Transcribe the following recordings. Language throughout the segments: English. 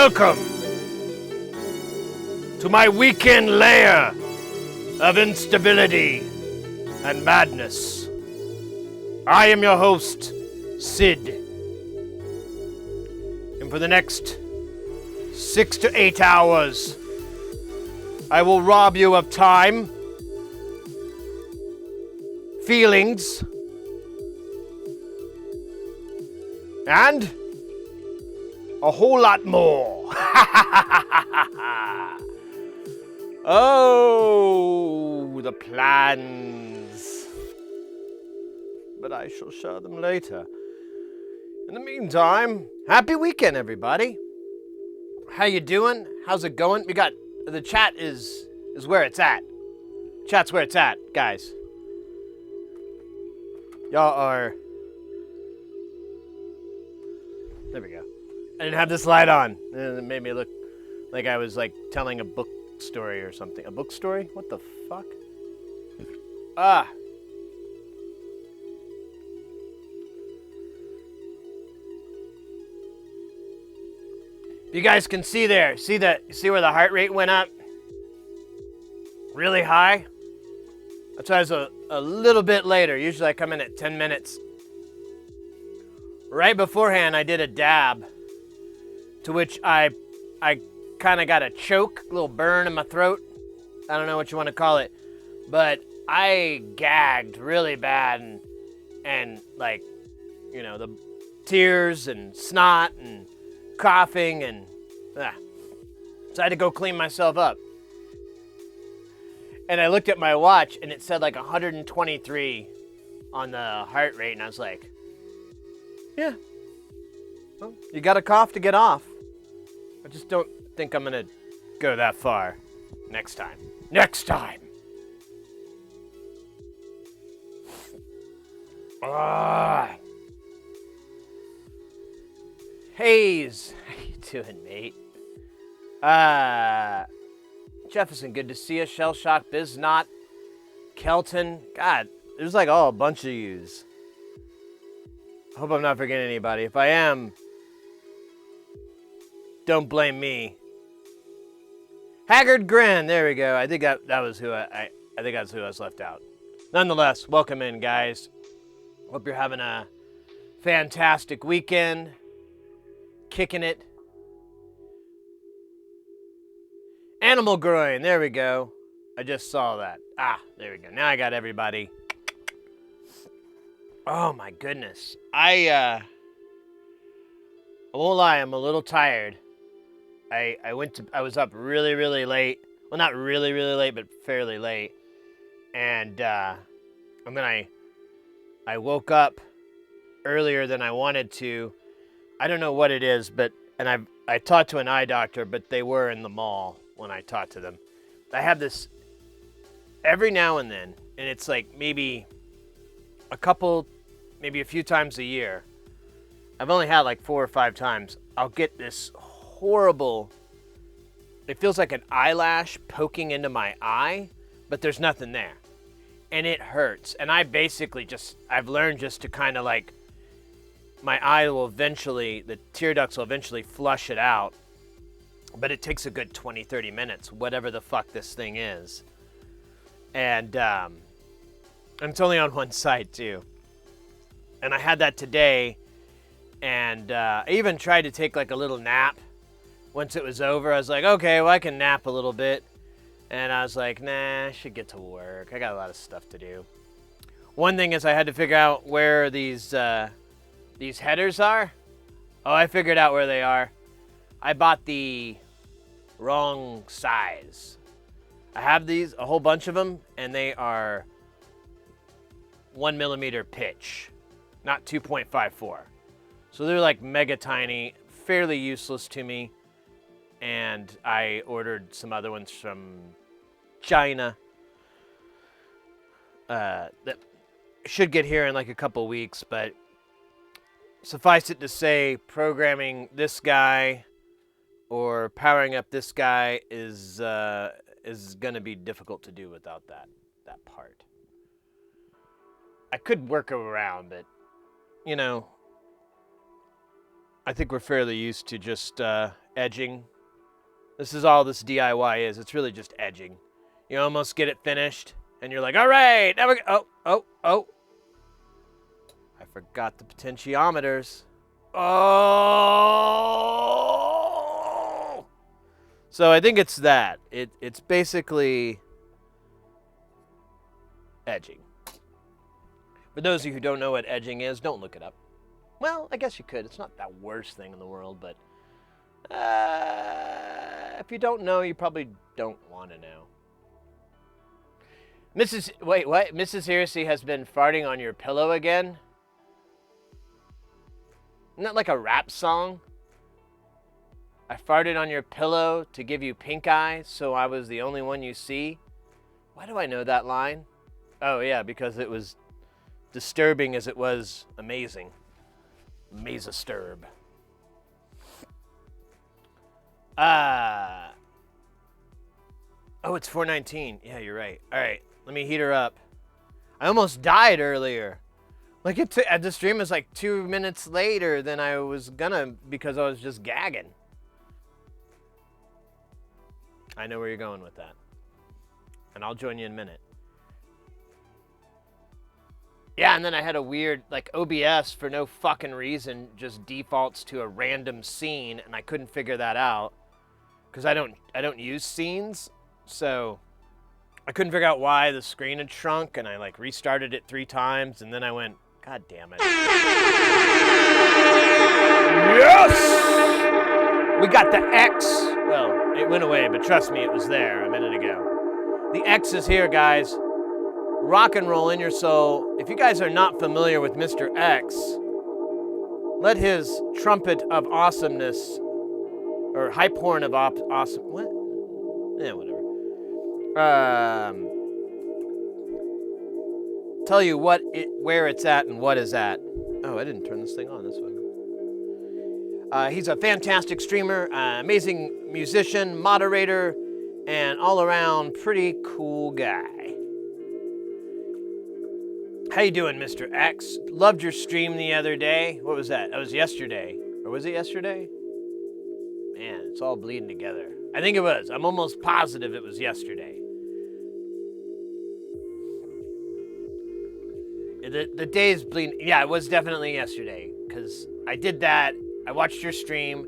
Welcome to my weekend lair of instability and madness. I am your host, Sid. And for the next 6 to 8 hours, I will rob you of time, feelings, and a whole lot more. Oh, the plans. But I shall share them later. In the meantime, happy weekend, everybody. How you doing? How's it going? We got the chat is where it's at. Chat's where it's at, guys. Y'all are. There we go. I didn't have this light on. And it made me look like I was like telling a book story or something. A book story? What the fuck? You guys can see there. See where the heart rate went up? Really high? That's why I was a little bit later. Usually I come in at 10 minutes. Right beforehand, I did a dab, to which I kind of got a choke, a little burn in my throat. I don't know what you want to call it, but I gagged really bad and like, you know, the tears and snot and coughing and so I had to go clean myself up. And I looked at my watch and it said like 123 on the heart rate, and I was like, yeah, well, you got a cough to get off. I just don't think I'm gonna go that far next time. Next time! Hayes, how you doing, mate? Jefferson, good to see you. Shell Shock, Biznot, Kelton. God, there's like a bunch of yous. I hope I'm not forgetting anybody. If I am, don't blame me. Haggard Grin, there we go. I think that was who I think that's who I was left out. Nonetheless, welcome in, guys. Hope you're having a fantastic weekend. Kicking it. Animal Groin, there we go. I just saw that. There we go. Now I got everybody. Oh my goodness. I won't lie, I'm a little tired. I was up really, really late. Well, not really, really late, but fairly late. And then I woke up earlier than I wanted to. I don't know what it is, and I talked to an eye doctor, but they were in the mall when I talked to them. I have this every now and then, and it's like maybe a few times a year. I've only had like 4 or 5 times. I'll get this horrible, it feels like an eyelash poking into my eye, but there's nothing there. And it hurts. And I've learned just to kind of like, my eye will eventually, the tear ducts will eventually flush it out. But it takes a good 20, 30 minutes, whatever the fuck this thing is. And it's only on one side too. And I had that today, and I even tried to take like a little nap. Once it was over, I was like, okay, well, I can nap a little bit. And I was like, nah, I should get to work. I got a lot of stuff to do. One thing is I had to figure out where these headers are. Oh, I figured out where they are. I bought the wrong size. I have these, a whole bunch of them, and they are 1 millimeter pitch, not 2.54. So they're like mega tiny, fairly useless to me. And I ordered some other ones from China that should get here in like a couple weeks, but suffice it to say, programming this guy or powering up this guy is going to be difficult to do without that part. I could work around, but you know, I think we're fairly used to just edging. This is all this DIY is. It's really just edging. You almost get it finished, and you're like, all right, now we go. Oh. I forgot the potentiometers. Oh! So I think it's that. It's basically edging. For those of you who don't know what edging is, don't look it up. Well, I guess you could. It's not that worst thing in the world, but if you don't know, you probably don't want to know. Mrs. Heresy has been farting on your pillow again? Isn't that like a rap song? I farted on your pillow to give you pink eye, so I was the only one you see. Why do I know that line? Oh yeah, because it was disturbing as it was amazing. Mazasturb. Oh, it's 4:19. Yeah, you're right. All right, let me heat her up. I almost died earlier. Like the stream was like 2 minutes later than I was gonna because I was just gagging. I know where you're going with that. And I'll join you in a minute. Yeah, and then I had a weird, like, OBS for no fucking reason just defaults to a random scene, and I couldn't figure that out. Because I don't use scenes, so I couldn't figure out why the screen had shrunk, and I, like, restarted it 3 times, and then I went, God damn it. Yes! We got the X. Well, it went away, but trust me, it was there a minute ago. The X is here, guys. Rock and roll in your soul. If you guys are not familiar with Mr. X, let his trumpet of awesomeness, or hype horn of awesome, what? Yeah, whatever. Tell you where it's at and what is at. Oh, I didn't turn this thing on this one. He's a fantastic streamer, amazing musician, moderator, and all-around pretty cool guy. How you doing, Mr. X? Loved your stream the other day. What was that? That was yesterday. Or was it yesterday? Man, it's all bleeding together. I think it was. I'm almost positive it was yesterday. The day's bleeding. Yeah, it was definitely yesterday. Because I did that. I watched your stream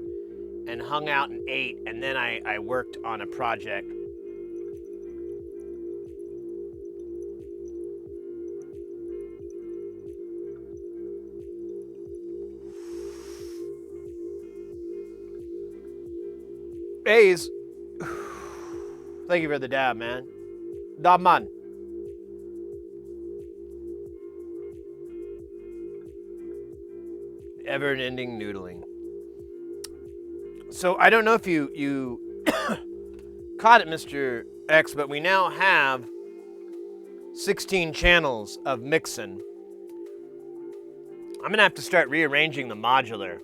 and hung out and ate. And then I worked on a project. A's. Thank you for the dab, man. Dab, man. Ever-ending noodling. So I don't know if you caught it, Mr. X, but we now have 16 channels of mixin'. I'm gonna have to start rearranging the modular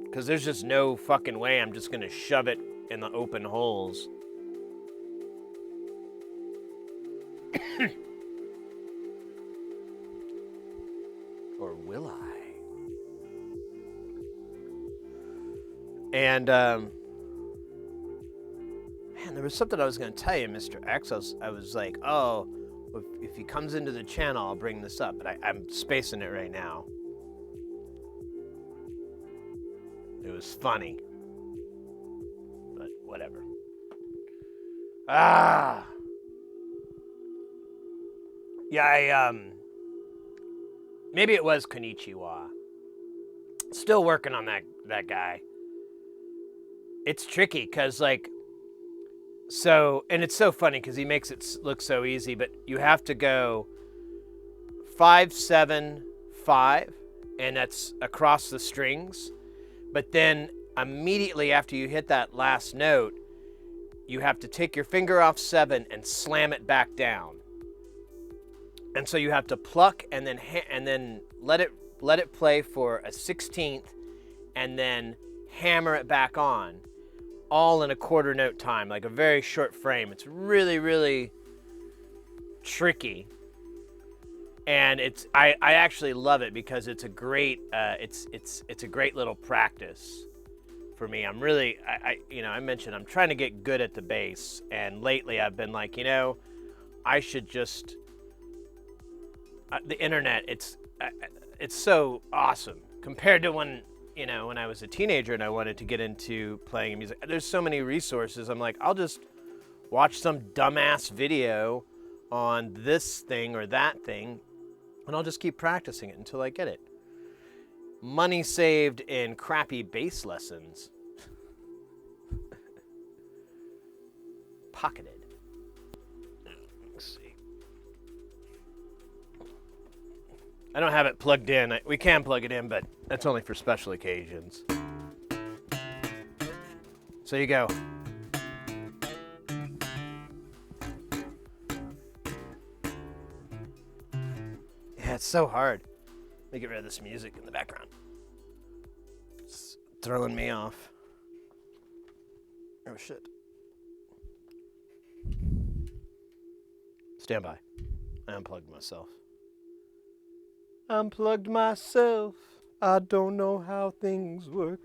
because there's just no fucking way I'm just gonna shove it in the open holes. Or will I? And, man, there was something I was going to tell you, Mr. X. I was like, oh, if he comes into the channel, I'll bring this up. But I'm spacing it right now. It was funny. Whatever. Yeah, maybe it was Konnichiwa. Still working on that guy. It's tricky, because, like, so, and it's so funny, because he makes it look so easy, but you have to go 5, 7, 5, and that's across the strings, but then immediately after you hit that last note, you have to take your finger off 7 and slam it back down. And so you have to pluck and then let it play for a 16th and then hammer it back on, all in a quarter note time, like a very short frame. It's really, really tricky. And I actually love it because it's a great it's a great little practice for me. I'm really, I mentioned I'm trying to get good at the bass, and lately I've been like, I should just, the internet, it's so awesome compared to when I was a teenager and I wanted to get into playing music. There's so many resources. I'm like, I'll just watch some dumbass video on this thing or that thing, and I'll just keep practicing it until I get it. Money saved in crappy bass lessons. Pocketed. Let's see. I don't have it plugged in. We can plug it in, but that's only for special occasions. So you go. Yeah, it's so hard. Let me get rid of this music in the background. It's throwing me off. Oh, shit. Stand by. I unplugged myself. Unplugged myself. I don't know how things work.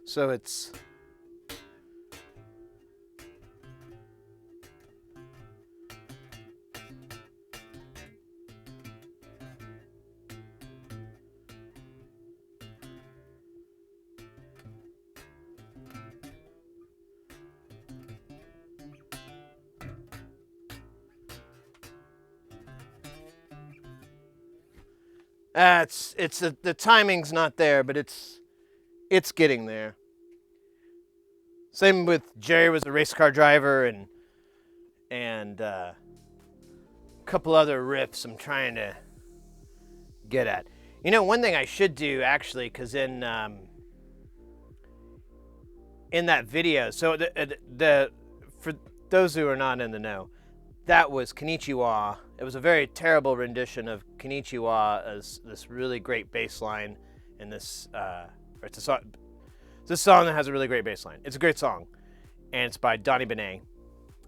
So it's... the timing's not there, but it's getting there. Same with Jerry was a race car driver and a couple other riffs I'm trying to get at. One thing I should do actually, because in that video, so the for those who are not in the know, that was Konnichiwa. It was a very terrible rendition of Konnichiwa as this really great bass line in this, it's a song that has a really great bass line. It's a great song, and it's by Donnie Benet.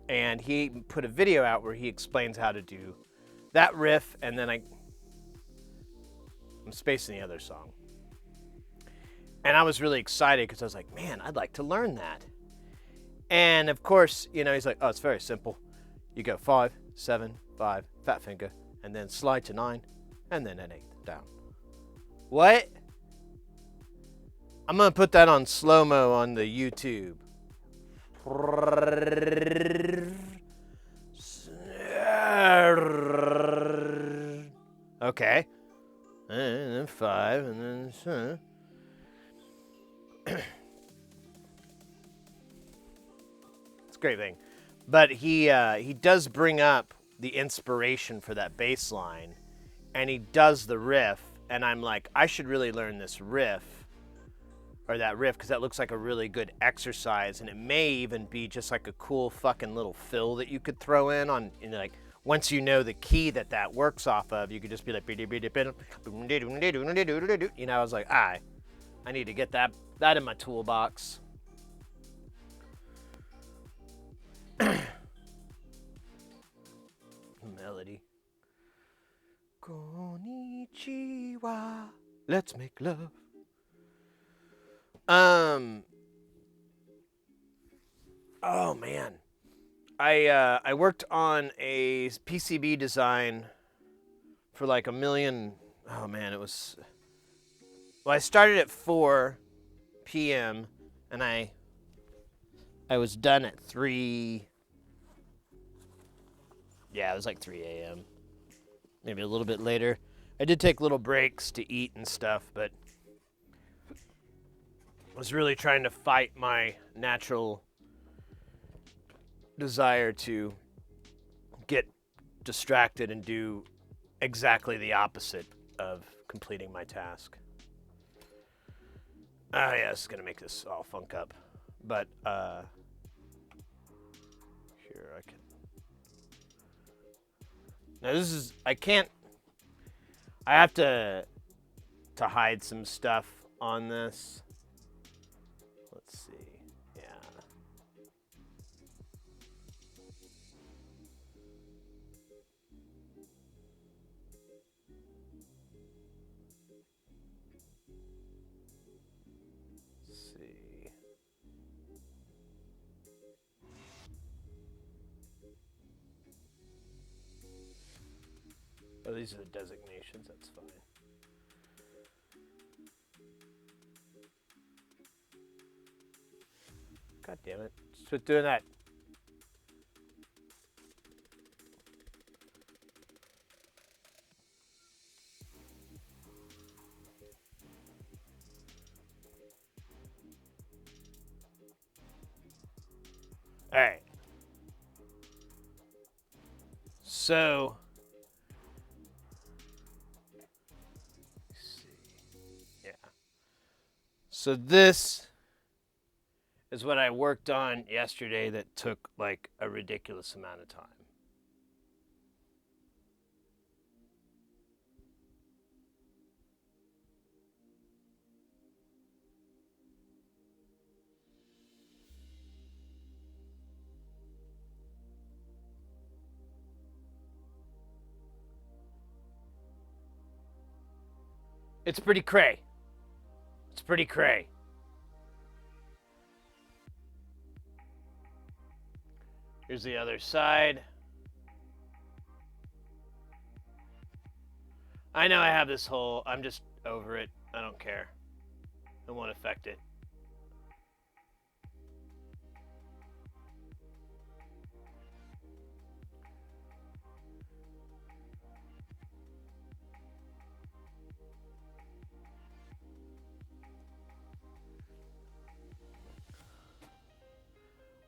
And he put a video out where he explains how to do that riff, and then I'm spacing the other song. And I was really excited because I was like, man, I'd like to learn that. And of course, he's like, oh, it's very simple. You go 5, 7, 5, fat finger, and then slide to 9, and then an 8 down. What? I'm going to put that on slow-mo on the YouTube. Okay. And then 5, and then... It's a great thing. But he does bring up the inspiration for that bass line, and he does the riff, and I'm like, I should really learn this riff, or that riff, because that looks like a really good exercise, and it may even be just like a cool fucking little fill that you could throw in on, like, once you know the key that works off of, you could just be like, I was like, I need to get that in my toolbox. Melody. Konnichiwa. Let's make love. Oh man. I worked on a PCB design for like a million. Oh man, it was. Well, I started at 4 p.m. and I was done at 3. Yeah, it was like 3 a.m. Maybe a little bit later. I did take little breaks to eat and stuff, but I was really trying to fight my natural desire to get distracted and do exactly the opposite of completing my task. Yeah, this is going to make this all funk up. But, here, I can... Now, this is... I have to hide some stuff on this. Let's see. Yeah. Let's see. these are the designations. That's fine. God damn it. Quit doing that. All right. So, let's see. Yeah. So this is what I worked on yesterday that took like a ridiculous amount of time. It's pretty cray. It's pretty cray. Here's the other side. I know I have this hole. I'm just over it. I don't care. It won't affect it.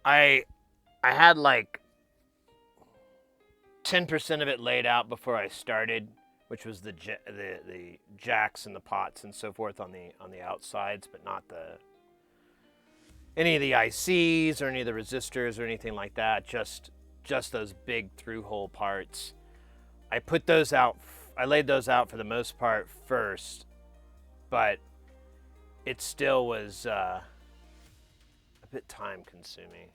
I had like 10% of it laid out before I started, which was the jacks and the pots and so forth on the outsides, but not any of the ICs or any of the resistors or anything like that. Just those big through hole parts. I put those out. I laid those out for the most part first, but it still was a bit time consuming.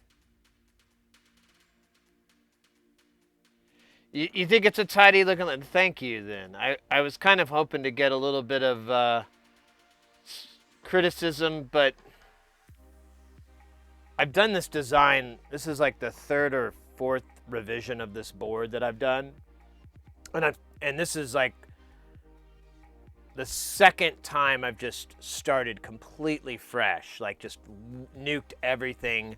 You think it's a tidy looking? Thank you. Then I was kind of hoping to get a little bit of criticism, but I've done this design. This is like the third or fourth revision of this board that I've done, and this is like the second time I've just started completely fresh, like just nuked everything.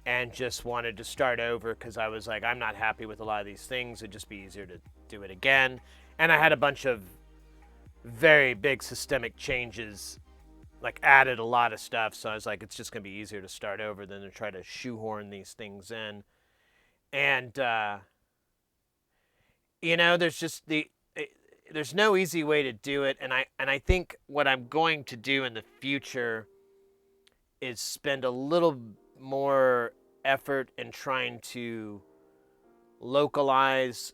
And just wanted to start over because I was like, I'm not happy with a lot of these things. It'd just be easier to do it again. And I had a bunch of very big systemic changes, like added a lot of stuff. So I was like, it's just going to be easier to start over than to try to shoehorn these things in. And, there's no easy way to do it. And I think what I'm going to do in the future is spend a little more effort in trying to localize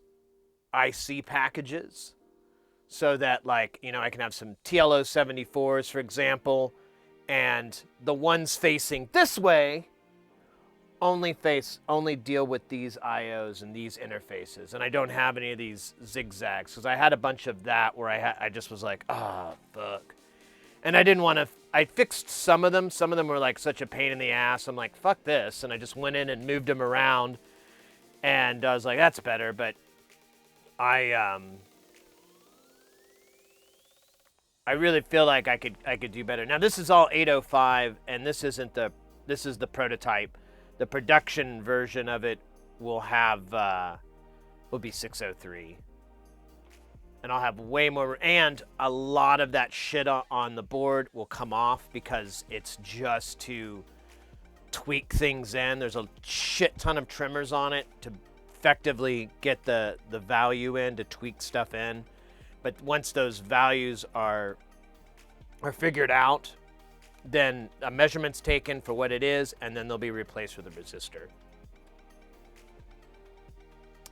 IC packages so that, like, I can have some TLO 74s, for example, and the ones facing this way only deal with these IOs and these interfaces, and I don't have any of these zigzags because I had a bunch of that where I just was like, fuck. And I didn't want to. I fixed some of them. Some of them were like such a pain in the ass. I'm like, fuck this. And I just went in and moved them around. And I was like, that's better. But I really feel like I could do better. Now this is all 805, and this is the prototype. The production version of it will be 603. And I'll have way more, and a lot of that shit on the board will come off because it's just to tweak things in. There's a shit ton of trimmers on it to effectively get the value in, to tweak stuff in. But once those values are figured out, then a measurement's taken for what it is, and then they'll be replaced with a resistor.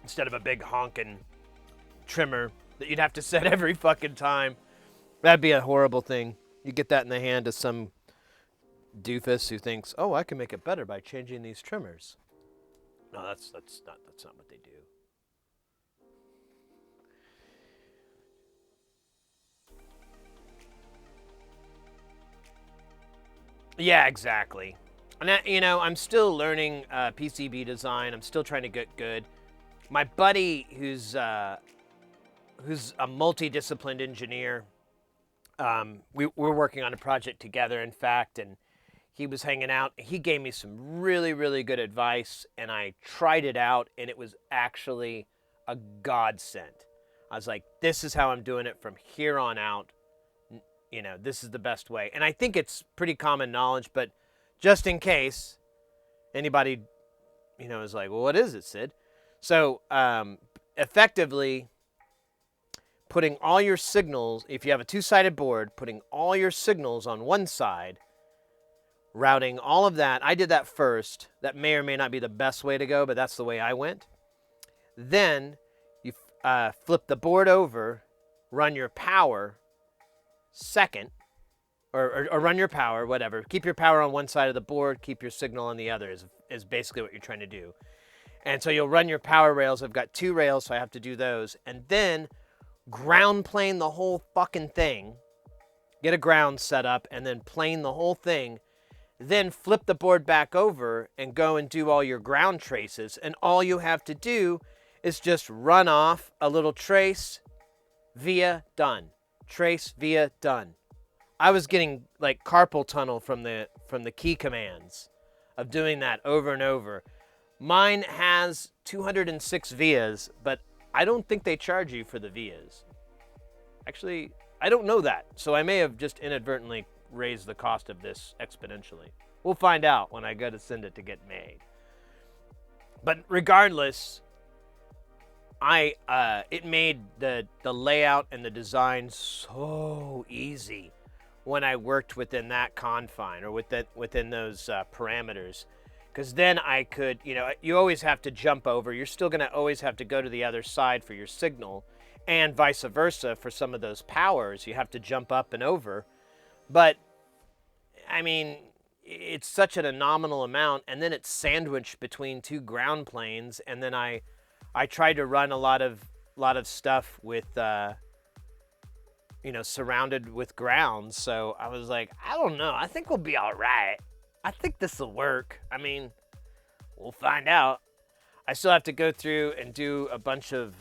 Instead of a big honking trimmer that you'd have to set every fucking time. That'd be a horrible thing. You get that in the hand of some doofus who thinks, oh, I can make it better by changing these trimmers. No, that's not what they do. Yeah, exactly. And I'm still learning PCB design. I'm still trying to get good. My buddy who's who's a multidisciplined engineer. We're working on a project together, in fact, and he was hanging out. He gave me some really, really good advice, and I tried it out, and it was actually a godsend. I was like, this is how I'm doing it from here on out. You know, this is the best way. And I think it's pretty common knowledge, but just in case anybody, you know, is like, well, what is it, Sid? So effectively, putting all your signals, if you have a two-sided board, putting all your signals on one side, routing all of that. I did that first. That may or may not be the best way to go, but that's the way I went. Then you flip the board over, run your power second, or run your power, whatever. Keep your power on one side of the board, keep your signal on the other is basically what you're trying to do. And so you'll run your power rails. I've got 2 rails, so I have to do those. And then ground plane the whole fucking thing. Get a ground set up and then plane the whole thing. Then flip the board back over and go and do all your ground traces. And all you have to do is just run off a little trace, via, done. Trace, via, done. I was getting like carpal tunnel from the key commands of doing that over and over. Mine has 206 vias, but I don't think they charge you for the vias. Actually, I don't know that, so I may have just inadvertently raised the cost of this exponentially. We'll find out when I go to send it to get made. But regardless, it made the layout and the design so easy when I worked within that confine or within those parameters. Because then I could, you know, you always have to jump over. You're still going to always have to go to the other side for your signal, and vice versa for some of those powers. You have to jump up and over. But, I mean, it's such an nominal amount, and then it's sandwiched between 2 ground planes, and then I tried to run a lot of stuff with, you know, surrounded with ground. So I was like, I don't know. I think we'll be all right. I think this will work. I mean, we'll find out. I still have to go through and do a bunch of...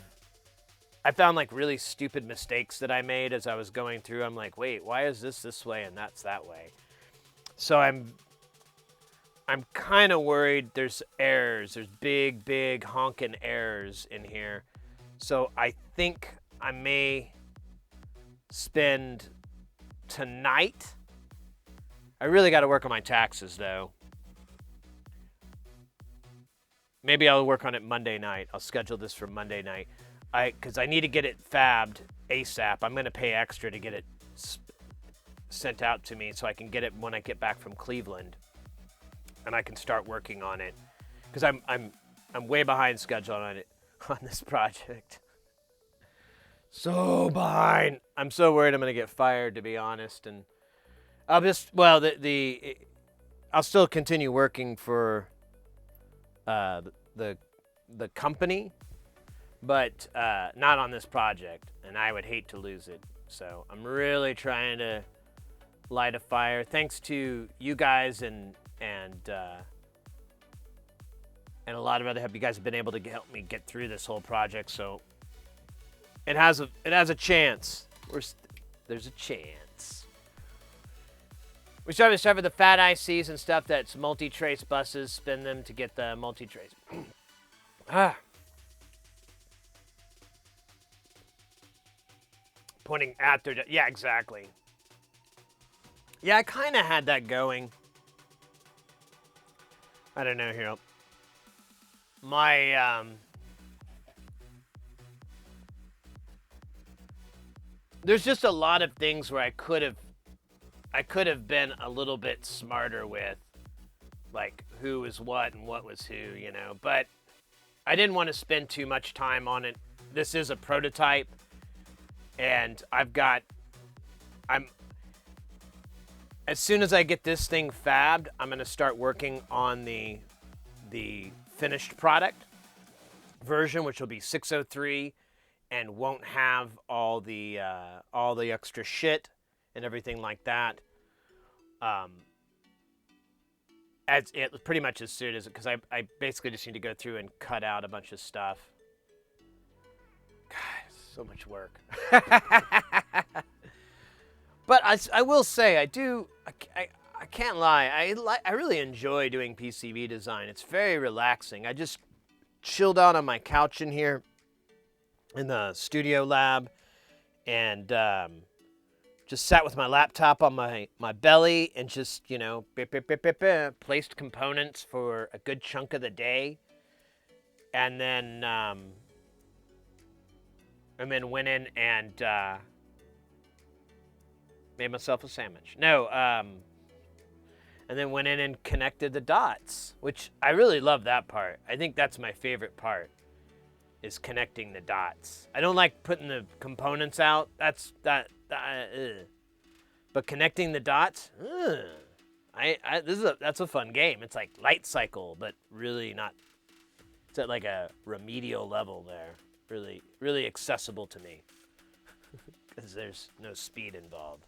I found like really stupid mistakes that I made as I was going through. I'm like, wait, why is this way and that's that way? So I'm kind of worried there's errors. There's big honking errors in here. So I think I may spend tonight... I really got to work on my taxes, though. Maybe I'll work on it Monday night. I'll schedule this for Monday night. Because I need to get it fabbed ASAP. I'm going to pay extra to get it sent out to me so I can get it when I get back from Cleveland. And I can start working on it. Because I'm way behind schedule on it, on this project. So behind. I'm so worried I'm going to get fired, to be honest. And I'll just, well, I'll still continue working for the company, but not on this project, and I would hate to lose it. So I'm really trying to light a fire. Thanks to you guys and a lot of other help. You guys have been able to help me get through this whole project, so it has a chance. There's a chance. We started to start with the fat ICs and stuff that's multi-trace buses, spin them to get the multi-trace. Pointing at their... Yeah, exactly. Yeah, I kind of had that going. I don't know here. My, there's just a lot of things where I could have been a little bit smarter with, like who was what and what was who, you know, but I didn't want to spend too much time on it. This is a prototype, and as soon as I get this thing fabbed, I'm going to start working on the finished product version, which will be 603 and won't have all the extra shit and everything like that. As it pretty much as soon as it, because I basically just need to go through and cut out a bunch of stuff. God, So much work. But I will say, I can't lie. I really enjoy doing PCB design. It's very relaxing. I just chilled out on my couch in here in the studio lab and just sat with my laptop on my belly and just, you know, placed components for a good chunk of the day. And then went in and made myself a sandwich. No, and then went in and connected the dots, which I really love that part. I think that's my favorite part, is connecting the dots. I don't like putting the components out. That's But connecting the dots, that's a fun game. It's like Light Cycle, but really not. It's at like a remedial level there. Really, really accessible to me because there's no speed involved.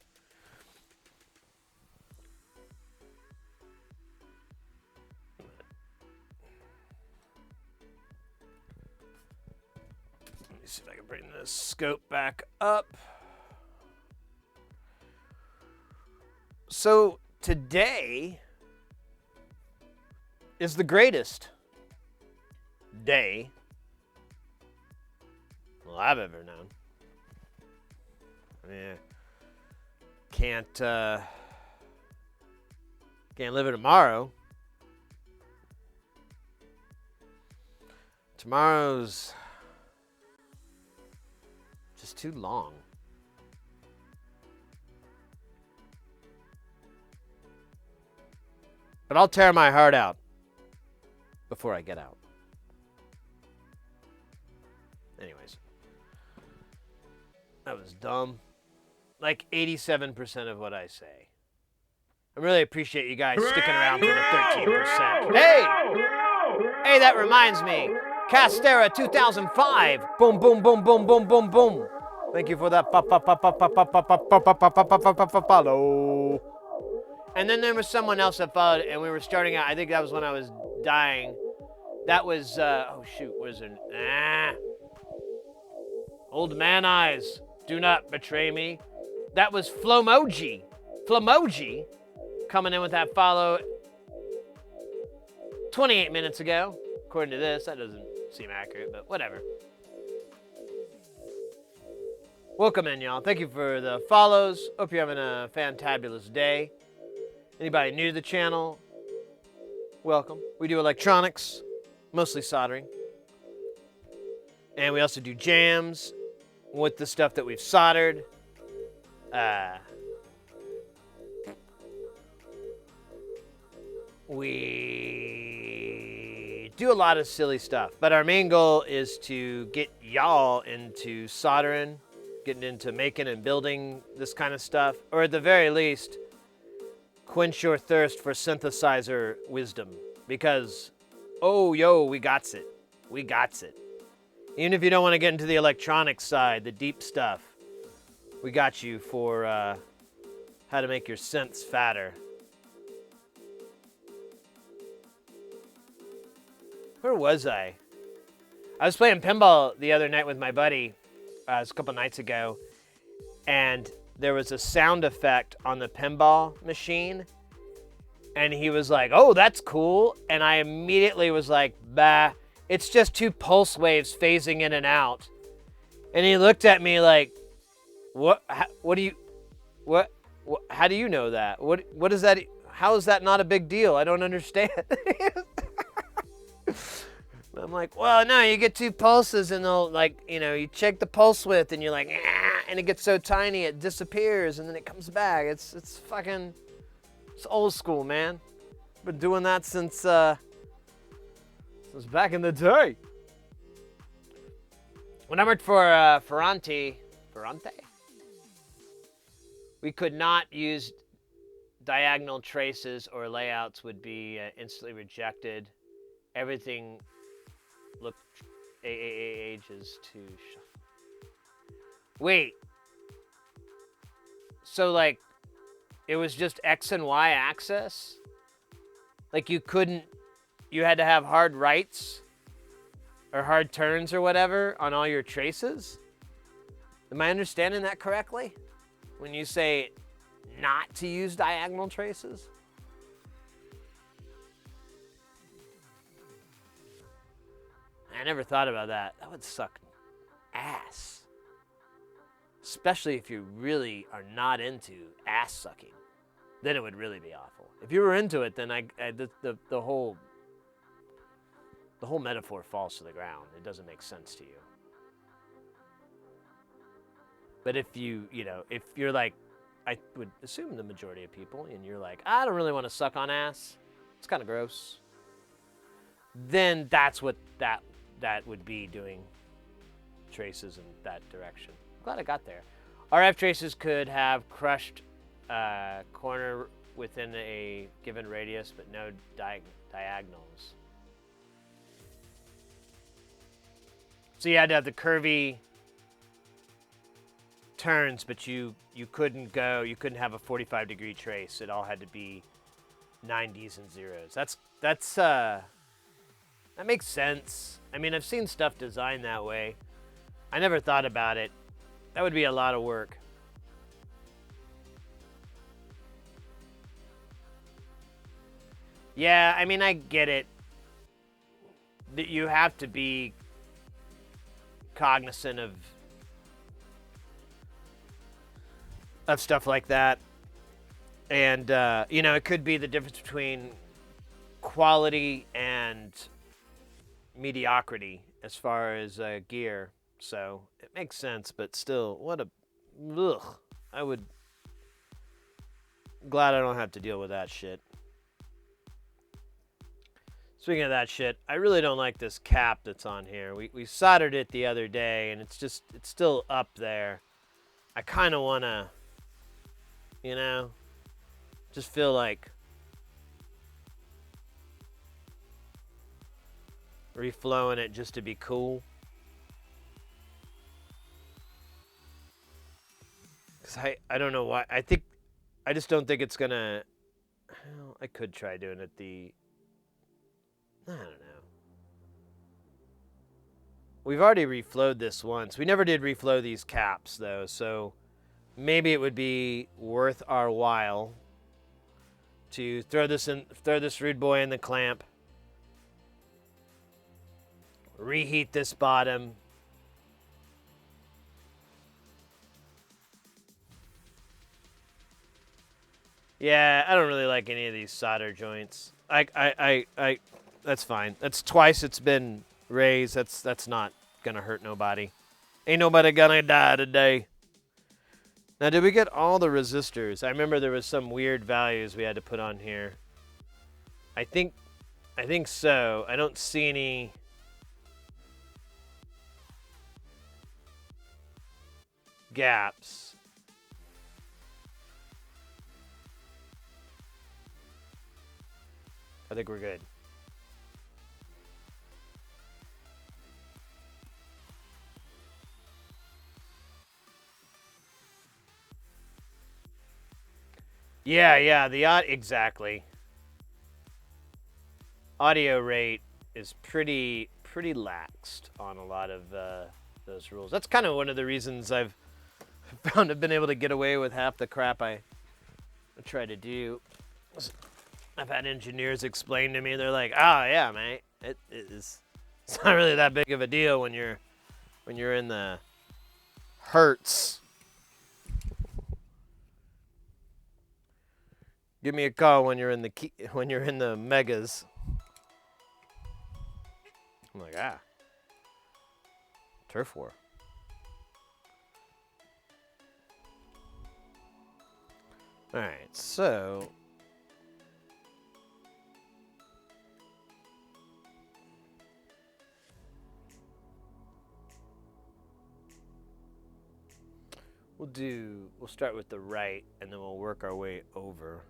Let me see if I can bring the scope back up. So today is the greatest day I've ever known. I mean, can't live it tomorrow. Tomorrow's just too long. But I'll tear my heart out before I get out. Anyways. That was dumb. Like 87% of what I say. I really appreciate you guys sticking around for the 13%. Hey! Hey, that reminds me. Castera 2005. Boom, boom, boom, boom, boom, boom, boom. Thank you for that follow. And then there was someone else that followed, and we were starting out. I think that was when I was dying. That was, oh shoot, what is it? Old man eyes, do not betray me. That was Flomoji. Flomoji coming in with that follow 28 minutes ago. According to this, that doesn't seem accurate, but whatever. Welcome in, y'all. Thank you for the follows. Hope you're having a fantabulous day. Anybody new to the channel, welcome. We do electronics, mostly soldering. And we also do jams with the stuff that we've soldered. We do a lot of silly stuff, but our main goal is to get y'all into soldering, getting into making and building this kind of stuff, or at the very least, quench your thirst for synthesizer wisdom, because, oh, yo, we gots it. We gots it. Even if you don't want to get into the electronics side, the deep stuff, we got you for how to make your synths fatter. Where was I? I was playing pinball the other night with my buddy. It was a couple nights ago. And there was a sound effect on the pinball machine. And he was like, oh, that's cool. And I immediately was like, bah, it's just two pulse waves phasing in and out. And he looked at me like, what do you, how do you know that? What is that? How is that not a big deal? I don't understand. I'm like, well, no, you get two pulses and they'll, like, you know, you check the pulse width and you're like, ah, and it gets so tiny it disappears and then it comes back. It's old school, man. Been doing that since back in the day. When I worked for Ferrante, we could not use diagonal traces or layouts would be instantly rejected. Everything looked ages to shuffle. Wait. So, like, it was just X and Y axis? Like, you had to have hard rights or hard turns or whatever on all your traces? Am I understanding that correctly? When you say not to use diagonal traces? I never thought about that. That would suck ass. Especially if you really are not into ass sucking. Then it would really be awful. If you were into it, then the whole metaphor falls to the ground. It doesn't make sense to you. But if if you're like, I would assume the majority of people, and you're like, I don't really want to suck on ass. It's kind of gross. Then that's what that would be, doing traces in that direction. I'm glad I got there. RF traces could have crushed corner within a given radius, but no diagonals. So you had to have the curvy turns, but you couldn't have a 45-degree trace. It all had to be 90s and zeros. That makes sense. I mean, I've seen stuff designed that way. I never thought about it. That would be a lot of work. Yeah, I mean, I get it. You have to be cognizant of stuff like that. And, it could be the difference between quality and mediocrity as far as gear. So it makes sense, but still, glad I don't have to deal with that shit. Speaking of that shit, I really don't like this cap that's on here. We soldered it the other day, and it's still up there. I kind of want to, just feel like reflowing it just to be cool. Because I don't know why. I just don't think it's going to, I could try doing it I don't know. We've already reflowed this once. We never did reflow these caps, though, so maybe it would be worth our while to throw this rude boy in the clamp, reheat this bottom, yeah, I don't really like any of these solder joints. That's fine. That's twice it's been raised. That's not gonna hurt nobody. Ain't nobody gonna die today. Now, did we get all the resistors? I remember there was some weird values we had to put on here. I think so. I don't see any gaps. I think we're good. Yeah, exactly. Audio rate is pretty laxed on a lot of those rules. That's kind of one of the reasons I've found I've been able to get away with half the crap I try to do. I've had engineers explain to me, they're like, "Oh yeah, mate, it's not really that big of a deal when you're in the hertz. Give me a call when you're in the megas." I'm like, turf war. All right, so we'll start with the right, and then we'll work our way over.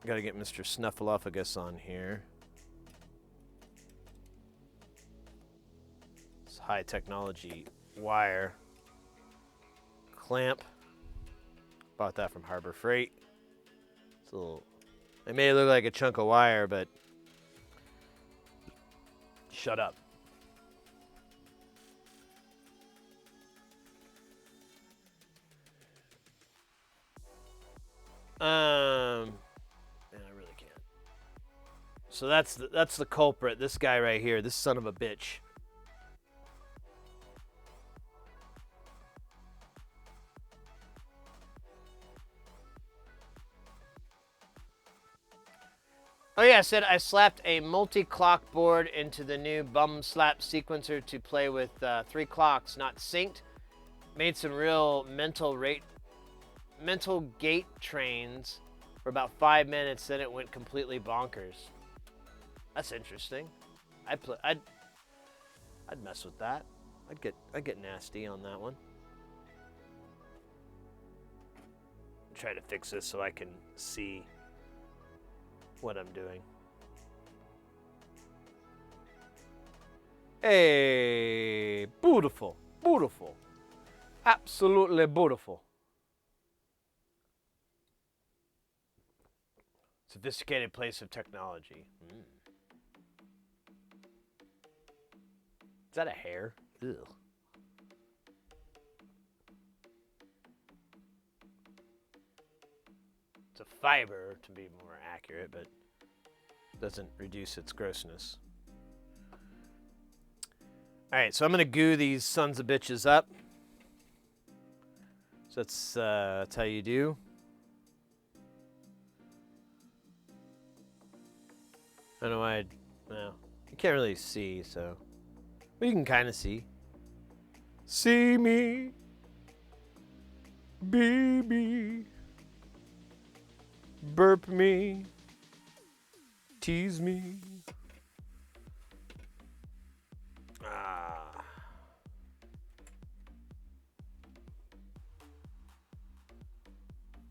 Got to get Mr. Snuffleupagus on here. It's high technology wire clamp. Bought that from Harbor Freight. It's a little. It may look like a chunk of wire, but shut up. Man, I really can't. So that's the culprit. This guy right here. This son of a bitch. Oh yeah, I said I slapped a multi-clock board into the new bum slap sequencer to play with 3 clocks not synced. Made some real mental gate trains for about 5 minutes. Then it went completely bonkers. That's interesting. I'd mess with that. I'd get nasty on that one. Try to fix this so I can see what I'm doing. Hey, beautiful, beautiful, absolutely beautiful. Sophisticated place of technology. Is that a hair? Ew. It's a fiber, to be more accurate, but doesn't reduce its grossness. All right, so I'm gonna goo these sons of bitches up. So that's how you do. I don't know why. Well, you can't really see, so. But you can kind of see. See me, baby. Burp me. Tease me.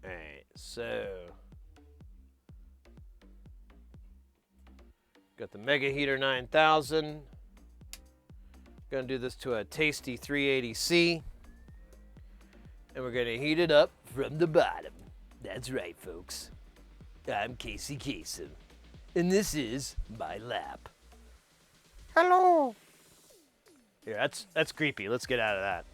Alright, so. Got the Mega Heater 9000. Gonna do this to a tasty 380C. And we're gonna heat it up from the bottom. That's right, folks. I'm Casey Kasem. And this is my lap. Hello. Here, that's creepy. Let's get out of that.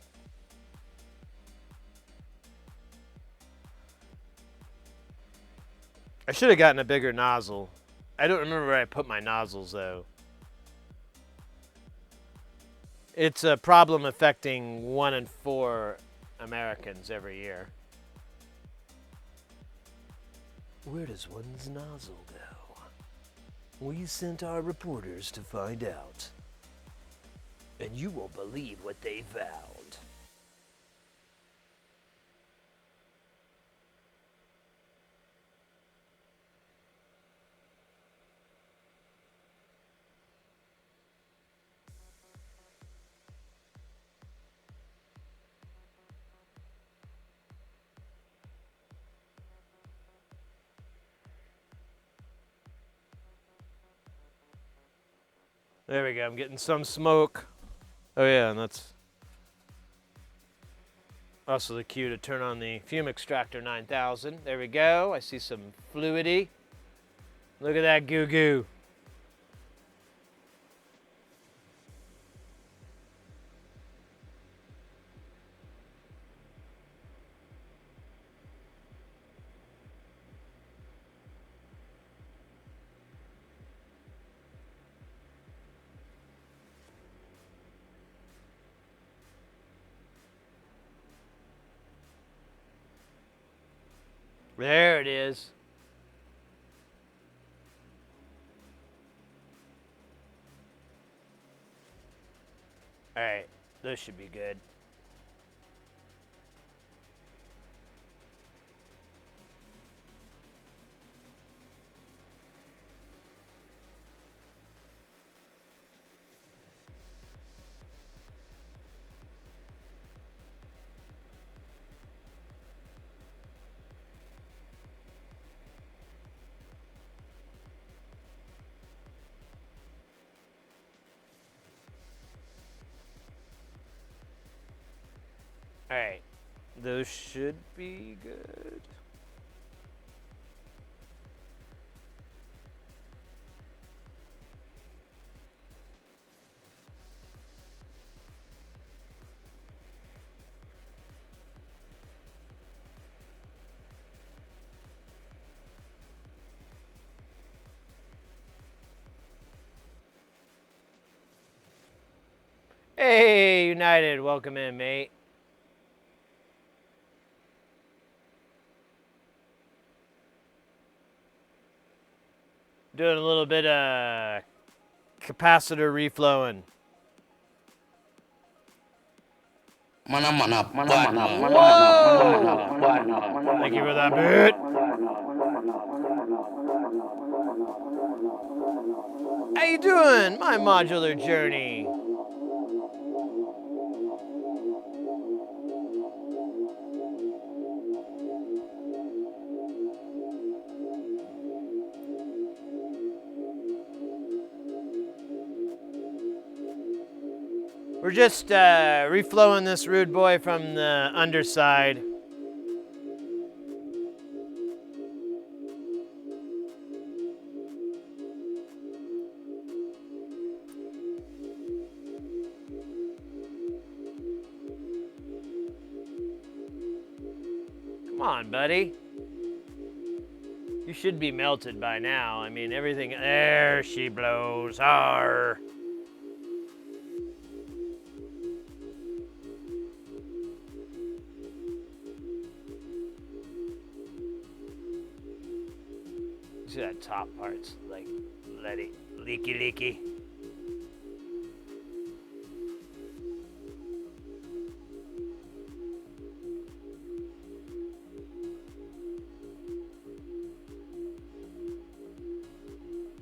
I should have gotten a bigger nozzle. I don't remember where I put my nozzles, though. It's a problem affecting 1 in 4 Americans every year. Where does one's nozzle go? We sent our reporters to find out. And you won't believe what they found. There we go. I'm getting some smoke. Oh, yeah, and that's also the cue to turn on the Fume Extractor 9000. There we go. I see some fluidy. Look at that goo-goo. There it is. All right, this should be good. All right, those should be good. Hey, United, welcome in, mate. Doing a little bit of capacitor reflowing. Whoa! Thank you for that bit. How you doing, my modular journey? We're just reflowing this rude boy from the underside. Come on, buddy. You should be melted by now. I mean, everything. There she blows. Arr. See that top part's like leaky.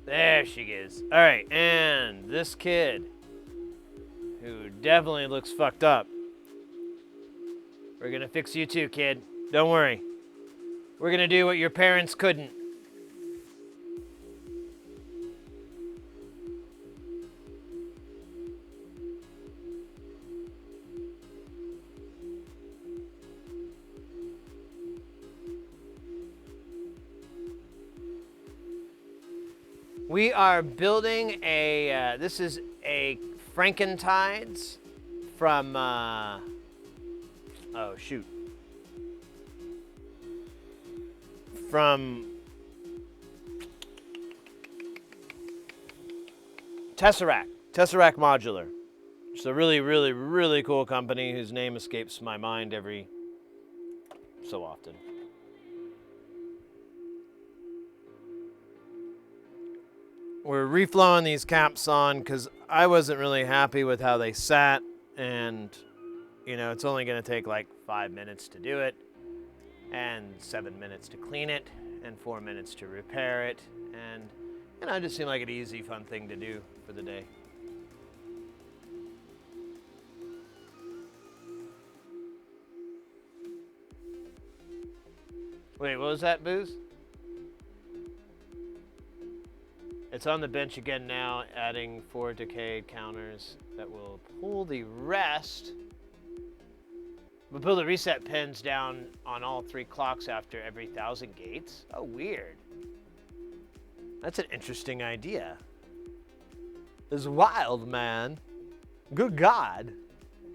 There she is. All right, and this kid, who definitely looks fucked up. We're gonna fix you too, kid. Don't worry. We're gonna do what your parents couldn't. We are building a, this is a Frankentides from, oh shoot. From Tesseract Modular. It's a really cool company whose name escapes my mind every so often. We're reflowing these caps on because I wasn't really happy with how they sat, and you know, it's only going to take like 5 minutes to do it, and 7 minutes to clean it, and 4 minutes to repair it, and you know, it just seemed like an easy, fun thing to do for the day. Wait, what was that, Booze? It's on the bench again now, adding 4 decayed counters that will pull the rest. We'll pull the reset pins down on all 3 clocks after every 1,000 gates. Oh, weird. That's an interesting idea. It's wild, man. Good God.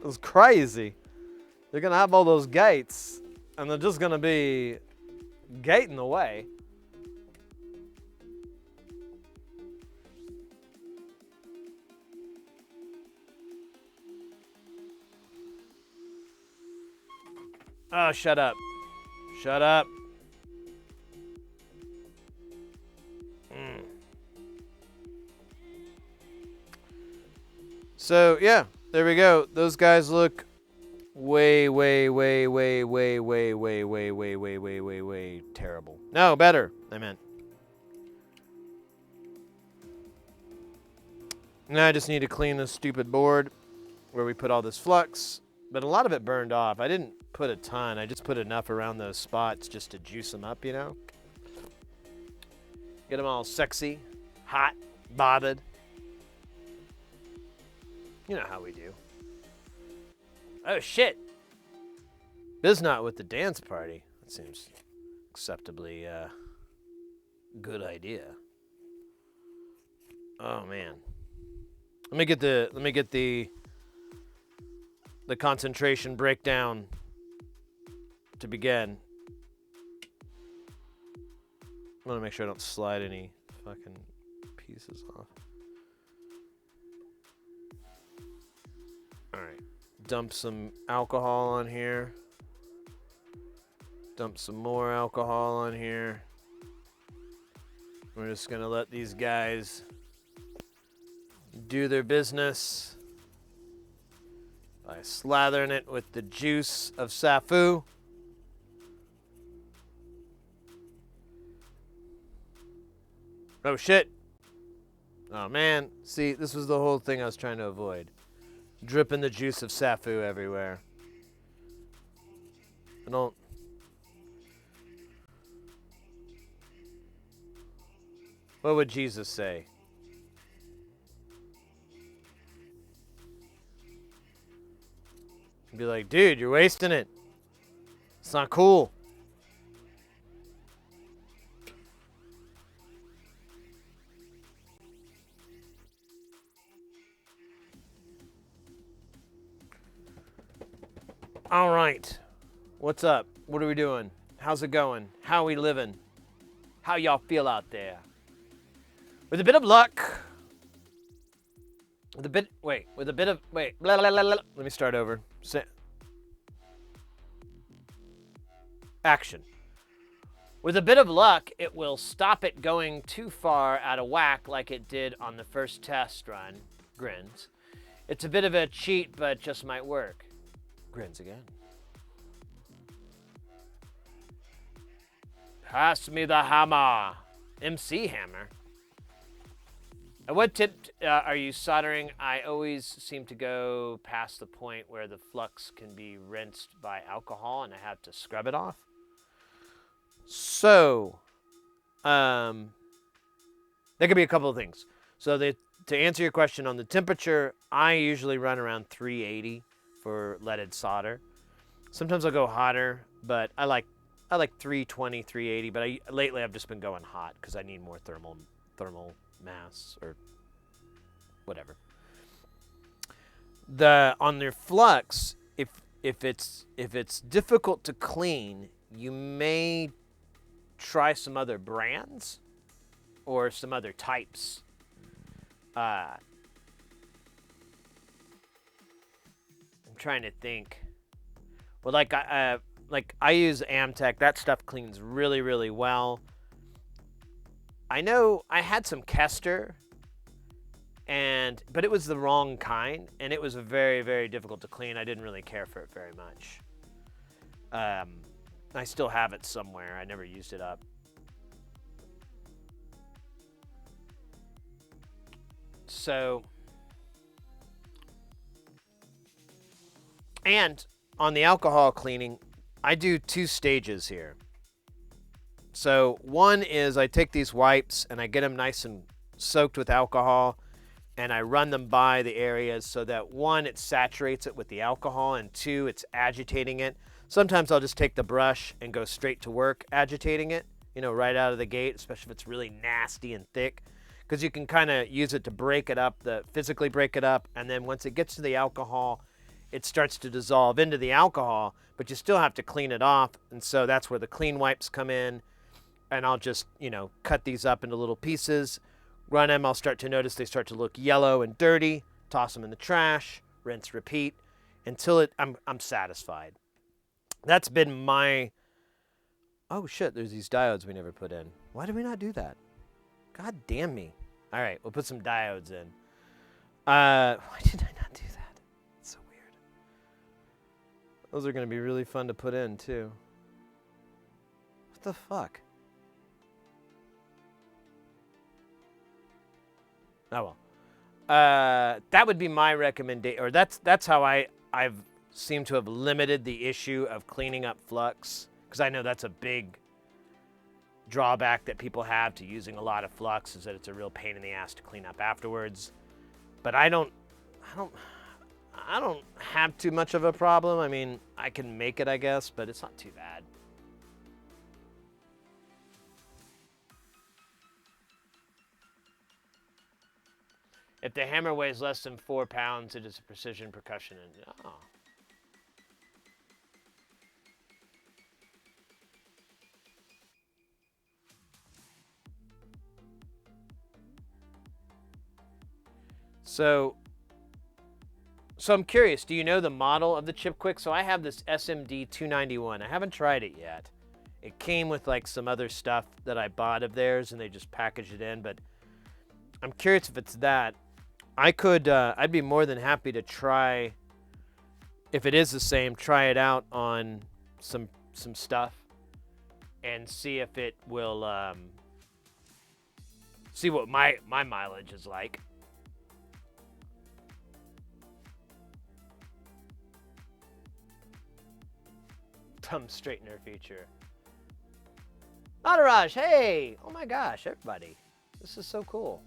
It's crazy. They're gonna have all those gates, and they're just gonna be gating away. Oh, shut up. Shut up. So, yeah, there we go. Those guys look way terrible. No, better, I meant. Now I just need to clean this stupid board where we put all this flux, but a lot of it burned off. I didn't put a ton. I just put enough around those spots just to juice them up, you know? Get them all sexy, hot, bobbed. You know how we do. Oh, shit. Biznot with the dance party. That seems acceptably good idea. Oh, man. Let me get the concentration breakdown to begin. I want to make sure I don't slide any fucking pieces off. All right. Dump some alcohol on here. Dump some more alcohol on here. We're just going to let these guys do their business by slathering it with the juice of safu. Oh, shit. Oh, man. See, this was the whole thing I was trying to avoid. Dripping the juice of safu everywhere. I don't... What would Jesus say? He'd be like, dude, you're wasting it. It's not cool. All right. What's up? What are we doing? How's it going? How we living? How y'all feel out there? With a bit of luck. With a bit of, blah, blah, blah, blah. Let me start over. Action. With a bit of luck, it will stop it going too far out of whack like it did on the first test run. Grins. It's a bit of a cheat, but just might work. Grins again. Pass me the hammer. MC hammer. At what tip are you soldering? I always seem to go past the point where the flux can be rinsed by alcohol and I have to scrub it off. So, there could be a couple of things. So to answer your question on the temperature, I usually run around 380 for leaded solder. Sometimes I'll go hotter, but I like 320, 380. But lately I've just been going hot because I need more thermal mass or whatever. On your flux, if it's difficult to clean, you may try some other brands or some other types. I'm trying to think. Well, like I use Amtech. That stuff cleans really, really well. I know I had some Kester, but it was the wrong kind, and it was very, very difficult to clean. I didn't really care for it very much. I still have it somewhere. I never used it up. So, and on the alcohol cleaning, I do 2 stages here. So one is I take these wipes and I get them nice and soaked with alcohol and I run them by the areas so that 1, it saturates it with the alcohol, and 2, it's agitating it. Sometimes I'll just take the brush and go straight to work agitating it, right out of the gate, especially if it's really nasty and thick, because you can kind of use it to break it up, physically break it up, and then once it gets to the alcohol, it starts to dissolve into the alcohol, but you still have to clean it off, and so that's where the clean wipes come in, and I'll just, cut these up into little pieces, run them. I'll start to notice they start to look yellow and dirty, toss them in the trash, rinse, repeat, until I'm satisfied. That's been my... Oh, shit, there's these diodes we never put in. Why did we not do that? God damn me. All right, we'll put some diodes in. Why did I not do that? It's so weird. Those are going to be really fun to put in, too. What the fuck? Oh, well. That would be my recommendation, or that's how I've seemed to have limited the issue of cleaning up flux, because I know that's a big drawback that people have to using a lot of flux, is that it's a real pain in the ass to clean up afterwards. But I don't have too much of a problem. I mean, I can make it, I guess, but it's not too bad. If the hammer weighs less than 4 pounds, it is a precision percussion. Oh. So, So I'm curious, do you know the model of the Chip Quick? So I have this SMD 291. I haven't tried it yet. It came with like some other stuff that I bought of theirs and they just packaged it in, but I'm curious if it's that. I'd be more than happy to try, if it is the same, try it out on some stuff and see if it will, see what my mileage is like. Thumb straightener feature. Madaraj, hey! Oh my gosh, everybody. This is so cool.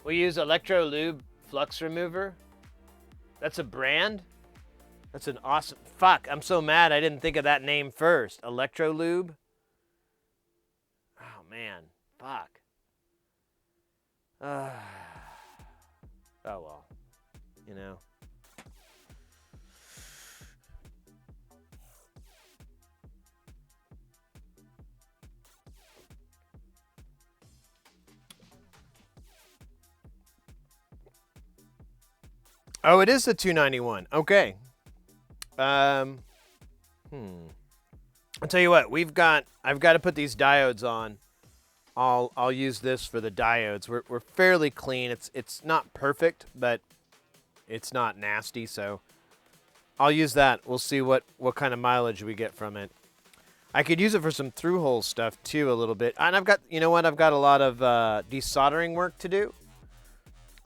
We use Electro Lube Flux Remover. That's a brand? That's an awesome... Fuck, I'm so mad I didn't think of that name first. Electro Lube? Oh, man. Fuck. Oh, well. You know. Oh, it is the 291. Okay. I'll tell you what. I've got to put these diodes on. I'll use this for the diodes. We're fairly clean. It's not perfect, but it's not nasty. So I'll use that. We'll see what kind of mileage we get from it. I could use it for some through-hole stuff too a little bit. And I've got, you know what? I've got a lot of desoldering work to do.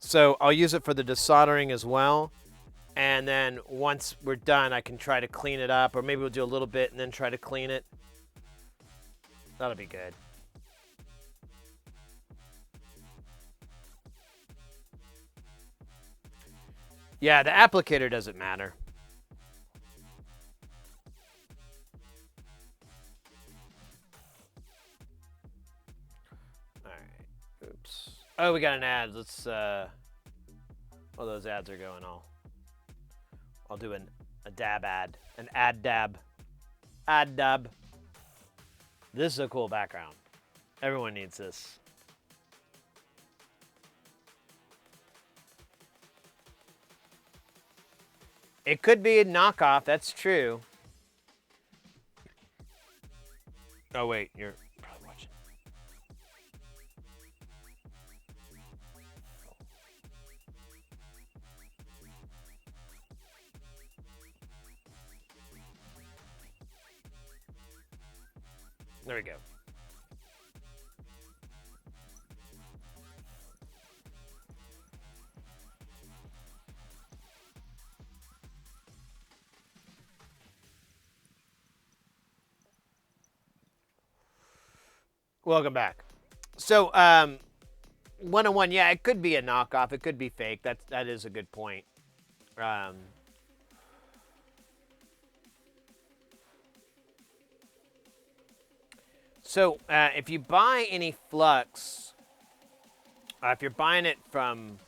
So I'll use it for the desoldering as well. And then once we're done, I can try to clean it up. Or maybe we'll do a little bit and then try to clean it. That'll be good. Yeah, the applicator doesn't matter. All right. Oops. Oh, we got an ad. Let's, oh, those ads are going all. I'll do a dab ad. An ad dab. Ad dab. This is a cool background. Everyone needs this. It could be a knockoff, that's true. Oh, wait, you're probably watching. There we go. Welcome back. So, 101, yeah, it could be a knockoff. It could be fake. That is a good point. So, if you buy any flux, if you're buying it from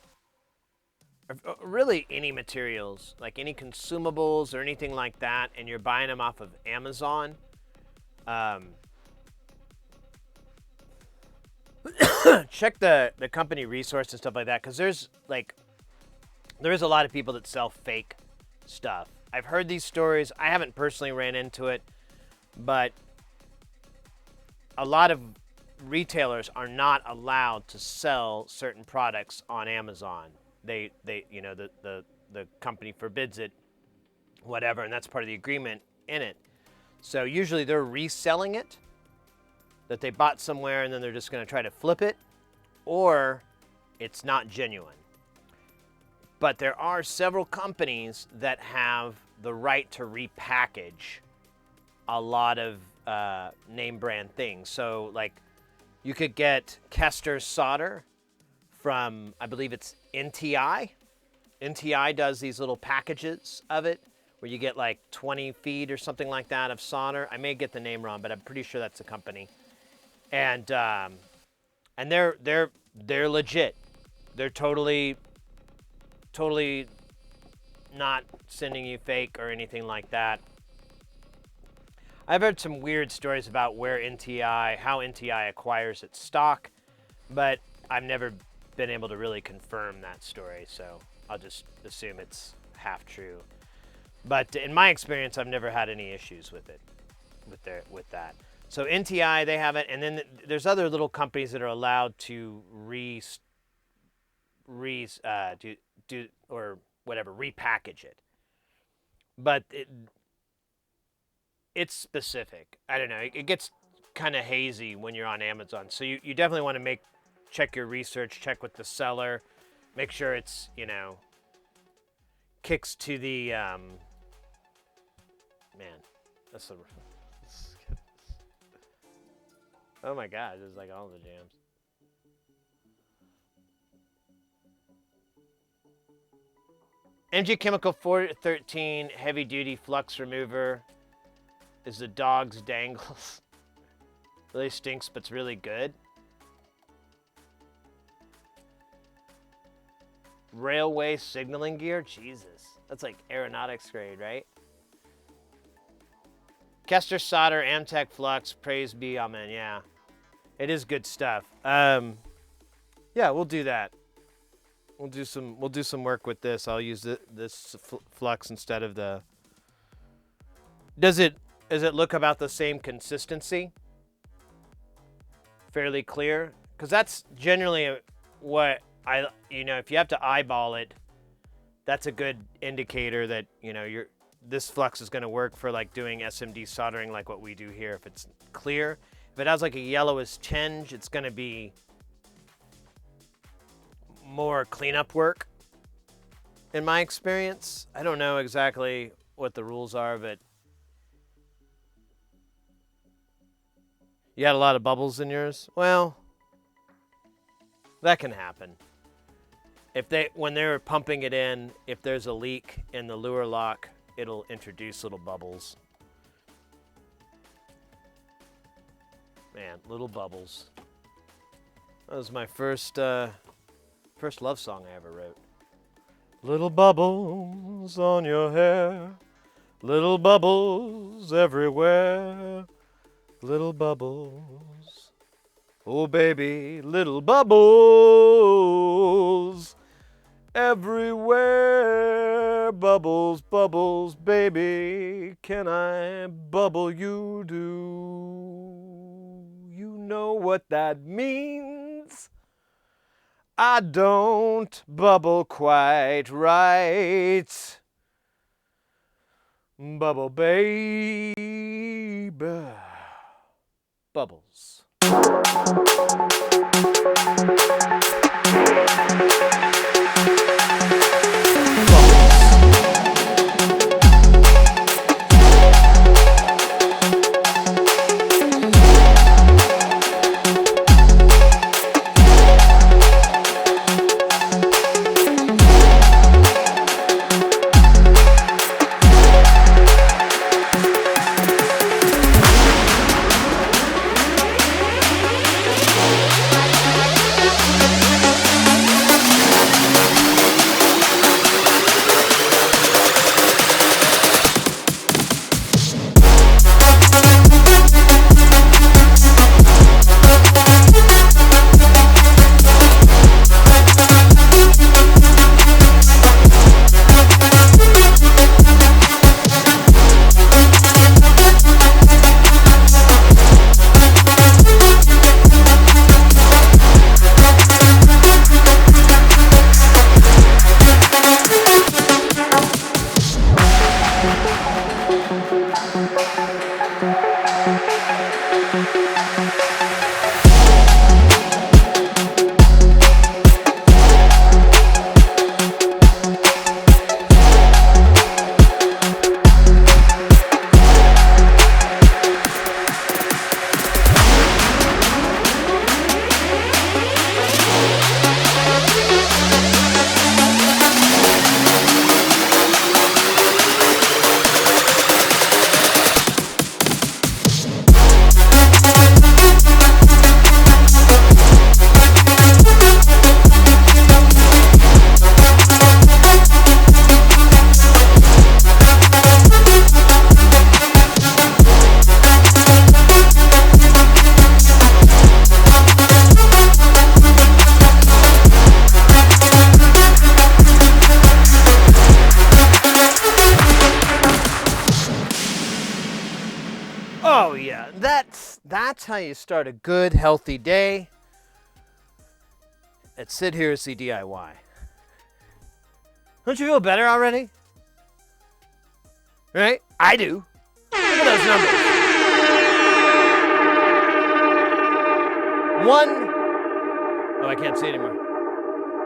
really any materials, like any consumables or anything like that, and you're buying them off of Amazon, check the company resource and stuff like that, because there is a lot of people that sell fake stuff. I've heard these stories. I haven't personally ran into it, but a lot of retailers are not allowed to sell certain products on Amazon. They you know, the company forbids it, whatever, and that's part of the agreement in it. So usually they're reselling it, that they bought somewhere and then they're just going to try to flip it, or it's not genuine. But there are several companies that have the right to repackage a lot of name brand things. So like you could get Kester solder from, I believe it's NTI. NTI does these little packages of it where you get like 20 feet or something like that of solder. I may get the name wrong, but I'm pretty sure that's a company. And they're legit. They're totally not sending you fake or anything like that. I've heard some weird stories about how NTI acquires its stock. but I've never been able to really confirm that story, so I'll just assume it's half true. But in my experience, I've never had any issues with it, with that. So NTI, they have it, and then there's other little companies that are allowed to do or whatever, repackage it. But it's specific. I don't know. It gets kind of hazy when you're on Amazon. So you definitely want to check your research, check with the seller, make sure it's, kicks to the, man, that's a, oh my God, this is like all the jams. MG Chemical 413 heavy duty flux remover is the dog's dangles. Really stinks, but it's really good. Railway signaling gear? Jesus. That's like aeronautics grade, right? Kester solder, Amtech flux, praise be, amen. Yeah. It is good stuff. Yeah, we'll do that. We'll do some work with this. I'll use this flux instead of the. Does it look about the same consistency? Fairly clear, because that's generally what if you have to eyeball it, that's a good indicator that this flux is going to work for like doing SMD soldering like what we do here. If it's clear, if it has like a yellowish tinge, it's going to be more cleanup work, in my experience. I don't know exactly what the rules are, but you had a lot of bubbles in yours. Well, that can happen. When they're pumping it in, if there's a leak in the lure lock, it'll introduce little bubbles. Man, little bubbles. That was my first love song I ever wrote. Little bubbles on your hair, little bubbles everywhere, little bubbles. Oh baby, little bubbles everywhere. Bubbles, bubbles, baby, can I bubble you? Do you know what that means? I don't bubble quite right. Bubble baby. Bubbles. that's how you start a good, healthy day at Sid Heresy DIY. Don't you feel better already? Right? I do. Look at those numbers. Oh, I can't see anymore.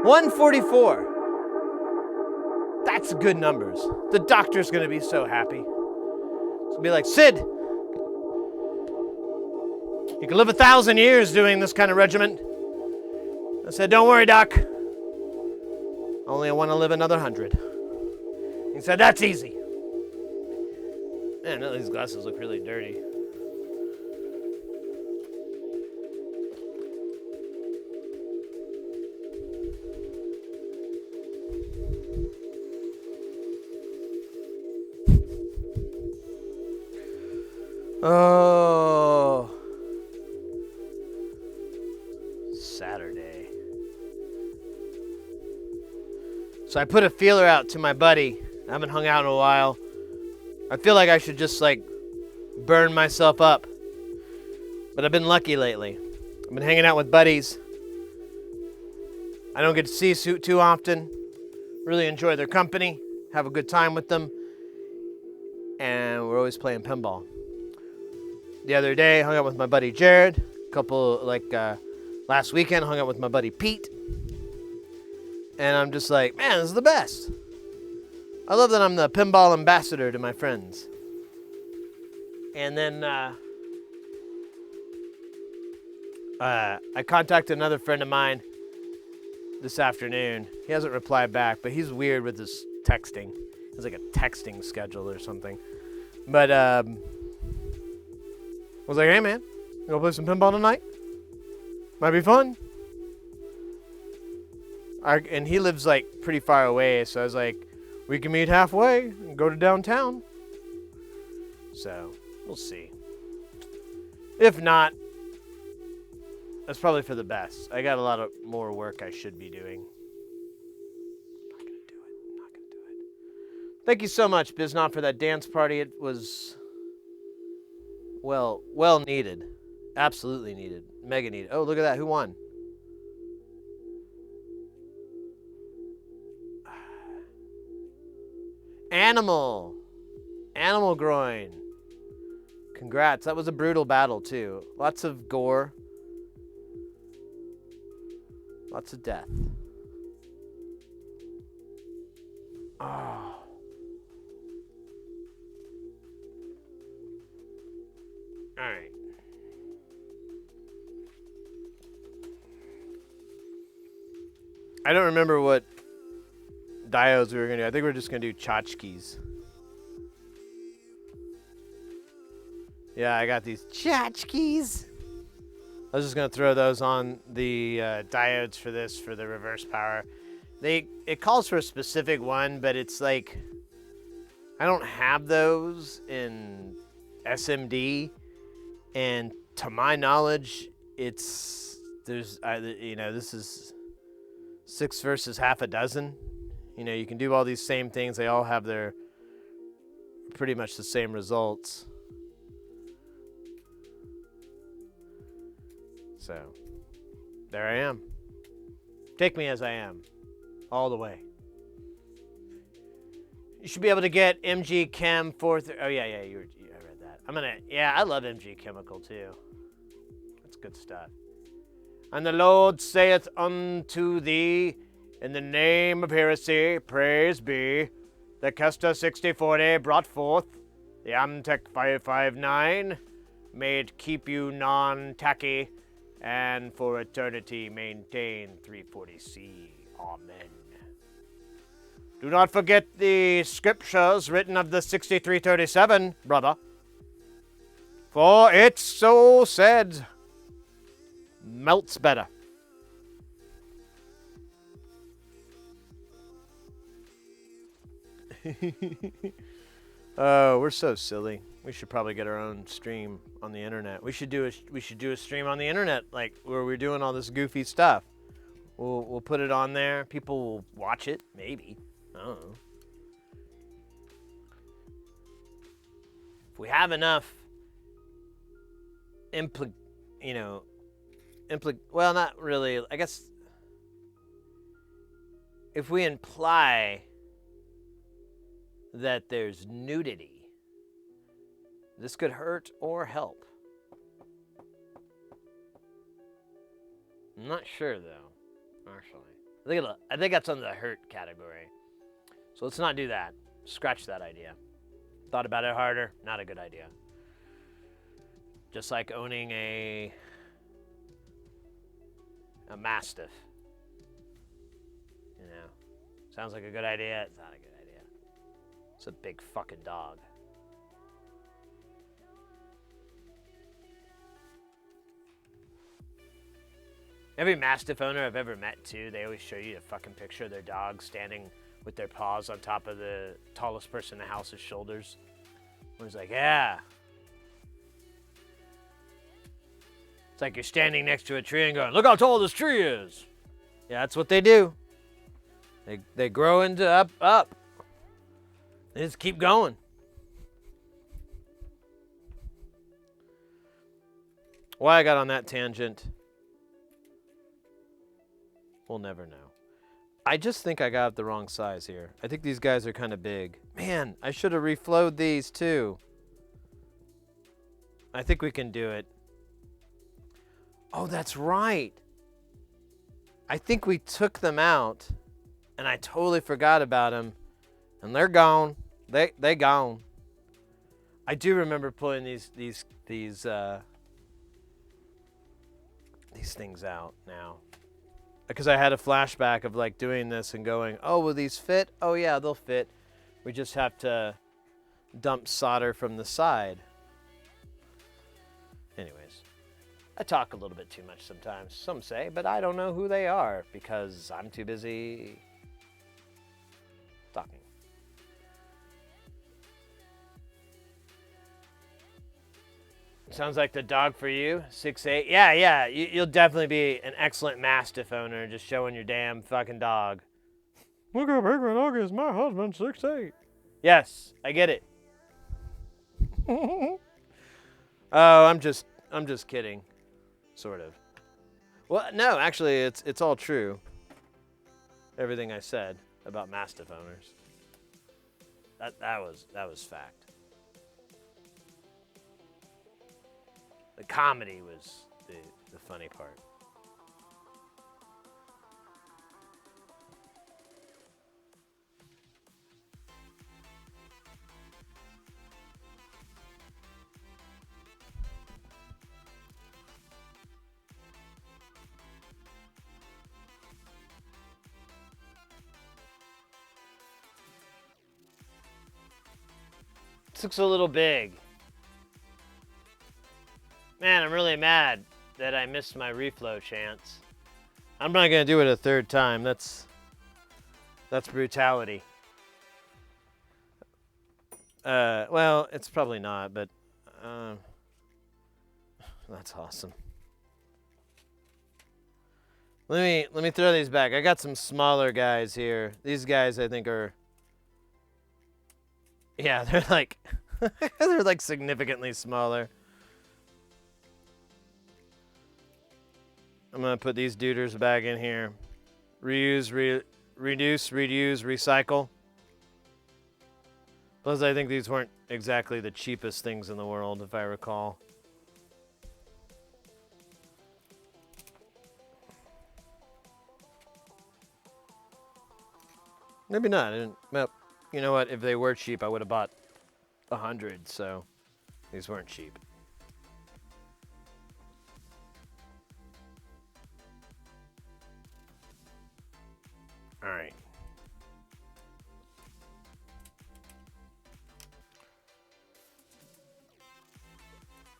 144. That's good numbers. The doctor's going to be so happy. He's going to be like, Sid, you can live 1,000 years doing this kind of regimen. I said, don't worry, doc. Only I want to live another 100. He said, that's easy. Man, these glasses look really dirty. Oh. Saturday. So I put a feeler out to my buddy. I haven't hung out in a while. I feel like I should just burn myself up. But I've been lucky lately. I've been hanging out with buddies. I don't get to see too often. Really enjoy their company. Have a good time with them. And we're always playing pinball. The other day, I hung out with my buddy Jared. Last weekend, I hung out with my buddy Pete. And I'm just like, man, this is the best. I love that I'm the pinball ambassador to my friends. And then I contacted another friend of mine this afternoon. He hasn't replied back, but he's weird with his texting. It's like a texting schedule or something. But I was like, hey man, you gonna play some pinball tonight? Might be fun. And he lives pretty far away, so I was like, we can meet halfway and go to downtown. So, we'll see. If not, that's probably for the best. I got a lot of more work I should be doing. I'm not gonna do it. Thank you so much, Biznot, for that dance party. It was well needed. Absolutely needed. Mega needed. Oh, look at that. Who won? Animal groin. Congrats. That was a brutal battle, too. Lots of gore. Lots of death. Oh. Alright. I don't remember what diodes we were going to do. I think we're just going to do tchotchkes. Yeah, I got these tchotchkes. I was just going to throw those on the diodes for the reverse power. It calls for a specific one, but it's I don't have those in SMD. And to my knowledge, this is 6 versus half a dozen. You can do all these same things. They all have their pretty much the same results. So, there I am. Take me as I am. All the way. You should be able to get MG Chem 4... Oh, yeah, I read that. I love MG Chemical, too. That's good stuff. And the Lord saith unto thee, in the name of heresy, praise be, the Kesta 6040 brought forth the Amtech 559, may it keep you non-tacky, and for eternity maintain 340C. Amen. Do not forget the scriptures written of the 6337, brother. For it so said, melts better. Oh, we're so silly. We should probably get our own stream on the internet. We should do a stream on the internet, where we're doing all this goofy stuff. We'll put it on there. People will watch it, maybe. I don't know. If we have enough you know, well, not really. I guess if we imply that there's nudity, this could hurt or help. I'm not sure though, actually. I think that's under the hurt category. So let's not do that. Scratch that idea. Thought about it harder, not a good idea. Just like owning a mastiff. You know, sounds like a good idea. It's not a good idea. It's a big fucking dog. Every mastiff owner I've ever met, too, they always show you a fucking picture of their dog standing with their paws on top of the tallest person in the house's shoulders. Where it's like, yeah. It's like you're standing next to a tree and going, look how tall this tree is. Yeah, that's what they do. They grow into up. They just keep going. Why I got on that tangent, we'll never know. I just think I got the wrong size here. I think these guys are kind of big. Man, I should have reflowed these too. I think we can do it. Oh, that's right. I think we took them out, and I totally forgot about them, and they're gone. They gone. I do remember pulling these things out now, because I had a flashback of like doing this and going, oh, will these fit? Oh yeah, they'll fit. We just have to dump solder from the side. Anyways, I talk a little bit too much sometimes, some say, but I don't know who they are because I'm too busy talking. Sounds like the dog for you, 6'8". Yeah, you'll definitely be an excellent mastiff owner, just showing your damn fucking dog. Look how big my dog is, my husband's 6'8". Yes, I get it. Oh, I'm just kidding, sort of. Well, no, actually, it's all true. Everything I said about mastiff owners. That was fact. The comedy was the funny part. This looks a little big. Man, I'm really mad that I missed my reflow chance. I'm not gonna do it a third time. That's brutality. Well, it's probably not, but that's awesome. Let me throw these back. I got some smaller guys here. These guys I think are, yeah, they're like they're like significantly smaller. I'm gonna put these duders back in here. Reuse, reduce, reuse, recycle. Plus, I think these weren't exactly the cheapest things in the world, if I recall. Maybe not. I didn't. Well, you know what? If they were cheap, I would have bought 100. So these weren't cheap. All right.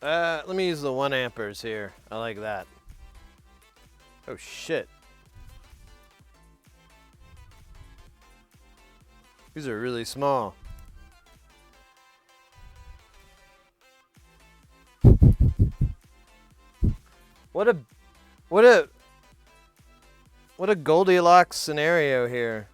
Let me use the 1 amperes here. I like that. Oh shit. These are really small. What a Goldilocks scenario here.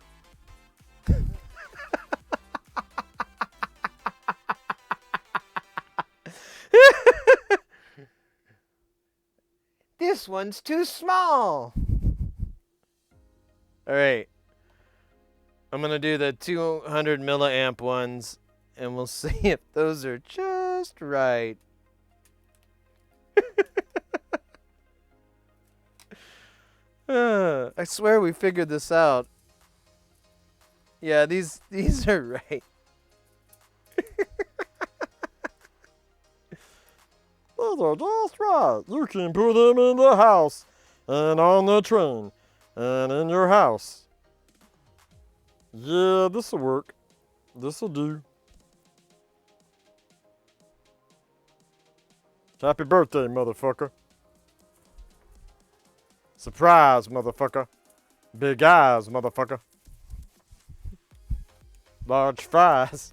This one's too small. All right. I'm going to do the 200 milliamp ones, and we'll see if those are just right. I swear we figured this out. Yeah, these are right. Those are just right. You can put them in the house, and on the train, and in your house. Yeah, this'll work. This'll do. Happy birthday, motherfucker. Surprise, motherfucker. Big eyes, motherfucker. Large fries.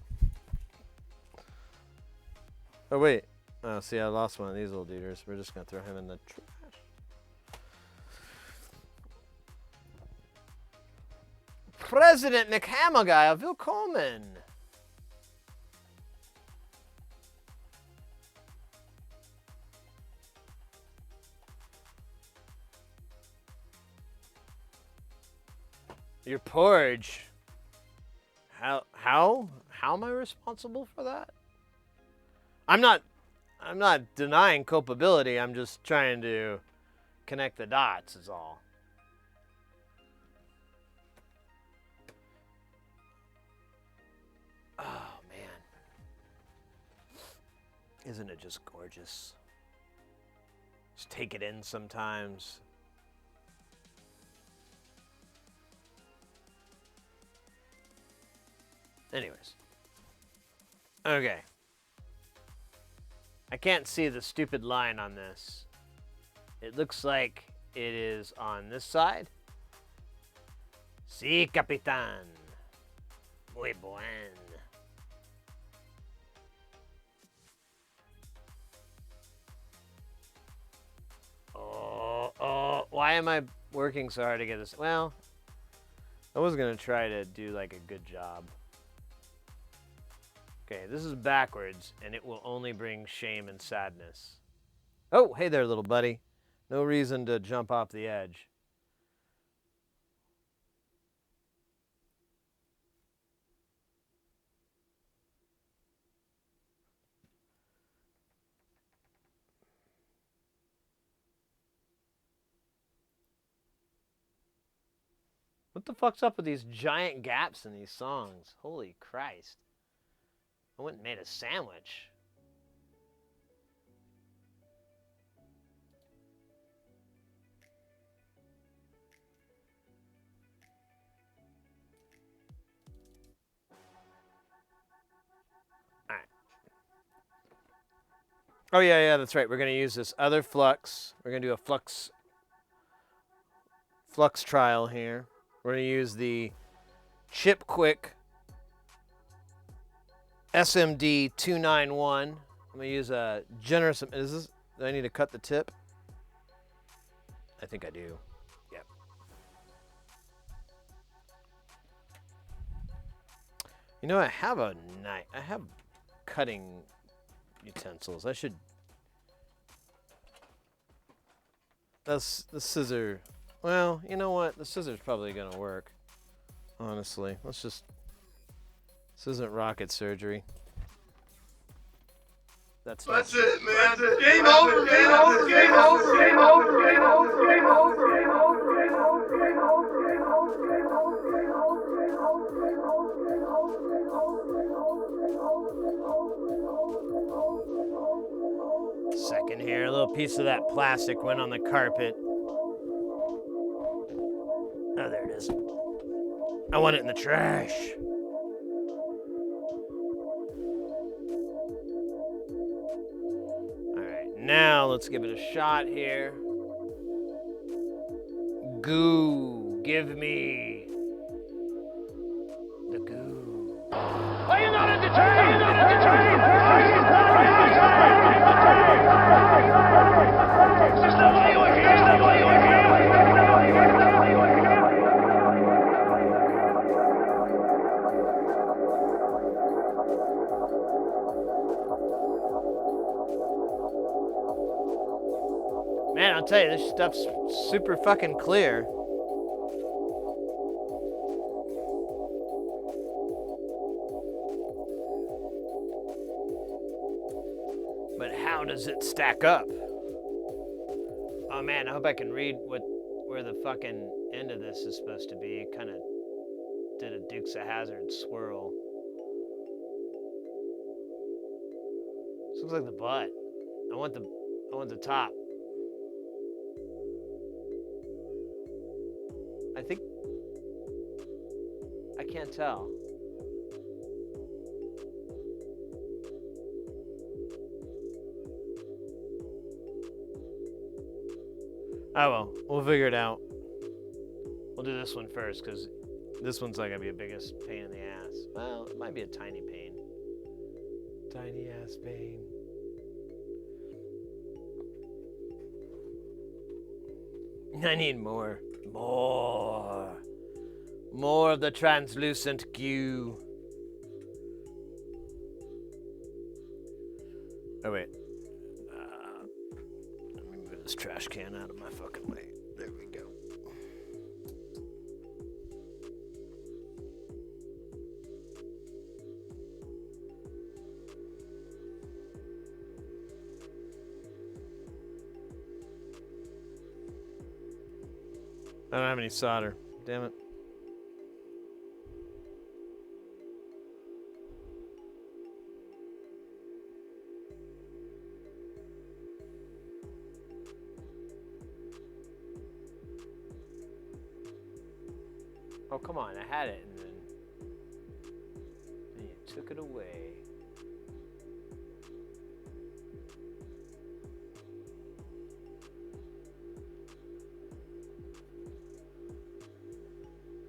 Oh, wait. Oh, see, I lost one of these little duders. We're just going to throw him in the trash. President McHammerguy, willkommen. Your porridge. How am I responsible for that? I'm not denying culpability. I'm just trying to connect the dots is all. Oh man. Isn't it just gorgeous? Just take it in sometimes. Anyways. Okay. I can't see the stupid line on this. It looks like it is on this side. Sí, capitán. Muy buen. Oh, why am I working so hard to get this? Well, I was going to try to do like a good job. Okay, this is backwards, and it will only bring shame and sadness. Oh, hey there, little buddy. No reason to jump off the edge. What the fuck's up with these giant gaps in these songs? Holy Christ. I went and made a sandwich. All right. Oh, yeah, that's right. We're going to use this other flux. We're going to do a flux trial here. We're going to use the Chip Quick SMD 291. I'm going to use a generous. Do I need to cut the tip? I think I do. Yep. You know, I have a knife. I have cutting utensils. I should. That's the scissor. Well, you know what? The scissor's probably going to work. Honestly, let's just. This isn't rocket surgery. That's it, man. Game over, game over, game over, game over, game over, game over, game over, game over, game over, game over, game over, game over. Second here, a little piece of that plastic went on the carpet. Oh, there it is. I want it in the trash. Now, let's give it a shot here. Goo. Give me the goo. Are you not entertained? Are you not entertained? Is that why you were here? Is that why you were here? Man, I'll tell you, this stuff's super fucking clear. But how does it stack up? Oh man, I hope I can read where the fucking end of this is supposed to be. It kind of did a Dukes of Hazzard swirl. This looks like the butt. I want the top. I think I can't tell. Oh well, we'll figure it out. We'll do this one first, because this one's not gonna be the biggest pain in the ass. Well, it might be a tiny pain. Tiny ass pain. I need more. More of the translucent goo. Oh wait. Let me move this trash can out of my fucking way. There we go. I don't have any solder. Damn it. Oh, come on. I had it, and then you took it away.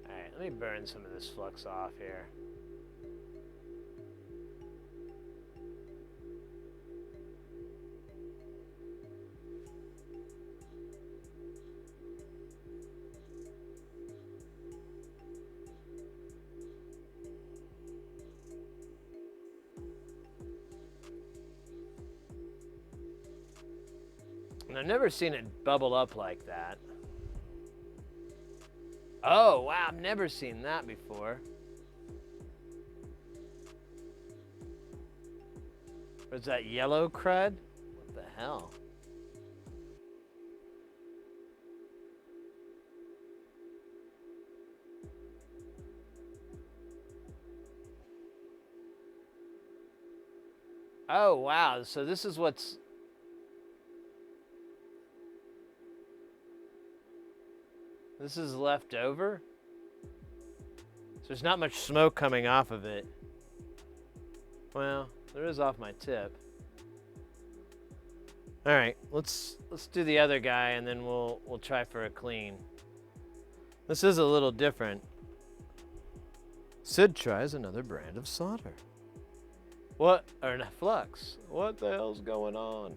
Alright, let me burn some of this flux off here. And I've never seen it bubble up like that. Oh, wow, I've never seen that before. Was that yellow crud? What the hell? Oh, wow, so this is what's... This is left over? So there's not much smoke coming off of it. Well, there is off my tip. All right, let's do the other guy, and then we'll try for a clean. This is a little different. Sid tries another brand of solder. What? Or flux. What the hell's going on?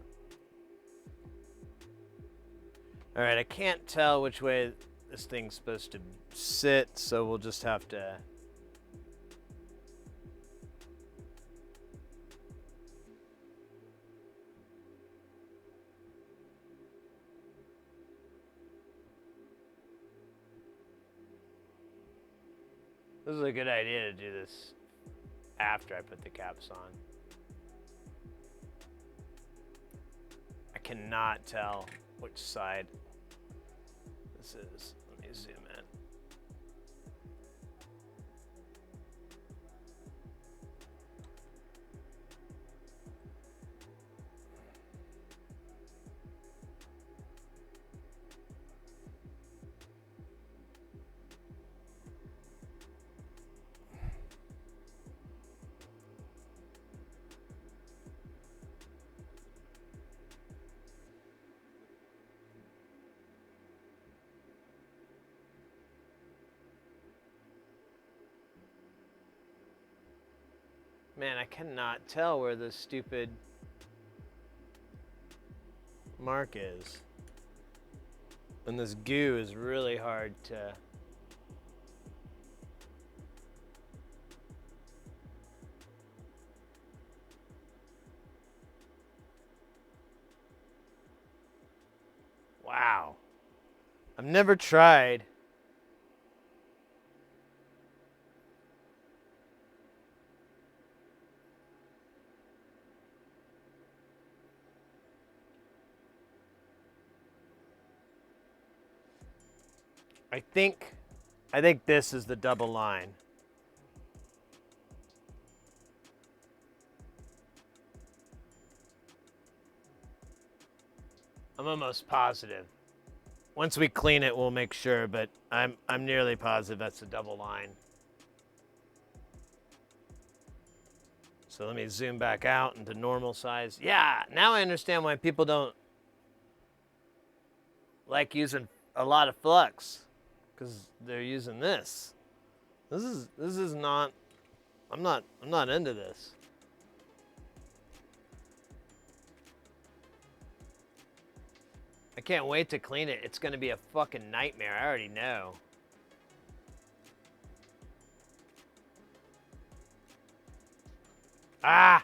All right, I can't tell which way this thing's supposed to sit, so we'll just have to... This is a good idea to do this after I put the caps on. I cannot tell which side this is. Let me zoom in. Man, I cannot tell where this stupid mark is. And this goo is really hard to... I've never tried. I think this is the double line. I'm almost positive. Once we clean it, we'll make sure, but I'm nearly positive that's a double line. So let me zoom back out into normal size. Yeah, now I understand why people don't like using a lot of flux, because they're using this. This is not. I'm not into this. I can't wait to clean it. It's going to be a fucking nightmare. I already know. Ah!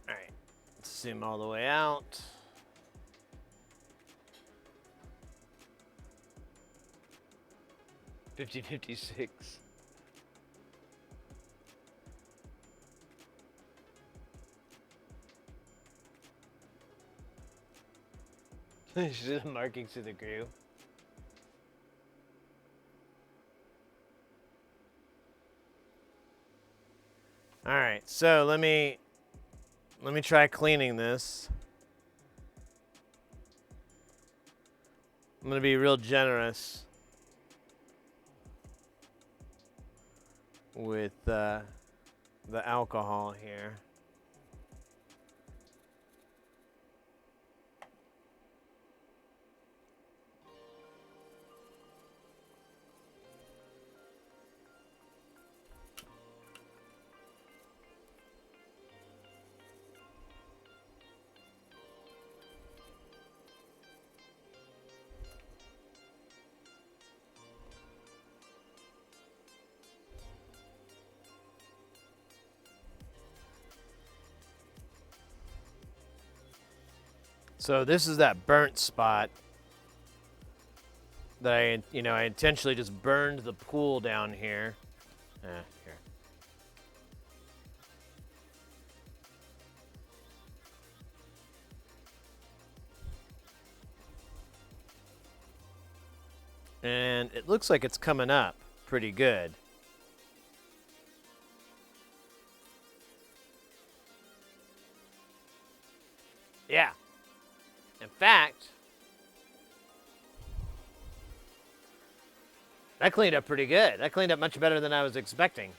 All right. Zoom all the way out. $50.56. Should have markings to the groove. All right, so let me try cleaning this. I'm gonna be real generous with the alcohol here. So this is that burnt spot that I intentionally just burned the pool down here. Here. And it looks like it's coming up pretty good. Yeah. In fact, that cleaned up pretty good. That cleaned up much better than I was expecting.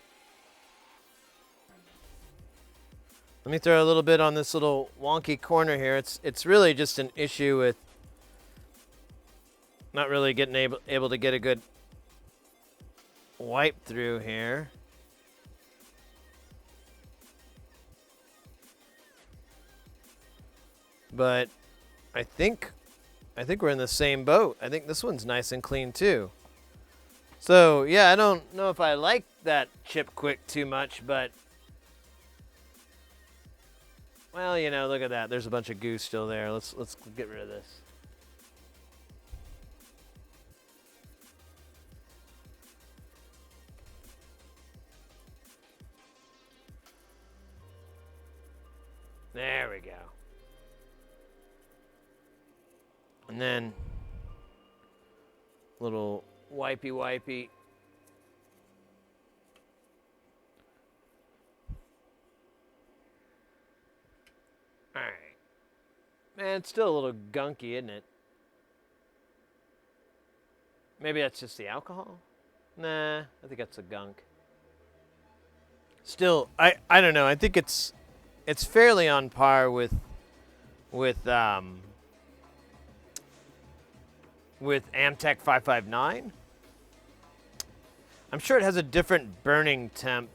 Let me throw a little bit on this little wonky corner here. It's really just an issue with not really getting able to get a good wipe through here. But I think we're in the same boat. I think this one's nice and clean too. So yeah, I don't know if I like that chip quick too much, but well, look at that. There's a bunch of goo still there. Let's get rid of this. There we go. And then little wipey. All right. Man, it's still a little gunky, isn't it? Maybe that's just the alcohol? Nah, I think that's the gunk. Still, I don't know. I think it's fairly on par with Amtech 559. I'm sure it has a different burning temp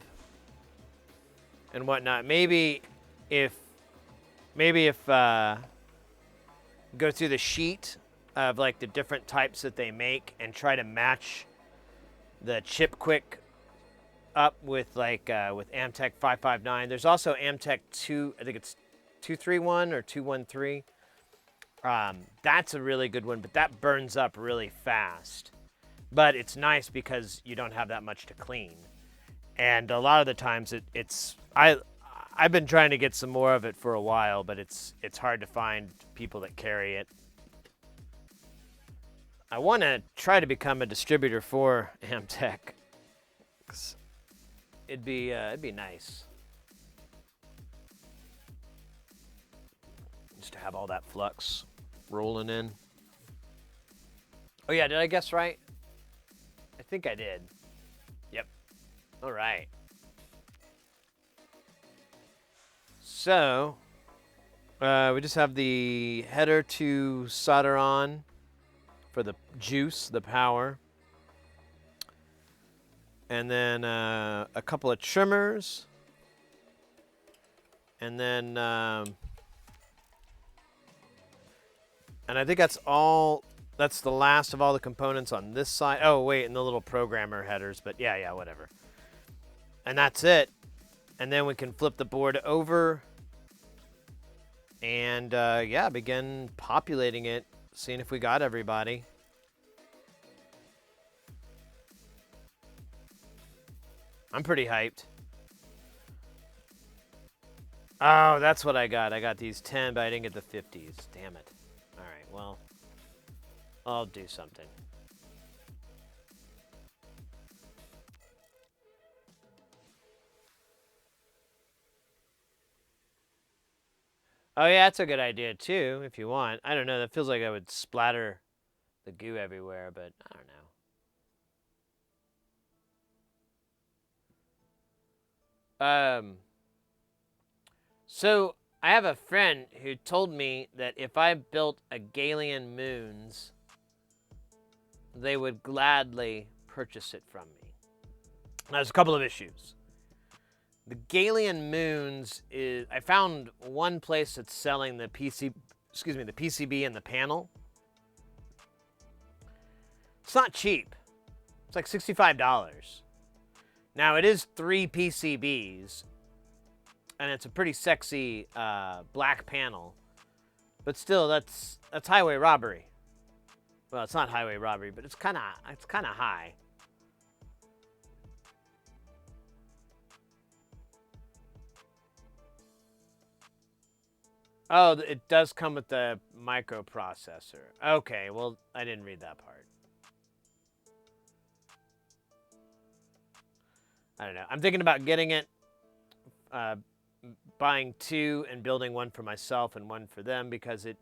and whatnot. Maybe if go through the sheet of like the different types that they make and try to match the chip quick up with like with Amtech 559. There's also Amtech 2, I think it's 231 or 213. That's a really good one, but that burns up really fast. But it's nice because you don't have that much to clean. And a lot of the times I've been trying to get some more of it for a while, but it's hard to find people that carry it. I want to try to become a distributor for Amtech. It'd be nice just to have all that flux rolling in. Oh yeah, did I guess right? I think I did. Yep. All right. So, we just have the header to solder on for the juice, the power. And then a couple of trimmers. And then, and I think that's all, that's the last of all the components on this side. Oh, wait, and the little programmer headers, but yeah, whatever. And that's it. And then we can flip the board over and, yeah, begin populating it, seeing if we got everybody. I'm pretty hyped. Oh, that's what I got. I got these 10, but I didn't get the 50s. Damn it. All right, well, I'll do something. Oh, yeah, that's a good idea, too, if you want. I don't know. That feels like I would splatter the goo everywhere, but I don't know. So I have a friend who told me that if I built a Galian Moons, they would gladly purchase it from me. Now, there's a couple of issues. The Galian Moons is, I found one place that's selling the PCB and the panel. It's not cheap. It's like $65. Now it is 3 PCBs, and it's a pretty sexy black panel, but still, that's highway robbery. Well, it's not highway robbery, but it's kind of high. Oh, it does come with the microprocessor. Okay, well, I didn't read that part. I don't know. I'm thinking about getting it, buying 2 and building one for myself and one for them, because the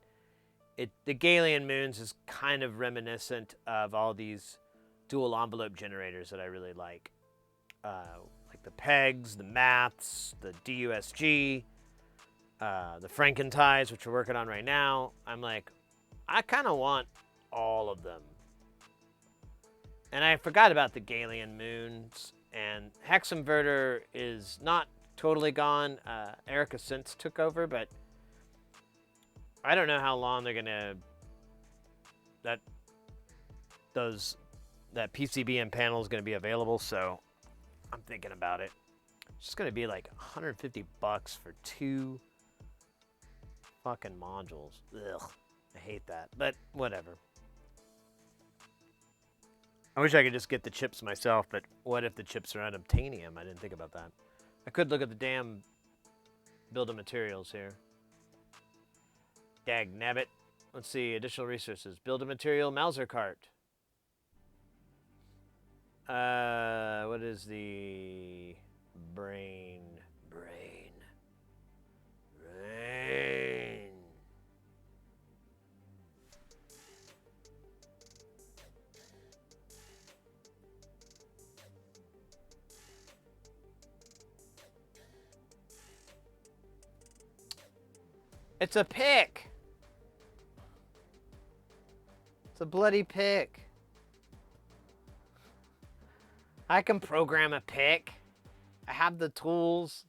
Galian Moons is kind of reminiscent of all these dual envelope generators that I really like the pegs, the maths, the DUSG, the Frankenties, which we're working on right now. I'm like, I kind of want all of them. And I forgot about the Galian Moons, and Hex Inverter is not totally gone. Erica Synth took over, but I don't know how long they're gonna that PCB and panel is gonna be available. So I'm thinking about it. It's just gonna be like $150 for 2 fucking modules. Ugh, I hate that, but whatever. I wish I could just get the chips myself, but what if the chips are unobtainium? I didn't think about that. I could look at the damn build of materials here. Dag nabbit. Let's see, additional resources. Build a material, Mauser cart. What is the brain? It's a pick. It's a bloody pick. I can program a pick. I have the tools.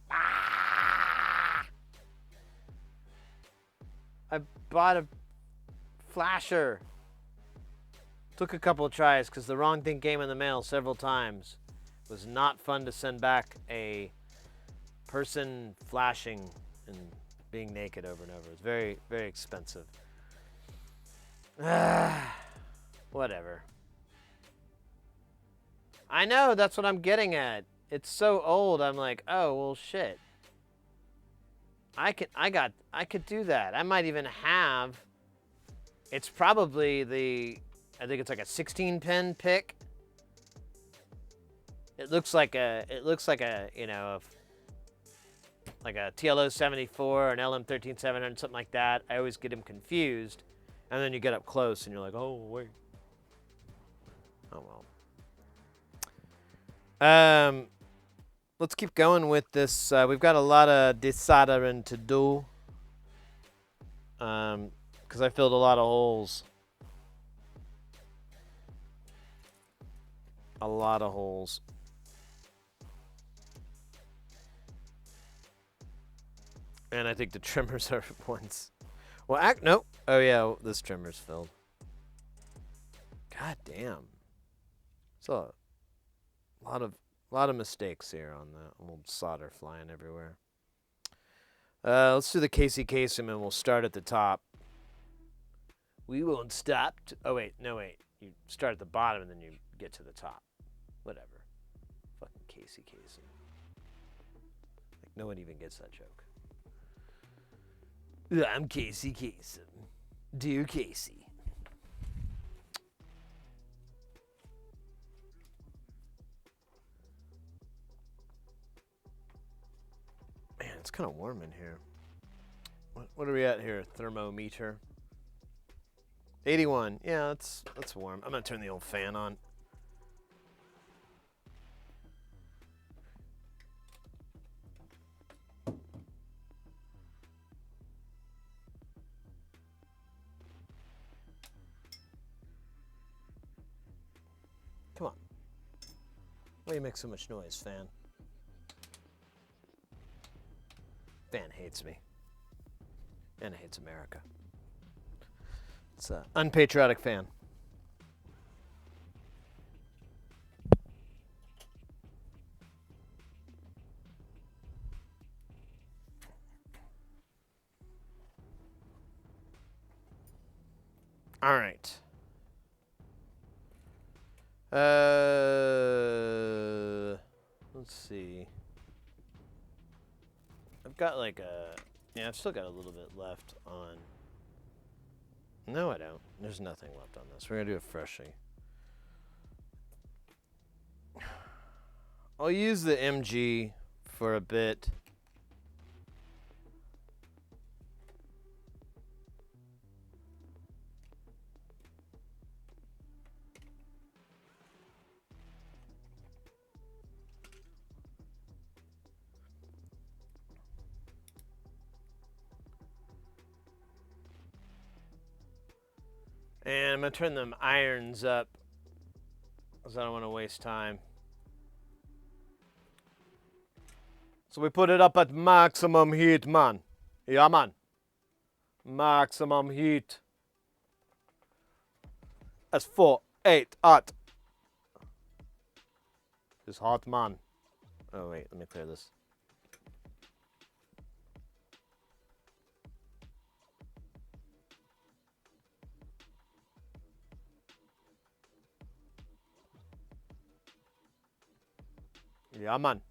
Ah! I bought a flasher. Took a couple of tries because the wrong thing came in the mail several times. It was not fun to send back a person flashing and being naked over and over. It's very, very expensive. Whatever. I know, that's what I'm getting at. It's so old, I'm like, oh, well, shit. I could do that. I might even have, it's probably I think it's like a 16-pin pick. It looks like a, you know, like a TLO 74 or an LM 13700, something like that. I always get them confused. And then you get up close and you're like, oh, wait. Oh, well. Let's keep going with this. We've got a lot of desoldering to do. Because I filled a lot of holes. A lot of holes. And I think the trimmers are ones. Well, nope. Oh, yeah, this trimmer's filled. God damn. So, a lot of mistakes here on the old solder flying everywhere. Let's do the Casey Kasem and we'll start at the top. We won't stop. Oh, wait. No, wait. You start at the bottom and then you get to the top. Whatever. Fucking Casey Kasem. Like, no one even gets that joke. I'm Casey Kasem. Dear Casey. Man, it's kind of warm in here. What are we at here? Thermometer. 81. Yeah, that's warm. I'm gonna turn the old fan on. Come on. Why do you make so much noise, fan? Fan hates me. And hates America. It's an unpatriotic fan. All right. Let's see. I've got like I've still got a little bit left on. No, I don't. There's nothing left on this. We're gonna do it freshly. I'll use the MG for a bit. And I'm going to turn them irons up because I don't want to waste time. So we put it up at maximum heat, man. Yeah, man. Maximum heat. That's 4-8 hot. It's hot, man. Oh, wait. Let me clear this. Yeah, man.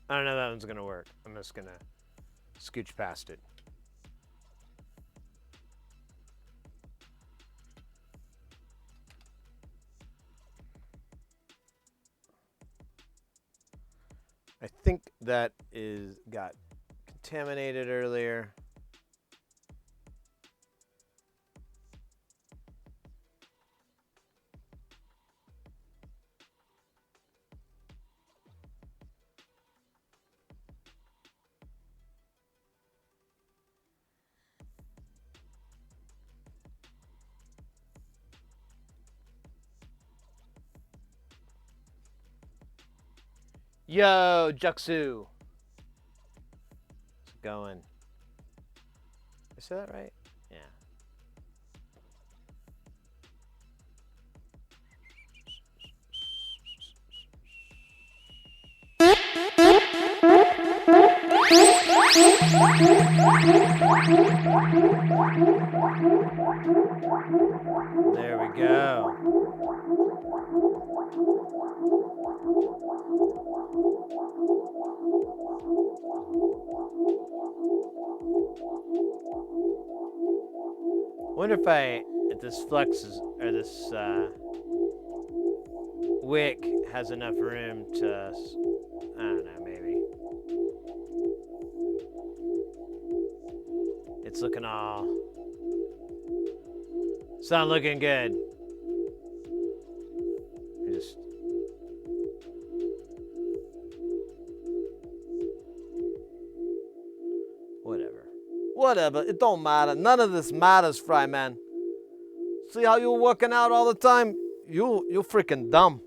I don't know if that one's going to work. I'm just going to scooch past it. I think that got contaminated earlier. Yo, Juxu. How's it going? Did I say that right? Yeah. There we go. Wonder if this flex is, or this wick has enough room to, I don't know, maybe. It's looking all, it's not looking good. Just, whatever, it don't matter. None of this matters, Fry Man. See how you're working out all the time? You're freaking dumb.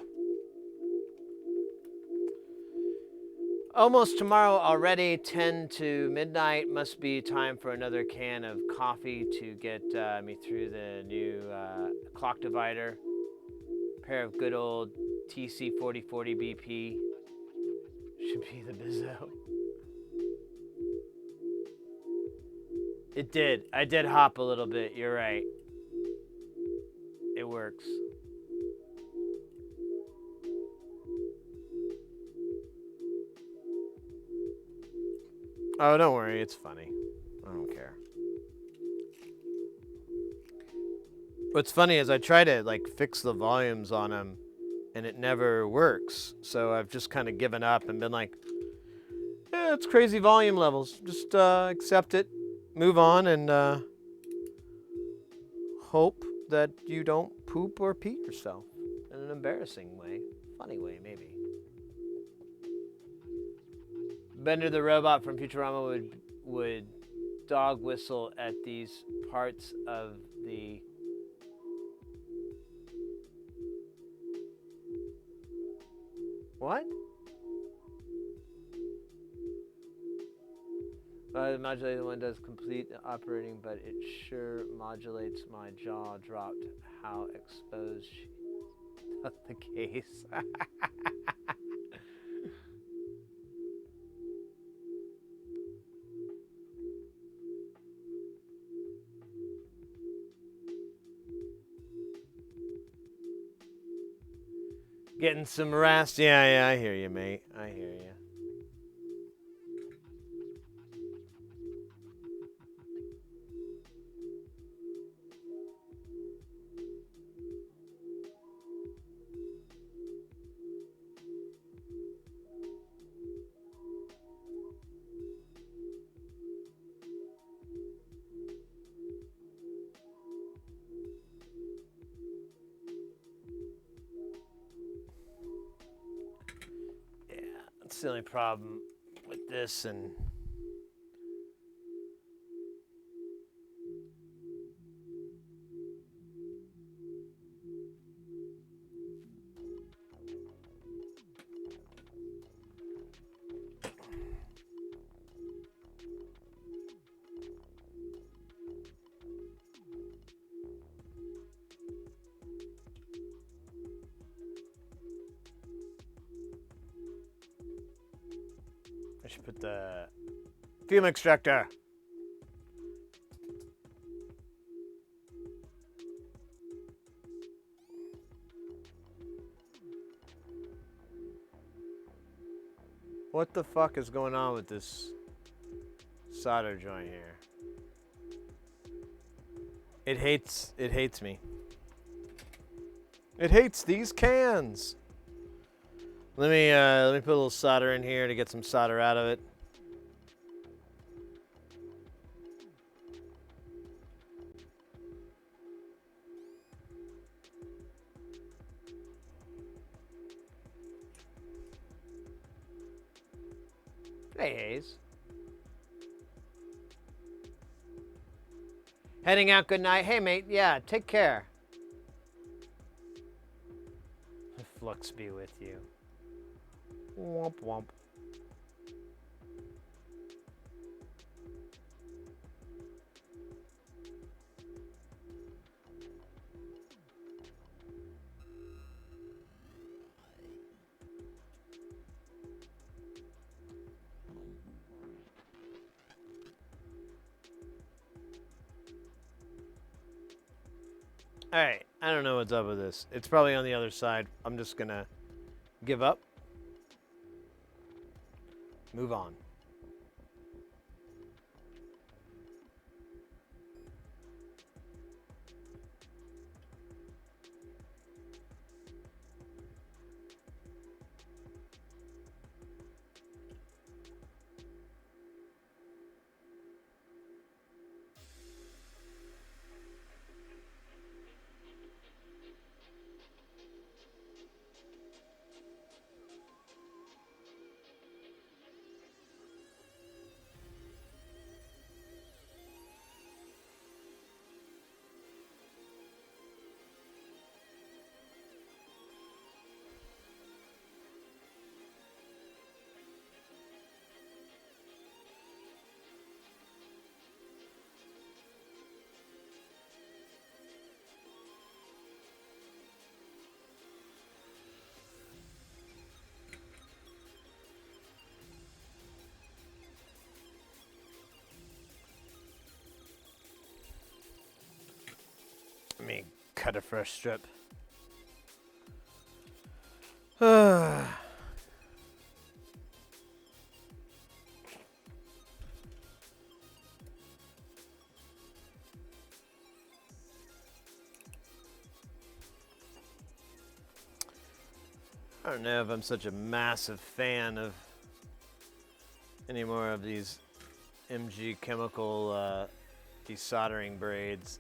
Almost tomorrow already, 10 to midnight. Must be time for another can of coffee to get me through the new clock divider. Pair of good old TC 4040 BP. Should be the bizzo. It did. I did hop a little bit. You're right. It works. Oh, don't worry. It's funny. I don't care. What's funny is I try to like fix the volumes on them and it never works. So I've just kind of given up and been like, yeah, it's crazy volume levels. Just accept it, move on, and hope that you don't poop or pee yourself in an embarrassing way. Funny way, maybe. Bender the robot from Futurama would dog whistle at these parts of the what? The modulated one does complete operating, but it sure modulates. My jaw dropped. How exposed that's the case. Getting some rest. Yeah, I hear you, mate. I hear you. That's the only problem with this, and I should put the fume extractor. What the fuck is going on with this solder joint here? It hates me. It hates these cans. Let me put a little solder in here to get some solder out of it. Hey, Hayes. Heading out, good night. Hey, mate. Yeah, take care. The flux be with you. Womp womp. Alright, I don't know what's up with this. It's probably on the other side. I'm just gonna give up. Move on. Let me cut a fresh strip. I don't know if I'm such a massive fan of any more of these MG chemical desoldering braids.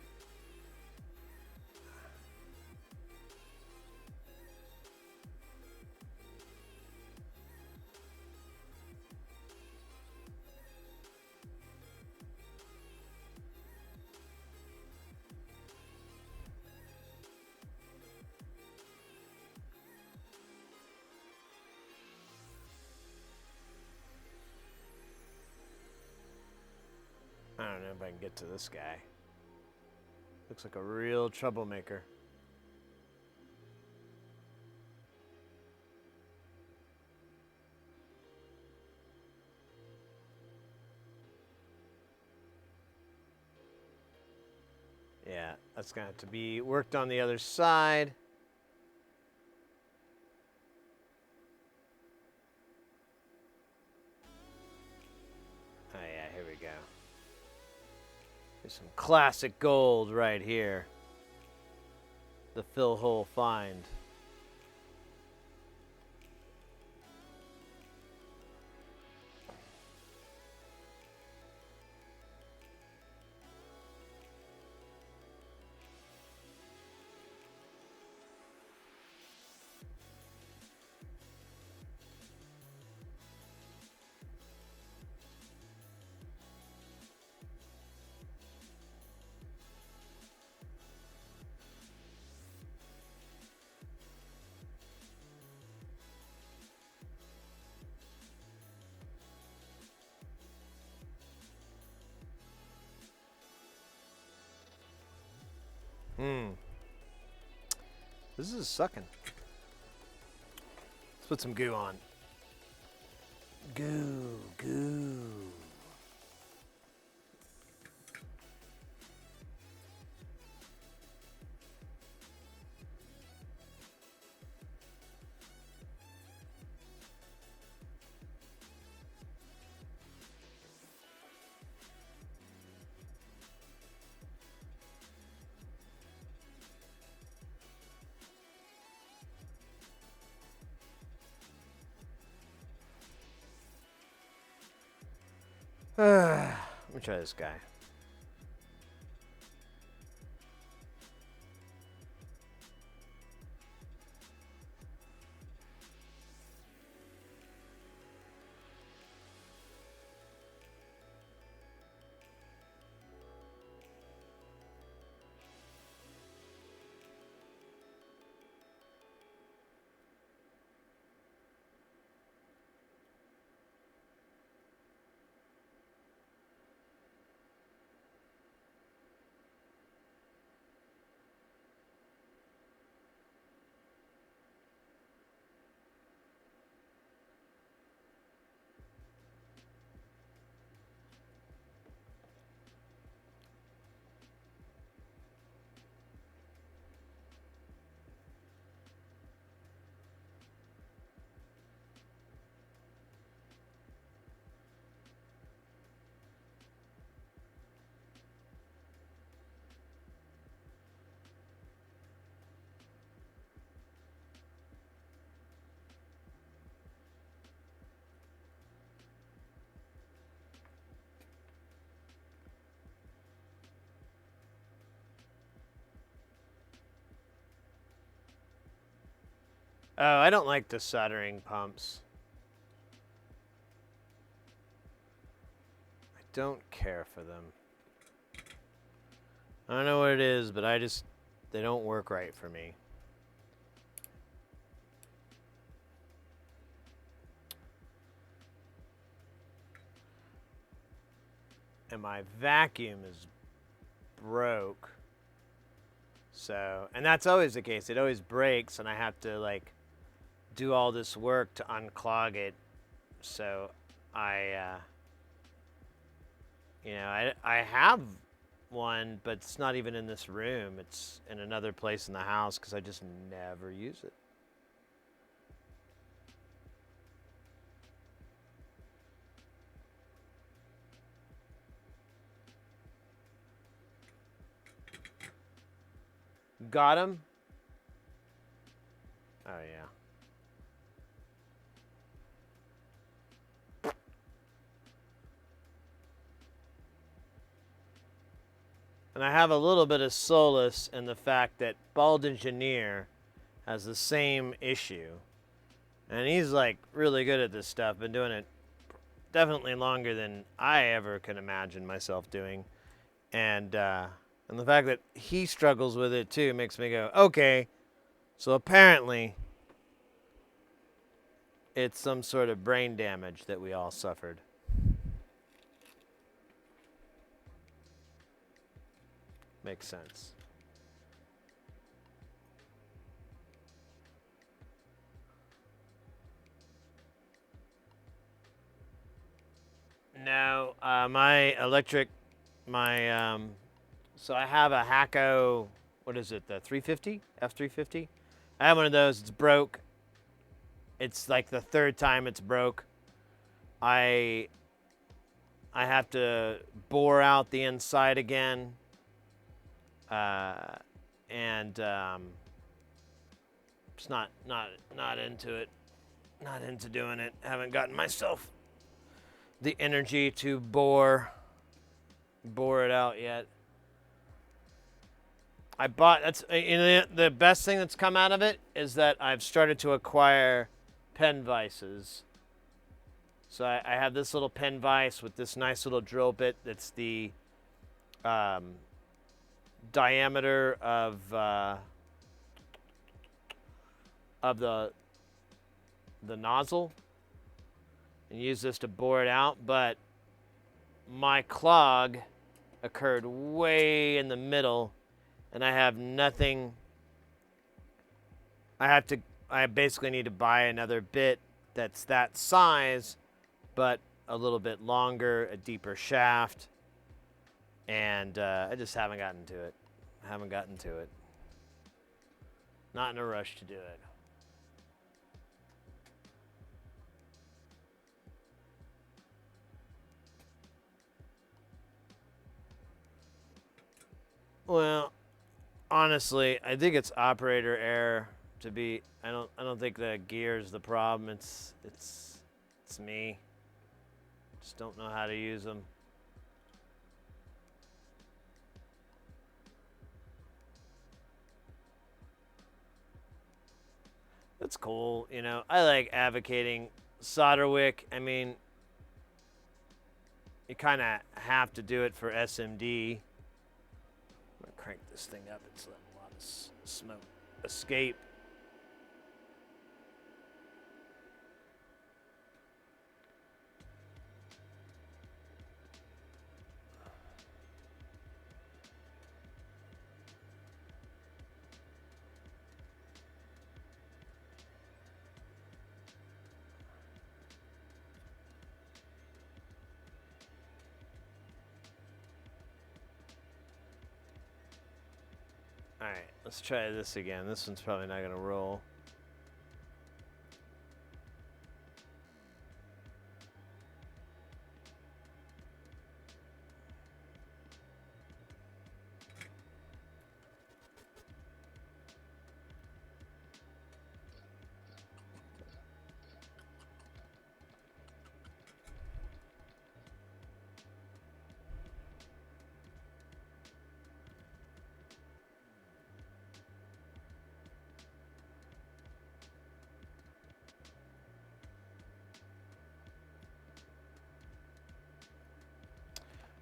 I don't know if I can get to this guy. Looks like a real troublemaker. Yeah, that's going to have to be worked on the other side. Oh yeah, here we go. There's some classic gold right here. The fill hole find. This is sucking. Let's put some goo on. Goo, goo. Let me try this guy. Oh, I don't like the soldering pumps. I don't care for them. I don't know what it is, but they don't work right for me. And my vacuum is broke. So, and that's always the case. It always breaks, and I have to like do all this work to unclog it. So, I have one, but it's not even in this room. It's in another place in the house because I just never use it. Got him? Oh, yeah. And I have a little bit of solace in the fact that Bald Engineer has the same issue. And he's like really good at this stuff, been doing it definitely longer than I ever could imagine myself doing. And the fact that he struggles with it too makes me go, okay, so apparently it's some sort of brain damage that we all suffered. Makes sense. No, my electric, so I have a Hacko, what is it, the 350? F350? I have one of those, it's broke. It's like the third time it's broke. I have to bore out the inside again. And just not into it. Not into doing it. Haven't gotten myself the energy to bore it out yet. I bought the best thing that's come out of it is that I've started to acquire pen vices. So I have this little pen vise with this nice little drill bit that's the diameter of the nozzle, and use this to bore it out. But my clog occurred way in the middle, and I have nothing. I basically need to buy another bit that's that size, but a little bit longer, a deeper shaft, and I just haven't gotten to it. Not in a rush to do it. Well, honestly, I think it's operator error. I don't think the gear is the problem. It's me. Just don't know how to use them. That's cool. I like advocating solder wick. I mean, you kind of have to do it for SMD. I'm gonna crank this thing up. It's letting a lot of smoke escape. Alright, let's try this again. This one's probably not going to roll.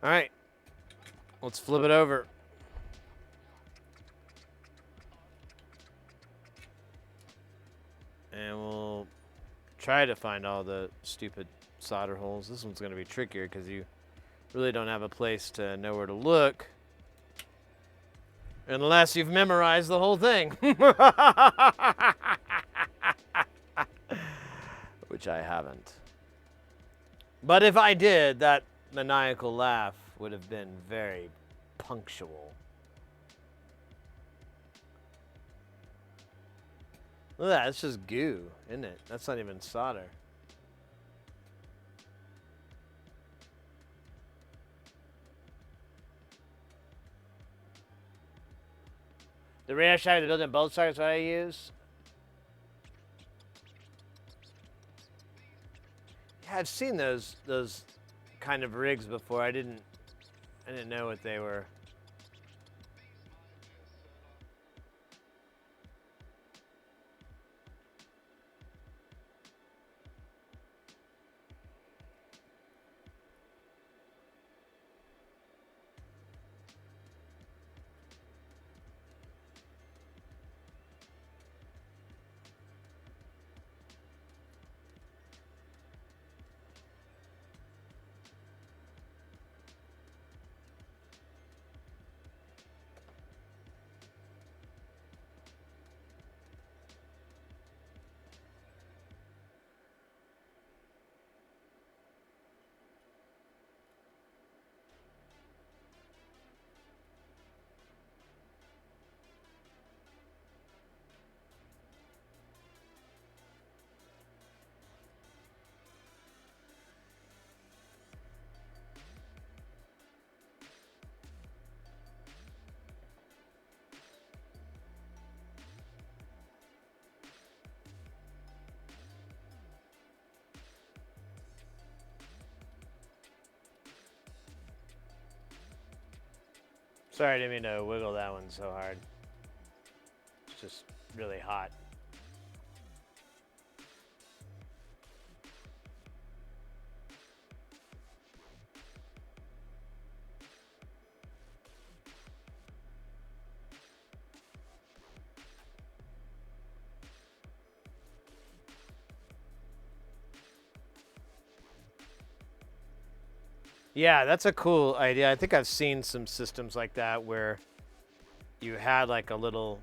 All right. Let's flip it over. And we'll try to find all the stupid solder holes. This one's going to be trickier because you really don't have a place to know where to look unless you've memorized the whole thing. Which I haven't. But if I did, that maniacal laugh would have been very punctual. Look at that, it's just goo, isn't it? That's not even solder. The radar shaft that built in both sides, what I use. Yeah, I've seen those kind of rigs before. I didn't know what they were. Sorry, I didn't mean to wiggle that one so hard. It's just really hot. Yeah, that's a cool idea. I think I've seen some systems like that where you had like a little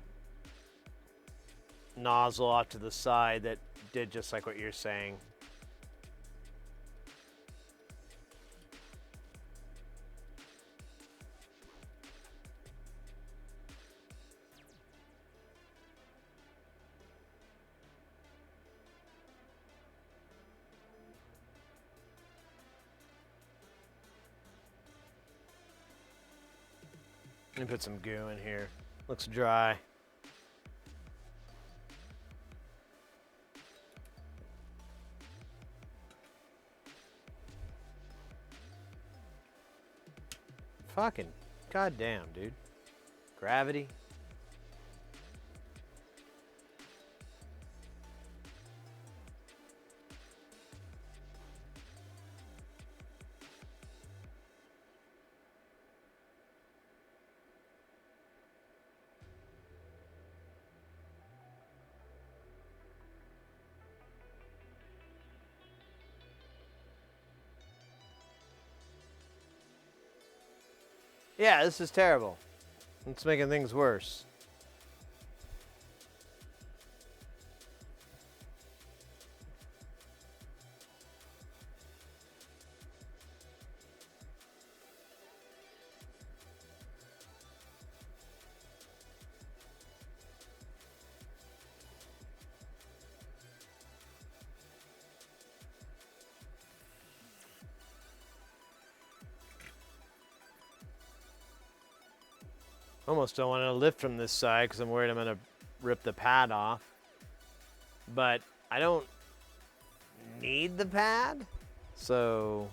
nozzle off to the side that did just like what you're saying. Let me put some goo in here. Looks dry. Fucking goddamn, dude. Gravity. Yeah, this is terrible. It's making things worse. Almost don't want to lift from this side because I'm worried I'm going to rip the pad off. But I don't need the pad, so...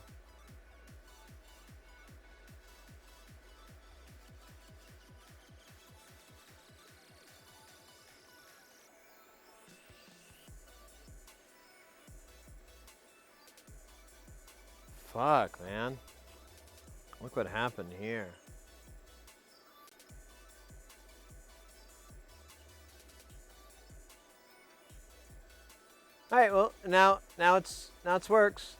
Fuck, man. Look what happened here. All right, well, now it's works.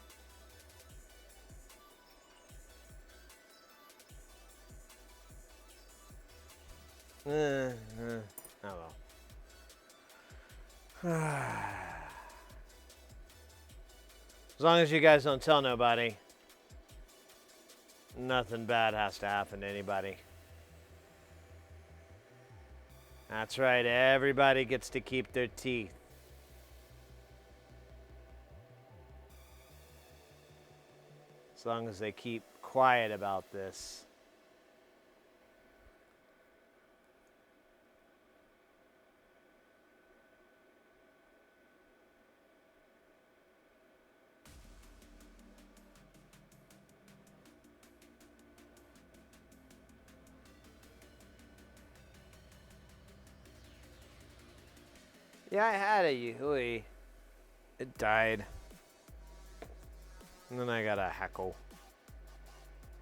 Oh well. As long as you guys don't tell nobody, nothing bad has to happen to anybody. That's right, everybody gets to keep their teeth. As long as they keep quiet about this. Yeah, I had a Yui. It died. And then I got a Heckle.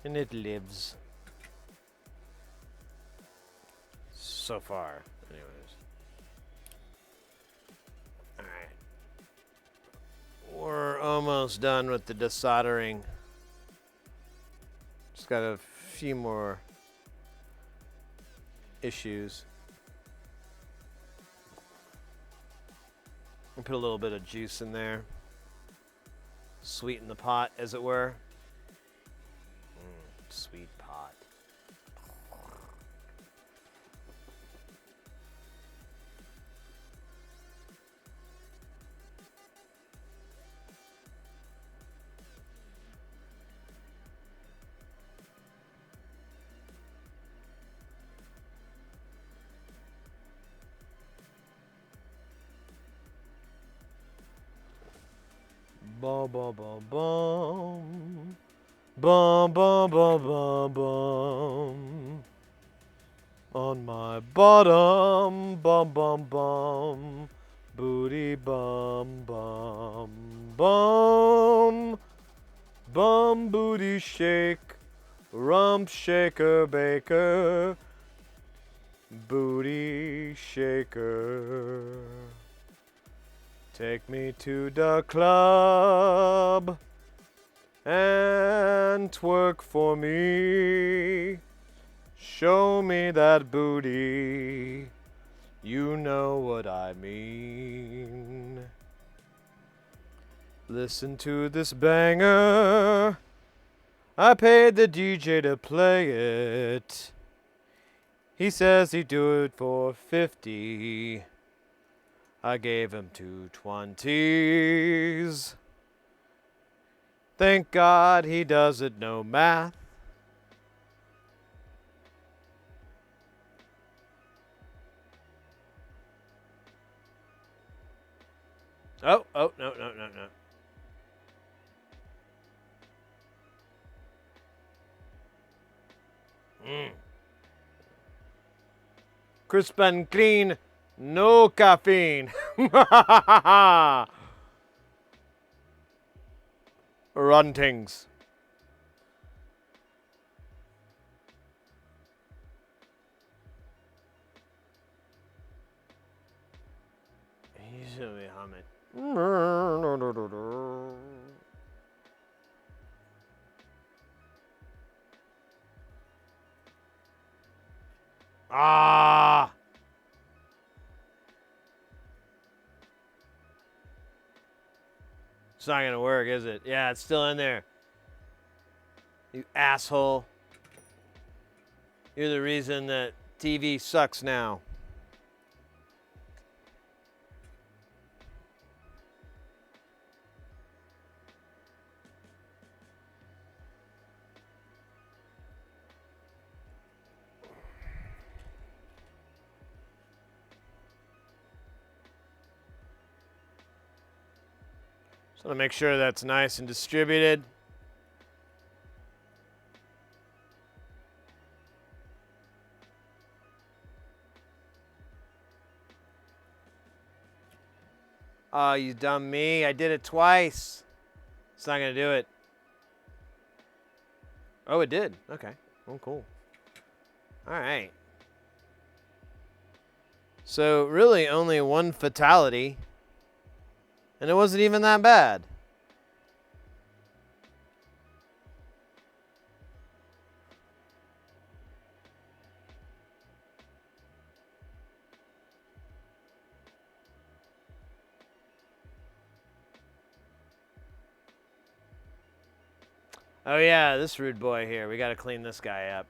And it lives. So far. Anyways. Alright. We're almost done with the desoldering. Just got a few more issues. And put a little bit of juice in there. Sweeten the pot, as it were. Sweet pot. Bum bum bum bum. Bum bum bum bum bum. On my bottom, bum bum bum. Booty bum bum bum. Bum booty shake. Rump shaker baker. Booty shaker. Take me to the club and twerk for me. Show me that booty. You know what I mean. Listen to this banger. I paid the DJ to play it. He says he'd do it for 50. I gave him 2 20s. Thank God he doesn't know math. Oh, no. Crisp and clean, no caffeine. Runtings. He's gonna be humming. Ah! It's not gonna work, is it? Yeah, it's still in there. You asshole. You're the reason that TV sucks now. So to make sure that's nice and distributed. Oh, you dumb me. I did it twice. It's not going to do it. Oh, it did. Okay. Oh, cool. All right. So really only one fatality, and it wasn't even that bad. Oh yeah, this rude boy here. We got to clean this guy up.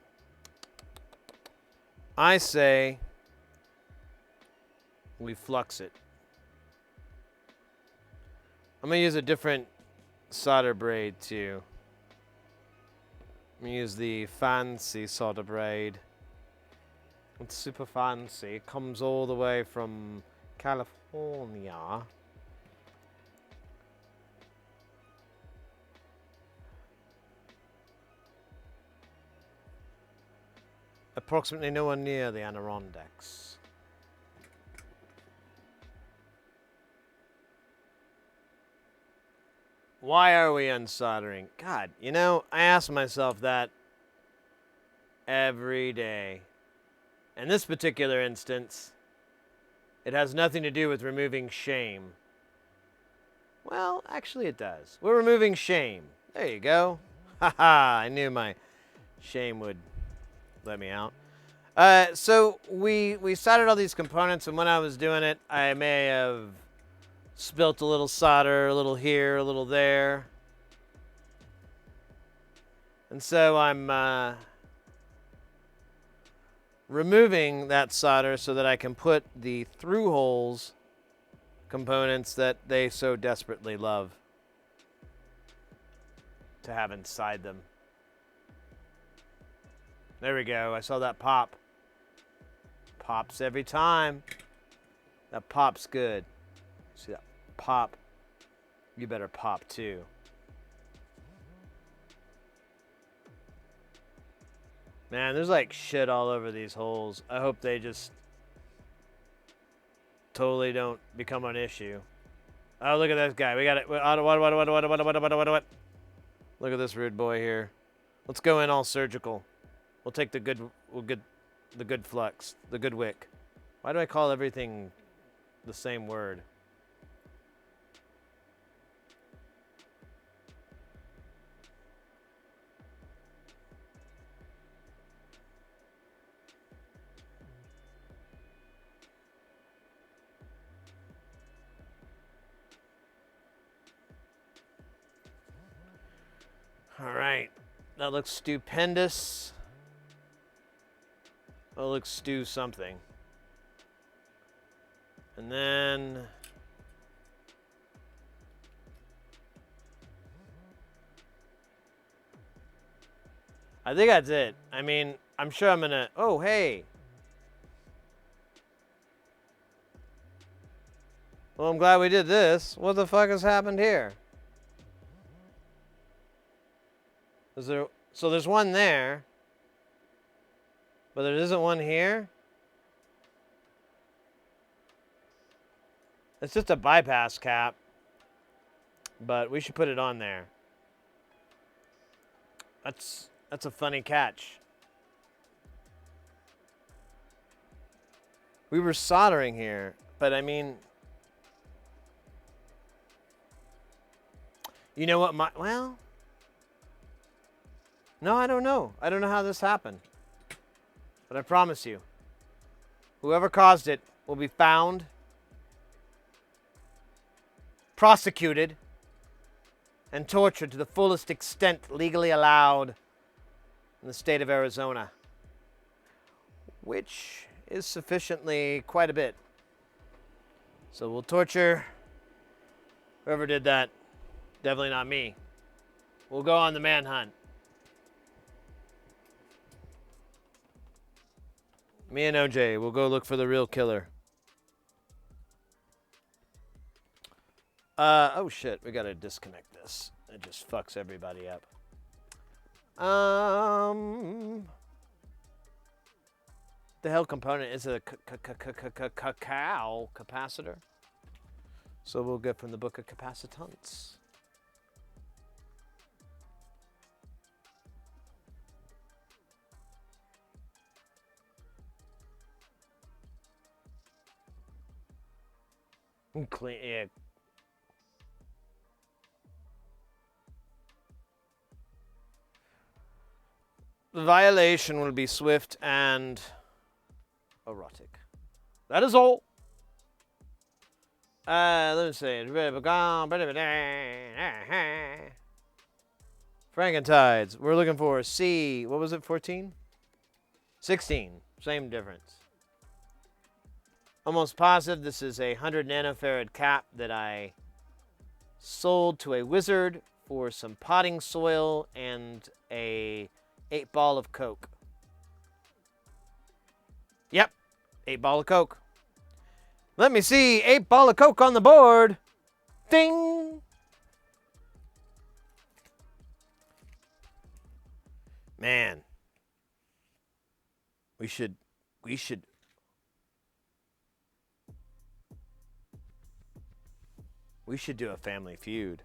I say we flux it. I'm going to use a different solder braid too. I'm going to use the fancy solder braid. It's super fancy. It comes all the way from California. Approximately nowhere near the Adirondacks. Why are we unsoldering? God, you know, I ask myself that every day. In this particular instance, it has nothing to do with removing shame. Well, actually it does. We're removing shame. There you go. Haha, I knew my shame would let me out. So we soldered all these components, and when I was doing it, I may have spilt a little solder, a little here, a little there. And so I'm removing that solder so that I can put the through holes components that they so desperately love to have inside them. There we go. I saw that pop. Pops every time. That pop's good. See that pop? You better pop too. Man, there's like shit all over these holes. I hope they just totally don't become an issue. Oh, look at this guy. We got it. What? Look at this rude boy here. Let's go in all surgical. We'll take the good flux, the good wick. Why do I call everything the same word? All right, that looks stupendous. That looks stew something. And then I think that's it. I mean, I'm sure I'm gonna. Oh, hey. Well, I'm glad we did this. What the fuck has happened here? So there's one there, but there isn't one here? It's just a bypass cap, but we should put it on there. That's a funny catch. We were soldering here, but I mean, you know what well, no, I don't know. I don't know how this happened. But I promise you, whoever caused it will be found, prosecuted, and tortured to the fullest extent legally allowed in the state of Arizona, which is sufficiently quite a bit. So we'll torture whoever did that. Definitely not me. We'll go on the manhunt. Me and OJ, we'll go look for the real killer. Oh shit, we gotta disconnect this. It just fucks everybody up. The hell component is a cacao capacitor. So we'll get from the book of capacitance. Clean, yeah. The violation will be swift and erotic. That is all. Let me see. Franken-Tides. We're looking for C. What was it? 14? 16. Same difference. Almost positive this is a 100 nanofarad cap that I sold to a wizard for some potting soil and a 8-ball of Coke. Yep, 8-ball of Coke. Let me see, 8-ball of Coke on the board. Ding! Man. We should do a Family Feud.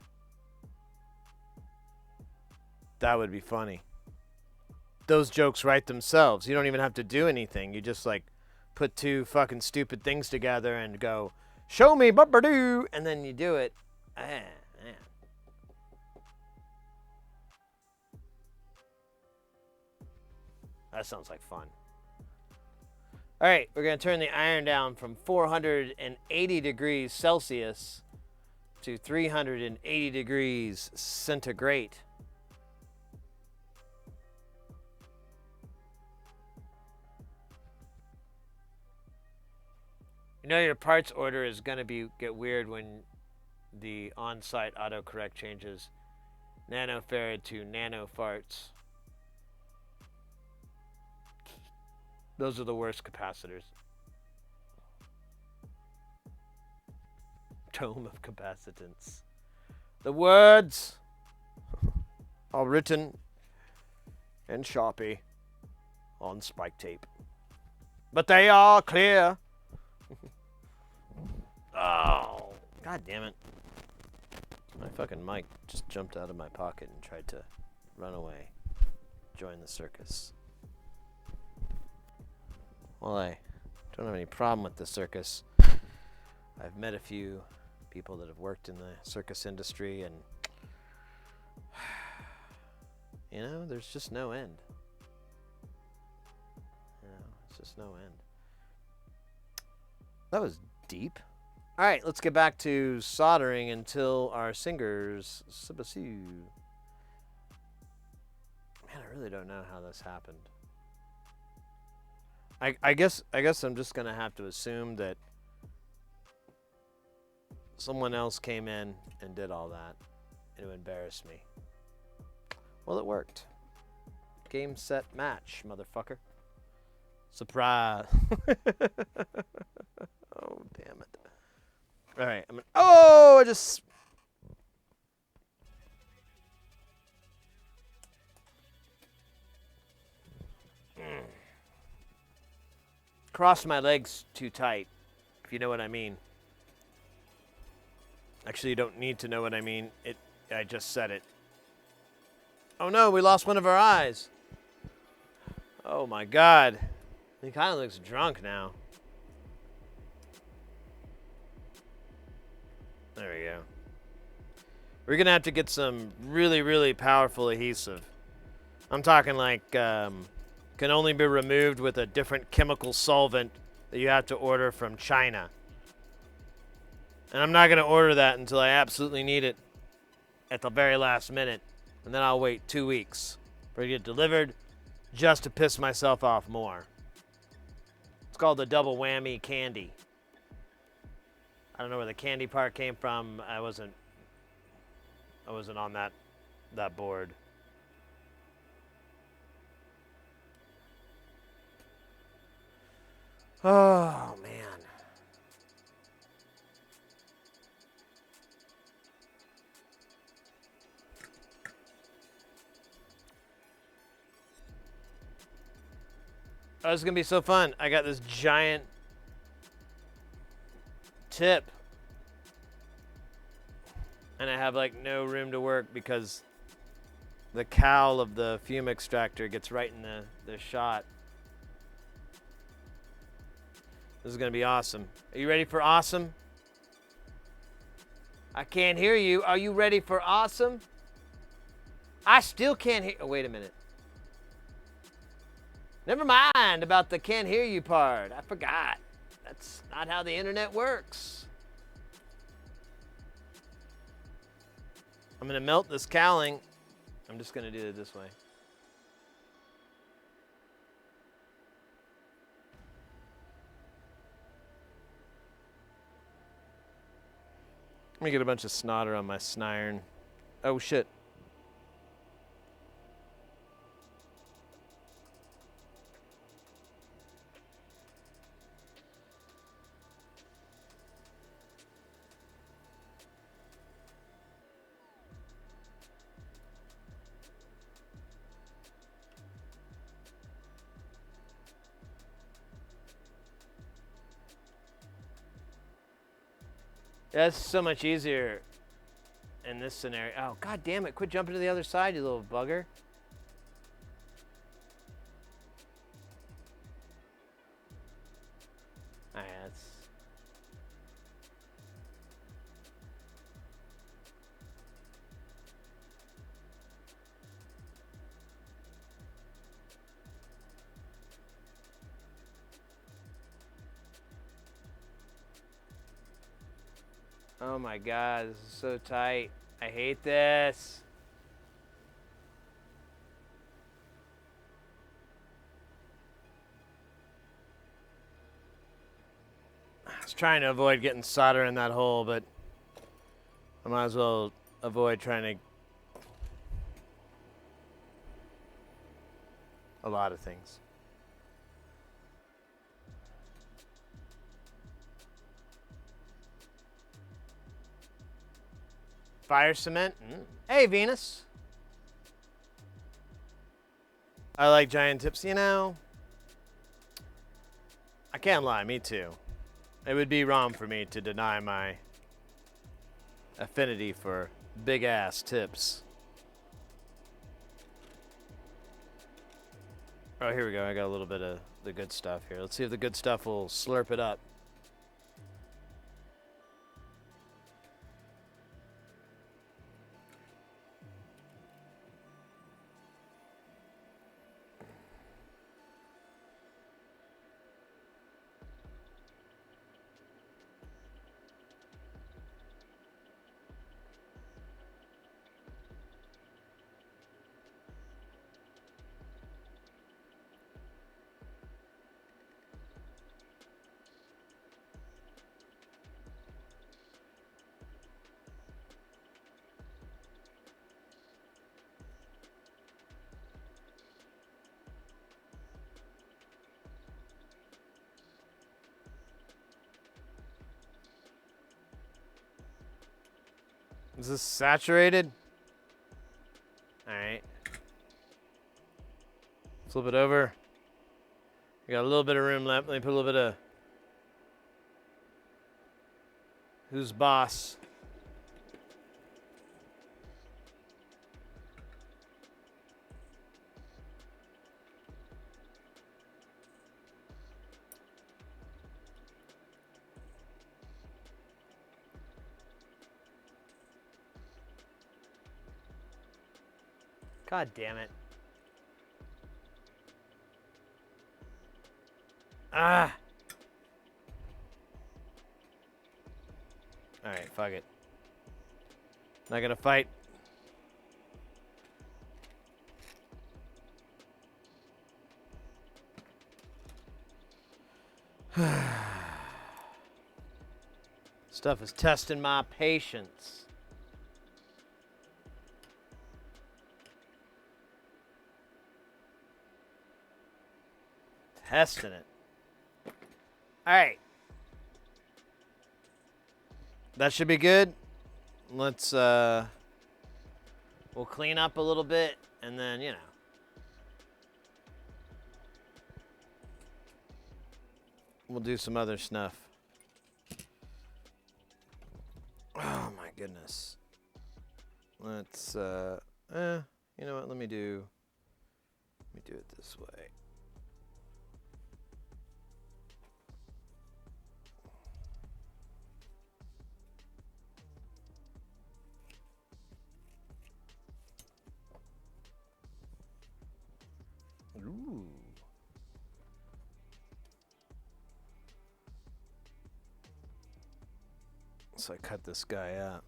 That would be funny. Those jokes write themselves. You don't even have to do anything. You just like put two fucking stupid things together and go, show me, bubba-doo, and then you do it. Man. That sounds like fun. All right, we're going to turn the iron down from 480 degrees Celsius to 380 degrees centigrade. You know your parts order is going to get weird when the on-site autocorrect changes nanofarad to nanofarts. Those are the worst capacitors. Tome of capacitance. The words are written in Sharpie on spike tape. But they are clear. Oh, god damn it. My fucking mic just jumped out of my pocket and tried to run away. Join the circus. Well, I don't have any problem with the circus. I've met a few people that have worked in the circus industry, and you know, there's just no end. You know, it's just no end. That was deep. All right, let's get back to soldering until our singers. Man, I really don't know how this happened. I guess I'm just gonna have to assume that someone else came in and did all that, and it embarrassed me. Well, it worked. Game, set, match, motherfucker. Surprise. Oh, damn it. All right, I just... Crossed my legs too tight, if you know what I mean. Actually, you don't need to know what I mean. I just said it. Oh no, we lost one of our eyes. Oh my god. He kind of looks drunk now. There we go. We're going to have to get some really, really powerful adhesive. I'm talking like can only be removed with a different chemical solvent that you have to order from China. And I'm not going to order that until I absolutely need it at the very last minute. And then I'll wait 2 weeks for it to get delivered just to piss myself off more. It's called the double whammy candy. I don't know where the candy part came from. I wasn't on that board. Oh, man. Oh, this is going to be so fun. I got this giant tip. And I have like no room to work because the cowl of the fume extractor gets right in the shot. This is going to be awesome. Are you ready for awesome? I can't hear you. Are you ready for awesome? I still can't hear. Oh, wait a minute. Never mind about the can't hear you part. I forgot. That's not how the internet works. I'm going to melt this cowling. I'm just going to do it this way. Let me get a bunch of snodder on my sniron. Oh, shit. That's so much easier in this scenario. Oh, god damn it. Quit jumping to the other side, you little bugger. Alright, that's... Oh my god, this is so tight. I hate this. I was trying to avoid getting solder in that hole, but I might as well avoid trying to... a lot of things. Fire cement? Hey, Venus. I like giant tips. You know, I can't lie, me too. It would be wrong for me to deny my affinity for big ass tips. Oh, here we go. I got a little bit of the good stuff here. Let's see if the good stuff will slurp it up. Is this saturated? Alright. Flip it over. We got a little bit of room left. Let me put a little bit of... Who's boss? God damn it. Ah! Alright, fuck it. Not gonna fight. Stuff is testing my patience. Testing it. Alright. That should be good. Let's, we'll clean up a little bit, and then, you know. We'll do some other snuff. Oh my goodness. Let's, you know what, let me do it this way. Ooh. So I cut this guy up.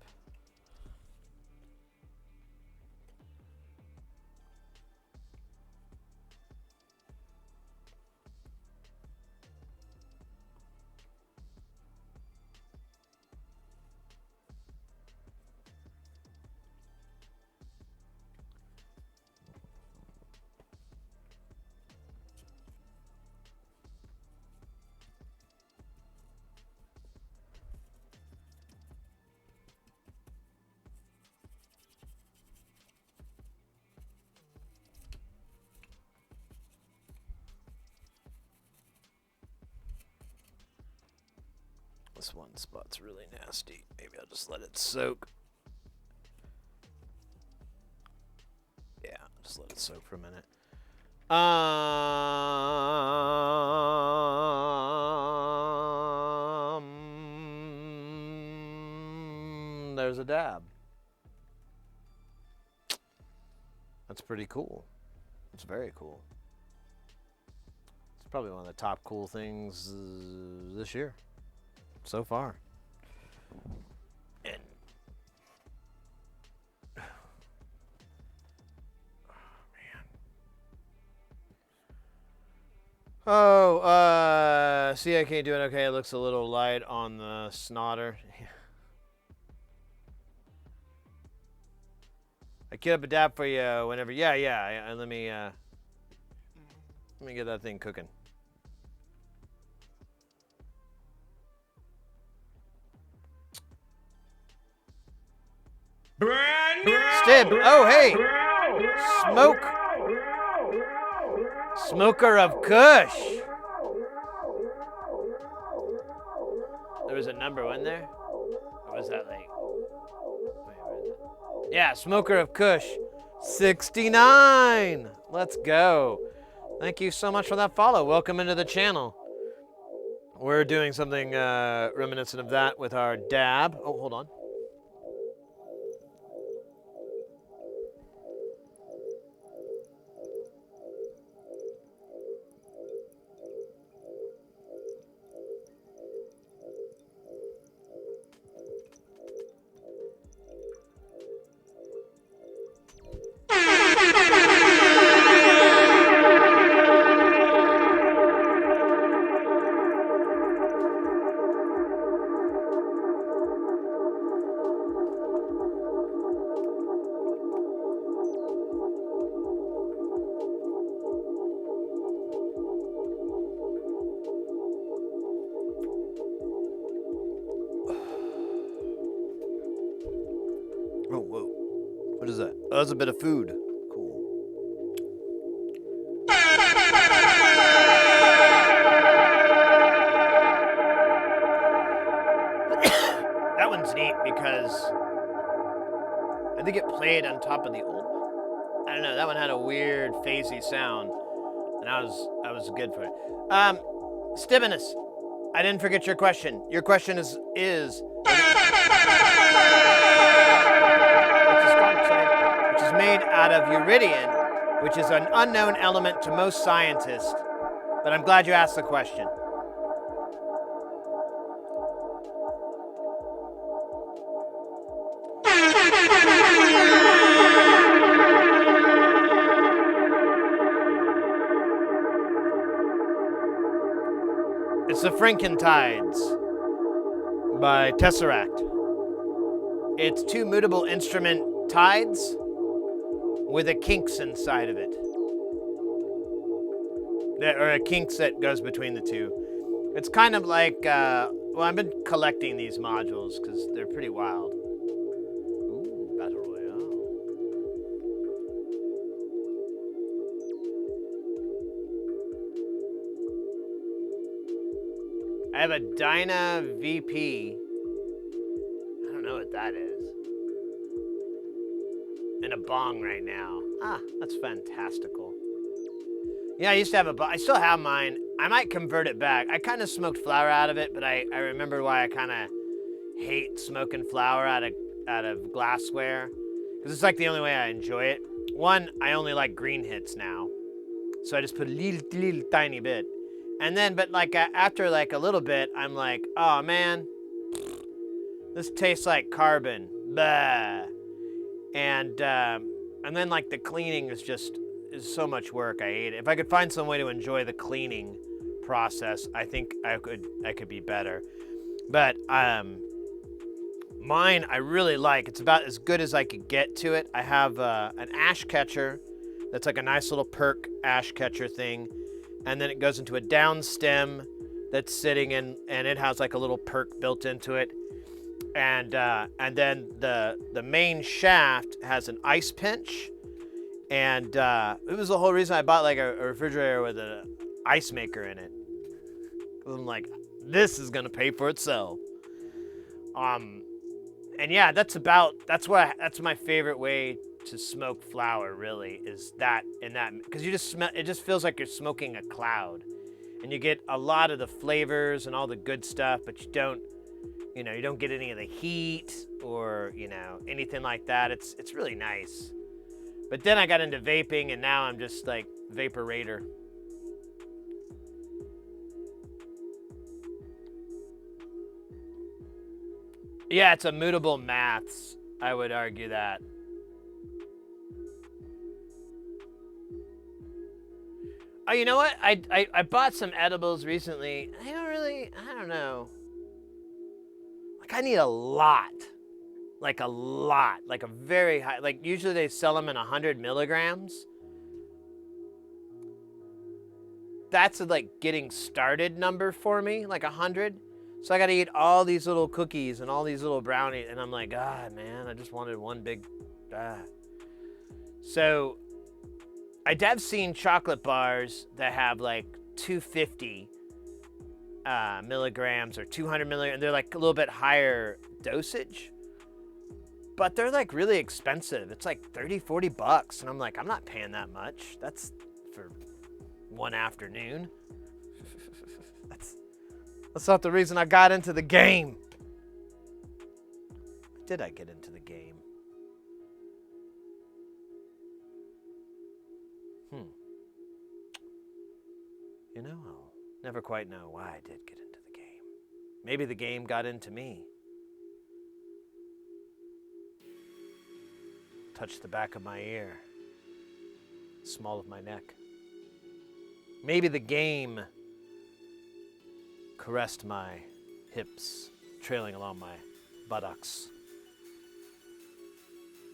This one spot's really nasty. Maybe I'll just let it soak. Yeah, just let it soak for a minute. There's a dab. That's pretty cool. It's very cool. It's probably one of the top cool things this year so far. And CIK doing okay. It looks a little light on the snotter. I queued up a dab for you whenever. Yeah. Let me get that thing cooking. Stib. Oh, hey. Smoke. Smoker of Kush. There was a number one there? Or was that like... Wait, where is it? Yeah, Smoker of Kush. 69. Let's go. Thank you so much for that follow. Welcome into the channel. We're doing something reminiscent of that with our dab. Oh, hold on. Oh, whoa. What is that? Oh, that's a bit of food. Cool. That one's neat because I think it played on top of the old one. I don't know. That one had a weird, phasey sound, and I was good for it. Stibinus, I didn't forget your question. Your question is which is made out of uridium, which is an unknown element to most scientists. But I'm glad you asked the question. It's the Frankentides by Tesseract. It's two mutable instrument tides with a kinks inside of it. Or a kinks that goes between the two. It's kind of like, well, I've been collecting these modules because they're pretty wild. Ooh, Battle Royale. I have a Dyna VP. I don't know what that is. And a bong right now. Ah, that's fantastical. Yeah, I used to have a bong. I still have mine. I might convert it back. I kind of smoked flour out of it, but I remember why I kind of hate smoking flour out of glassware. Because it's like the only way I enjoy it. One, I only like green hits now. So I just put a little tiny bit. And then, but like after like a little bit, I'm like, oh man, this tastes like carbon. Blah. And then like the cleaning is so much work. I hate it. If I could find some way to enjoy the cleaning process, I think I could be better. But mine I really like. It's about as good as I could get to it. I have an ash catcher that's like a nice little perk ash catcher thing, and then it goes into a down stem that's sitting in, and it has like a little perk built into it. And then the main shaft has an ice pinch, and it was the whole reason I bought like a refrigerator with an ice maker in it. 'Cause I'm like, this is gonna pay for itself. And yeah, that's my favorite way to smoke flower. Really, is that because you just smell. It just feels like you're smoking a cloud, and you get a lot of the flavors and all the good stuff, but you don't get any of the heat or, anything like that. It's really nice. But then I got into vaping, and now I'm just like Vaporator. Yeah, it's immutable maths. I would argue that. Oh, you know what? I bought some edibles recently. I don't know. Like I need a lot. Like a very high, like usually they sell them in 100 milligrams. That's a like getting started number for me, like 100. So I got to eat all these little cookies and all these little brownies, and I'm like, God, man, I just wanted one big. So I have seen chocolate bars that have like 250 milligrams or 200 milligrams. They're like a little bit higher dosage, but they're like really expensive. It's like $30-40, and I'm like, I'm not paying that much. That's for one afternoon. That's not the reason I got into the game. Did I get into the game? I'll never quite know why I did get into the game. Maybe the game got into me. Touched the back of my ear. Small of my neck. Maybe the game caressed my hips, trailing along my buttocks.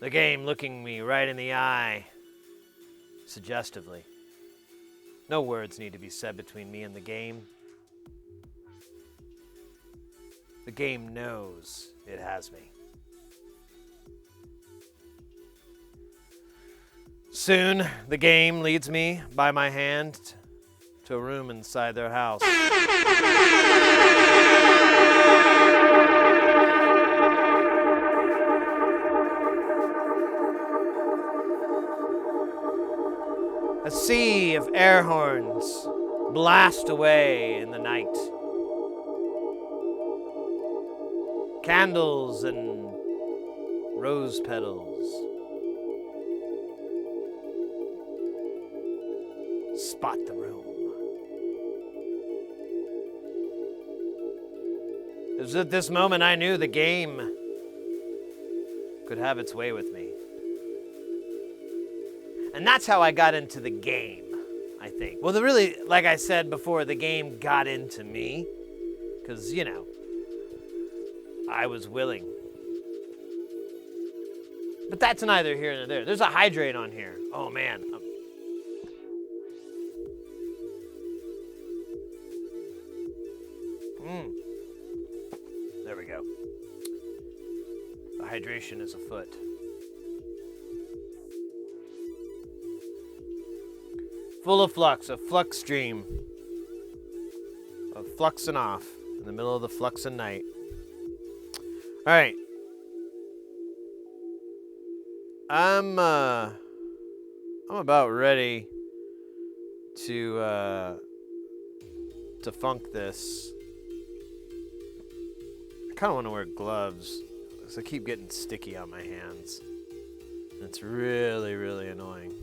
The game looking me right in the eye, suggestively. No words need to be said between me and the game. The game knows it has me. Soon, the game leads me by my hand to a room inside their house. A sea of air horns blast away in the night. Candles and rose petals spot the room. It was at this moment I knew the game could have its way with me. And that's how I got into the game, I think. Well, like I said before, the game got into me. Because, I was willing. But that's neither here nor there. There's a hydrate on here. Oh, man. There we go. The hydration is afoot. Full of flux, a flux stream of fluxing off in the middle of the fluxing night. All right. I'm about ready to funk this. I kind of want to wear gloves because I keep getting sticky on my hands. It's really, really annoying.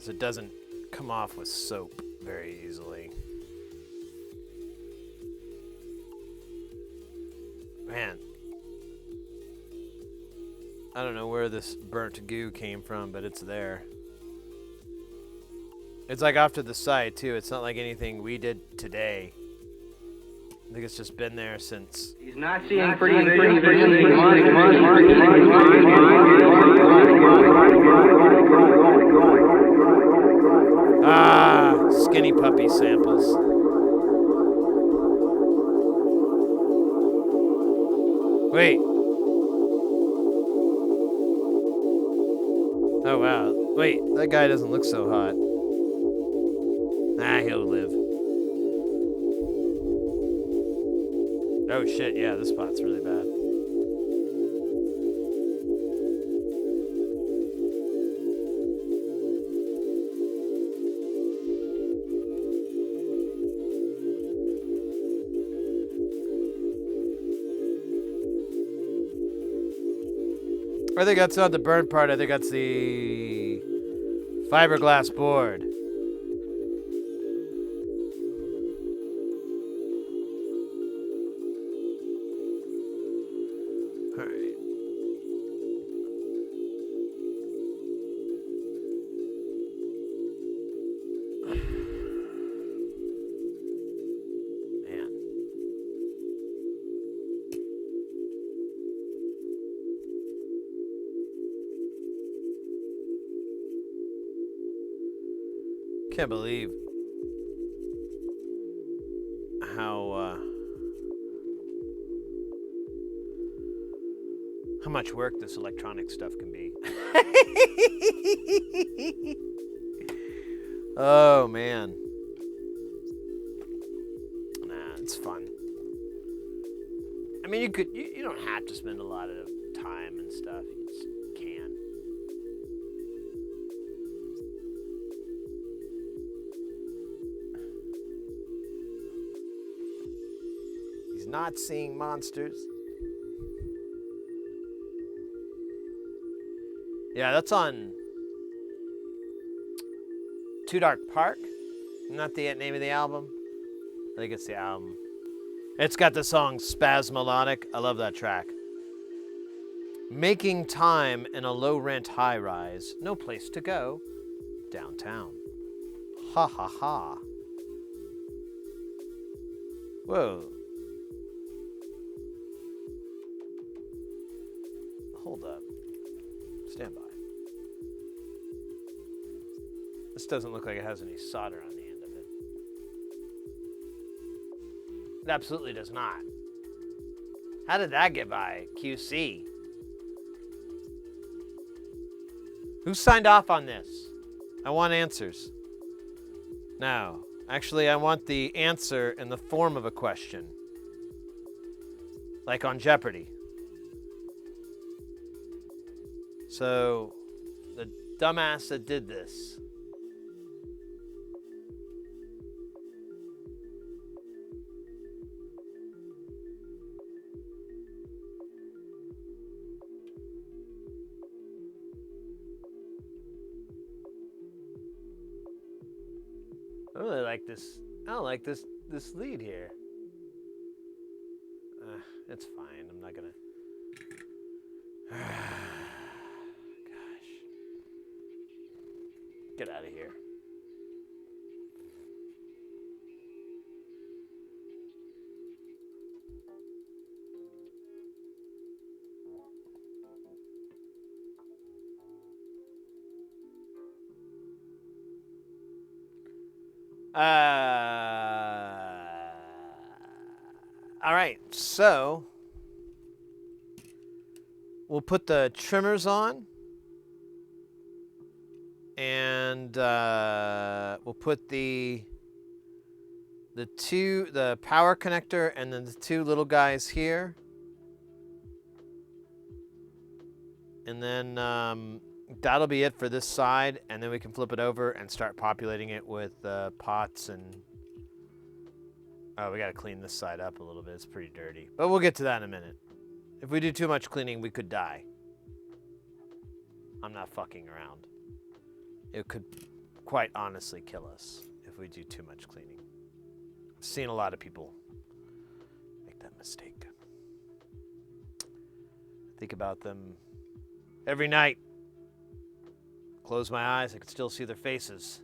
So it doesn't come off with soap very easily. Man. I don't know where this burnt goo came from, but it's there. It's like off to the side, too. It's not like anything we did today. I think it's just been there since... He's not seeing pretty vision. Ah, skinny puppy samples. Wait. Oh, wow. Wait, that guy doesn't look so hot. Nah, he'll live. Oh, shit, yeah, this spot's really bad. I think that's not the burnt part. I think that's the fiberglass board. All right. Man. Can't believe how much work this electronic stuff can be. Oh man. Nah, it's fun. I mean, you don't have to spend a lot of time and stuff. You just can. He's not seeing monsters. Yeah, that's on Too Dark Park. Not the name of the album. I think it's the album. It's got the song Spasmodic. I love that track. Making time in a low-rent high-rise. No place to go. Downtown. Ha ha ha. Whoa. Hold up. Stand by. This doesn't look like it has any solder on the end of it. It absolutely does not. How did that get by QC? Who signed off on this? I want answers. No. Actually, I want the answer in the form of a question. Like on Jeopardy. So, the dumbass that did this. I really like this. I don't like this lead here. It's fine. I'm not gonna. Gosh. Get out of here. All right, so we'll put the trimmers on, and we'll put the power connector and then the two little guys here, and then that'll be it for this side, and then we can flip it over and start populating it with pots and... Oh, we got to clean this side up a little bit. It's pretty dirty. But we'll get to that in a minute. If we do too much cleaning, we could die. I'm not fucking around. It could quite honestly kill us if we do too much cleaning. I've seen a lot of people make that mistake. I think about them every night. Close my eyes, I can still see their faces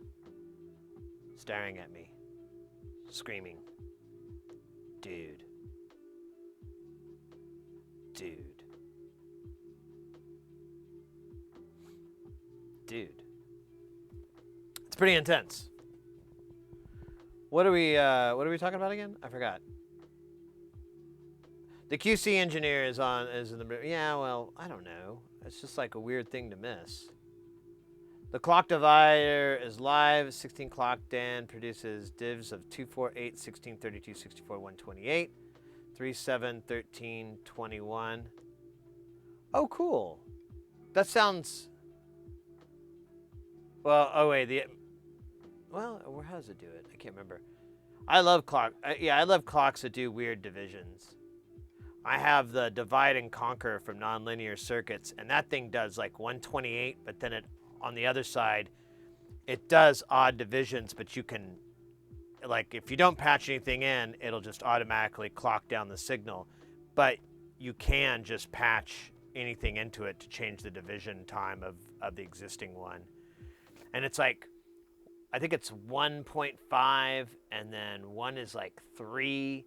staring at me, screaming, dude. Dude. Dude. It's pretty intense. What are we talking about again? I forgot. The QC engineer is in the, yeah, well, I don't know. It's just like a weird thing to miss. The clock divider is live. 16 clock Dan produces divs of 248, 16, 32, 64, 128, 3, 7, 13, 21. Oh, cool. That sounds... Well, oh wait, well, how does it do it? I can't remember. I love I love clocks that do weird divisions. I have the divide and conquer from nonlinear circuits, and that thing does like 128, but then on the other side, it does odd divisions, but you can, like, if you don't patch anything in, it'll just automatically clock down the signal, but you can just patch anything into it to change the division time of the existing one. And it's like, I think it's 1.5, and then one is like 3,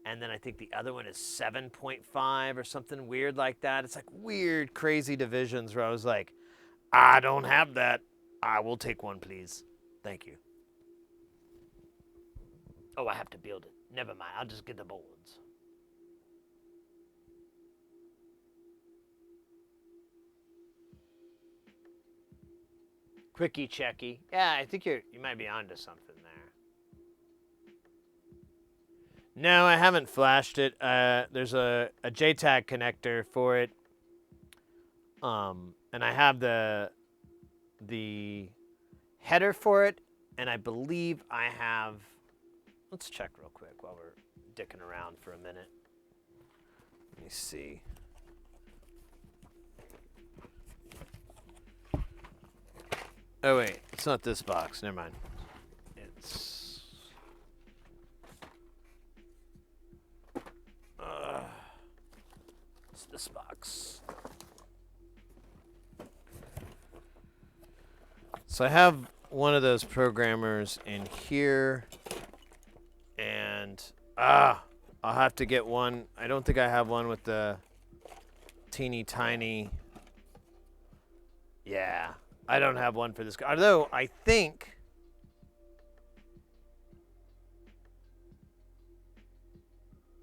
and then I think the other one is 7.5 or something weird like that. It's like weird, crazy divisions where I was like, I don't have that. I will take one, please. Thank you. Oh, I have to build it. Never mind. I'll just get the boards. Quickie checky. Yeah, I think you might be onto something there. No, I haven't flashed it. There's a JTAG connector for it. And I have the header for it, and I believe I have... Let's check real quick while we're dicking around for a minute. Let me see. Oh wait, it's not this box. Never mind. It's this box. So I have one of those programmers in here, and I'll have to get one. I don't think I have one with the teeny tiny. Yeah, I don't have one for this guy. Although I think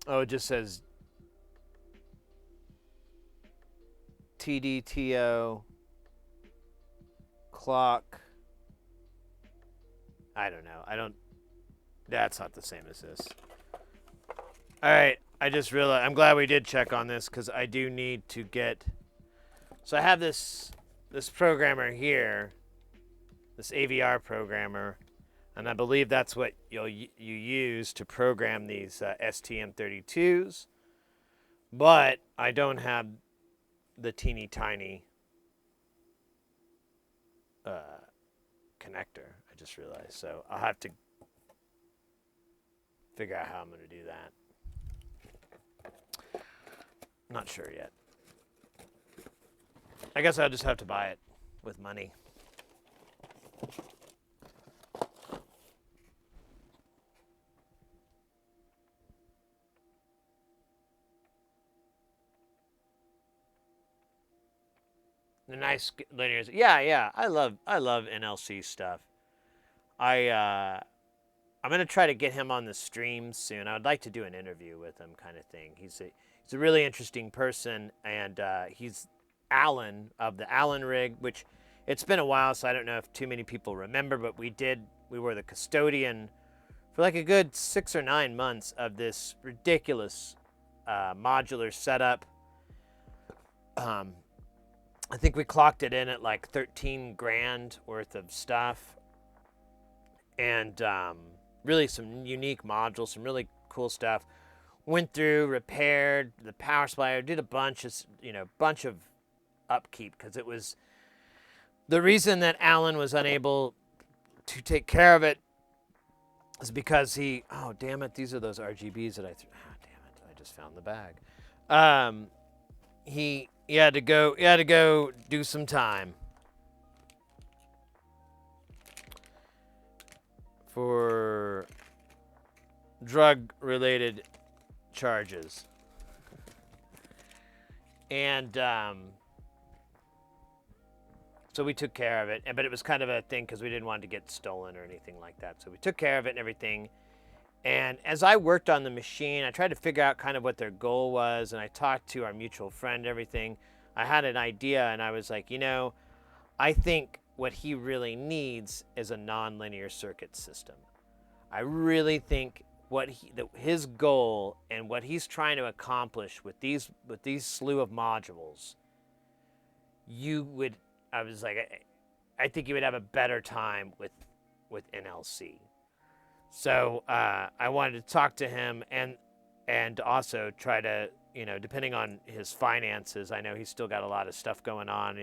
it just says TDTO clock. I don't know. That's not the same as this. All right. I just realized, I'm glad we did check on this because I do need to get, so I have this programmer here, this AVR programmer, and I believe that's what you use to program these STM32s, but I don't have the teeny tiny connector. I just realized, so I'll have to figure out how I'm going to do that. Not sure yet. I guess I'll just have to buy it with money. The nice linears. Yeah. I love NLC stuff. I'm gonna try to get him on the stream soon. I would like to do an interview with him, kind of thing. He's a really interesting person, and he's Alan of the Allen rig, which it's been a while, so I don't know if too many people remember, but we were the custodian for like a good 6 or 9 months of this ridiculous modular setup. I think we clocked it in at like 13 grand worth of stuff, and really some unique modules, some really cool stuff. Went through, repaired the power supply, did a bunch of upkeep, because it was the reason that Alan was unable to take care of it is because he, oh damn it, these are those RGBs that I threw. Oh, damn it, I just found the bag. He had to go do some time for drug-related charges. And so we took care of it, but it was kind of a thing because we didn't want it to get stolen or anything like that. So we took care of it and everything. And as I worked on the machine, I tried to figure out kind of what their goal was, and I talked to our mutual friend and everything. I had an idea, and I was like, I think what he really needs is a nonlinear circuit system. I really think his goal and what he's trying to accomplish with these slew of modules, I was like, I think you would have a better time with NLC. So I wanted to talk to him and also try to, depending on his finances, I know he's still got a lot of stuff going on.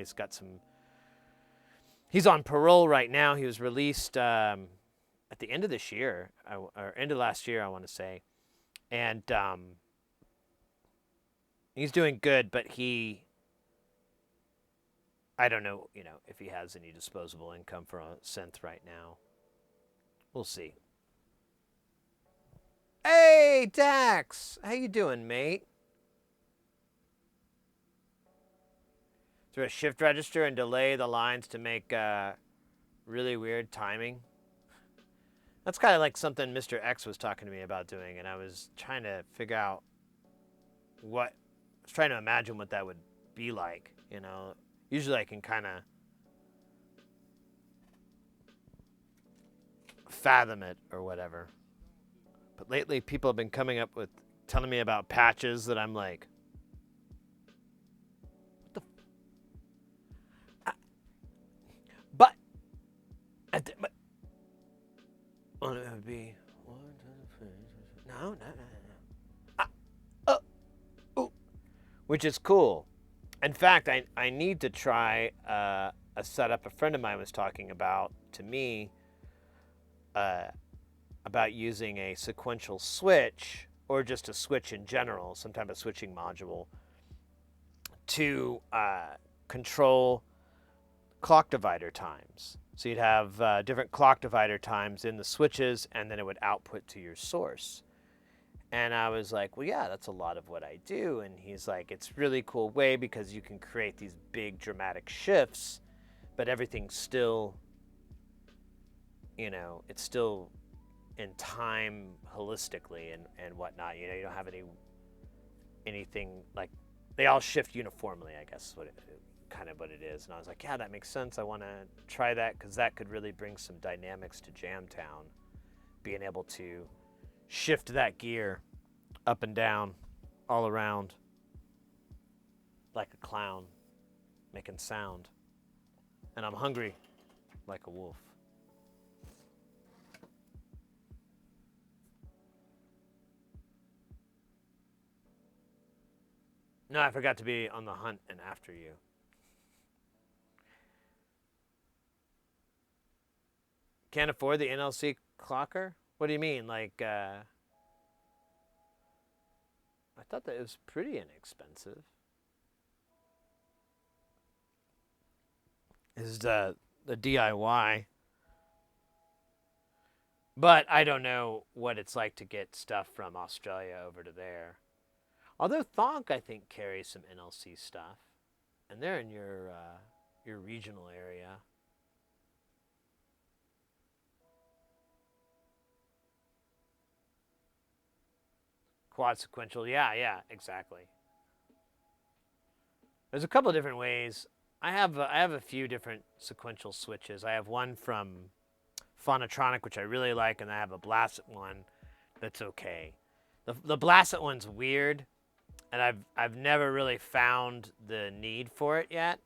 He's on parole right now. He was released at the end of this year, or end of last year, I want to say. And he's doing good, but I don't know, if he has any disposable income for a Synth right now. We'll see. Hey, Dax! How you doing, mate? Through a shift register and delay the lines to make really weird timing. That's kind of like something Mr. X was talking to me about doing, and I was trying to figure out trying to imagine what that would be like, Usually I can kind of fathom it or whatever. But lately people have been telling me about patches that I'm like, but well, it would be no. Which is cool. In fact, I need to try a setup a friend of mine was talking about to me about using a sequential switch or just a switch in general, some type of switching module, to control clock divider times. So you'd have different clock divider times in the switches, and then it would output to your source. And I was like, well, yeah, that's a lot of what I do. And he's like, it's a really cool way because you can create these big dramatic shifts, but everything's still, it's still in time holistically and whatnot. You don't have anything like, they all shift uniformly, I guess, kind of what it is. And I was like, yeah, that makes sense. I want to try that because that could really bring some dynamics to Jamtown, being able to shift that gear up and down, all around, like a clown, making sound. And I'm hungry like a wolf. No, I forgot to be on the hunt and after you. Can't afford the NLC clocker? What do you mean? Like, I thought that it was pretty inexpensive. Is the DIY. But I don't know what it's like to get stuff from Australia over to there. Although Thonk, I think, carries some NLC stuff. And they're in your regional area. Quad sequential, yeah, exactly. There's a couple of different ways. I have a few different sequential switches. I have one from Phonotronic, which I really like, and I have a Blasset one that's okay. The Blasset one's weird, and I've never really found the need for it yet.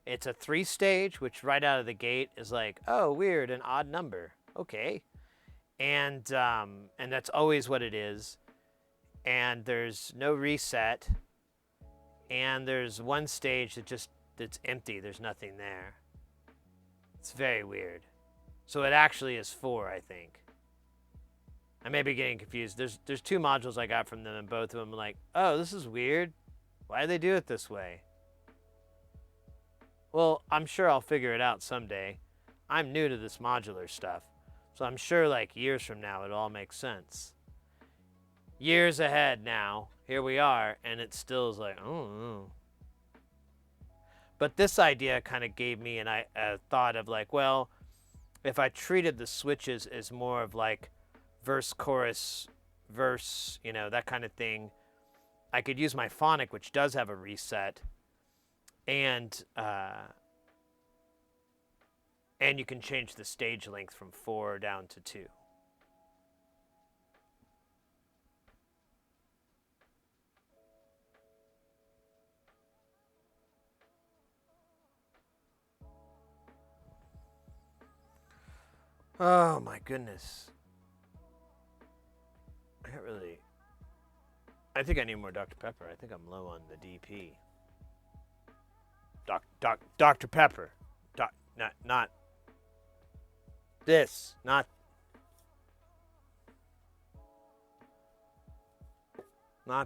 It's a 3-stage, which right out of the gate is like, oh, weird, an odd number. Okay. And that's always what it is. And there's no reset. And there's one stage that's empty. There's nothing there. It's very weird. So it actually is 4, I think. I may be getting confused. There's 2 modules I got from them, and both of them are like, oh, this is weird. Why do they do it this way? Well, I'm sure I'll figure it out someday. I'm new to this modular stuff, so I'm sure like years from now it'll all make sense. Years ahead now, here we are, and it still is like, oh. But this idea kind of gave me a thought of like, well, if I treated the switches as more of like verse, chorus, verse, that kind of thing, I could use my phonic, which does have a reset, and you can change the stage length from 4 down to 2. Oh my goodness. I think I need more Dr. Pepper. I think I'm low on the DP. Dr. Pepper. Not this. Not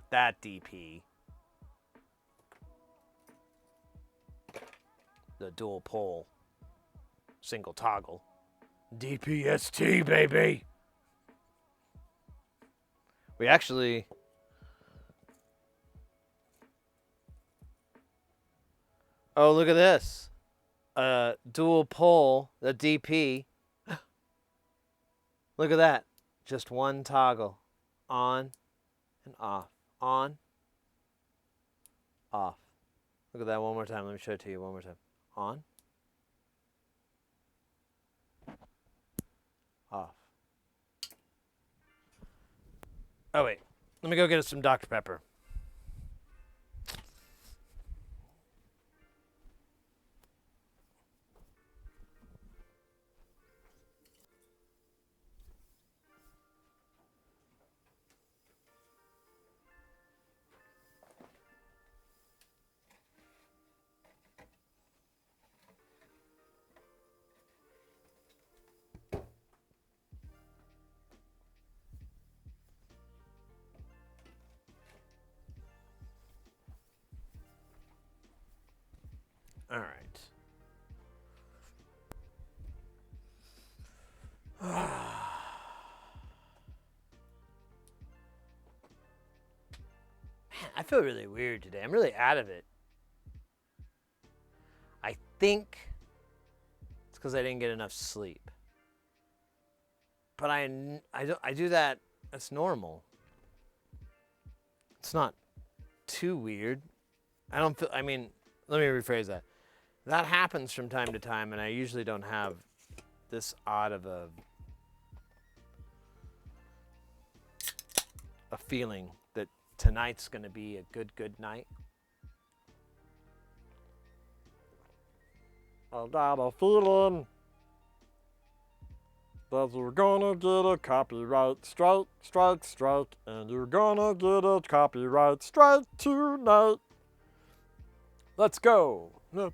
that DP. The dual pole. Single toggle. DPST, baby! We actually... Oh, look at this. Dual pole, the DP. Look at that. Just one toggle. On and off. On. Off. Look at that one more time. Let me show it to you one more time. On. Off. Oh, wait. Let me go get us some Dr. Pepper. All right. Man, I feel really weird today. I'm really out of it. I think it's because I didn't get enough sleep. But I do that. That's normal. It's not too weird. I don't feel. I mean, let me rephrase that. That happens from time to time, and I usually don't have this odd of a feeling that tonight's going to be a good night. I got a feeling that you're gonna get a copyright strike, and you're gonna get a copyright strike tonight. Let's go. No.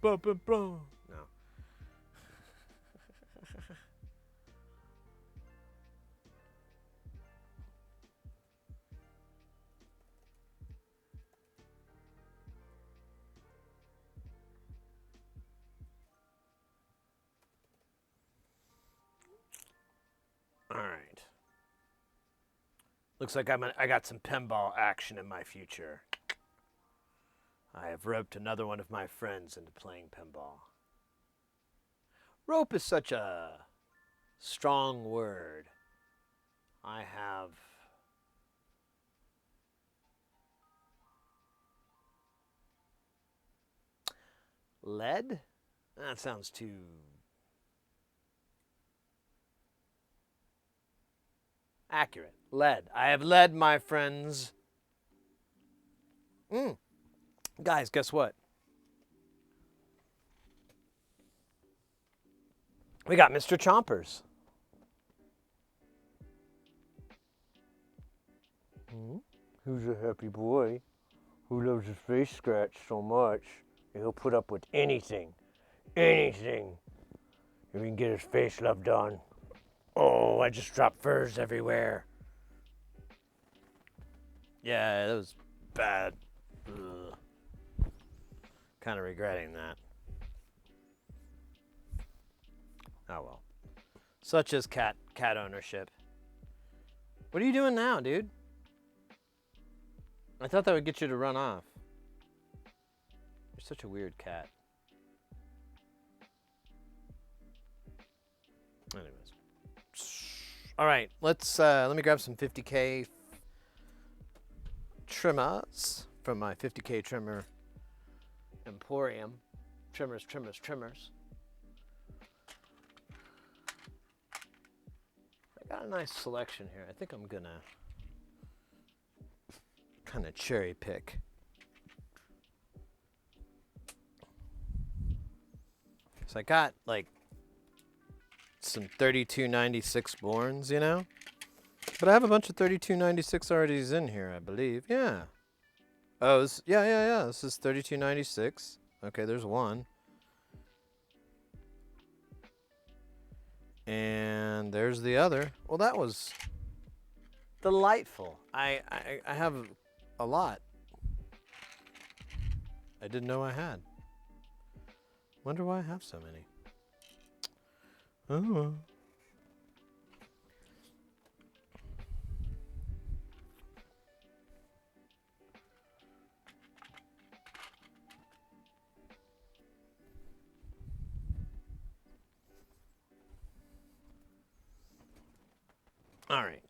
All right. Looks like I got some pinball action in my future. I have roped another one of my friends into playing pinball. Rope is such a strong word. I have led? That sounds too accurate. Led. I have led my friends. Guys, guess what? We got Mr. Chompers. Who's a happy boy who loves his face scratched so much he'll put up with anything. Anything. We can get his face loved on. Oh, I just dropped furs everywhere. Yeah, that was bad. Kind of regretting that. Oh well. Such as cat ownership. What are you doing now, dude? I thought that would get you to run off. You're such a weird cat. Anyways. All right, let me grab some 50K trimmers from my 50K trimmer emporium. Trimmers. I got a nice selection here. I think I'm gonna kind of cherry pick. So I got like some 3296 Borns, you know? But I have a bunch of 3296 already in here, I believe. Yeah. Oh, yeah. This is 3296. Okay, there's one. And there's the other. Well, that was delightful. I have a lot. I didn't know I had. Wonder why I have so many. Oh. All right.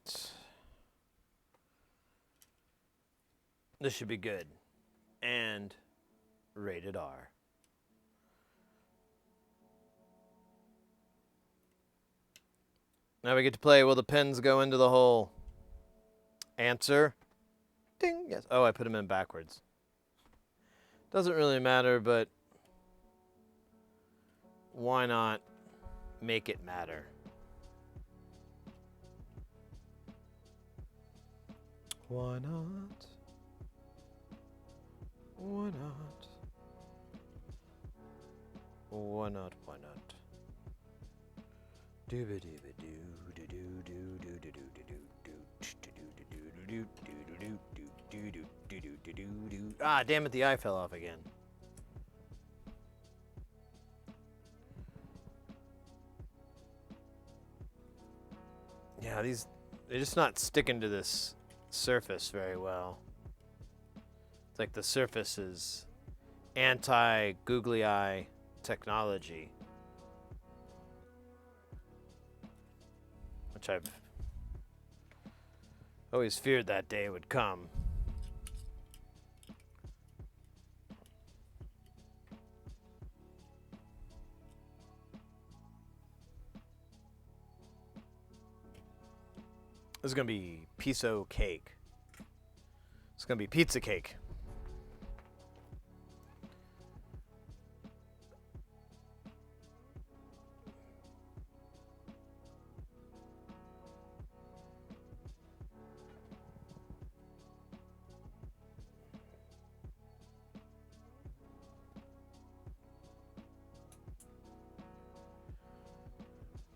This should be good. And rated R. Now we get to play Will the Pins Go Into the Hole? Answer. Ding. Yes. Oh, I put them in backwards. Doesn't really matter, but why not make it matter? Why not? Why not? Why not? Why not? Dooba dooba doo doo doo doo doo doo doo doo doo. Ah, damn it! The eye fell off again. Yeah, they're just not sticking to this surface very well. It's like the surface is anti-googly eye technology, which I've always feared that day would come. This is gonna be piso cake. It's gonna be pizza cake.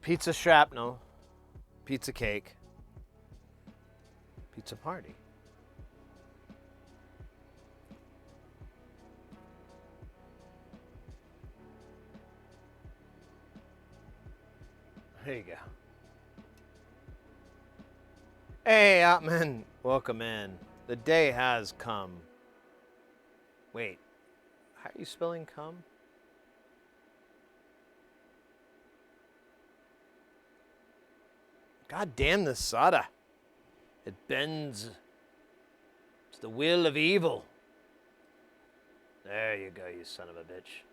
Pizza shrapnel, pizza cake, pizza party. There you go. Hey, Otman, welcome in. The day has come. Wait, how are you spelling come? God damn this soda. It bends to the will of evil. There you go, you son of a bitch.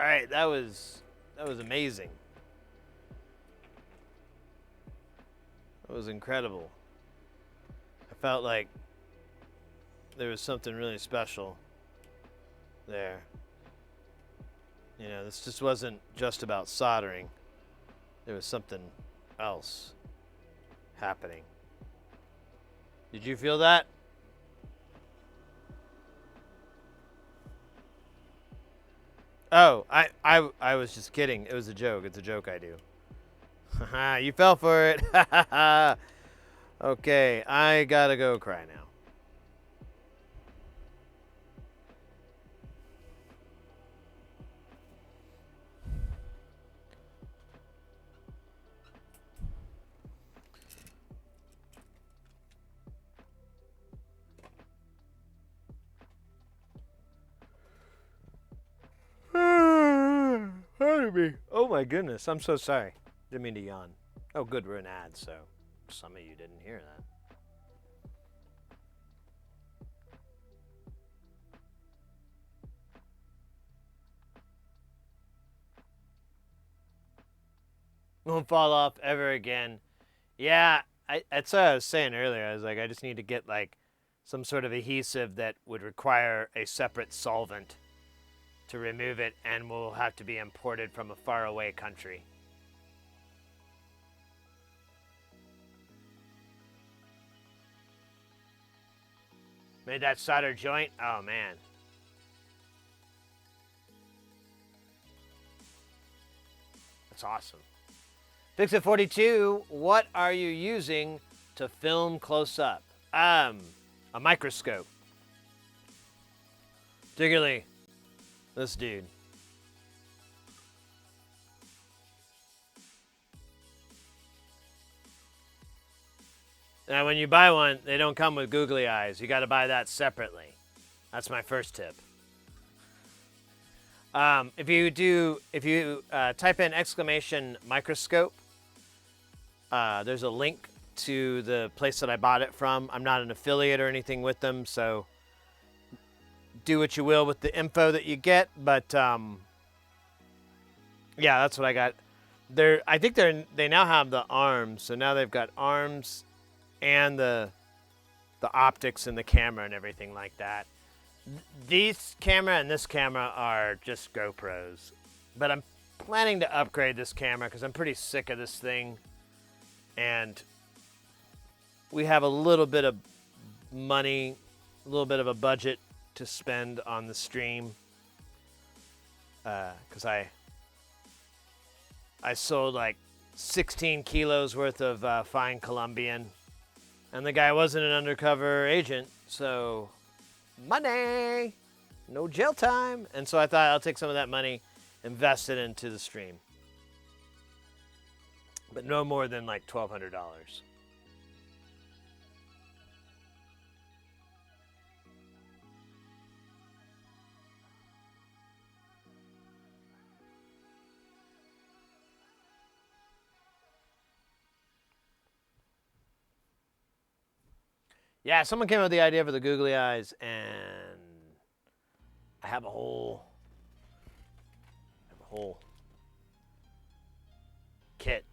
All right, that was amazing. That was incredible. I felt like there was something really special there. You know, this just wasn't just about soldering. There was something else happening. Did you feel that? Oh, I was just kidding. It was a joke. It's a joke I do. Haha, you fell for it. Okay, I gotta go cry now. Pardon me. Oh my goodness, I'm so sorry. Didn't mean to yawn. Oh good, we're in ads, so some of you didn't hear that. Won't fall off ever again. Yeah, that's what I was saying earlier. I was like, I just need to get like some sort of adhesive that would require a separate solvent to remove it and will have to be imported from a faraway country. Made that solder joint? Oh man. That's awesome. Fix-It 42, what are you using to film close up? A microscope. Particularly this dude. Now, when you buy one, they don't come with googly eyes. You got to buy that separately. That's my first tip. If you type in exclamation microscope, there's a link to the place that I bought it from. I'm not an affiliate or anything with them, so do what you will with the info that you get. But yeah, that's what I got. I think they now have the arms, so now they've got arms and the optics and the camera and everything like that. These camera and this camera are just GoPros, but I'm planning to upgrade this camera because I'm pretty sick of this thing, and we have a little bit of money, a little bit of a budget to spend on the stream, because I sold like 16 kilos worth of fine Colombian, and the guy wasn't an undercover agent, so money, no jail time. And so I thought I'll take some of that money, invest it into the stream, but no more than like $1,200. Yeah, someone came up with the idea for the googly eyes, and I have a whole kit.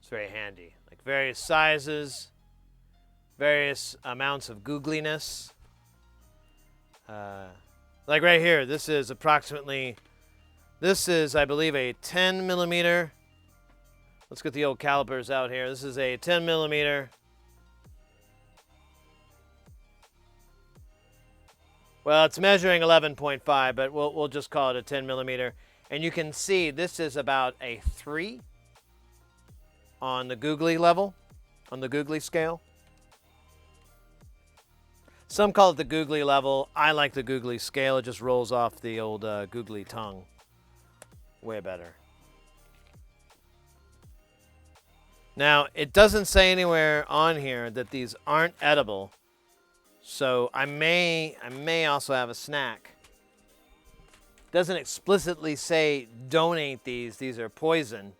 It's very handy. Like various sizes, various amounts of googliness. Like right here, this is, I believe, a 10 millimeter. Let's get the old calipers out here. This is a 10 millimeter. Well, it's measuring 11.5, but we'll just call it a 10 millimeter. And you can see this is about a 3 on the googly level, on the googly scale. Some call it the googly level. I like the googly scale. It just rolls off the old googly tongue. Way better. Now, it doesn't say anywhere on here that these aren't edible. So I may also have a snack. Doesn't explicitly say donate these. These are poison.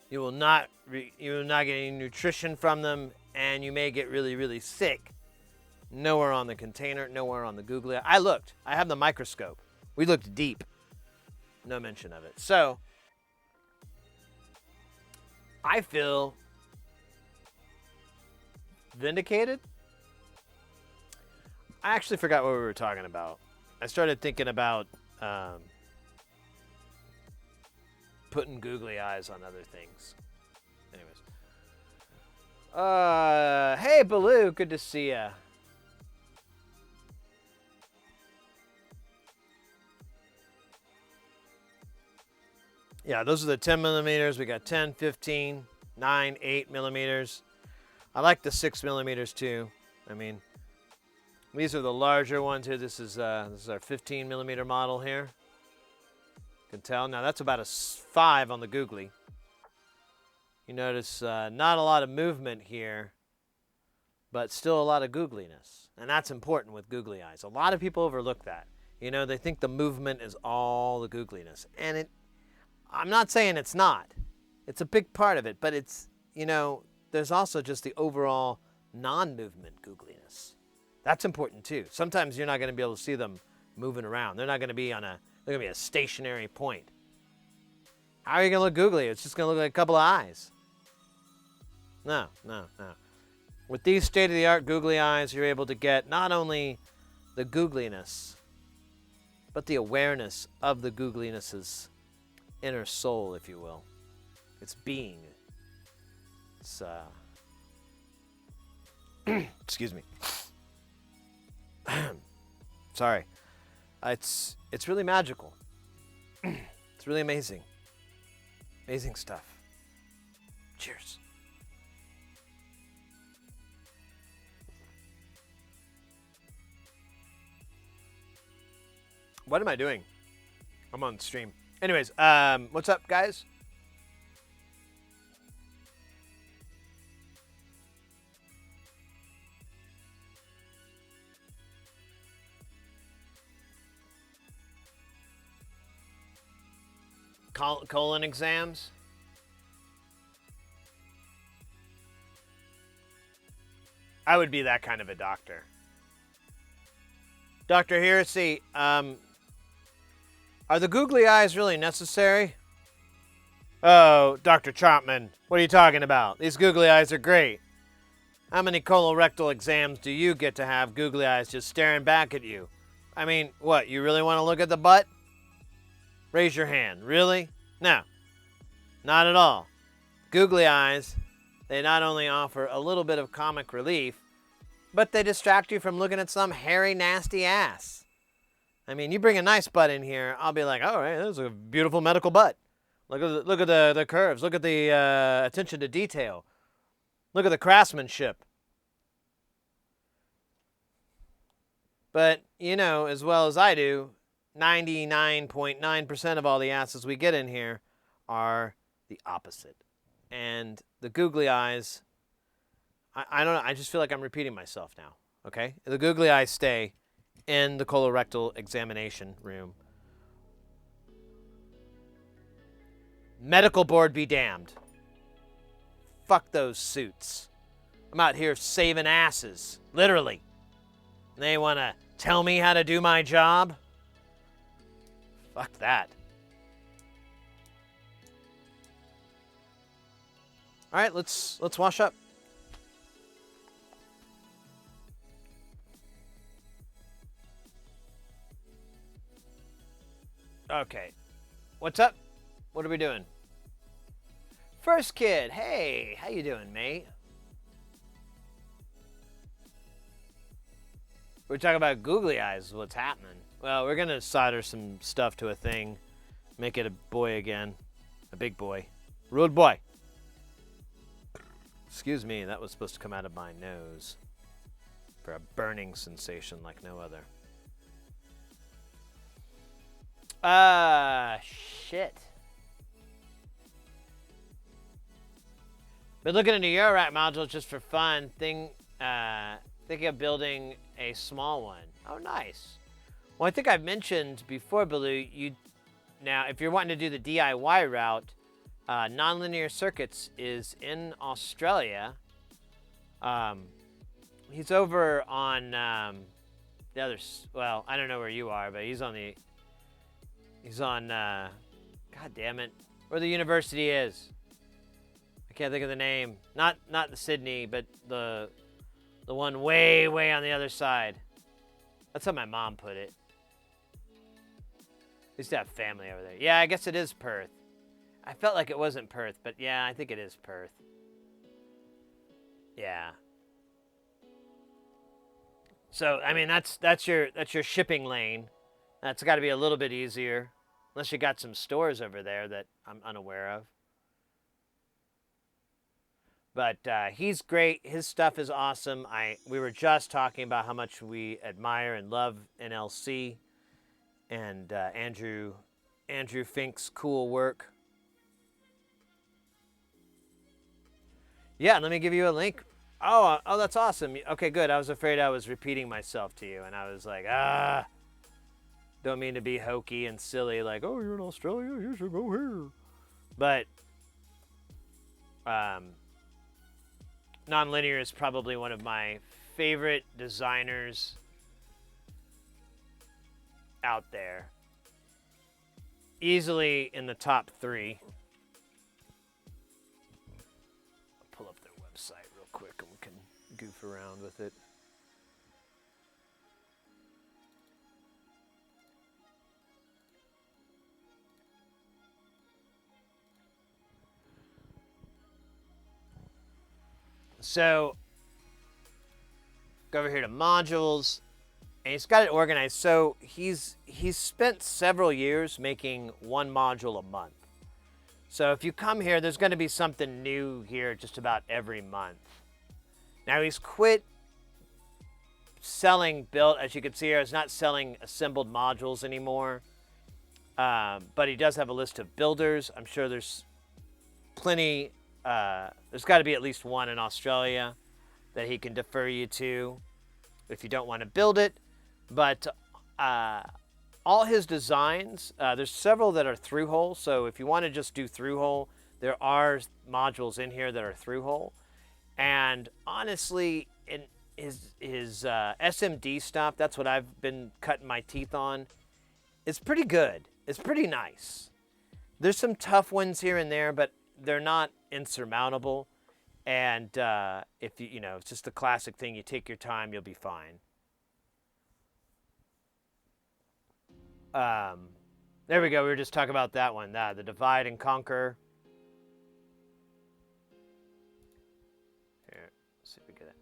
You will not get any nutrition from them, and you may get really, really sick. Nowhere on the container, nowhere on the googly eye. I looked. I have the microscope. We looked deep. No mention of it. So, I feel vindicated. I actually forgot what we were talking about. I started thinking about putting googly eyes on other things. Anyways. Hey, Baloo, good to see ya. Yeah, those are the 10 millimeters. We got 10, 15, 9, 8 millimeters. I like the 6 millimeters too. I mean, these are the larger ones here. This is our 15 millimeter model here. You can tell. Now that's about a 5 on the googly. You notice not a lot of movement here, but still a lot of googliness. And that's important with googly eyes. A lot of people overlook that. You know, they think the movement is all the googliness. And I'm not saying it's not. It's a big part of it, but it's, you know, there's also just the overall non-movement googliness. That's important too. Sometimes you're not going to be able to see them moving around. They're not going to be they're going to be a stationary point. How are you going to look googly? It's just going to look like a couple of eyes. No. With these state-of-the-art googly eyes, you're able to get not only the googliness, but the awareness of the googliness's inner soul, if you will. Its being. It's, excuse me. Sorry. It's really magical. It's really amazing. Amazing stuff. Cheers. What am I doing? I'm on stream. Anyways, what's up, guys? Colon exams? I would be that kind of a doctor. Dr. Heresy, are the googly eyes really necessary? Oh, Dr. Chopman, what are you talking about? These googly eyes are great. How many colorectal exams do you get to have googly eyes just staring back at you? I mean, what, you really want to look at the butt? Raise your hand. Really? No. Not at all. Googly eyes, they not only offer a little bit of comic relief, but they distract you from looking at some hairy, nasty ass. I mean, you bring a nice butt in here, I'll be like, all right, that's a beautiful medical butt. Look at the curves. Look at the attention to detail. Look at the craftsmanship. But, you know, as well as I do, 99.9% of all the asses we get in here are the opposite. And the googly eyes, I don't know, I just feel like I'm repeating myself now, okay? The googly eyes stay in the colorectal examination room. Medical board be damned. Fuck those suits. I'm out here saving asses, literally. They want to tell me how to do my job? Fuck that. All right, let's wash up. Okay. What's up? What are we doing? First kid, hey, how you doing, mate? We're talking about googly eyes, what's happening. Well, we're gonna solder some stuff to a thing, make it a boy again, a big boy, rude boy. Excuse me, that was supposed to come out of my nose for a burning sensation like no other. Shit. Been looking into Eurorack modules just for fun. Thinking of building a small one. Oh, nice. Well, I think I've mentioned before, Baloo, now, if you're wanting to do the DIY route, Nonlinear Circuits is in Australia. He's over on the other, well, I don't know where you are, but he's on the He's on, God damn it, where the university is. I can't think of the name. Not the Sydney, but the one way on the other side. That's how my mom put it. Used to have family over there. Yeah, I guess it is Perth. I felt like it wasn't Perth, but yeah, I think it is Perth. Yeah. So I mean, that's your shipping lane. That's got to be a little bit easier, unless you got some stores over there that I'm unaware of. But he's great. His stuff is awesome. We were just talking about how much we admire and love NLC and Andrew Fink's cool work. Yeah, let me give you a link. Oh, that's awesome. Okay, good. I was afraid I was repeating myself to you, and I was like, don't mean to be hokey and silly, like, oh, you're in Australia, you should go here. But Nonlinear is probably one of my favorite designers out there. Easily in the top 3. I'll pull up their website real quick and we can goof around with it. So, go over here to modules, and he's got it organized. So he's spent several years making one module a month. So if you come here, there's going to be something new here just about every month. Now he's quit selling built, as you can see here, he's not selling assembled modules anymore. But he does have a list of builders. I'm sure there's plenty. There's got to be at least one in Australia that he can defer you to if you don't want to build it. But all his designs, there's several that are through hole. So if you want to just do through hole, there are modules in here that are through hole. And honestly, in his SMD stuff, that's what I've been cutting my teeth on. It's pretty good. It's pretty nice. There's some tough ones here and there, but they're not insurmountable. And if you know, it's just the classic thing. You take your time, you'll be fine. There we go. We were just talking about that one. The divide and conquer. Here, let's see if we get it.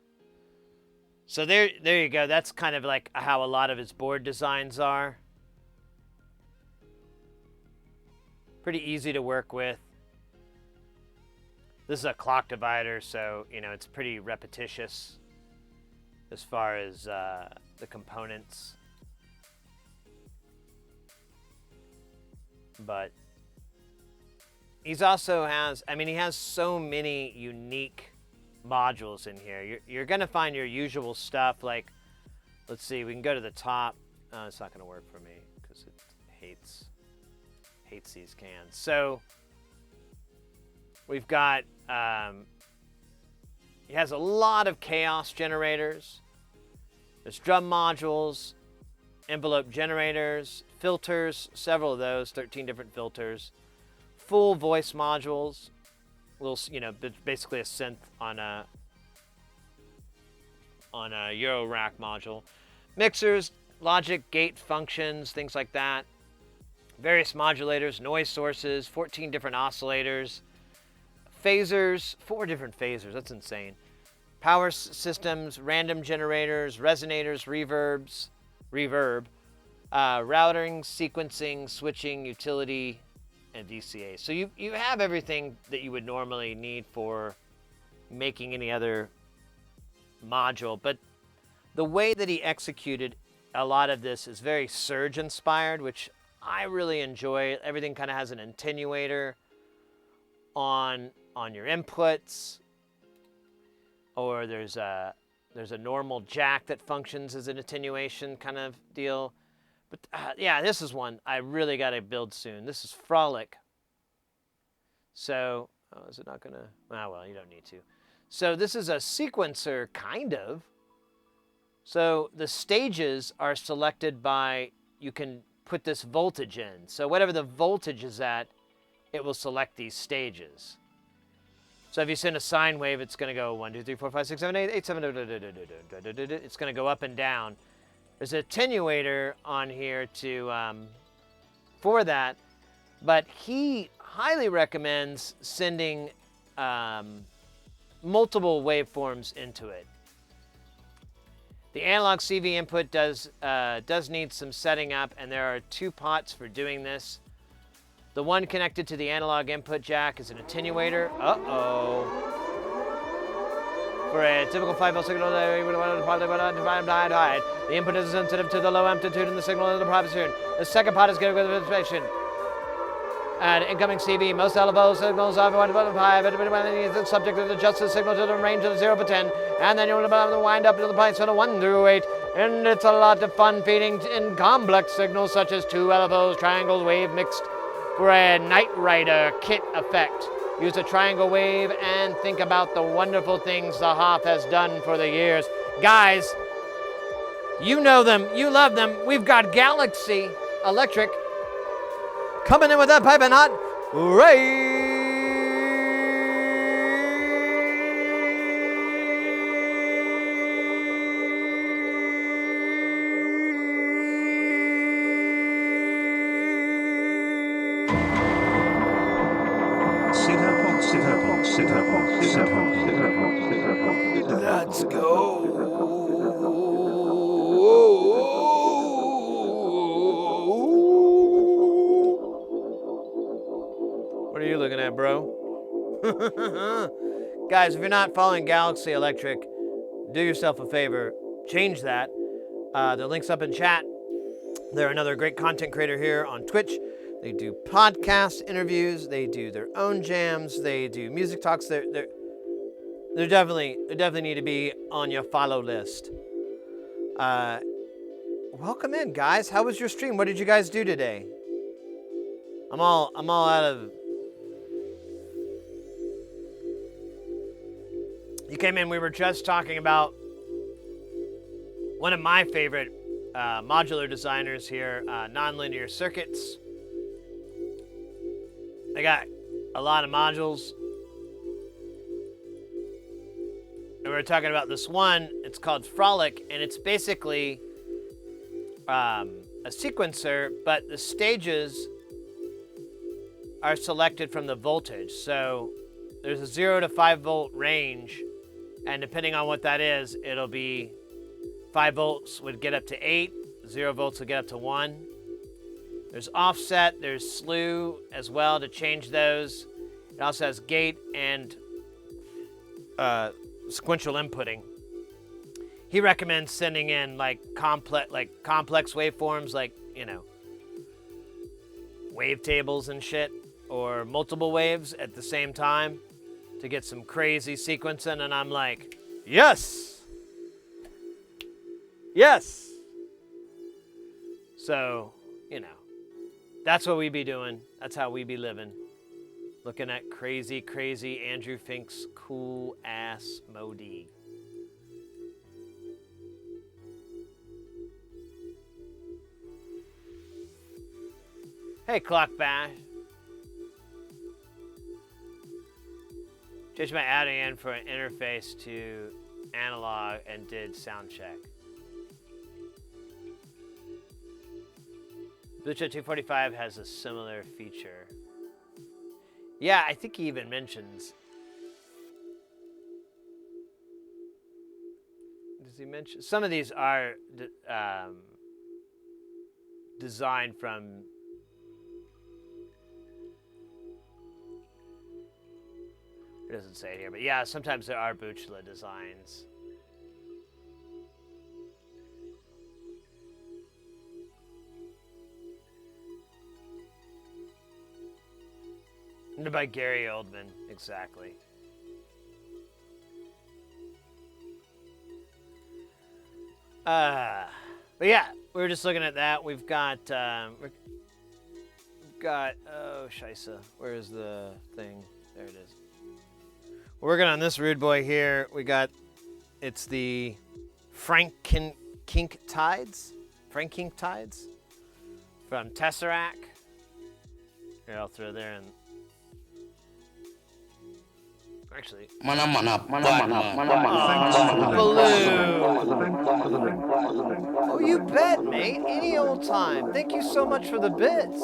So there you go. That's kind of like how a lot of his board designs are. Pretty easy to work with. This is a clock divider, so you know it's pretty repetitious as far as the components. But he's also has, I mean, he has so many unique modules in here. You're going to find your usual stuff. Like, let's see, we can go to the top. Oh, it's not going to work for me because it hates these cans. So we've got, he has a lot of chaos generators. There's drum modules, envelope generators, filters, several of those, 13 different filters, full voice modules, little, you know, basically a synth on a Euro rack module, mixers, logic, gate functions, things like that, various modulators, noise sources, 14 different oscillators, phasers, 4 different phasers, that's insane, power systems, random generators, resonators, reverb, routing, sequencing, switching, utility, and DCA. So you have everything that you would normally need for making any other module, but the way that he executed a lot of this is very Surge inspired, which I really enjoy. Everything kind of has an attenuator on your inputs, or there's a normal jack that functions as an attenuation kind of deal. But yeah, this is one I really got to build soon. This is Frolic. So, oh, is it not going to? Oh, well, you don't need to. So this is a sequencer, kind of. So the stages are selected by, you can put this voltage in. So whatever the voltage is at, it will select these stages. So if you send a sine wave, it's going to go 1, 2, 3, 4, 5, 6, 7, 8, 8, 7, it's going to go up and down. There's an attenuator on here for that, but he highly recommends sending multiple waveforms into it. The analog CV input does need some setting up, and there are 2 pots for doing this. The one connected to the analog input jack is an attenuator. Uh-oh. For a typical 5-volt signal, the input is sensitive to the low amplitude in the signal in the propagation. The second pot is good with information. And incoming CV, most LFO signals are 1.5, but subject to adjust the signal to the range of 0 to 10, and then you'll wind up to the points of 1 through 8, and it's a lot of fun feeding in complex signals such as 2 LFOs, triangles, wave mixed for a Knight Rider kit effect. Use a triangle wave and think about the wonderful things the Hoff has done for the years. Guys, you know them, you love them. We've got Galaxy Electric coming in with that piping hot race. Let's go. What are you looking at, bro? Guys, if you're not following Galaxy Electric, do yourself a favor. Change that. The link's up in chat. They're another great content creator here on Twitch. They do podcast interviews. They do their own jams. They do music talks. They definitely need to be on your follow list. Welcome in, guys. How was your stream? What did you guys do today? I'm all out of. You came in. We were just talking about one of my favorite modular designers here, Nonlinear Circuits. They got a lot of modules. And we were talking about this one. It's called Frolic, and it's basically a sequencer, but the stages are selected from the voltage. So there's a 0 to 5 volt range, and depending on what that is, it'll be 5 volts would get up to 8, 0 volts would get up to 1. There's offset, there's slew as well to change those. It also has gate and sequential inputting. He recommends sending in complex waveforms, wavetables and shit, or multiple waves at the same time to get some crazy sequencing, and I'm like, yes! Yes! So, that's what we be doing. That's how we be living. Looking at crazy, crazy Andrew Fink's cool-ass Modi. Hey, Clock Bash. Just by adding in for an interface to analog and did sound check. Bluetooth 245 has a similar feature. Yeah, I think he even mentions. Does he mention? Some of these are designed from. It doesn't say it here, but yeah, sometimes there are Buchla designs. By Gary Oldman, exactly. But yeah, we were just looking at that. We've got, oh, scheisse. Where is the thing? There it is. We're working on this rude boy here. It's the Frank Kink Tides from from Tesseract. Here, I'll throw there and actually. Oh, you bet, mate. Any old time. Thank you so much for the bits.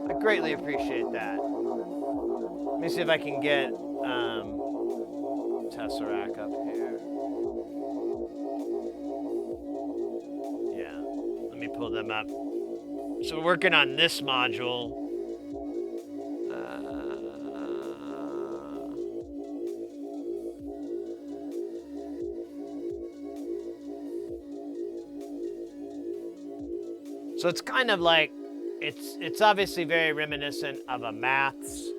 I greatly appreciate that. Let me see if I can get Tesseract up here. Yeah, let me pull them up. So we're working on this module. So it's kind of like, it's obviously very reminiscent of a maths.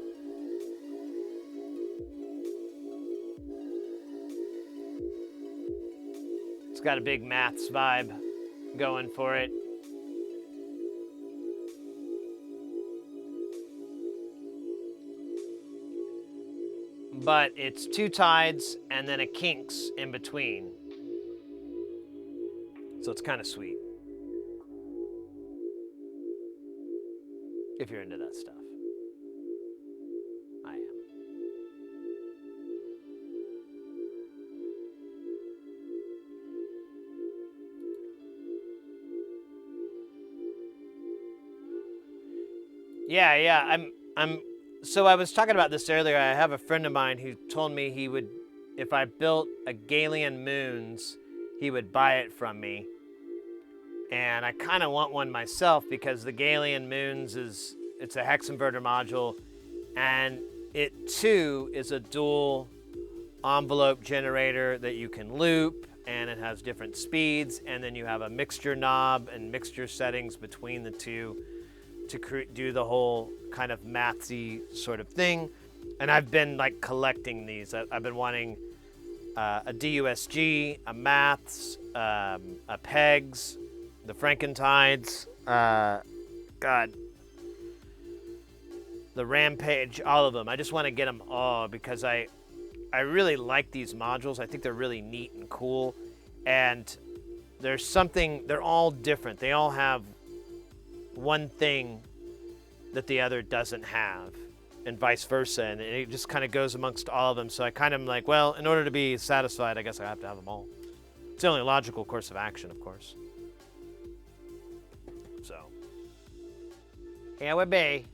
It's got a big maths vibe going for it. But it's two tides and then a kinks in between. So it's kind of sweet. If you're into that stuff. I am. Yeah, so I was talking about this earlier. I have a friend of mine who told me he would, if I built a Galian Moons, he would buy it from me. And I kind of want one myself because the Galian Moons it's a hex inverter module, and it too is a dual envelope generator that you can loop, and it has different speeds, and then you have a mixture knob and mixture settings between the two to do the whole kind of mathsy sort of thing. And I've been like collecting these. I've been wanting a DUSG, a maths, a pegs, the Frankentides, God, the Rampage, all of them. I just want to get them all because I really like these modules. I think they're really neat and cool. And there's something, they're all different. They all have one thing that the other doesn't have, and vice versa. And it just kind of goes amongst all of them. So I kind of am like, well, in order to be satisfied, I guess I have to have them all. It's the only logical course of action, of course. So, here we be.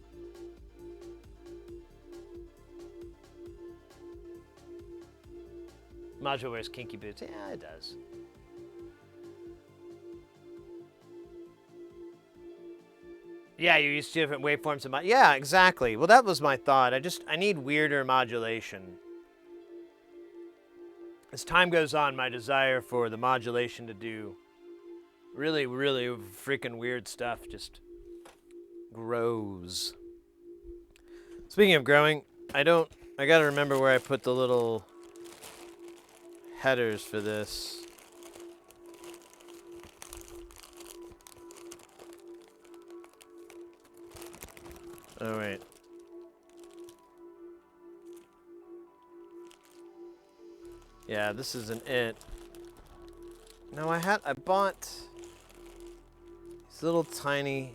Module wears kinky boots. Yeah, it does. Yeah, you use different waveforms of yeah, exactly. Well, that was my thought. I need weirder modulation. As time goes on, my desire for the modulation to do really, really freaking weird stuff just grows. Speaking of growing, I gotta remember where I put the little headers for this. Oh, wait. Yeah, this isn't it. No, I bought these little tiny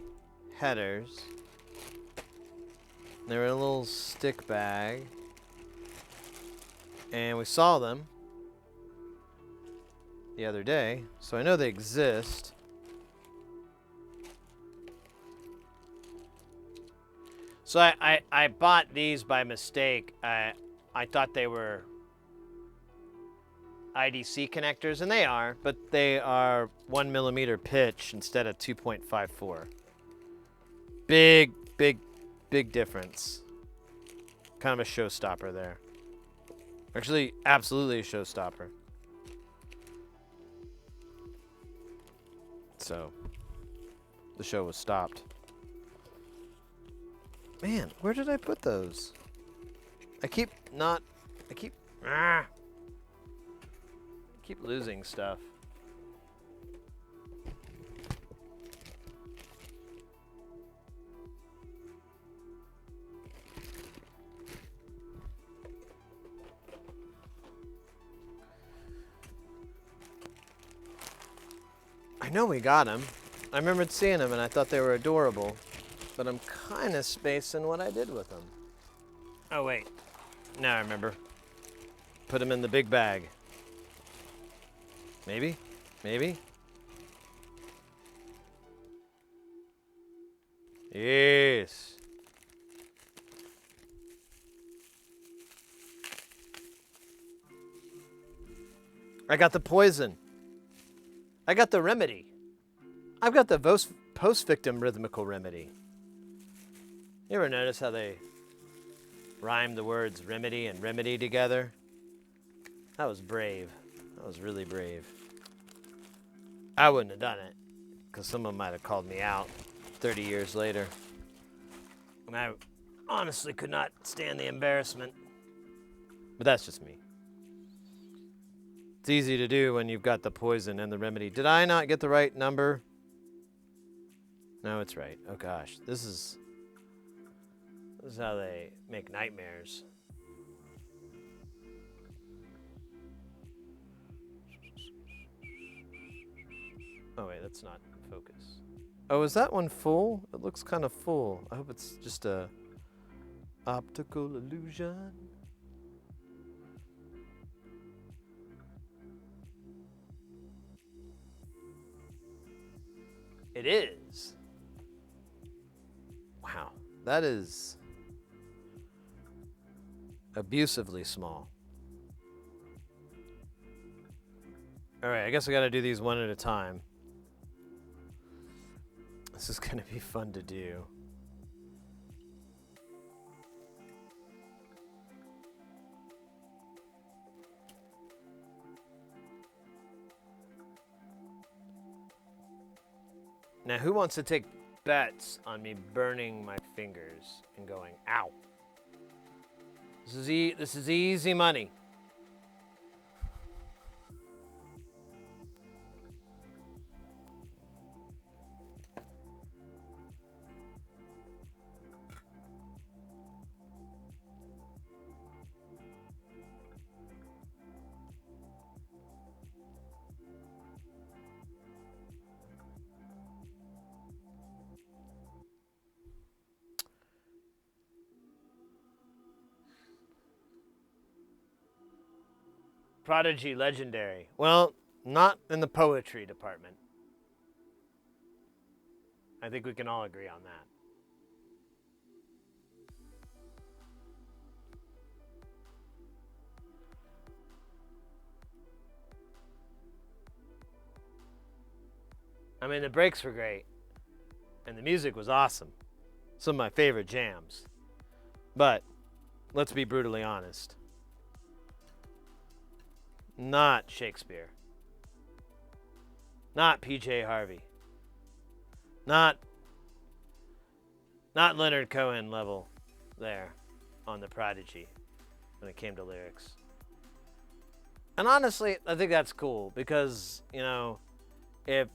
headers. They were in a little stick bag. And we saw them the other day, so I know they exist. So I bought these by mistake. I thought they were IDC connectors, and they are, but they are 1 millimeter pitch instead of 2.54. Big difference. Kind of a showstopper there. Actually, absolutely a showstopper. So, the show was stopped. Man, where did I put those? I keep losing stuff. I know we got him. I remembered seeing them and I thought they were adorable, but I'm kind of spacing what I did with them. Oh wait, now I remember. Put them in the big bag. Maybe? Maybe? Yes. I got the poison. I got the remedy. I've got the post-victim rhythmical remedy. You ever notice how they rhyme the words remedy and remedy together? That was brave. That was really brave. I wouldn't have done it, because someone might have called me out 30 years later. And I honestly could not stand the embarrassment. But that's just me. It's easy to do when you've got the poison and the remedy. Did I not get the right number? No, it's right. Oh gosh, this is how they make nightmares. Oh wait, that's not focus. Oh, is that one full? It looks kind of full. I hope it's just a optical illusion. It is. Wow, that is abusively small. All right, I guess I gotta do these one at a time. This is gonna be fun to do. Now, who wants to take bets on me burning my fingers and going, ow? This is easy money. Prodigy legendary. Well, not in the poetry department. I think we can all agree on that. I mean, the breaks were great, and the music was awesome. Some of my favorite jams. But, let's be brutally honest. Not Shakespeare. Not P.J. Harvey. Not Leonard Cohen level there on the Prodigy when it came to lyrics. And honestly, I think that's cool because, if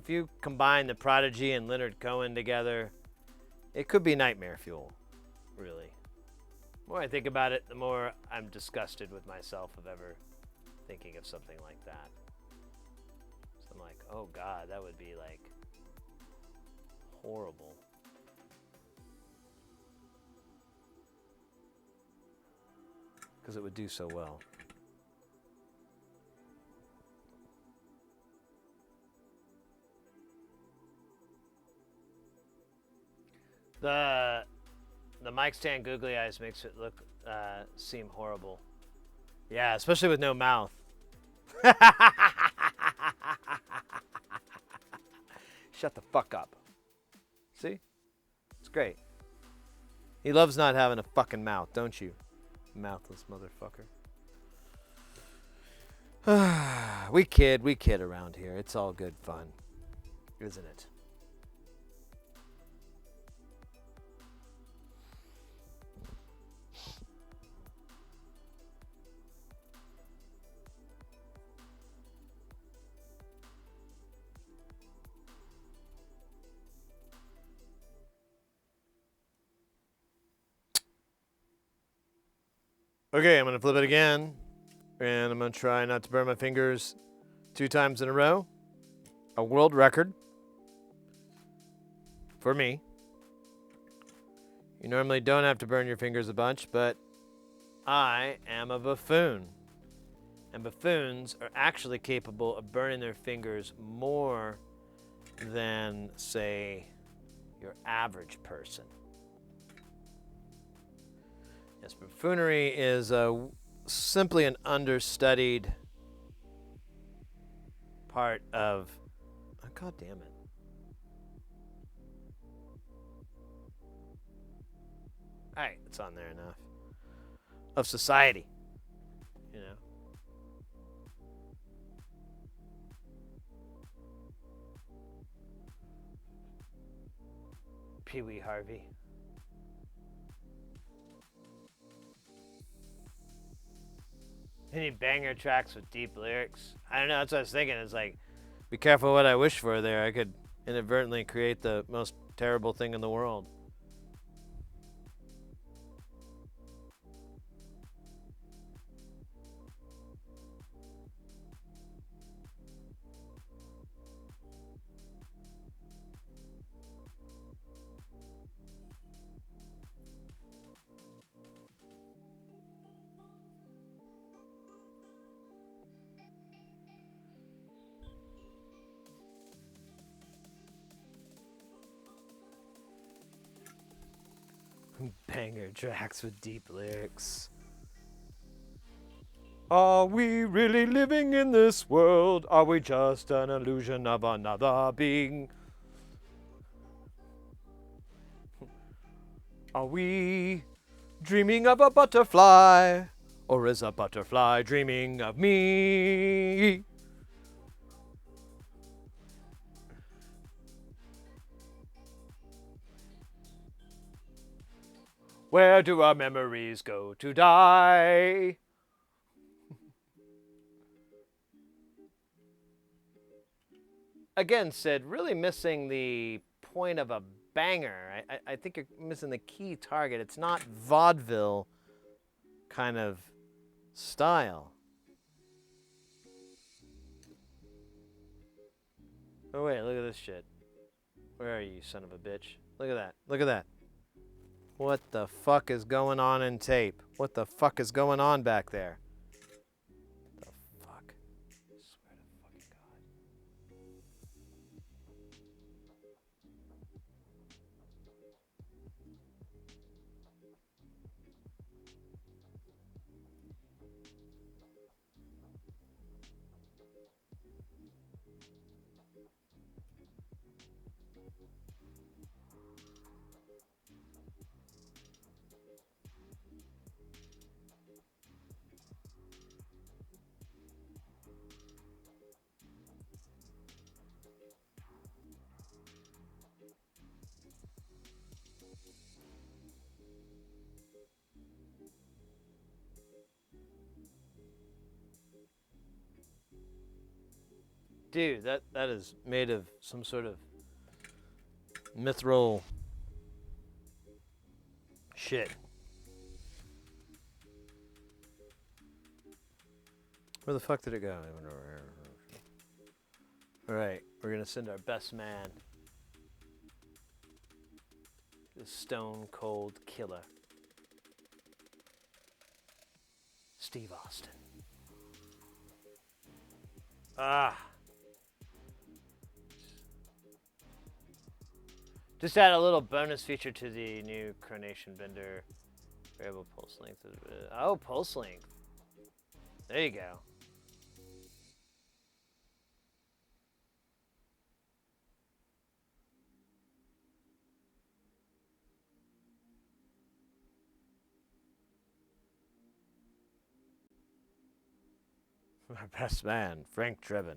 you combine the Prodigy and Leonard Cohen together, it could be nightmare fuel, really. The more I think about it, the more I'm disgusted with myself of ever thinking of something like that. So I'm like, oh God, that would be like horrible. Because it would do so well. The mic stand googly eyes makes it look seem horrible. Yeah, especially with no mouth. Shut the fuck up. See? It's great. He loves not having a fucking mouth, don't you? Mouthless motherfucker. We kid around here. It's all good fun. Isn't it? Okay, I'm going to flip it again. And I'm going to try not to burn my fingers 2 times in a row. A world record. for me. You normally don't have to burn your fingers a bunch, but I am a buffoon. And buffoons are actually capable of burning their fingers more than, say, your average person. Yes, buffoonery is simply an understudied part of... Oh, God damn it. Alright, it's on there enough. Of society. You know? Pee Wee Harvey. Any banger tracks with deep lyrics? I don't know, that's what I was thinking. It's like, be careful what I wish for there. I could inadvertently create the most terrible thing in the world. Banger tracks with deep lyrics. Are we really living in this world? Are we just an illusion of another being? Are we dreaming of a butterfly? Or is a butterfly dreaming of me? Where do our memories go to die? Again, Sid, really missing the point of a banger. I think you're missing the key target. It's not vaudeville kind of style. Oh, wait, look at this shit. Where are you, son of a bitch? Look at that. Look at that. What the fuck is going on in tape? What the fuck is going on back there? The fuck? I swear to fucking God. Dude, that is made of some sort of mithril shit. Where the fuck did it go? Alright, we're gonna send our best man. The stone cold killer. Steve Austin. Ah. Just add a little bonus feature to the new Chronation Bender. Variable pulse length. Oh, pulse length. There you go. Our best man, Frank Drebin.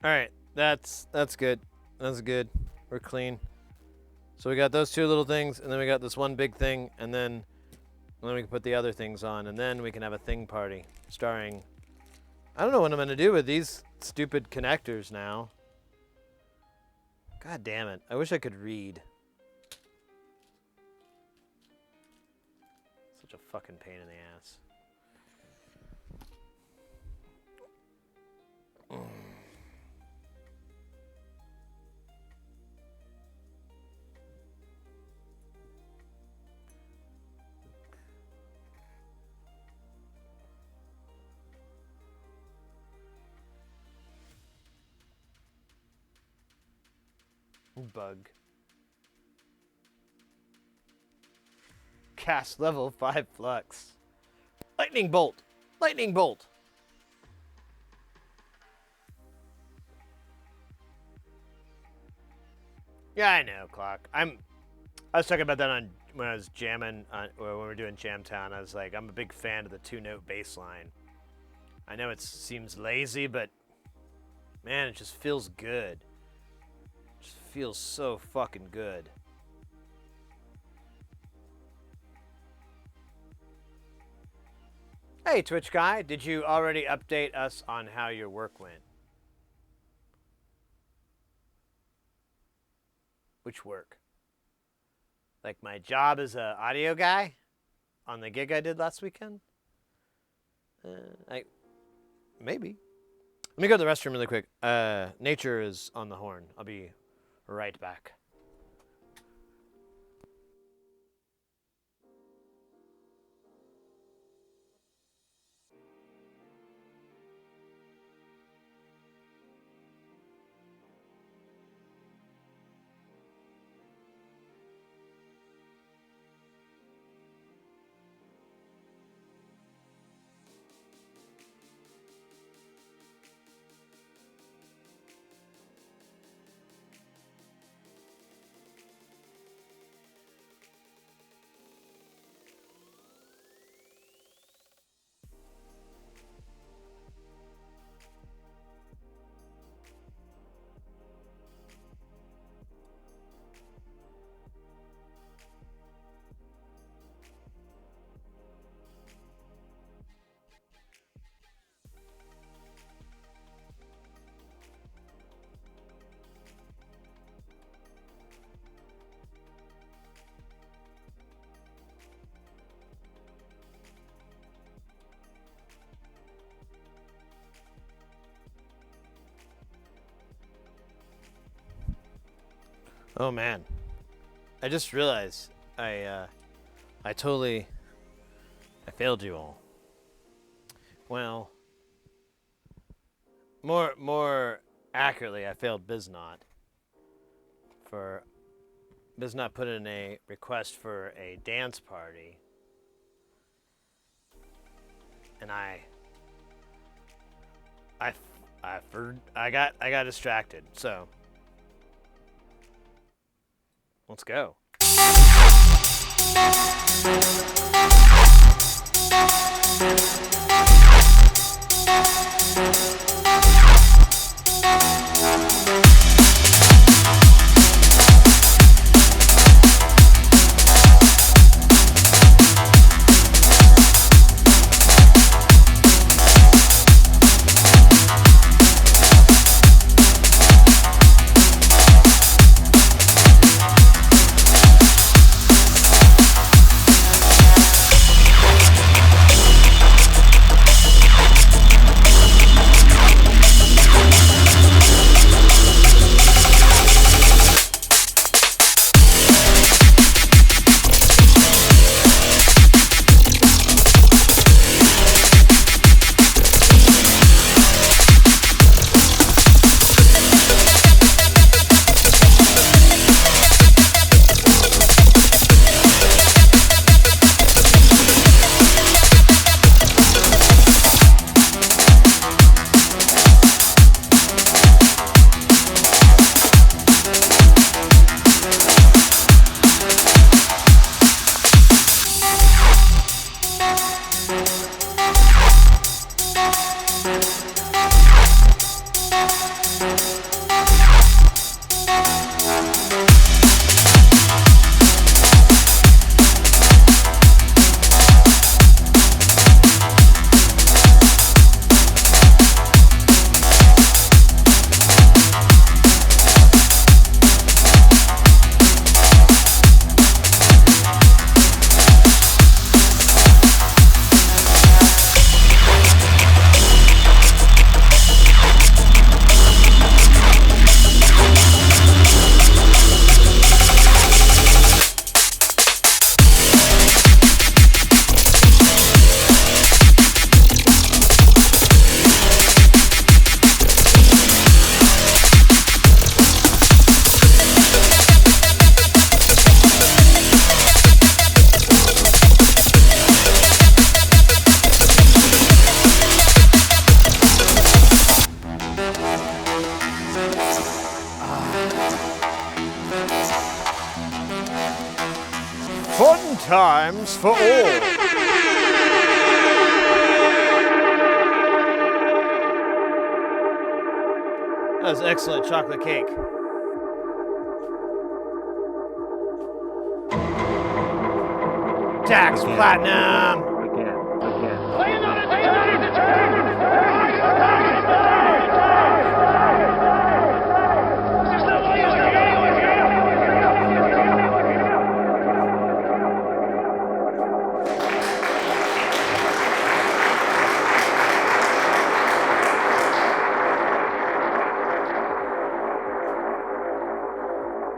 All right, that's good. That's good. We're clean. So we got those two little things, and then we got this one big thing, and then we can put the other things on, and then we can have a thing party starring... I don't know what I'm going to do with these stupid connectors now. God damn it. I wish I could read. Such a fucking pain in the ass. Bug. Cast level 5 flux. Lightning bolt. Lightning bolt. Yeah, I know, Clock. I was talking about that when I was jamming or when we were doing Jam Town. I was like, I'm a big fan of the 2-note bass line. I know it seems lazy, but man, it just feels good. Just feels so fucking good. Hey, Twitch guy, did you already update us on how your work went? Which work? Like my job as a audio guy on the gig I did last weekend? Maybe. Let me go to the restroom really quick. Nature is on the horn. I'll be right back. Oh man, I just realized I failed you all. Well, more accurately, I failed Biznot. For Biznot put in a request for a dance party, and I got distracted. So let's go. times for all. That was excellent chocolate cake. Dax Platinum.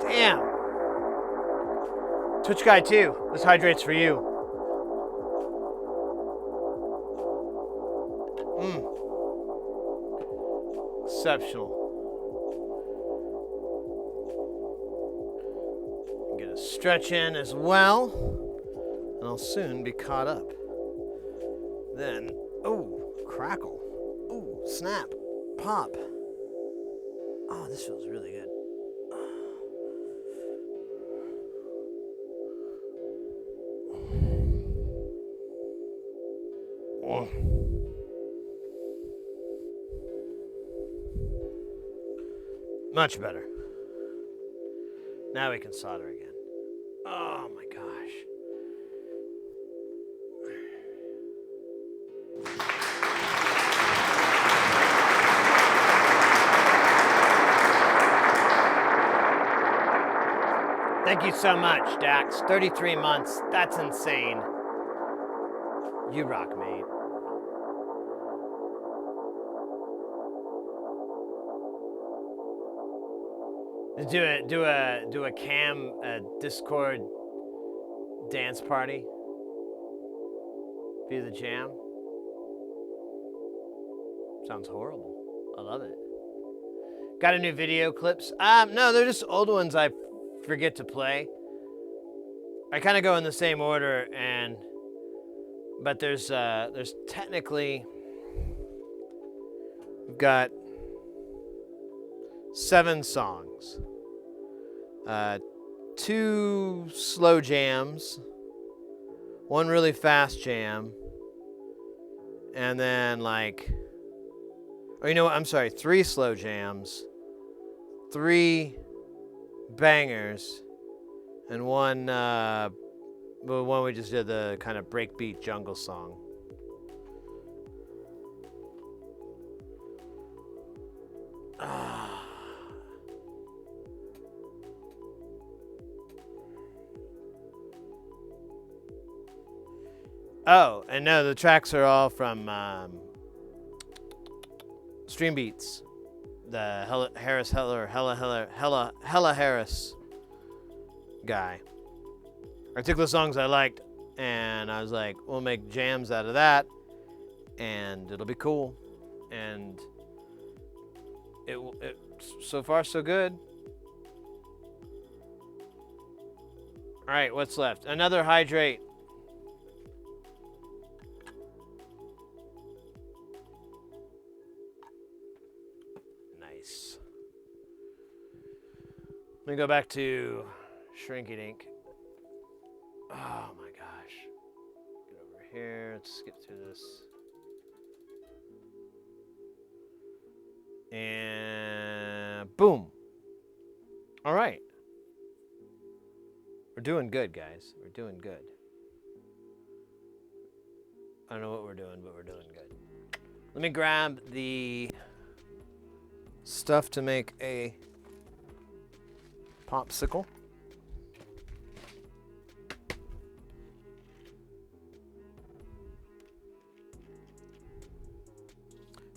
Damn. Twitch Guy 2, this hydrates for you. Exceptional. Get a stretch in as well, and I'll soon be caught up. Then, oh, crackle. Oh, snap, pop. Oh, this feels really good. Oh. Much better. Now we can solder again. Oh my gosh. Thank you so much, Dax. 33 months. That's insane. You rock, mate. Do a cam Discord dance party. View the jam. Sounds horrible. I love it. Got a new video clips? No, they're just old ones I forget to play. I kind of go in the same order, but there's technically, we've got 7 songs. 2 slow jams, 1 really fast jam, and then or you know what, I'm sorry, 3 slow jams, 3 bangers, and one we just did, the kind of breakbeat jungle song. Oh, and no, the tracks are all from Stream Beats. The Hella Harris guy. I took the songs I liked and I was like, we'll make jams out of that and it'll be cool. And it so far so good. All right, what's left? Another hydrate. Nice. Let me go back to Shrinky Dink. Oh my gosh. Get over here. Let's skip through this. And boom. All right. We're doing good, guys. We're doing good. I don't know what we're doing, but we're doing good. Let me grab the stuff to make a popsicle.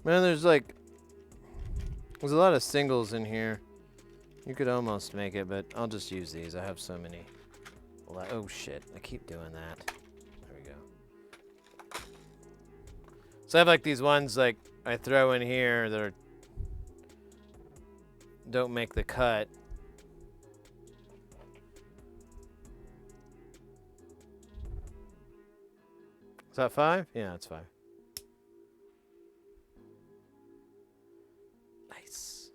Man, there's a lot of singles in here. You could almost make it, but I'll just use these. I have so many. Oh shit, I keep doing that. There we go. So I have these ones I throw in here that don't make the cut. Is that 5? Yeah, that's 5. Nice.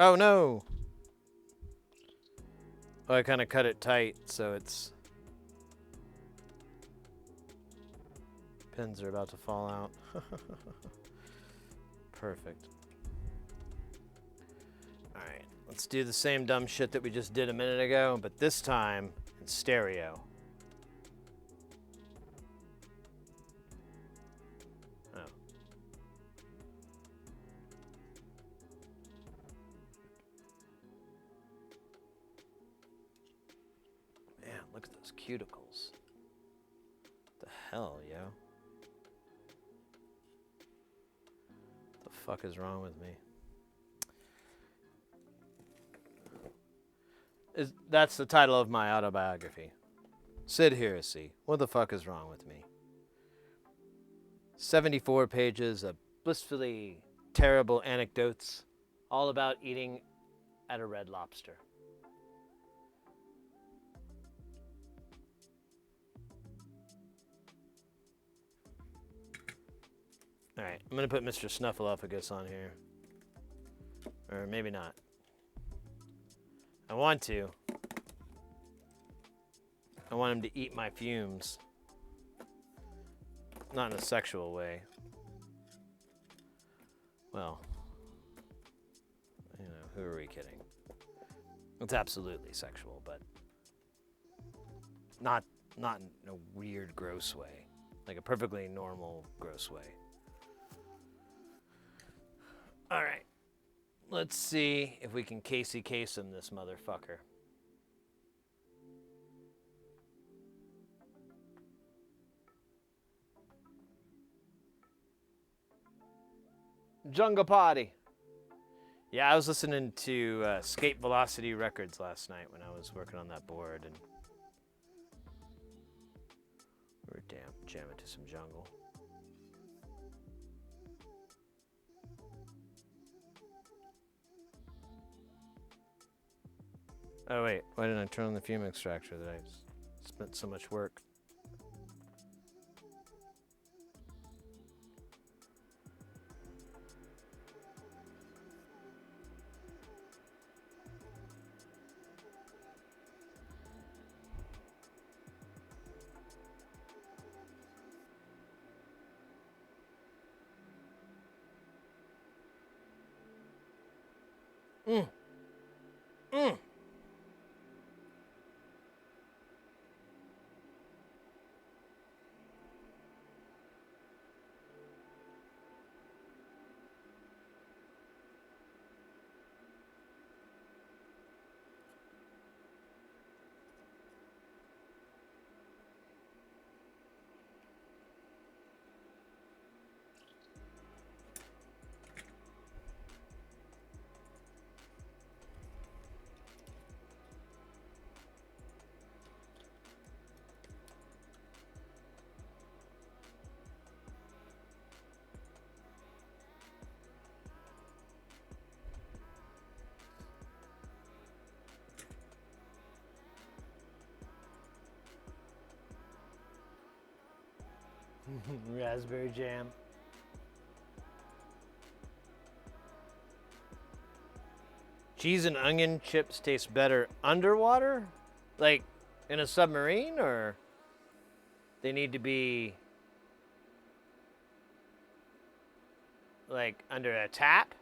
Oh no! Oh, I kind of cut it tight, so it's... Pins are about to fall out. Perfect. Alright, let's do the same dumb shit that we just did a minute ago, but this time in stereo. Oh. Man, look at those cuticles. What the hell, yo? What the fuck is wrong with me? That's the title of my autobiography. Sid Heresy. What the fuck is wrong with me? 74 pages of blissfully terrible anecdotes, all about eating at a Red Lobster. Alright, I'm gonna put Mr. Snuffleupagus on here. Or maybe not. I want to. I want him to eat my fumes. Not in a sexual way. Well, you know, who are we kidding? It's absolutely sexual, but not in a weird, gross way. Like a perfectly normal, gross way. All right. Let's see if we can Casey Kasem this motherfucker. Jungle Party. Yeah, I was listening to Skate Velocity Records last night when I was working on that board, and we were jamming to some jungle. Oh wait, why didn't I turn on the fume extractor that I spent so much work? Mm. Raspberry jam. Cheese and onion chips taste better underwater? Like in a submarine, or they need to be like under a tap?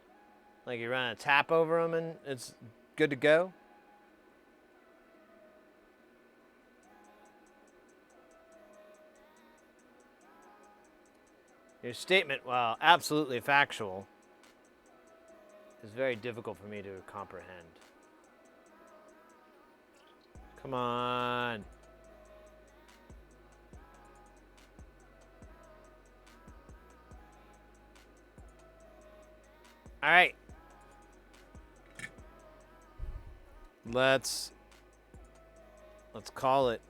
Like you run a tap over them and it's good to go? Your statement, while absolutely factual, is very difficult for me to comprehend. Come on. All right. Let's call it.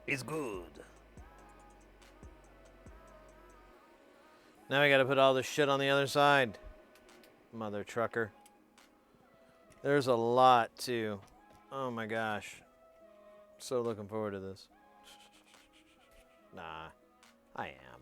It's good. Now we gotta put all this shit on the other side. Mother trucker. There's a lot too. Oh my gosh. So looking forward to this. Nah, I am.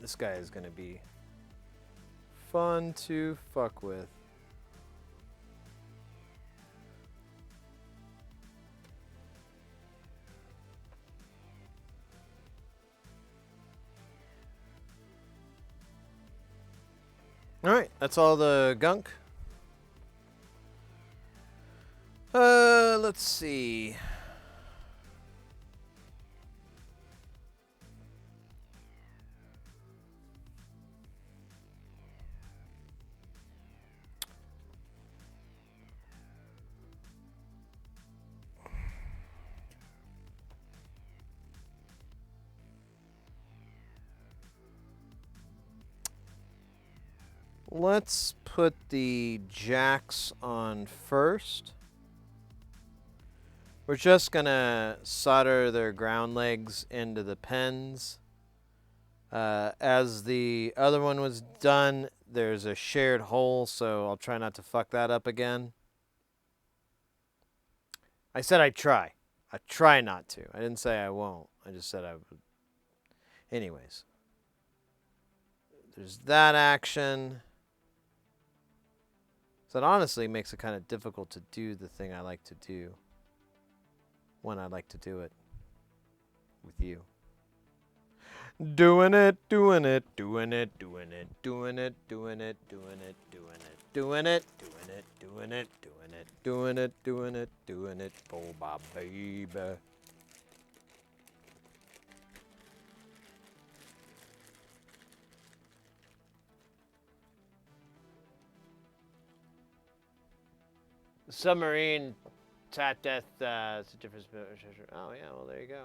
This guy is going to be fun to fuck with. Alright, that's all the gunk. Let's see. Let's put the jacks on first. We're just gonna solder their ground legs into the pins. As the other one was done, there's a shared hole, so I'll try not to fuck that up again. I said I'd try. I try not to. I didn't say I won't. I just said I would. Anyways. There's that action. So it honestly makes it kind of difficult to do the thing I like to do when I like to do it with you. Doing it, doing it, doing it, doing it, doing it, doing it, doing it, doing it, doing it, doing it, doing it, doing it, doing it, doing it, doing it, oh my baby. Submarine tat death, it's a difference. Oh yeah, well there you go.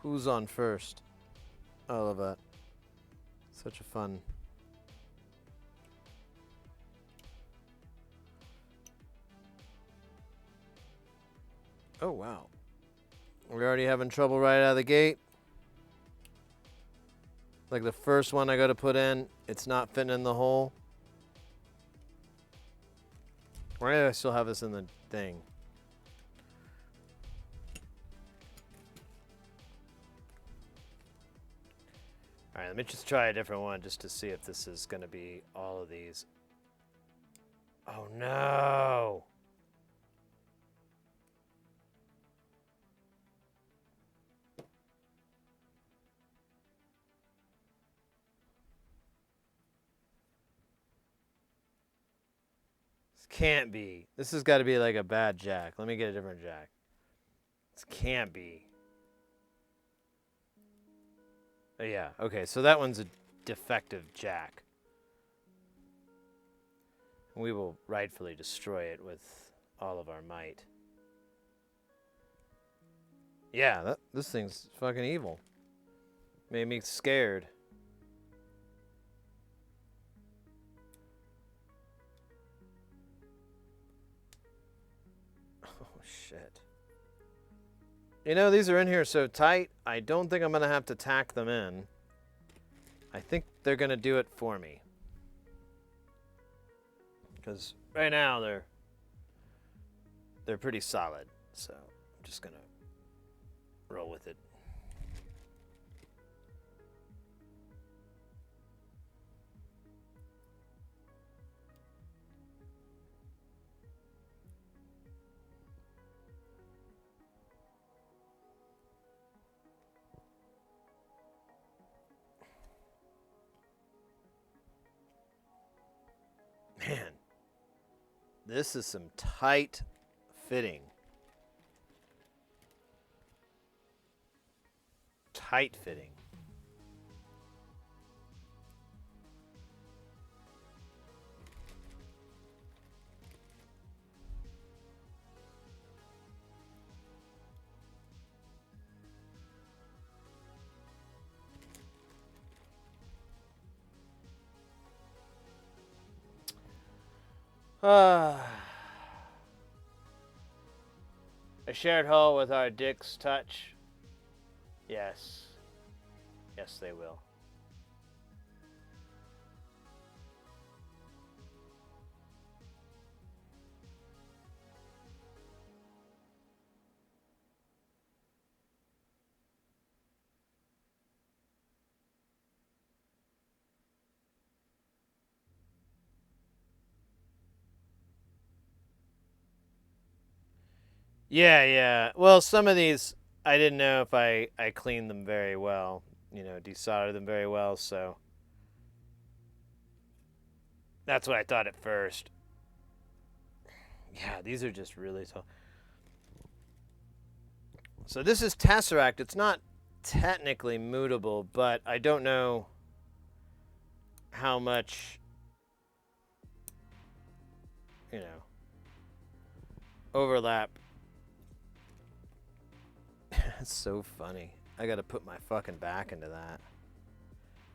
Who's on first? I love that. Such a fun. Oh wow. We're already having trouble right out of the gate. Like the first one I got to put in, it's not fitting in the hole. Why do I still have this in the thing? All right, let me just try a different one just to see if this is going to be all of these. Oh no. This can't be. This has got to be like a bad jack. Let me get a different jack. This can't be. Oh, yeah, okay, so that one's a defective jack. We will rightfully destroy it with all of our might. Yeah, this thing's fucking evil. Made me scared. Oh, shit. You know, these are in here so tight, I don't think I'm going to have to tack them in. I think they're going to do it for me. Because right now they're pretty solid. So I'm just going to roll with it. Man, this is some tight fitting. Tight fitting. A shared hull with our dicks touch. Yes. Yes, they will. Yeah, yeah. Well, some of these I didn't know if I cleaned them very well, you know, desoldered them very well, so that's what I thought at first. Yeah, these are just really tall. So this is Tesseract. It's not technically mootable, but I don't know how much, you know, overlap. It's so funny. I gotta put my fucking back into that.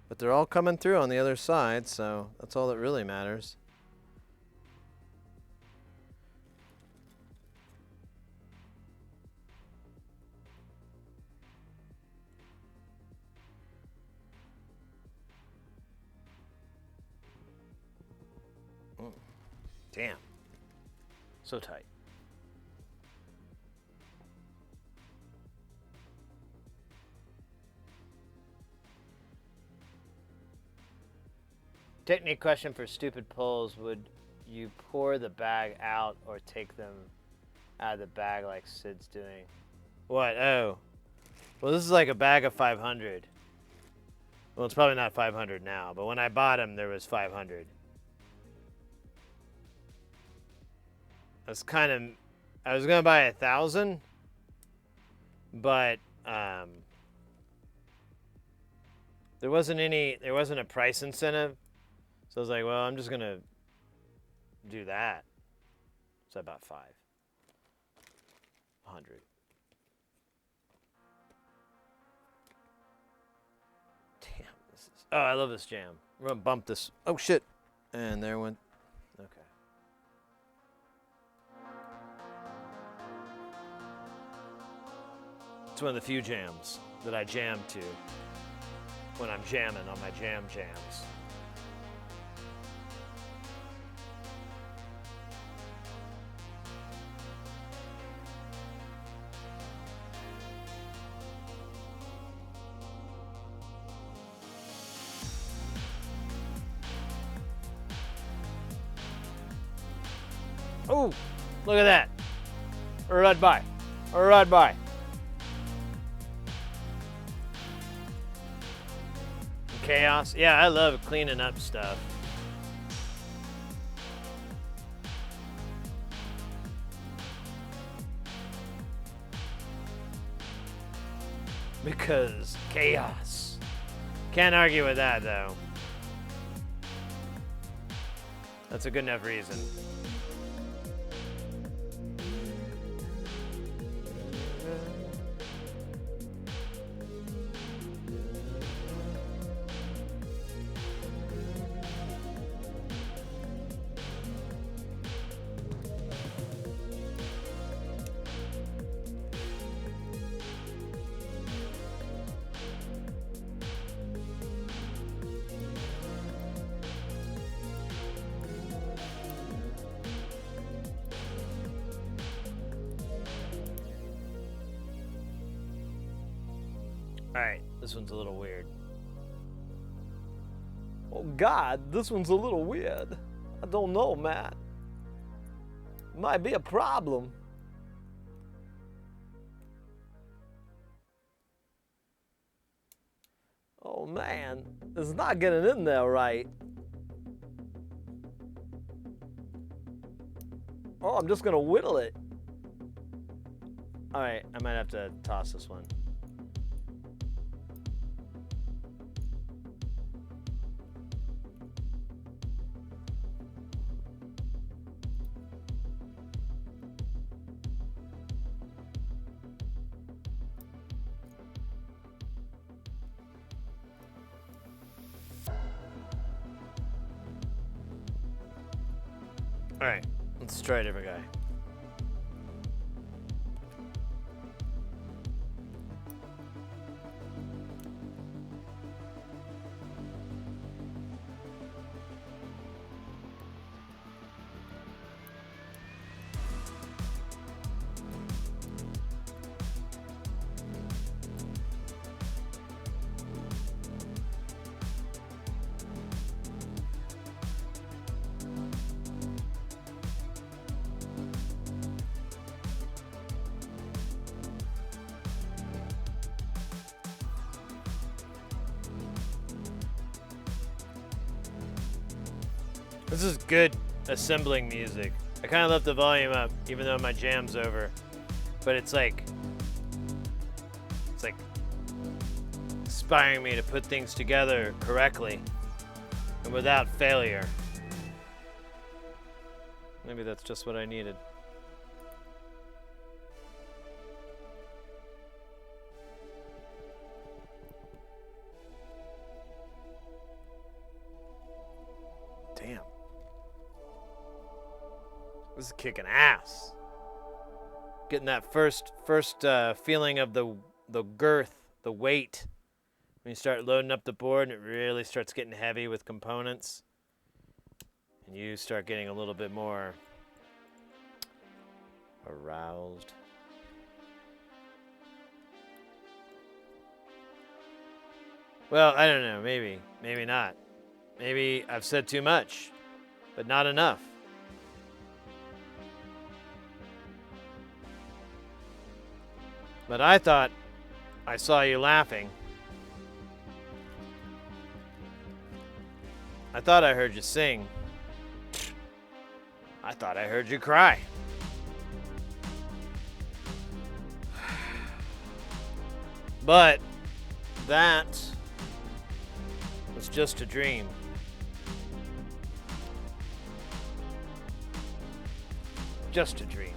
But they're all coming through on the other side, so that's all that really matters. Damn. So tight. Technique question for stupid pulls. Would you pour the bag out or take them out of the bag like Sid's doing? What? Oh. Well, this is like a bag of 500. Well, it's probably not 500 now, but when I bought them, there was 500. I was going to buy 1,000, but there wasn't a price incentive. So I was like, well, I'm just going to do that. So I bought 500. Damn, this is. Oh, I love this jam. We're going to bump this. Oh, shit. And there went. Okay. It's one of the few jams that I jam to when I'm jamming on my jams. Oh, look at that. Right by. Right by. Chaos. Yeah, I love cleaning up stuff. Because chaos. Can't argue with that, though. That's a good enough reason. Alright, this one's a little weird. Oh God, this one's a little weird. I don't know, Matt. Might be a problem. Oh man, it's not getting in there right. Oh, I'm just gonna whittle it. Alright, I might have to toss this one. Alright, let's try a different guy. This is good assembling music. I kind of left the volume up, even though my jam's over. But it's like inspiring me to put things together correctly and without failure. Maybe that's just what I needed. Damn. This is kicking ass. Getting that first feeling of the girth, the weight. When you start loading up the board and it really starts getting heavy with components. And you start getting a little bit more aroused. Well, I don't know, maybe not. Maybe I've said too much, but not enough. But I thought I saw you laughing. I thought I heard you sing. I thought I heard you cry. But that was just a dream. Just a dream.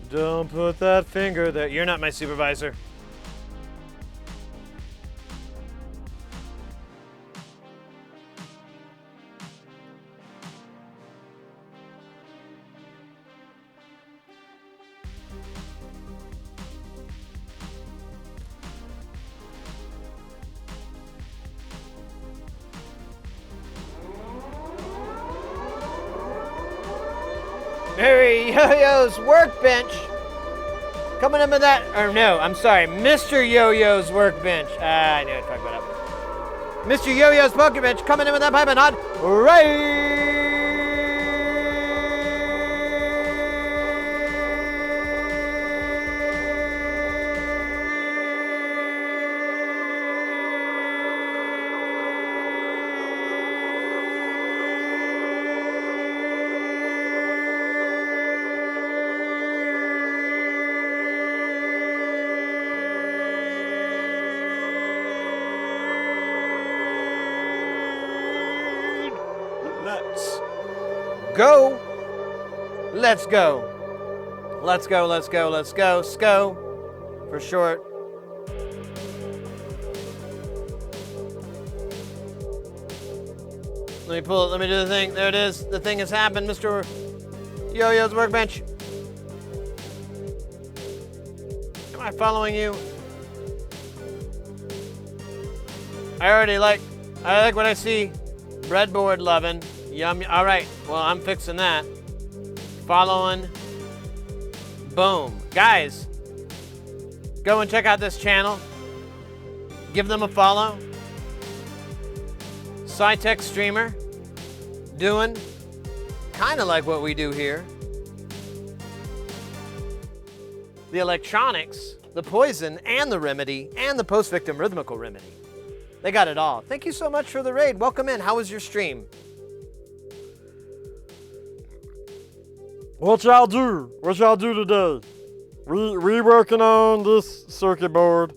Don't put that finger there. You're not my supervisor. Mary Yo-Yo's workbench. Coming in with that, or no, I'm sorry, Mr. Yo-Yo's workbench. I knew I'd talk about that. Mr. Yo-Yo's workbench coming in with that pipe and hot right. Go. Let's go. Let's go, let's go, let's go. SCO for short. Let me pull it, let me do the thing. There it is. The thing has happened, Mr. Yo-Yo's workbench. Am I following you? I like what I see. Breadboard loving. Yum. All right. Well, I'm fixing that. Following. Boom. Guys, go and check out this channel. Give them a follow. SciTech streamer. Doing kind of like what we do here. The electronics, the poison, and the remedy, and the post-victim rhythmical remedy. They got it all. Thank you so much for the raid. Welcome in. How was your stream? What y'all do? What y'all do today? We working on this circuit board.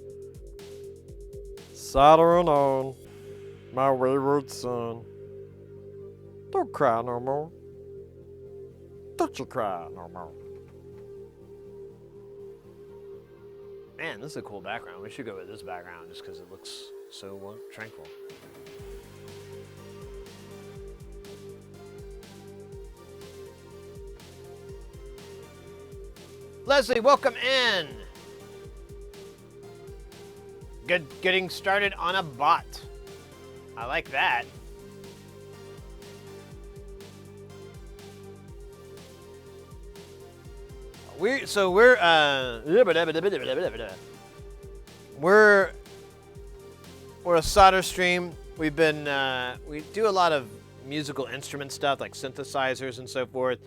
Soldering on my wayward son. Don't cry no more. Don't you cry no more. Man, this is a cool background. We should go with this background just because it looks so tranquil. Leslie, welcome in. Getting started on a bot. I like that. We're a solder stream. We've been we do a lot of musical instrument stuff like synthesizers and so forth.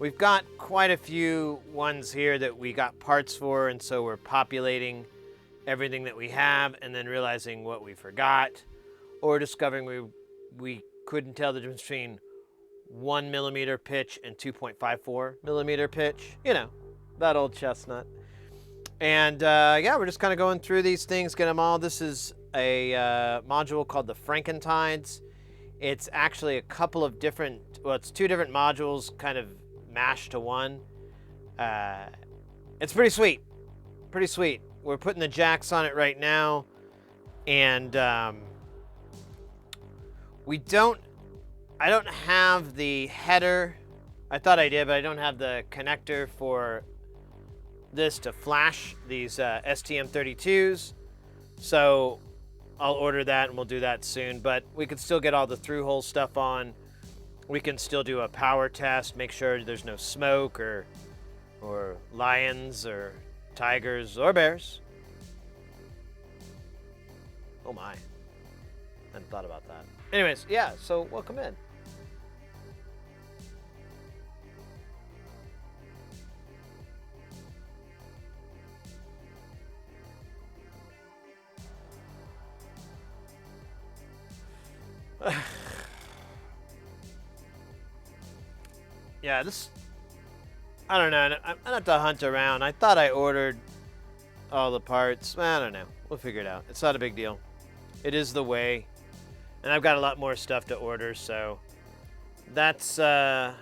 We've got quite a few ones here that we got parts for, and so we're populating everything that we have and then realizing what we forgot, or discovering we couldn't tell the difference between 1 millimeter pitch and 2.54 millimeter pitch. You know, that old chestnut. And yeah, we're just kind of going through these things, get them all. This is a module called the Frankentides. It's actually a couple of different, well, it's two different modules kind of mashed to one. It's pretty sweet. Pretty sweet. We're putting the jacks on it right now. And I don't have the header. I thought I did, but I don't have the connector for this to flash these STM32s. So I'll order that and we'll do that soon. But we can still get all the through-hole stuff on. We can still do a power test, make sure there's no smoke or lions or tigers or bears. Oh my. I hadn't thought about that. Anyways, yeah, so welcome in. Yeah, I don't know. I'm gonna have to hunt around. I thought I ordered all the parts. I don't know. We'll figure it out. It's not a big deal. It is the way. And I've got a lot more stuff to order, so that's what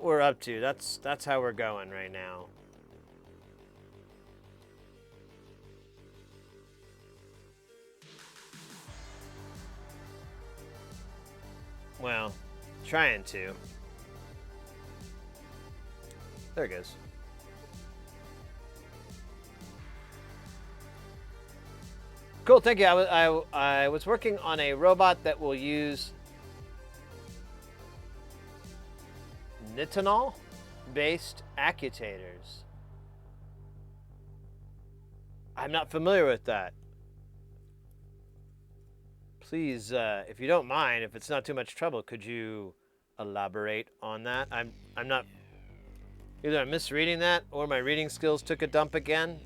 we're up to. That's how we're going right now. Well, trying to. There it goes. Cool, thank you. I was working on a robot that will use nitinol-based actuators. I'm not familiar with that. Please, if you don't mind, if it's not too much trouble, could you elaborate on that? I'm not. Either I'm misreading that or my reading skills took a dump again.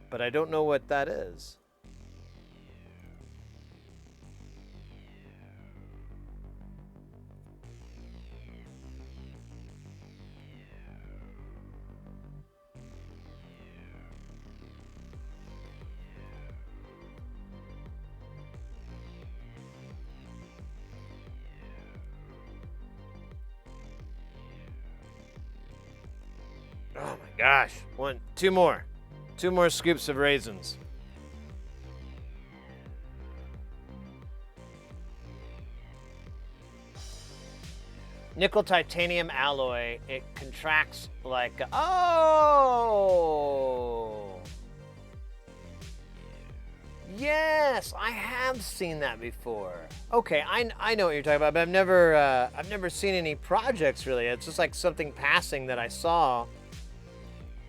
But I don't know what that is. Oh my gosh. Two more scoops of raisins. Nickel titanium alloy. It contracts like, oh! Yes, I have seen that before. Okay, I know what you're talking about, but I've never seen any projects really. It's just like something passing that I saw.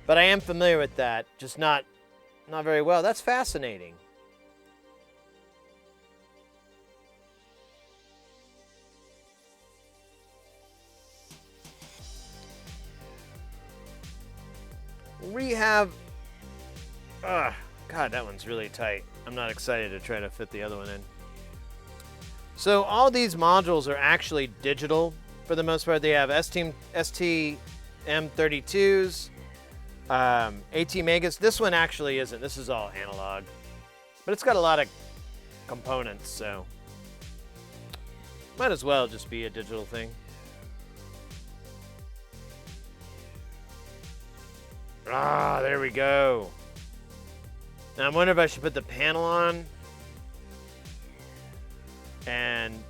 But I am familiar with that, just not very well. That's fascinating. We have... God, that one's really tight. I'm not excited to try to fit the other one in. So all these modules are actually digital for the most part. They have STM32s, AT Megas. This one actually isn't. This is all analog. But it's got a lot of components, so might as well just be a digital thing. Ah, there we go. Now I'm wondering if I should put the panel on. And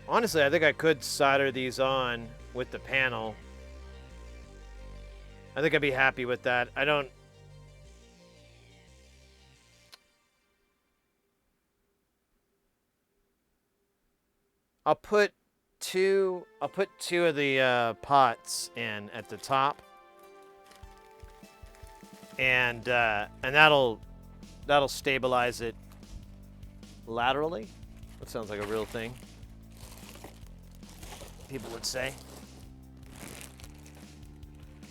honestly, I think I could solder these on with the panel. I think I'd be happy with that. I'll put two of the pots in at the top. And that'll stabilize it laterally. That sounds like a real thing. people would say.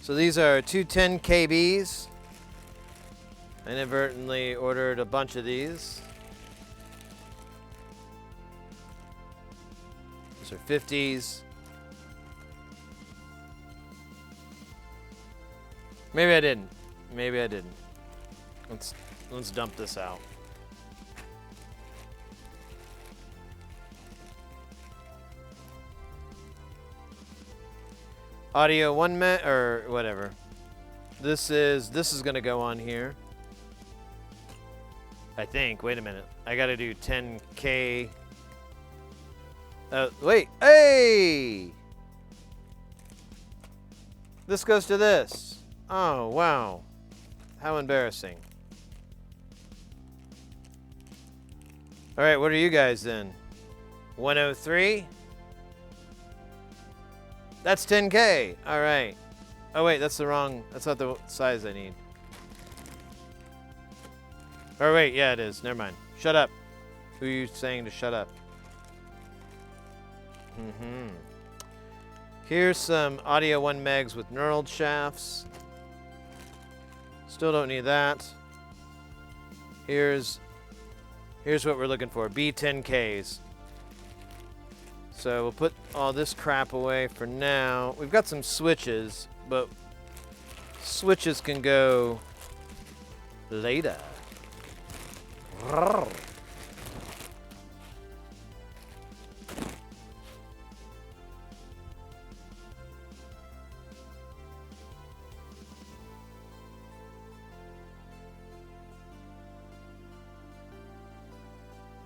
So these are 210 KBs. I inadvertently ordered a bunch of these. These are 50s. Maybe I didn't. Maybe I didn't. Let's dump this out. Audio 1 meg or whatever. This is gonna go on here. I think. Wait a minute. I gotta do 10K. Wait. Hey! This goes to this. Oh, wow. How embarrassing. All right, what are you guys then? 103? That's 10K. All right. Oh, wait, that's the wrong. That's not the size I need. Oh, wait, yeah, it is. Never mind. Shut up. Who are you saying to shut up? Here's some audio 1 megs with knurled shafts. Still don't need that. Here's what we're looking for. B10Ks. So we'll put all this crap away for now. We've got some switches, but switches can go later.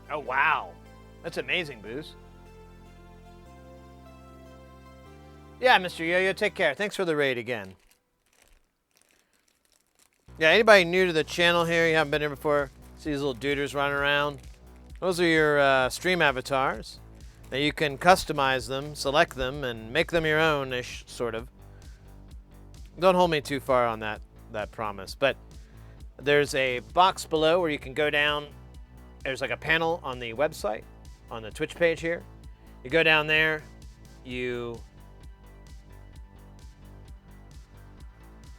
Oh, wow. That's amazing, Booze. Yeah, Mr. Yo-Yo, take care. Thanks for the raid again. Yeah, anybody new to the channel here, you haven't been here before, see these little duders running around? Those are your stream avatars. Now you can customize them, select them, and make them your own-ish, sort of. Don't hold me too far on that promise, but there's a box below where you can go down. There's like a panel on the website, on the Twitch page here. You go down there, you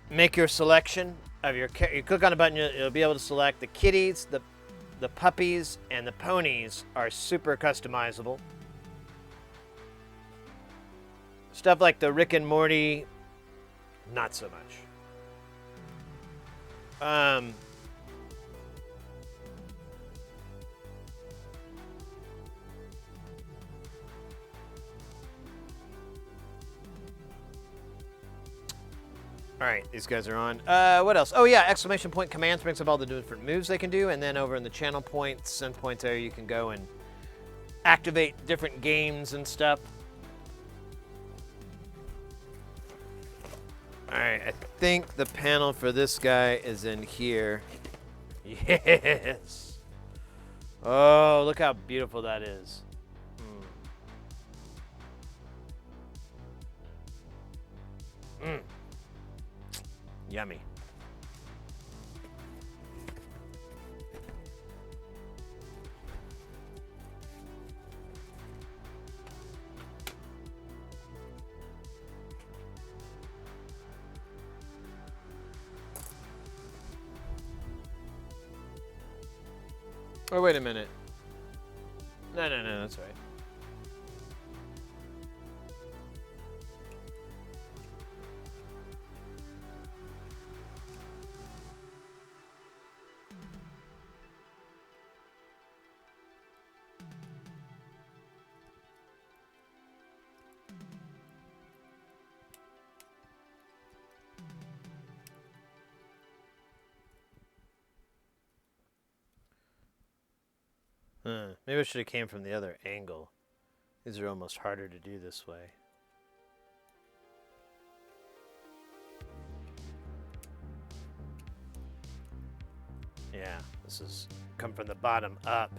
make your selection of your. You click on a button, you'll be able to select the kitties, the puppies, and the ponies are super customizable. Stuff like the Rick and Morty, not so much. All right, these guys are on. What else? Oh yeah, exclamation point commands brings up all the different moves they can do, and then over in the channel points, send points area, you can go and activate different games and stuff. All right, I think the panel for this guy is in here. Yes. Oh, look how beautiful that is. Yummy. Oh, wait a minute. No, that's right. Maybe I should have came from the other angle. These are almost harder to do this way. Yeah, this is come from the bottom up.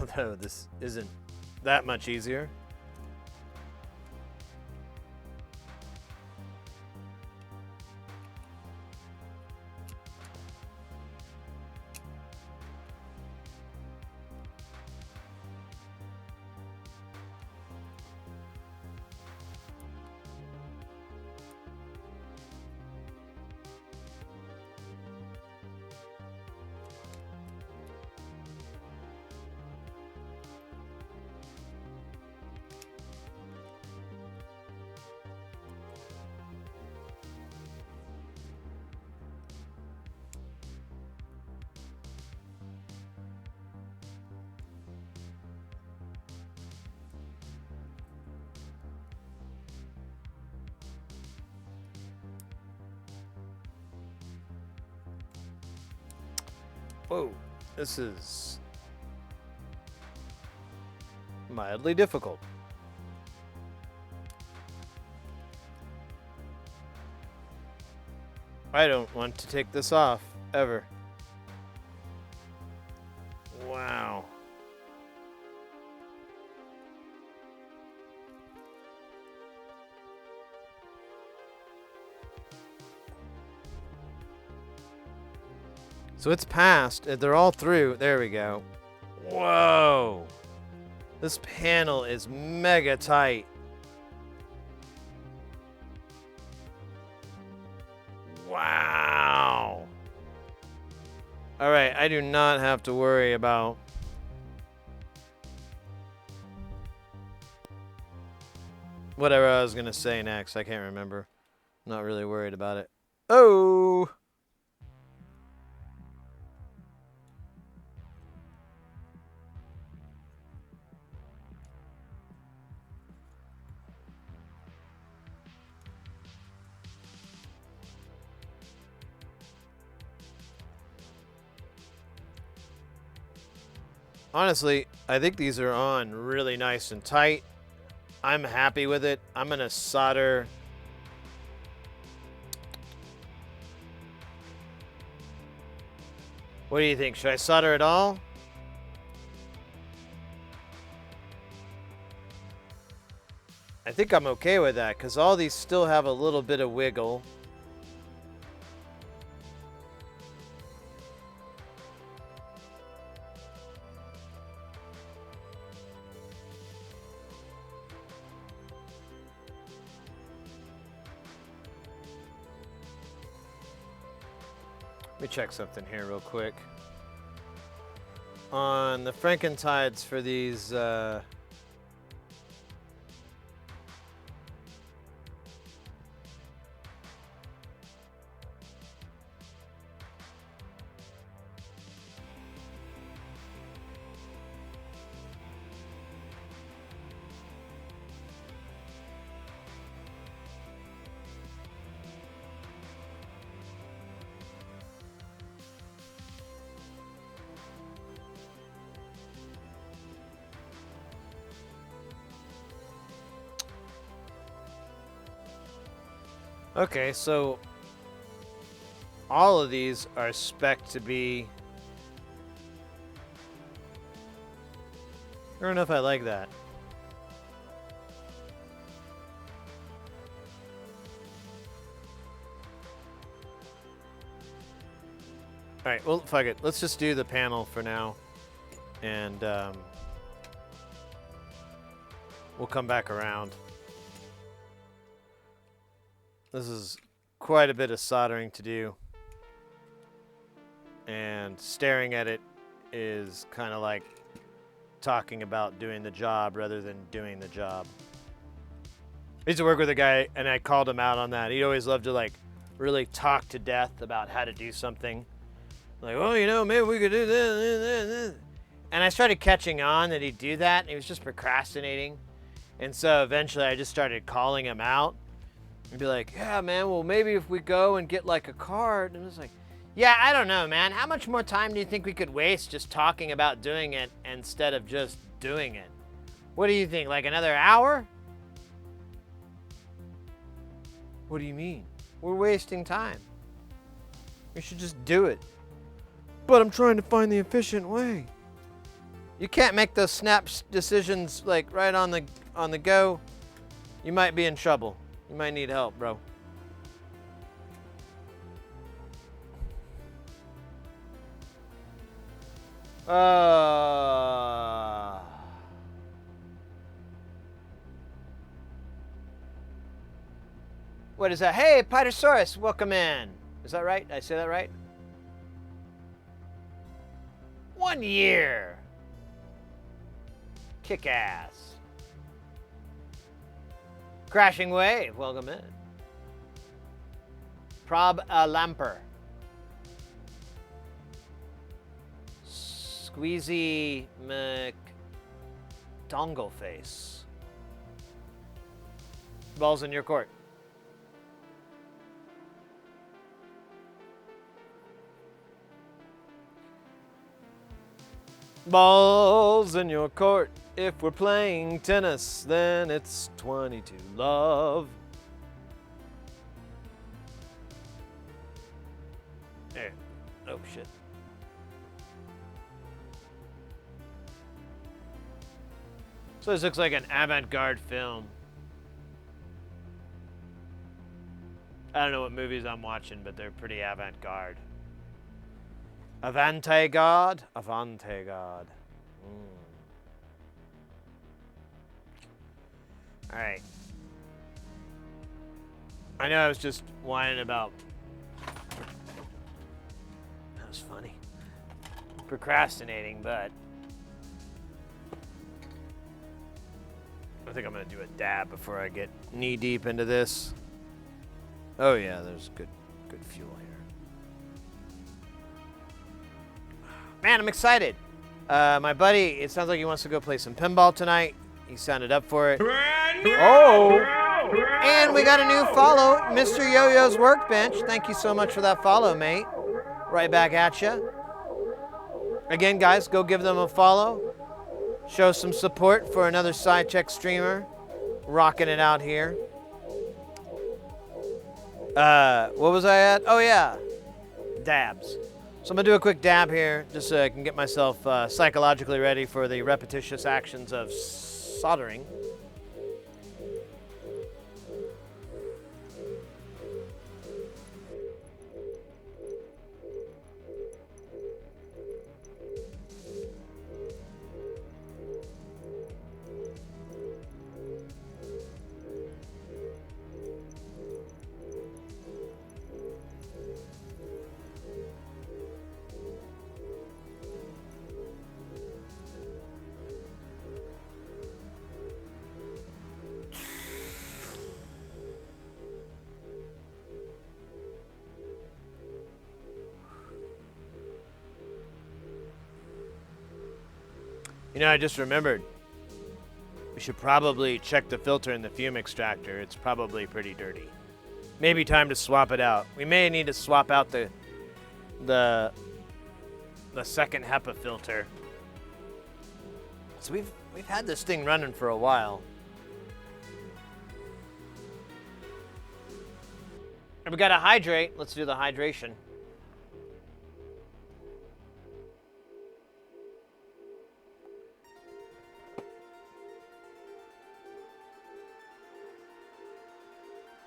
Although this isn't that much easier. Whoa, this is mildly difficult. I don't want to take this off, ever. Wow. So it's passed. They're all through. There we go. Whoa. This panel is mega tight. Wow. All right, I do not have to worry about whatever I was going to say next. I can't remember. Not really worried about it. Oh. Honestly, I think these are on really nice and tight. I'm happy with it. I'm going to solder. What do you think? Should I solder it all? I think I'm okay with that because all these still have a little bit of wiggle. Let me check something here real quick. On the Frankentides for these, okay, so all of these are spec'd to be. I don't know if I like that. Alright, well, fuck it. Let's just do the panel for now. And we'll come back around. This is quite a bit of soldering to do. And staring at it is kind of like talking about doing the job rather than doing the job. I used to work with a guy, and I called him out on that. He always loved to, like, really talk to death about how to do something. Like, well, you know, maybe we could do this. And I started catching on that he'd do that, and he was just procrastinating. And so eventually I just started calling him out. And be like, yeah, man, well, maybe if we go and get, like, a card. And I was like, yeah, I don't know, man. How much more time do you think we could waste just talking about doing it instead of just doing it? What do you think, like another hour? What do you mean? We're wasting time. We should just do it. But I'm trying to find the efficient way. You can't make those snap decisions like right on the go. You might be in trouble. You might need help, bro. What is that? Hey, Pitosaurus, welcome in. Is that right? Did I say that right? 1 year. Kick ass. Crashing Wave, welcome in. Prob a Lamper. Squeezy McDongle Face. Ball's in your court. Balls in your court. If we're playing tennis, then it's 22 love. There. Oh, shit. So this looks like an avant-garde film. I don't know what movies I'm watching, but they're pretty avant-garde. Avante-garde? Avante-garde. Alright. I know I was just whining about... That was funny. Procrastinating, but... I think I'm gonna do a dab before I get knee-deep into this. Oh yeah, there's good fuel here. Man, I'm excited. My buddy, it sounds like he wants to go play some pinball tonight. He signed up for it. Oh! And we got a new follow, Mr. Yo-Yo's Workbench. Thank you so much for that follow, mate. Right back at you. Again, guys, go give them a follow. Show some support for another Sidecheck streamer. Rocking it out here. What was I at? Oh, yeah. Dabs. So I'm going to do a quick dab here just so I can get myself psychologically ready for the repetitious actions of soldering. You know, I just remembered. We should probably check the filter in the fume extractor. It's probably pretty dirty. Maybe time to swap it out. We may need to swap out the second HEPA filter. So we've had this thing running for a while. And we gotta hydrate. Let's do the hydration.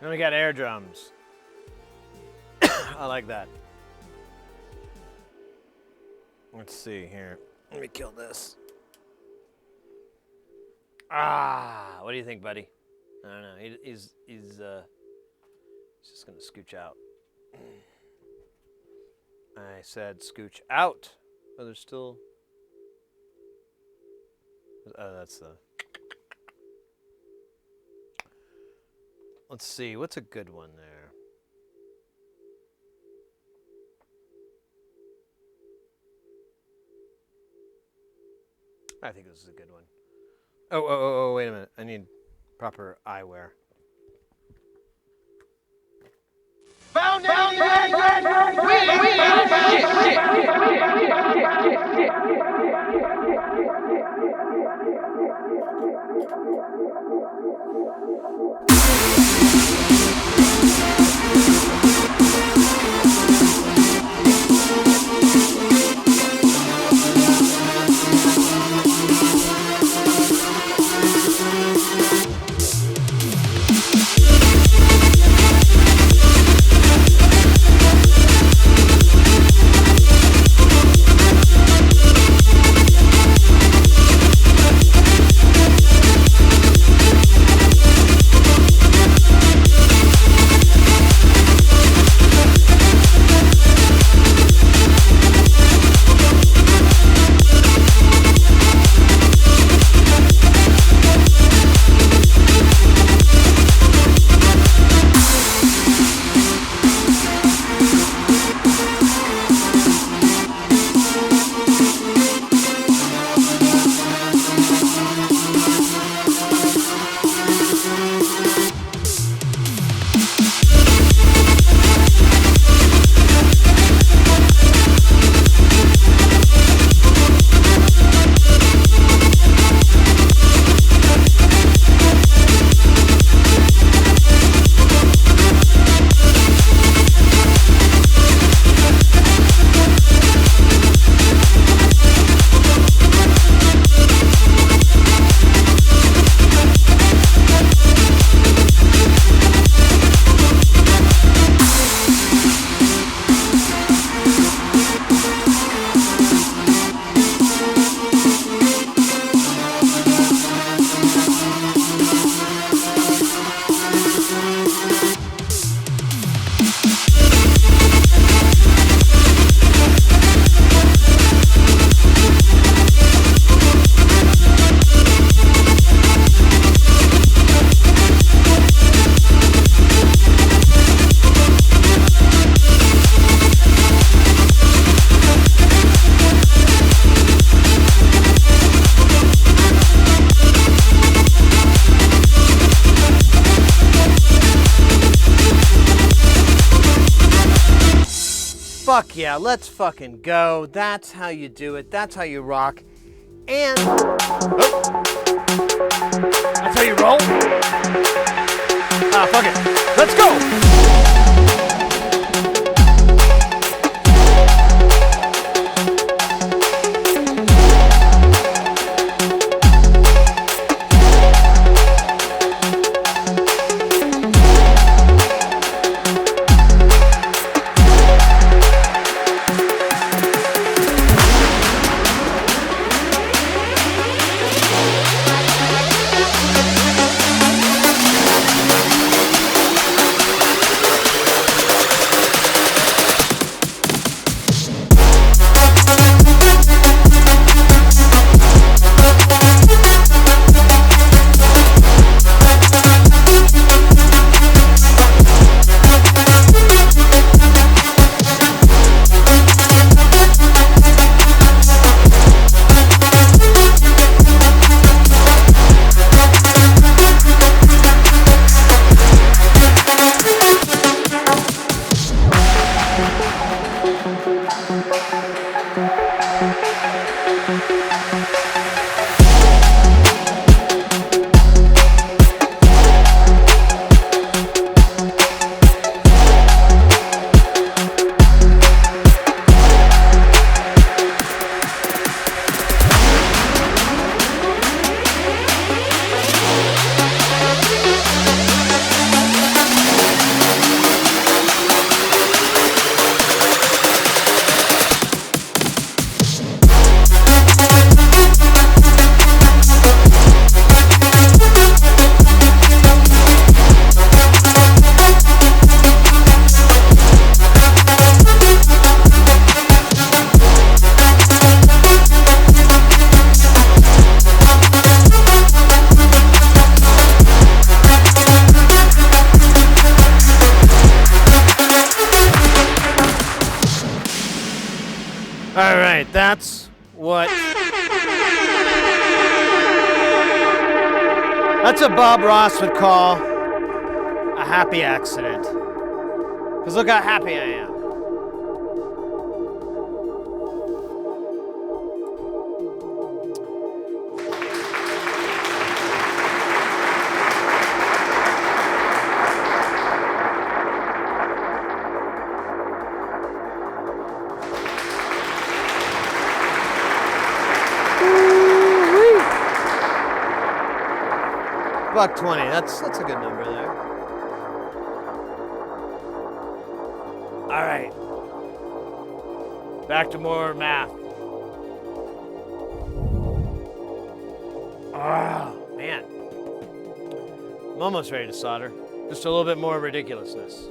And we got air drums. I like that. Let's see here. Let me kill this. Ah, what do you think, buddy? I don't know. He's just gonna scooch out. I said scooch out. Oh, there's still. Oh, that's the. Let's see, what's a good one there? I think this is a good one. Oh, wait a minute. I need proper eyewear. Found it! Fuck yeah, let's fucking go. That's how you do it. That's how you rock. And that's how you roll. Ah, fuck it. Let's go. All right, that's what. That's what Bob Ross would call a happy accident. Because look how happy I am. $1.20. That's a good number there. All right. Back to more math. Oh, man. I'm almost ready to solder. Just a little bit more ridiculousness.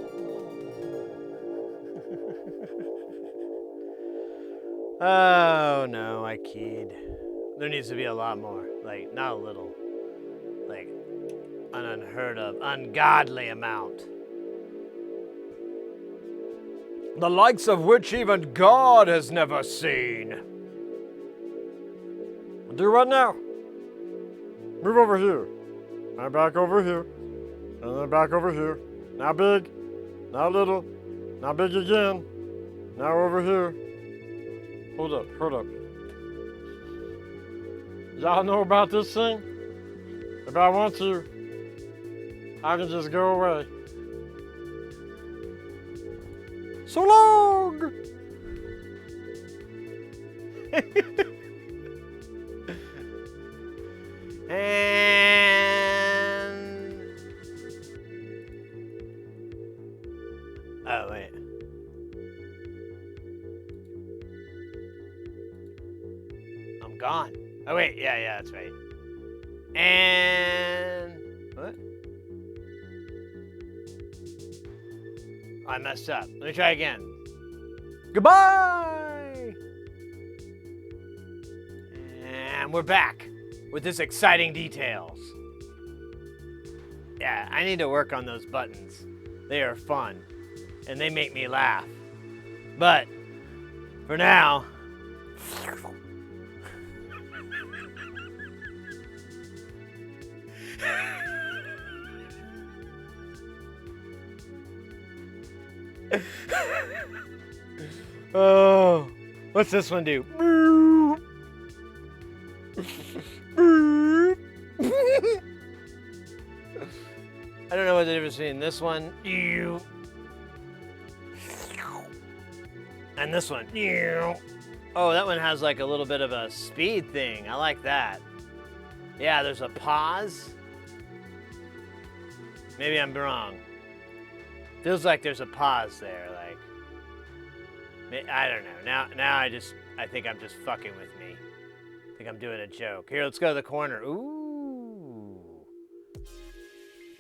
Oh, no, I keyed. There needs to be a lot more. Like, not a little. Like, an unheard of, ungodly amount. The likes of which even God has never seen. Do what now? Move over here. Now back over here. And then back over here. Now big. Now little. Now big again. Now over here. Hold up, hold up. Y'all know about this thing? If I want to, I can just go away. So long! And... Oh, wait. I'm gone. Oh, wait. Yeah, that's right. And... What? I messed up. Let me try again. Goodbye! And we're back with this exciting details. Yeah, I need to work on those buttons. They are fun, and they make me laugh. But, for now... Oh, what's this one do? I don't know what the difference between this one and this one. Oh, that one has like a little bit of a speed thing. I like that. Yeah, there's a pause. Maybe I'm wrong. Feels like there's a pause there. Like, I don't know. Now I think I'm just fucking with me. I think I'm doing a joke. Here, let's go to the corner. Ooh.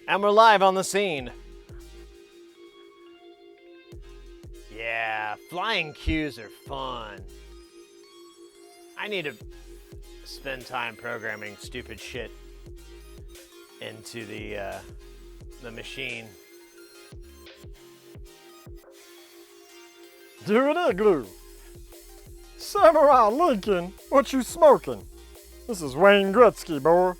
And we're live on the scene. Yeah, flying cues are fun. I need to spend time programming stupid shit into the machine. Dear an igloo. Samurai Lincoln, what you smoking? This is Wayne Gretzky, boy.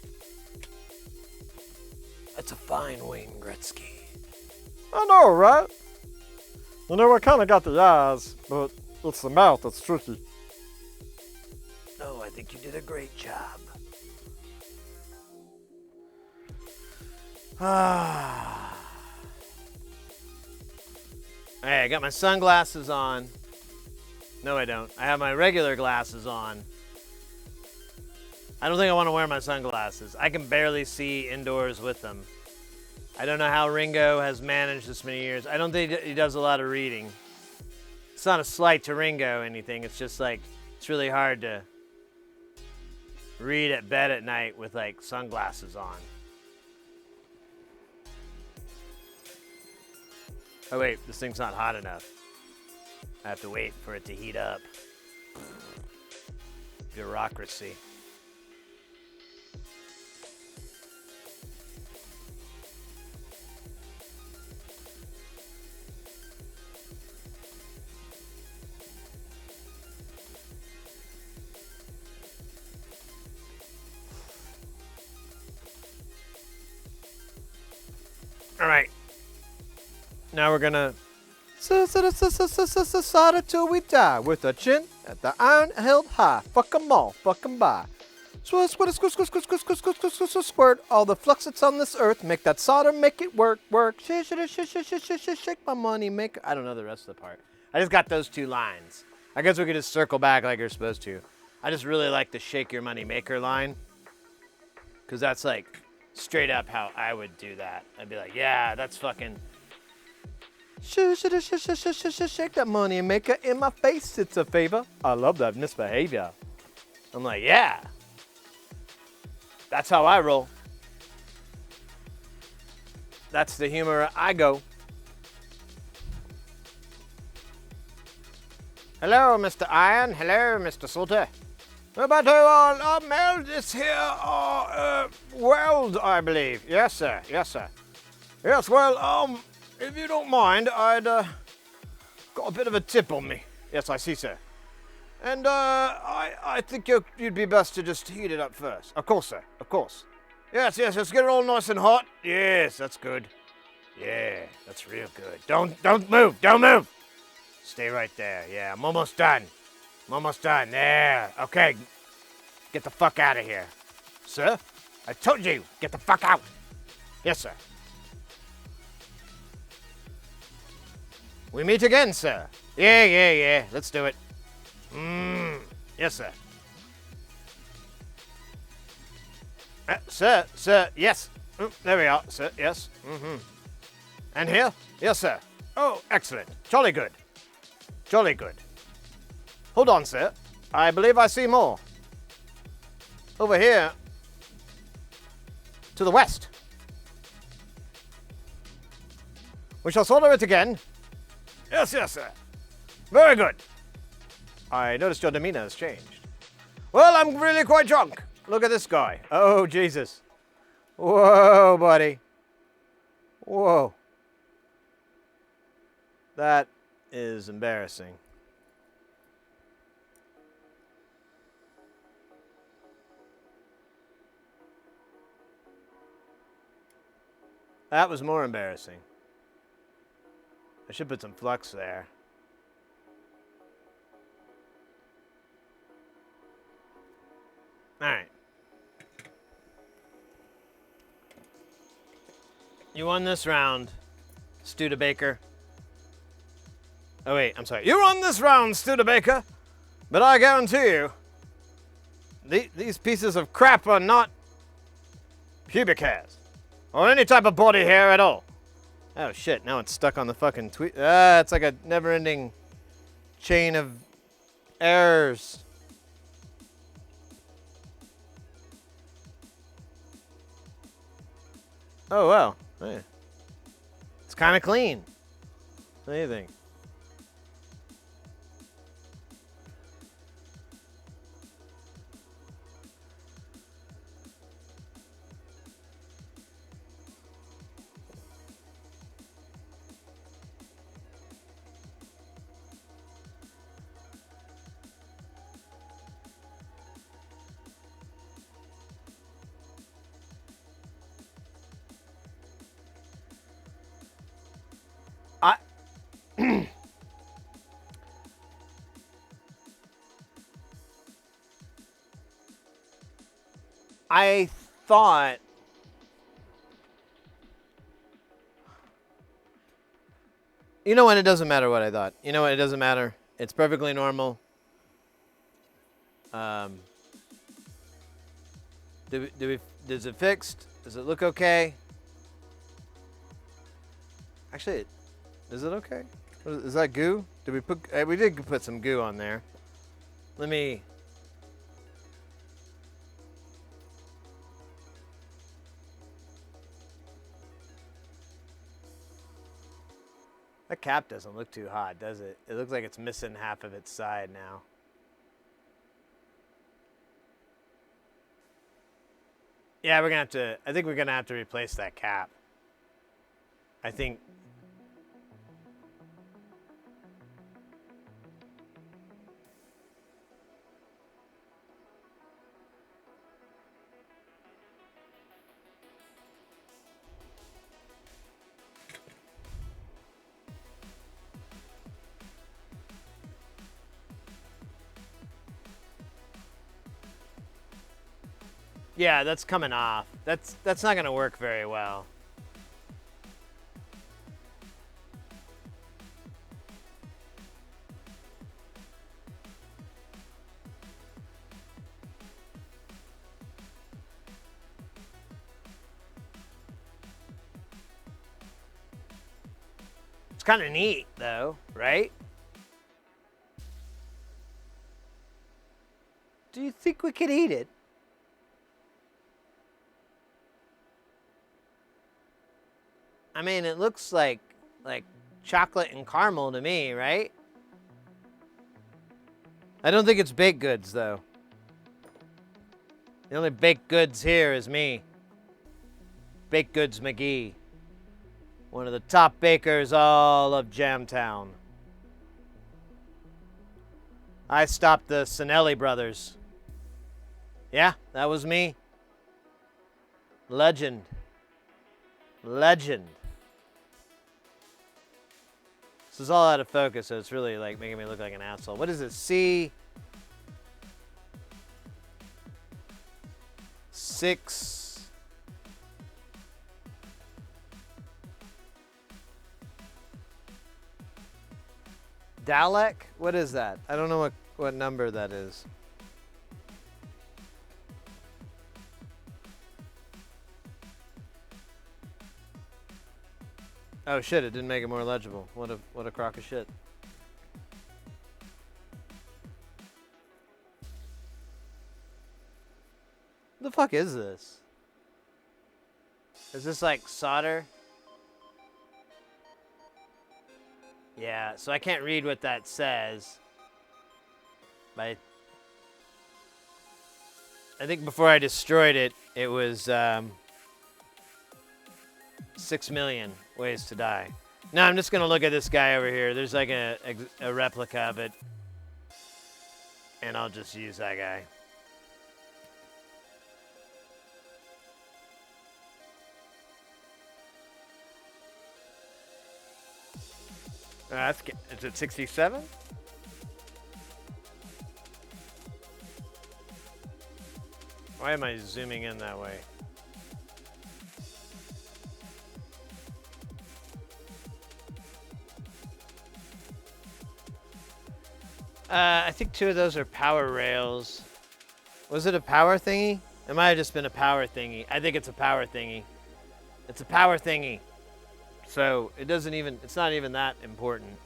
That's a fine Wayne Gretzky. I know, right? You know, I kind of got the eyes, but it's the mouth that's tricky. Oh, I think you did a great job. Hey, I got my sunglasses on. No, I don't. I have my regular glasses on. I don't think I want to wear my sunglasses. I can barely see indoors with them. I don't know how Ringo has managed this many years. I don't think he does a lot of reading. It's not a slight to Ringo or anything. It's just like, it's really hard to read at bed at night with like sunglasses on. Oh wait, this thing's not hot enough. I have to wait for it to heat up. Bureaucracy. All right. Now we're gonna solder till we die with a chin at the iron held high. Fuck 'em all, fuck 'em by. Squirt all the flux that's on this earth. Make that solder, make it work. Shake my money maker. I don't know the rest of the part. I just got those two lines. I guess we could just circle back like you're supposed to. I just really like the shake your money maker line, because that's like straight up how I would do that. I'd be like, yeah, that's fucking. Shake that money maker in my face, it's a favor. I love that misbehavior. I'm like, yeah. That's how I roll. That's the humor I go. Hello, Mr. Iron. Hello, Mr. Salter. We're about to meld this here, weld, I believe. Yes, sir. Yes, sir. Yes, well, if you don't mind, I'd got a bit of a tip on me. Yes, I see, sir. And I think you'd be best to just heat it up first. Of course, sir. Of course. Yes, let's get it all nice and hot. Yes, that's good. Yeah, that's real good. Don't move. Don't move. Stay right there. Yeah, I'm almost done. There. Okay. Get the fuck out of here. Sir? I told you, get the fuck out. Yes, sir. We meet again, sir. Yeah. Let's do it. Yes, sir. Sir, yes. There we are, sir, yes. And here? Yes, sir. Oh, excellent. Jolly good. Hold on, sir. I believe I see more. Over here. To the west. We shall solder it again. Yes, sir. Very good. I noticed your demeanor has changed. Well, I'm really quite drunk. Look at this guy. Oh, Jesus. Whoa, buddy. Whoa. That is embarrassing. That was more embarrassing. I should put some flux there. All right. You won this round, Studebaker. Oh, wait, I'm sorry. You won this round, Studebaker, but I guarantee you, these pieces of crap are not pubic hairs or any type of body hair at all. Oh, shit, now it's stuck on the fucking tweet. It's like a never-ending chain of errors. Oh, wow. Hey. It's kind of clean. What do you think? I thought you know what? It doesn't matter what I thought. You know what? It doesn't matter. It's perfectly normal. Is it fixed? Does it look okay? Actually, is it okay? Is that goo? Did we put? We did put some goo on there. Let me. That cap doesn't look too hot, does it? It looks like it's missing half of its side now. Yeah, we're gonna have to. I think we're gonna have to replace that cap. I think. Yeah, that's coming off. That's not gonna work very well. It's kind of neat, though, right? Do you think we could eat it? I mean, it looks like chocolate and caramel to me, right? I don't think it's baked goods, though. The only baked goods here is me. Baked Goods McGee. One of the top bakers all of Jamtown. I stopped the Sinelli brothers. Yeah, that was me. Legend. Legend. This is all out of focus, so it's really like making me look like an asshole. What is it? C6. Dalek? What is that? I don't know what number that is. Oh shit, it didn't make it more legible. What a crock of shit. What the fuck is this? Is this like solder? Yeah, so I can't read what that says. But I think before I destroyed it, it was 6 million ways to die. Now I'm just gonna look at this guy over here. There's like a replica of it. And I'll just use that guy. Is it 67? Why am I zooming in that way? I think 2 of those are power rails. Was it a power thingy? It might have just been a power thingy. I think it's a power thingy. It's a power thingy. So it's not even that important.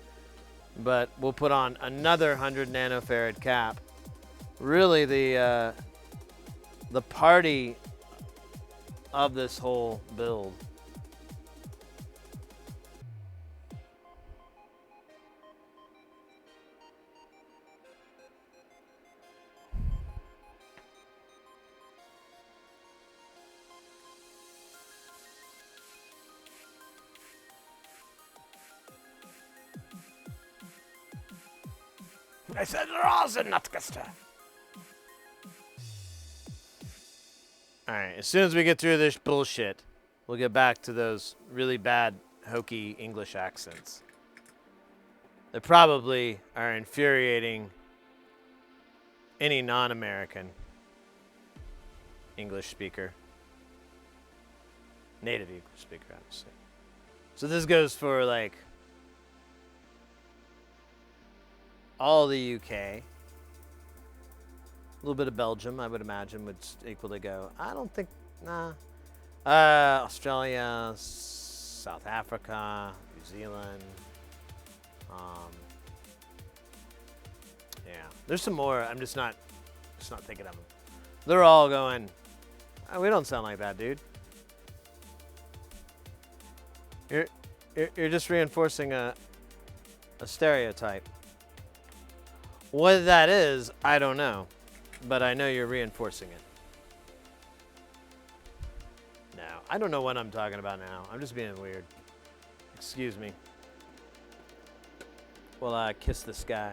But we'll put on another 100 nanofarad cap. Really the party of this whole build. I said Rosenutgaster. Alright, as soon as we get through this bullshit, we'll get back to those really bad, hokey English accents. They probably are infuriating any non-American English speaker. Native English speaker, obviously. So this goes for, like, all the UK. A little bit of Belgium, I would imagine, would equally go. I don't think, nah. Australia, South Africa, New Zealand. Yeah, there's some more. I'm just not thinking of them. They're all going, oh, we don't sound like that, dude. You're just reinforcing a stereotype. What that is, I don't know. But I know you're reinforcing it. No, I don't know what I'm talking about now. I'm just being weird. Excuse me. Well, I kiss the sky.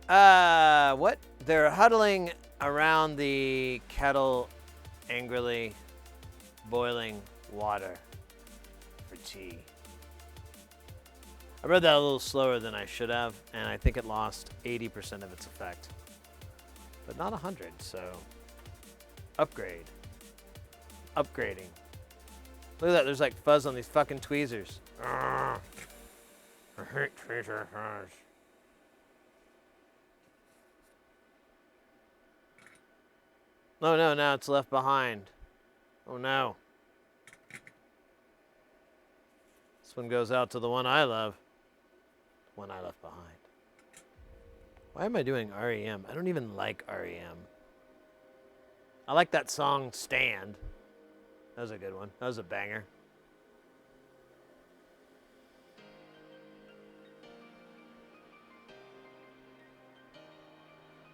What? They're huddling around the kettle, angrily boiling water for tea. I read that a little slower than I should have, and I think it lost 80% of its effect. But not 100, so upgrade. Upgrading. Look at that, there's like fuzz on these fucking tweezers. I hate tweezer fuzz. Oh no, now it's left behind. Oh no. This one goes out to the one I love. The one I left behind. Why am I doing REM? I don't even like REM. I like that song Stand. That was a good one. That was a banger.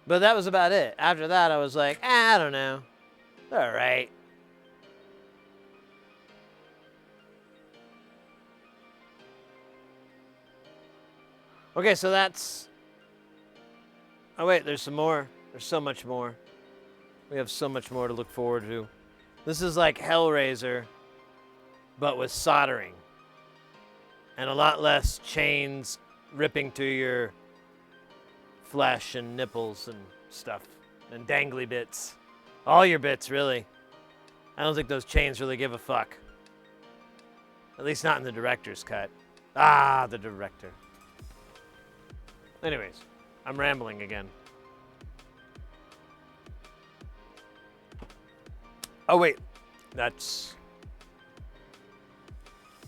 But that was about it. After that, I was like, I don't know. All right. Okay, so that's... Oh, wait, there's some more. There's so much more. We have so much more to look forward to. This is like Hellraiser, but with soldering. And a lot less chains ripping through your flesh and nipples and stuff. And dangly bits. All your bits, really. I don't think those chains really give a fuck. At least not in the director's cut. Ah, the director. Anyways, I'm rambling again. Oh, wait. That's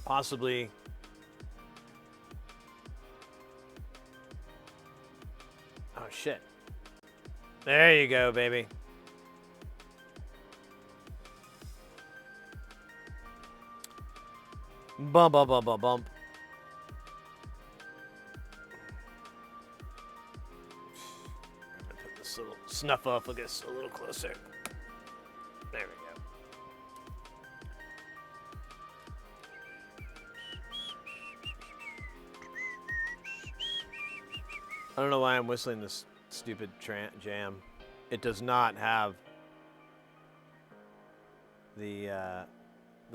possibly... Oh, shit. There you go, baby. Bump, bump, bump, bump, bump. I'm gonna put this little snuff up, look at this a little closer. There we go. I don't know why I'm whistling this stupid jam. It does not have the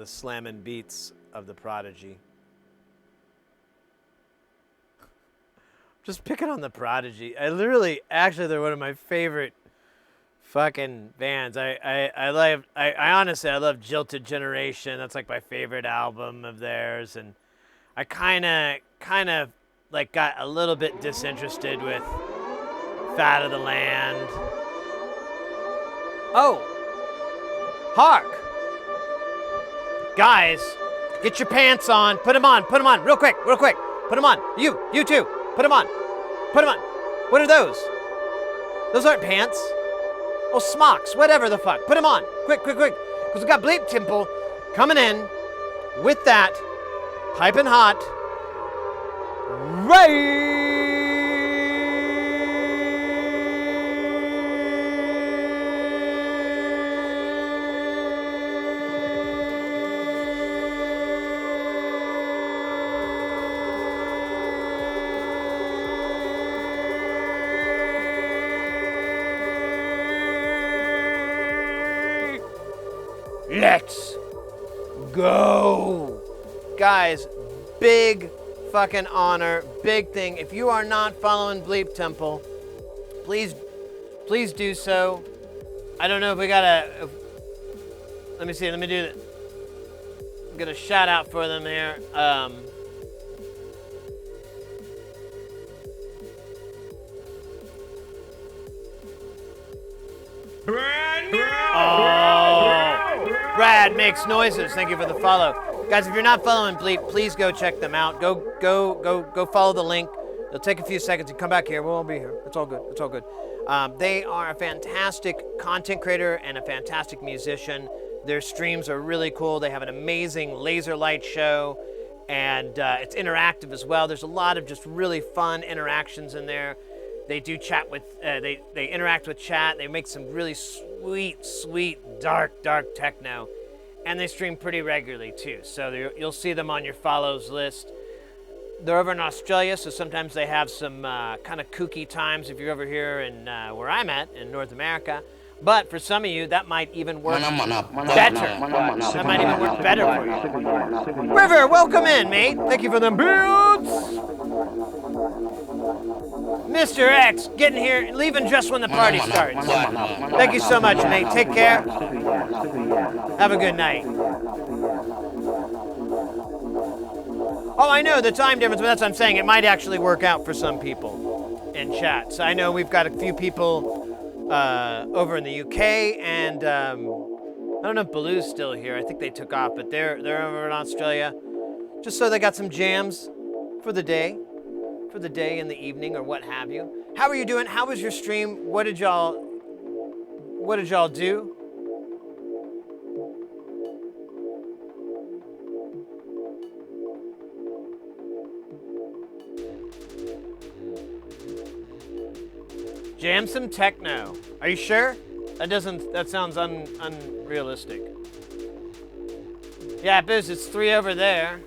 slammin' beats of the Prodigy. Just picking on the Prodigy. Actually, they're one of my favorite fucking bands. I honestly, I love Jilted Generation. That's like my favorite album of theirs. And I kind of like got a little bit disinterested with Fat of the Land. Oh, hark. Guys, get your pants on. Put them on, real quick. Put them on. You too. Put them on. What are those? Those aren't pants. Oh, smocks, whatever the fuck. Put them on. Quick. Because we got Bleep Temple coming in with that piping hot Let's go. Guys, big fucking honor, big thing. If you are not following Bleep Temple, please do so. I don't know if we gotta, let me see, let me do it. I'm gonna shout out for them here. Brad makes noises. Thank you for the follow. Guys, if you're not following Bleep, please go check them out. Go follow the link. It'll take a few seconds to come back here. We'll all be here. It's all good. They are a fantastic content creator and a fantastic musician. Their streams are really cool. They have an amazing laser light show, and it's interactive as well. There's a lot of just really fun interactions in there. They do chat with, they interact with chat. They make some really sweet, dark techno. And they stream pretty regularly too. So you'll see them on your follows list. They're over in Australia, so sometimes they have some kind of kooky times if you're over here in where I'm at in North America. But for some of you, that might even work better. That might even work better for you. River, welcome in, mate. Thank you for them beards. Mr. X, getting here, leaving just when the party starts. Thank you so much, mate. Take care. Have a good night. Oh, I know the time difference, but that's what I'm saying. It might actually work out for some people in chat. So I know we've got a few people over in the UK, and I don't know if Baloo's still here. I think they took off, but they're over in Australia. Just so they got some jams for the day and the evening or what have you. How are you doing? How was your stream? What did y'all do? Jam some techno. Are you sure? That sounds unrealistic. Yeah, Biz, it's 3 over there.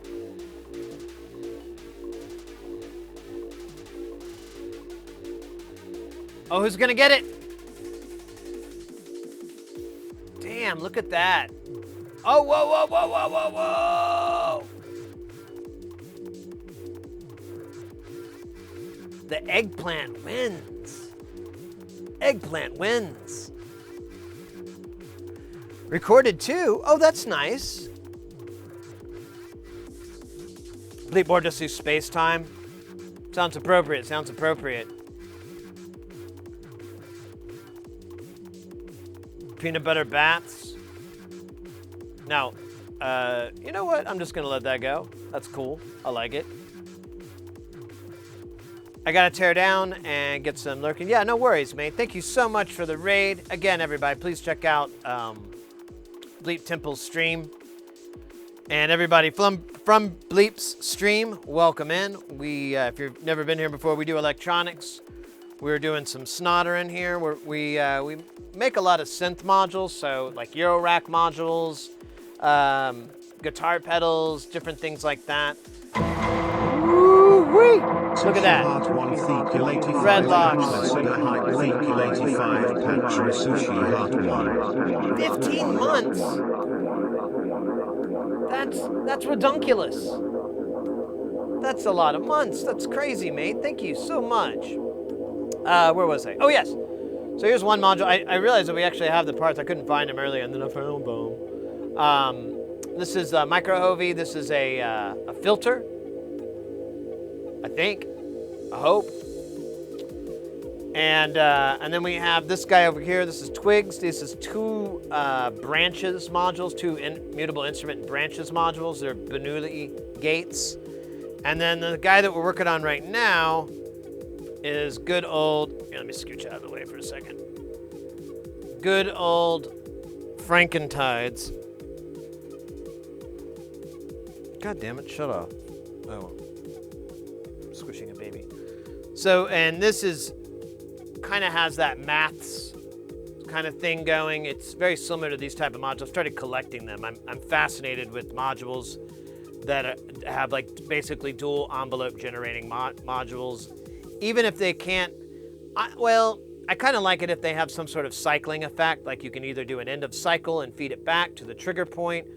Oh, who's gonna get it? Damn, look at that. Oh, whoa. The eggplant wins. Recorded too? Oh, that's nice. Bleepboard just do space time. Sounds appropriate. Peanut butter baths. Now, you know what? I'm just gonna let that go. That's cool. I like it. I gotta tear down and get some lurking. Yeah, no worries, mate. Thank you so much for the raid. Again, everybody, please check out Bleep Temple's stream. And everybody from Bleep's stream, welcome in. If you've never been here before, we do electronics. We're doing some snottering here. We make a lot of synth modules, so like Euro rack modules, guitar pedals, different things like that. Woo-wee! Look at that. Red locks. 15 months? That's redunculous. That's a lot of months. That's crazy, mate. Thank you so much. Where was I? Oh, yes. So here's one module. I realized that we actually have the parts. I couldn't find them earlier, and then I found them. This is a micro Hovey. This is a filter, I think. I hope. And then we have this guy over here. This is twigs. This is two branches modules, two mutable instrument branches modules. They're Bernoulli gates. And then the guy that we're working on right now is good old, here, let me scooch out of the way for a second. Good old Frankentides. God damn it, shut off. Oh, I'm squishing a baby. So, and this is, kind of has that maths kind of thing going. It's very similar to these type of modules. I started collecting them. I'm fascinated with modules that have like basically dual envelope generating modules. Even if they can't, I kind of like it if they have some sort of cycling effect, like you can either do an end of cycle and feed it back to the trigger point,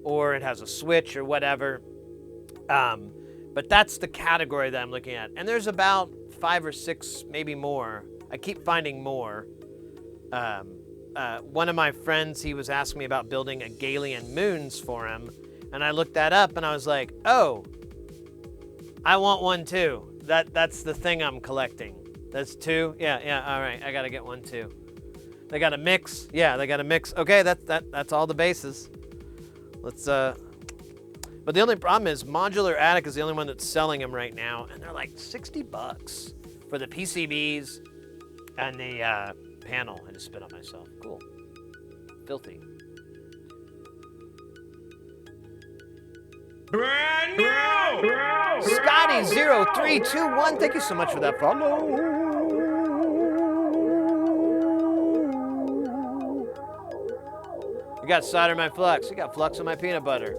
or it has a switch or whatever. But that's the category that I'm looking at. And there's about 5 or 6, maybe more. I keep finding more. One of my friends, he was asking me about building a Galilean moons for him. And I looked that up and I was like, oh, I want one too. That's the thing I'm collecting. That's 2? Yeah, all right, I gotta get one too. They got a mix? Yeah, they got a mix. Okay, that's all the bases. Let's, but the only problem is Modular Attic is the only one that's selling them right now, and they're like $60 for the PCBs and the panel. I just spit on myself. Cool. Filthy. Brand new! Scotty0321, thank you so much for that follow. You got cider in my flux. You got flux in my peanut butter.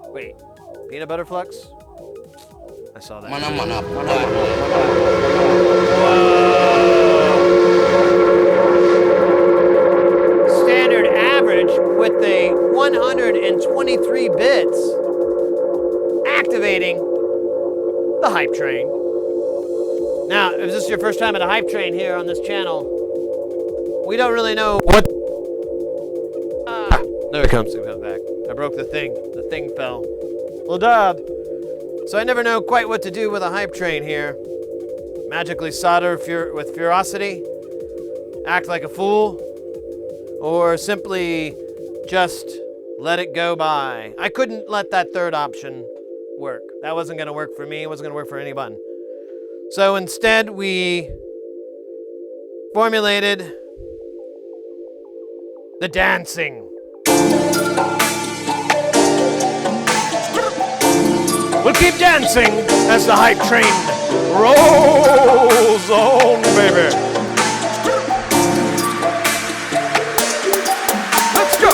Wait, peanut butter flux? I saw that. Standard average with a 123 bits. Activating the hype train. Now, if this is your first time at a hype train here on this channel, we don't really know what. There it comes. It comes back. I broke the thing. The thing fell. Well, dab. So I never know quite what to do with a hype train here. Magically solder with ferocity, act like a fool, or simply just let it go by. I couldn't let that third option work. That wasn't going to work for me. It wasn't going to work for anyone. So instead, we formulated the dancing. We'll keep dancing as the hype train rolls on, baby. Let's go.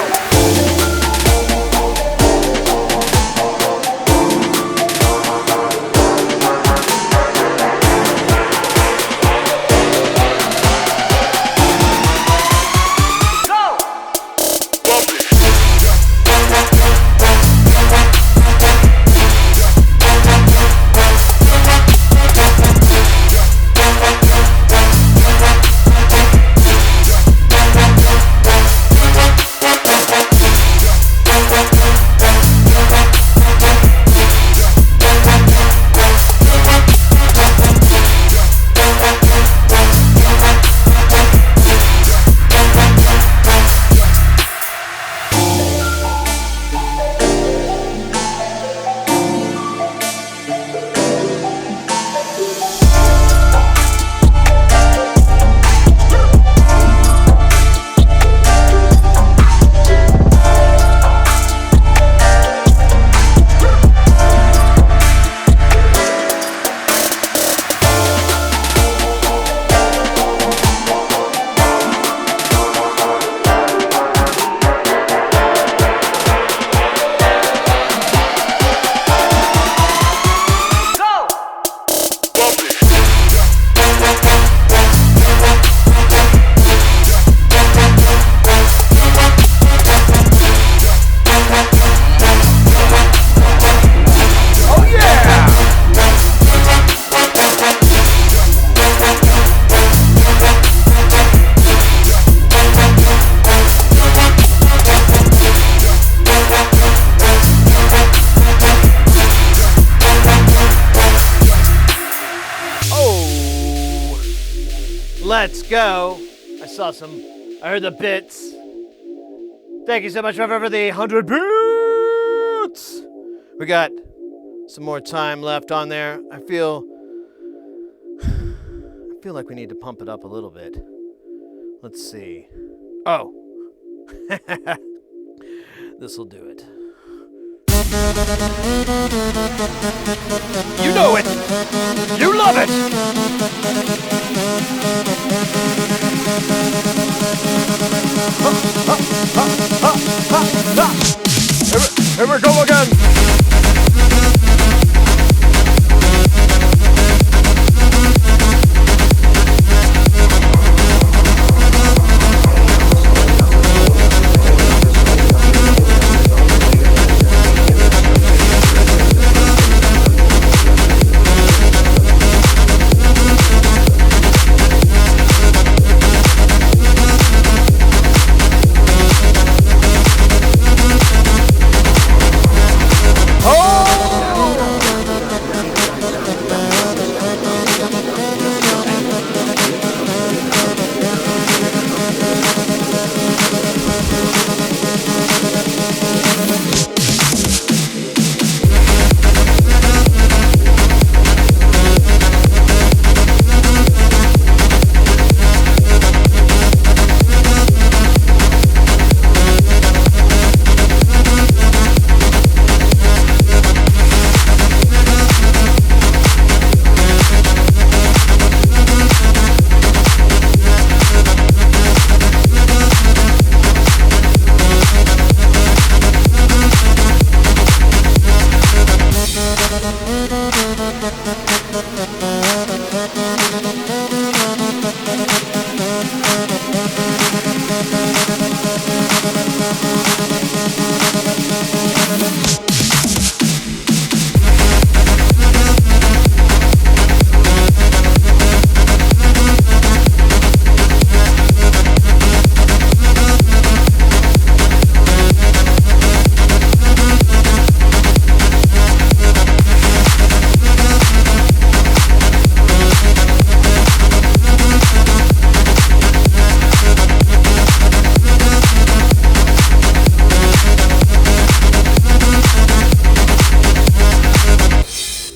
Let's go. I heard the bits. Thank you so much, Trevor, for the 100 bits. We got some more time left on there. I feel like we need to pump it up a little bit. Let's see. Oh. This'll do it. You know it. You love it. Here we go again.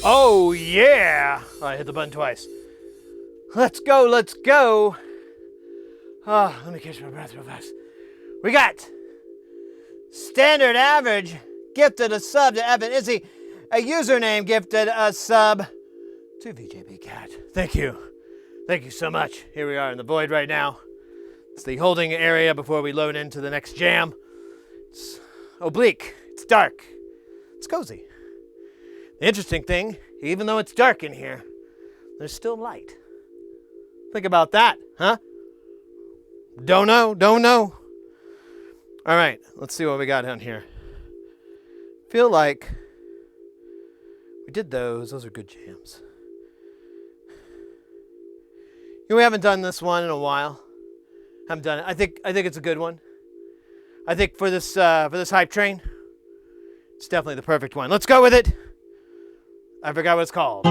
Oh, yeah. Oh, I hit the button twice. Let's go, let's go. Oh, let me catch my breath real fast. We got standard average gifted a sub to Evan Izzy. A username gifted a sub to VJB Cat. Thank you. Thank you so much. Here we are in the void right now. It's the holding area before we load into the next jam. It's oblique. It's dark. It's cozy. The interesting thing, even though it's dark in here, there's still light. Think about that, huh? Don't know. All right, let's see what we got down here. Feel like we did those. Those are good jams. You know, we haven't done this one in a while. Haven't done it. I think it's a good one. I think for this hype train, it's definitely the perfect one. Let's go with it. I forgot what it's called.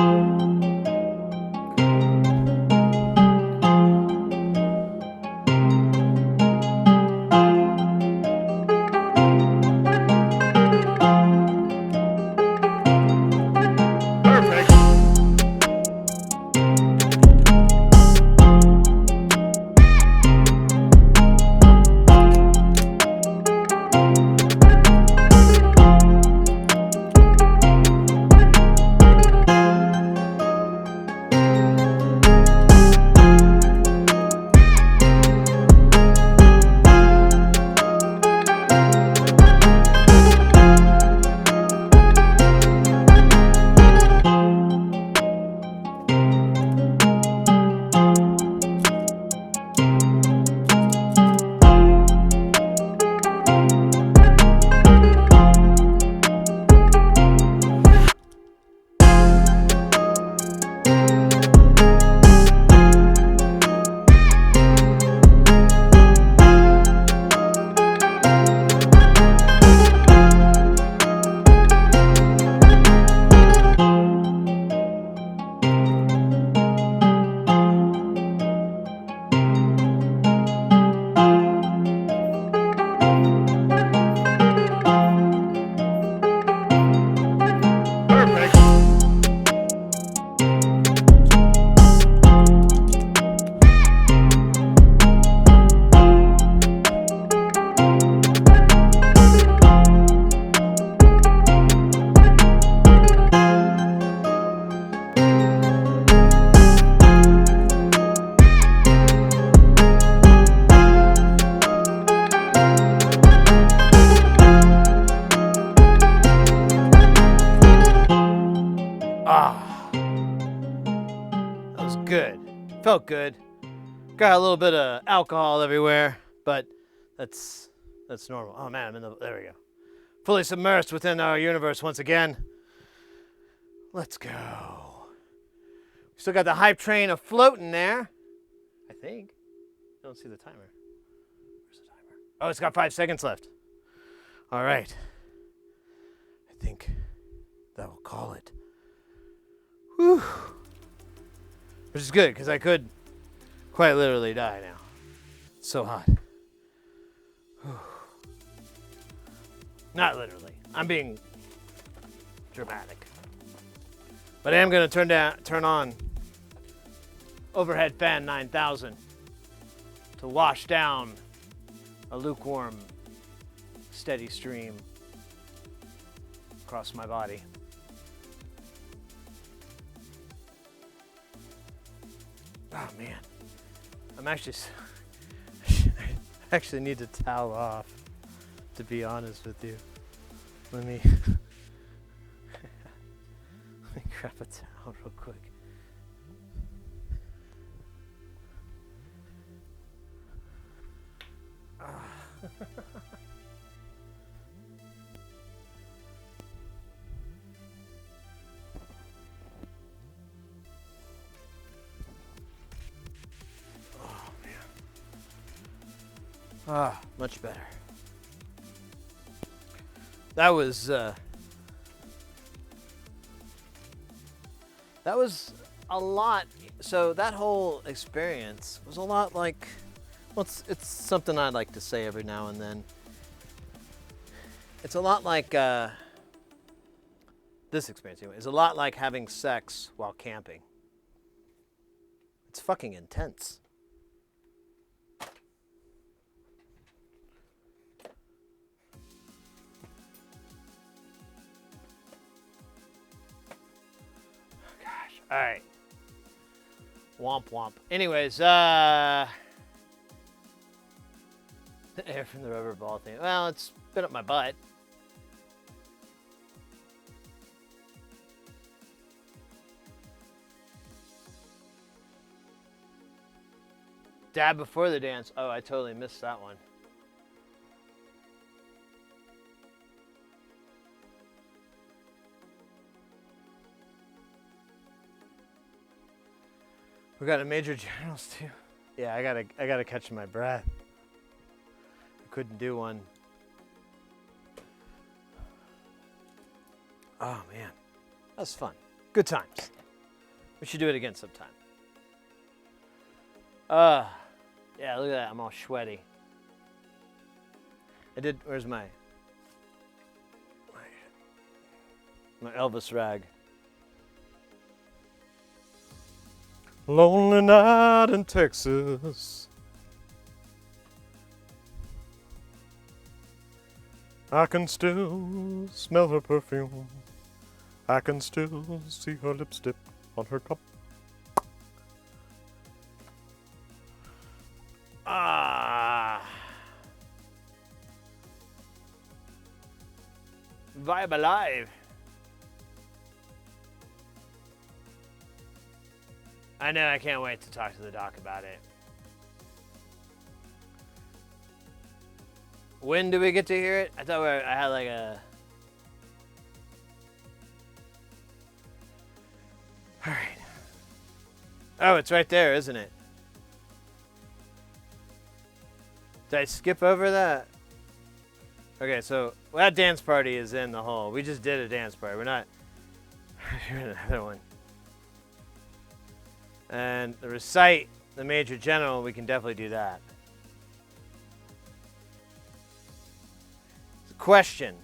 good. Felt good. Got a little bit of alcohol everywhere, but that's normal. Oh man, there we go. Fully submersed within our universe once again. Let's go. Still got the hype train afloat in there. I think. I don't see the timer. Where's the timer? Oh, it's got 5 seconds left. All right. I think that will call it. Whew. Which is good, because I could quite literally die now. It's so hot. Whew. Not literally. I'm being dramatic. But I am going to turn on overhead fan 9000 to wash down a lukewarm, steady stream across my body. Oh man, I actually need to towel off, to be honest with you. Let me grab a towel real quick. Much better. That was a lot. So that whole experience was a lot like, well, it's something I'd like to say every now and then. It's a lot like this experience anyway. It's a lot like having sex while camping. It's fucking intense. All right. Womp womp. Anyways, the air from the rubber ball thing. Well, it's been up my butt. Dab before the dance. Oh, I totally missed that one. We got a major generals too. Yeah, I gotta catch my breath. I couldn't do one. Oh man, that was fun. Good times. We should do it again sometime. Yeah, look at that. I'm all sweaty. Where's my Elvis rag? Lonely night in Texas. I can still smell her perfume. I can still see her lipstick on her cup. Vibe alive. I know, I can't wait to talk to the doc about it. When do we get to hear it? I thought I had like a... All right. Oh, it's right there, isn't it? Did I skip over that? Okay, so that dance party is in the hall. We just did a dance party. We're not doing another one. And the recite the Major General, we can definitely do that. Question.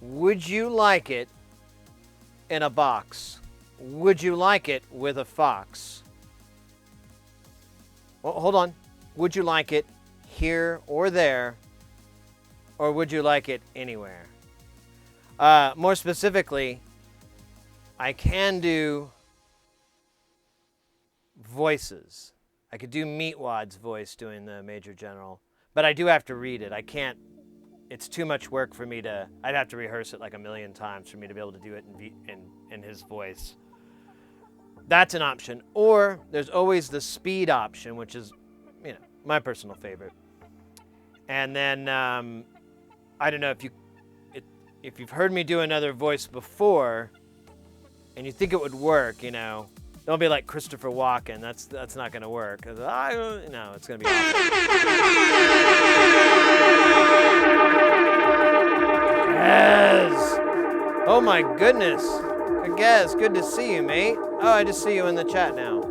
Would you like it in a box? Would you like it with a fox? Well, hold on. Would you like it here or there? Or would you like it anywhere? More specifically, I can do voices. I could do Meatwad's voice doing the Major General, but I do have to read it. I can't, it's too much work for me to, I'd have to rehearse it like a million times for me to be able to do it in his voice. That's an option. Or there's always the speed option, which is, you know, my personal favorite. And then I don't know if you've heard me do another voice before, and you think it would work, you know, don't be like Christopher Walken. That's not gonna work. No, it's gonna be awesome. Yes. Oh my goodness. Gaz, good to see you, mate. Oh, I just see you in the chat now.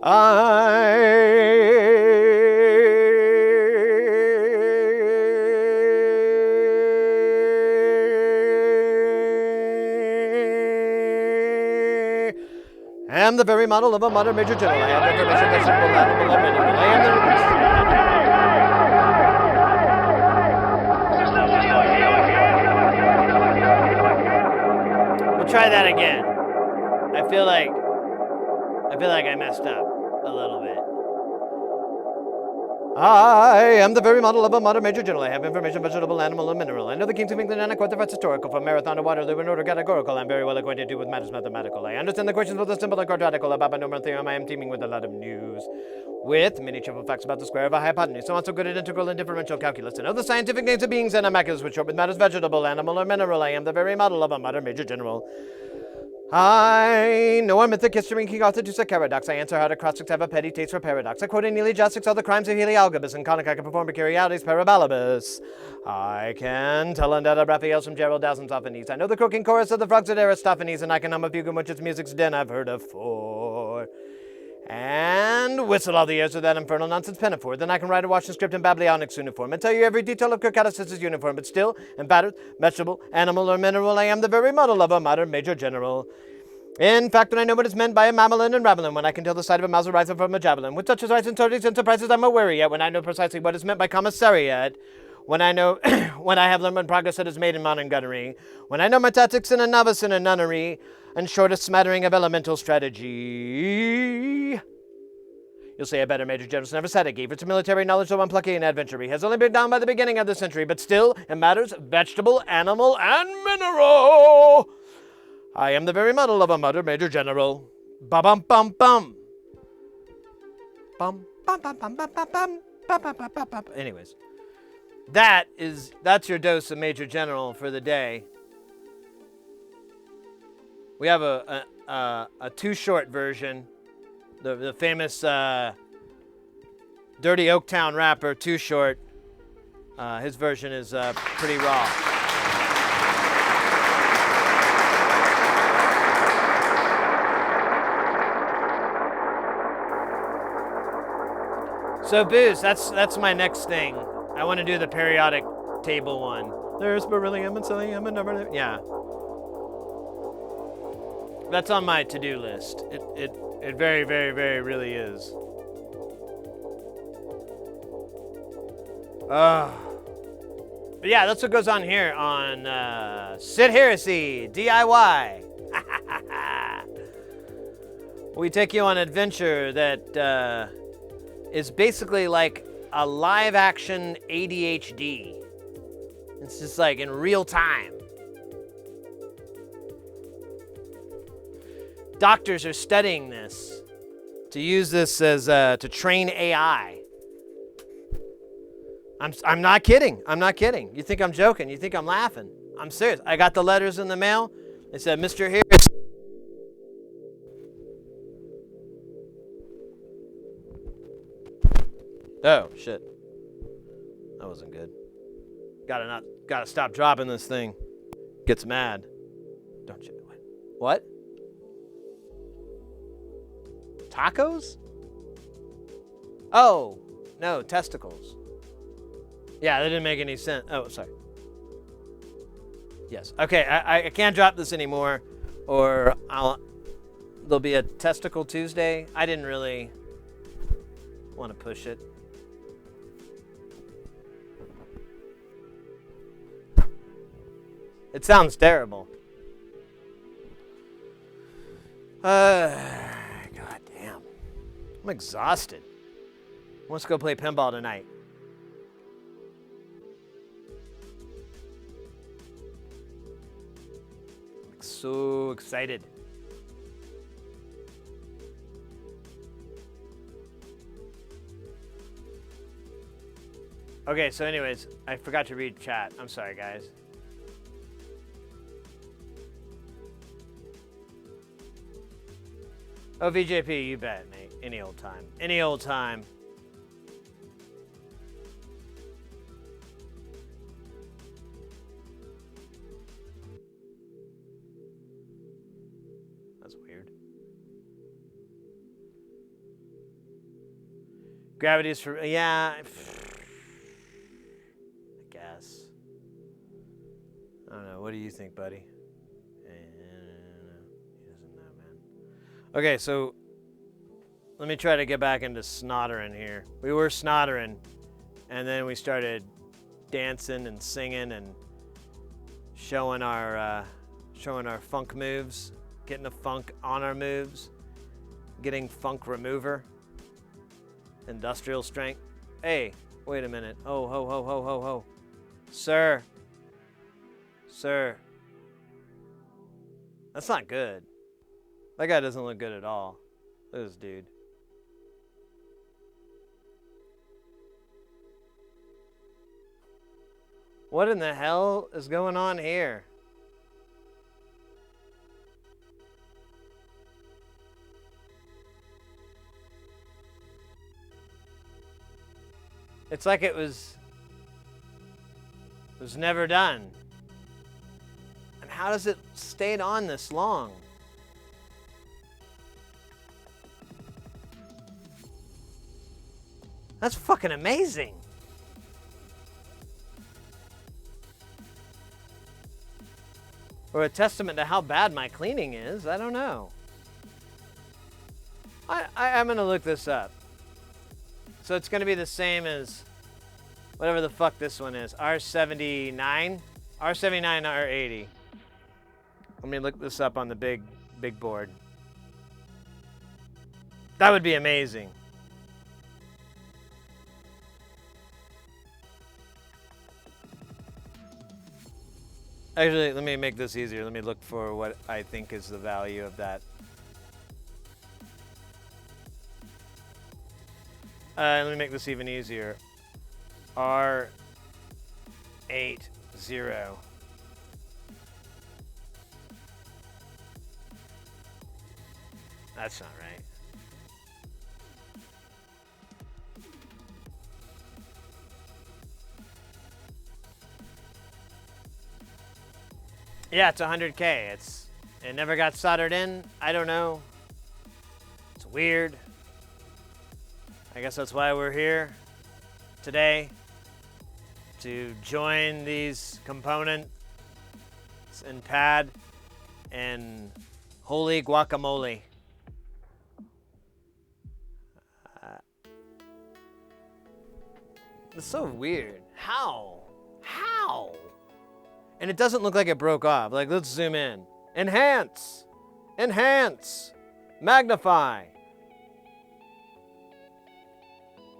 I am the very model of a modern major general. I have information that should We'll try that again. I feel like I messed up a little bit. I am the very model of a modern major general. I have information, vegetable, animal, and mineral. I know the kings of England and I quote the facts historical. From marathon to water, they were in order categorical. I'm very well acquainted too with matters mathematical. I understand the questions both the simple and quadratical. About my number theorem, I am teeming with a lot of news. With many trivial facts about the square of a hypotenuse. So I'm so good at integral and differential calculus. I know the scientific names of beings and I'm accurate with short with matters vegetable, animal, or mineral. I am the very model of a modern major general. I know our mythic history and King Arthur to paradox. I answer how to cross have a petty taste for paradox. I quote in Neely Jostics all the crimes of Helialgabus and conic I can perform peculiarities parabalibus. I can tell undata Raphael's from Gerald Dowson's Ophanes. I know the croaking chorus of the frogs at Aristophanes, and I can hum a fugue in which its music's den I've heard afore. And whistle all the airs of that infernal nonsense pinafore. Then I can write a Washington script in Babylonic's uniform and tell you every detail of Kirkcallis' uniform, but still, in battered, vegetable, animal, or mineral, I am the very model of a modern major general. In fact, when I know what is meant by a mammalin and ravelin, when I can tell the sight of a mouse rising from a javelin, with such as rights and sorties and surprises I'm aware yet, when I know precisely what is meant by commissariat, when I know, when I have learned what progress that is made in modern gunnery, when I know my tactics in a novice in a nunnery, and short a smattering of elemental strategy. You'll say a better major general's never said it. Gave it to military knowledge, so unplucky and adventure. He has only been down by the beginning of the century, but still, it matters vegetable, animal, and mineral. I am the very model of a modern major general. Ba-bum-bum-bum. Bum-bum-bum-bum-bum-bum. Ba-ba-ba-ba-ba. Anyways, that's your dose of major general for the day. We have a too short version. The famous Dirty Oaktown rapper, Too Short. His version is pretty raw. So Booze, that's my next thing. I want to do the periodic table one. There's beryllium and psyllium and number. Yeah. That's on my to-do list. It very, very, very really is. But yeah, that's what goes on here on Sid Heresy DIY. We take you on an adventure that is basically like a live-action ADHD. It's just like in real time. Doctors are studying this to use this as to train AI. I'm not kidding. I'm not kidding. You think I'm joking? You think I'm laughing? I'm serious. I got the letters in the mail. They said, Mr. Harris. Oh shit. That wasn't good. Gotta stop dropping this thing. Gets mad. Don't you? What? Tacos? Oh, no, testicles. Yeah, that didn't make any sense. Oh, sorry. Yes. Okay, I can't drop this anymore, or there'll be a Testicle Tuesday. I didn't really want to push it. It sounds terrible. God damn. I'm exhausted. Let's go play pinball tonight. I'm so excited. Okay, so anyways, I forgot to read chat. I'm sorry, guys. Oh, VJP, you bet, mate. Any old time. Any old time. That's weird. Gravity's for... Yeah. I guess. I don't know. What do you think, buddy? He doesn't know, man. Okay, so let me try to get back into snottering here. We were snottering, and then we started dancing and singing and showing our funk moves, getting the funk on our moves, getting funk remover, industrial strength. Hey, wait a minute. Oh, ho, ho, ho, ho, ho. Sir. Sir. That's not good. That guy doesn't look good at all. Look at this dude. What in the hell is going on here? It's like it was never done. And how does it stay on this long? That's fucking amazing. Or a testament to how bad my cleaning is. I don't know. I'm gonna look this up. So it's gonna be the same as whatever the fuck this one is. R79? R79, R80. Let me look this up on the big board. That would be amazing. Actually, let me make this easier. Let me look for what I think is the value of that. Let me make this even easier. R80. That's not right. Yeah, it's 100K. It never got soldered in. I don't know. It's weird. I guess that's why we're here today, to join these components and pad and holy guacamole. It's so weird. How? And it doesn't look like it broke off. Like, let's zoom in. Enhance. Enhance. Magnify.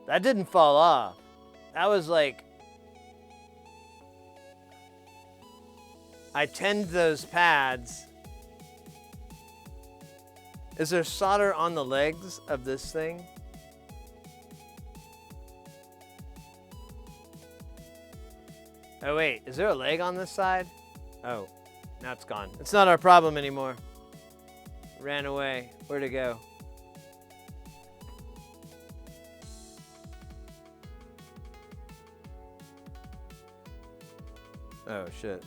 That didn't fall off. That was like... I tend those pads. Is there solder on the legs of this thing? Oh wait, is there a leg on this side? Oh, now it's gone. It's not our problem anymore. Ran away. Where'd it go? Oh shit.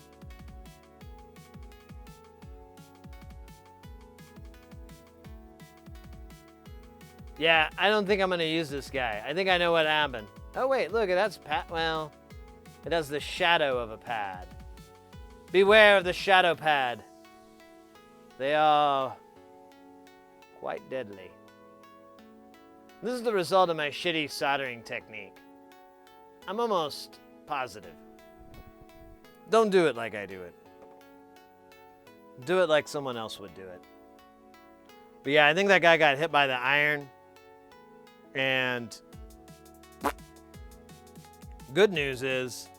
Yeah, I don't think I'm gonna use this guy. I think I know what happened. Oh wait, look, that's well, it has the shadow of a pad. Beware of the shadow pad. They are quite deadly. This is the result of my shitty soldering technique. I'm almost positive. Don't do it like I do it. Do it like someone else would do it. But yeah, I think that guy got hit by the iron. And good news is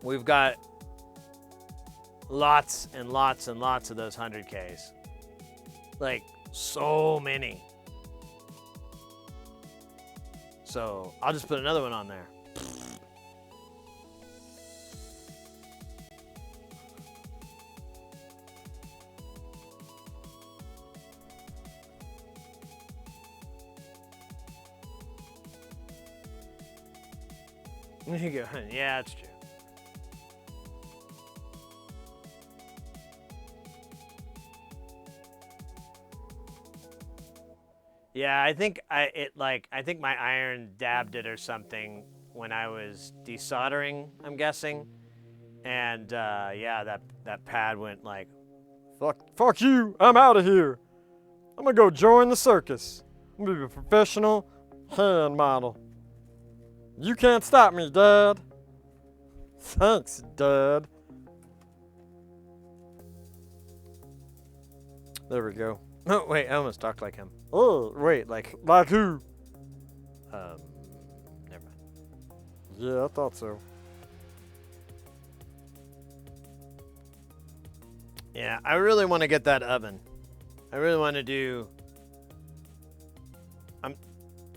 we've got lots and lots and lots of those 100Ks. Like, so many. So, I'll just put another one on there. Yeah, that's true. Yeah, I think I think my iron dabbed it or something when I was desoldering, I'm guessing. And yeah, that pad went like, Fuck you. I'm out of here. I'm gonna go join the circus. I'm gonna be a professional hand model. You can't stop me, Dad. Thanks, Dad. There we go. oh wait, I almost talked like him. Oh, Wait, like who? never mind. Yeah, I thought so. Yeah, I really want to get that oven. I really want to do.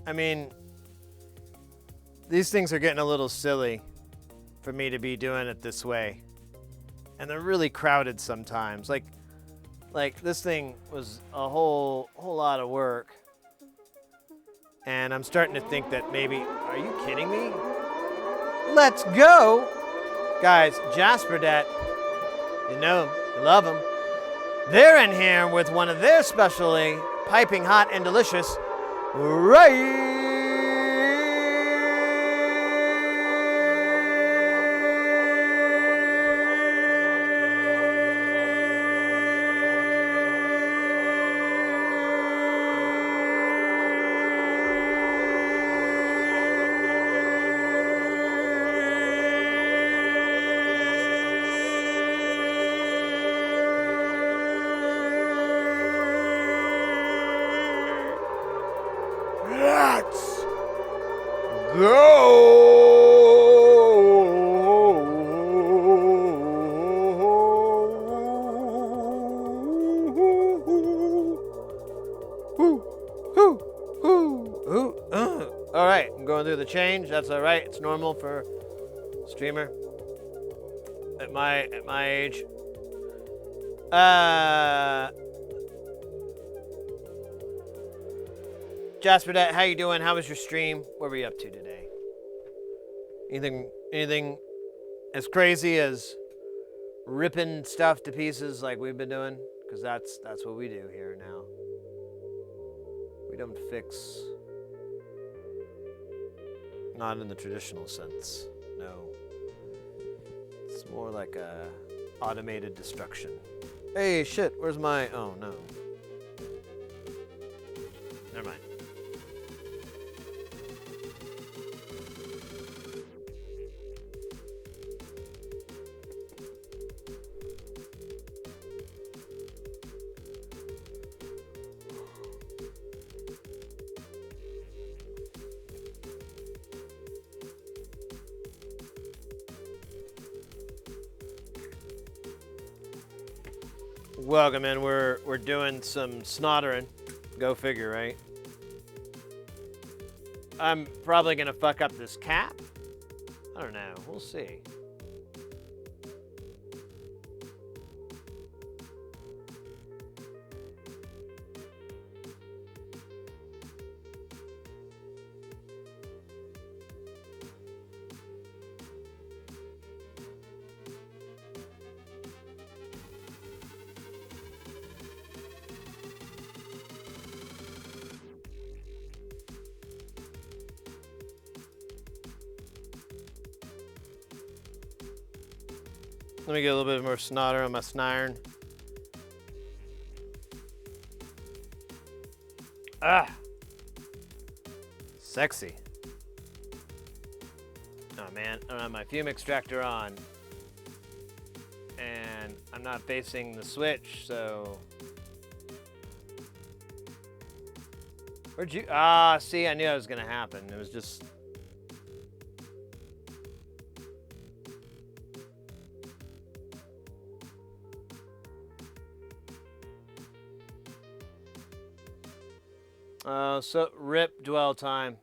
I mean, these things are getting a little silly for me to be doing it this way, and they're really crowded sometimes. Like this thing was a whole lot of work, and I'm starting to think that maybe. Are you kidding me? Let's go, guys. Jasperdet, you know him, you love him. They're in here with one of their specially piping hot and delicious Let's All right, I'm going through the change. That's all right. It's normal for a streamer at my age. Jasper, how you doing? How was your stream? What were you up to today? Anything as crazy as ripping stuff to pieces like we've been doing? Because that's what we do here now. We don't fix. Not in the traditional sense. No. It's more like a automated destruction. Hey, shit, where's my... Oh, no. Never mind. Welcome in. We're doing some snottering. Go figure, right? I'm probably gonna fuck up this cap. I don't know. We'll see. Let me get a little bit more snotter on my snarn. Ah! Sexy. Oh man, I don't have my fume extractor on. And I'm not facing the switch, so... Where'd you... Ah, see, I knew that was gonna happen. It was just... So rip dwell time.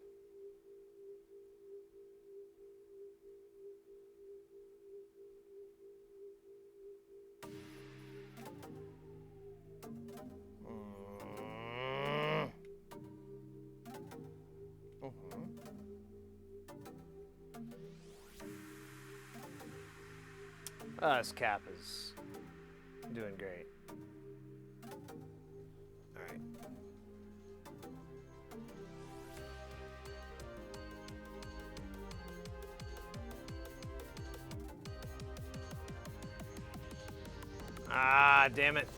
This cap is doing great. All right. Ah, damn it.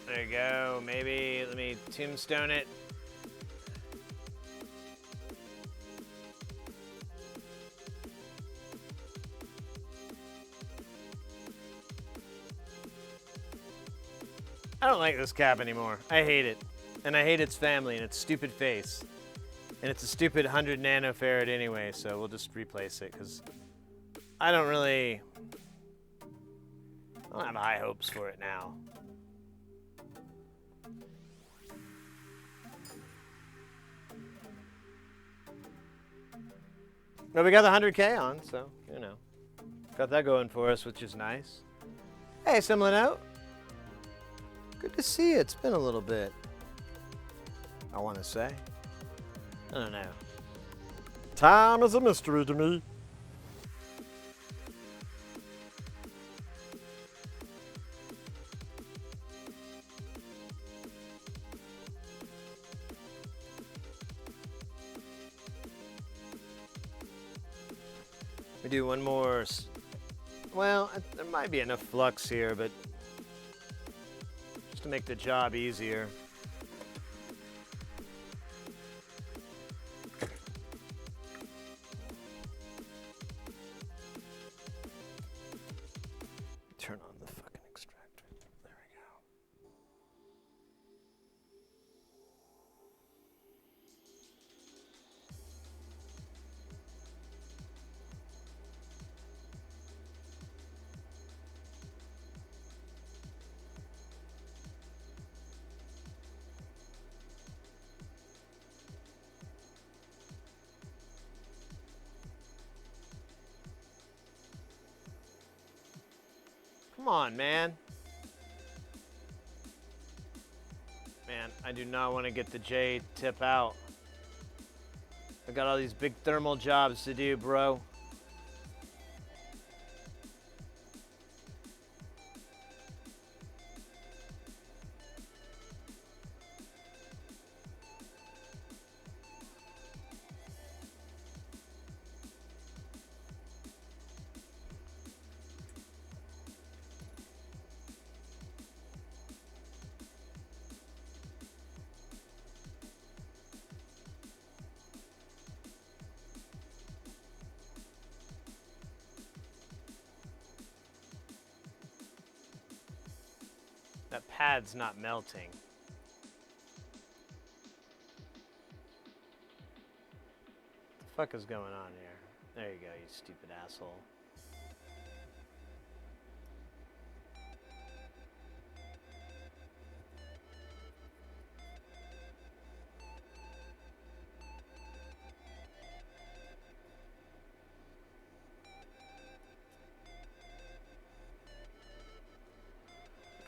There you go. Maybe let me tombstone it. I don't like this cap anymore. I hate it. And I hate its family and its stupid face. And it's a stupid 100 nanofarad anyway, so we'll just replace it because I don't have high hopes for it now. But we got the 100K on, so, you know. Got that going for us, which is nice. Hey, Simlanote. Good to see you. It's been a little bit. I want to say. I don't know. Time is a mystery to me. We do one more. Well, there might be enough flux here, but just to make the job easier. Turn on the fucking extractor. There we go. Come on, man. Man, I do not want to get the J tip out. I got all these big thermal jobs to do, bro. That pad's not melting. What the fuck is going on here? There you go, you stupid asshole.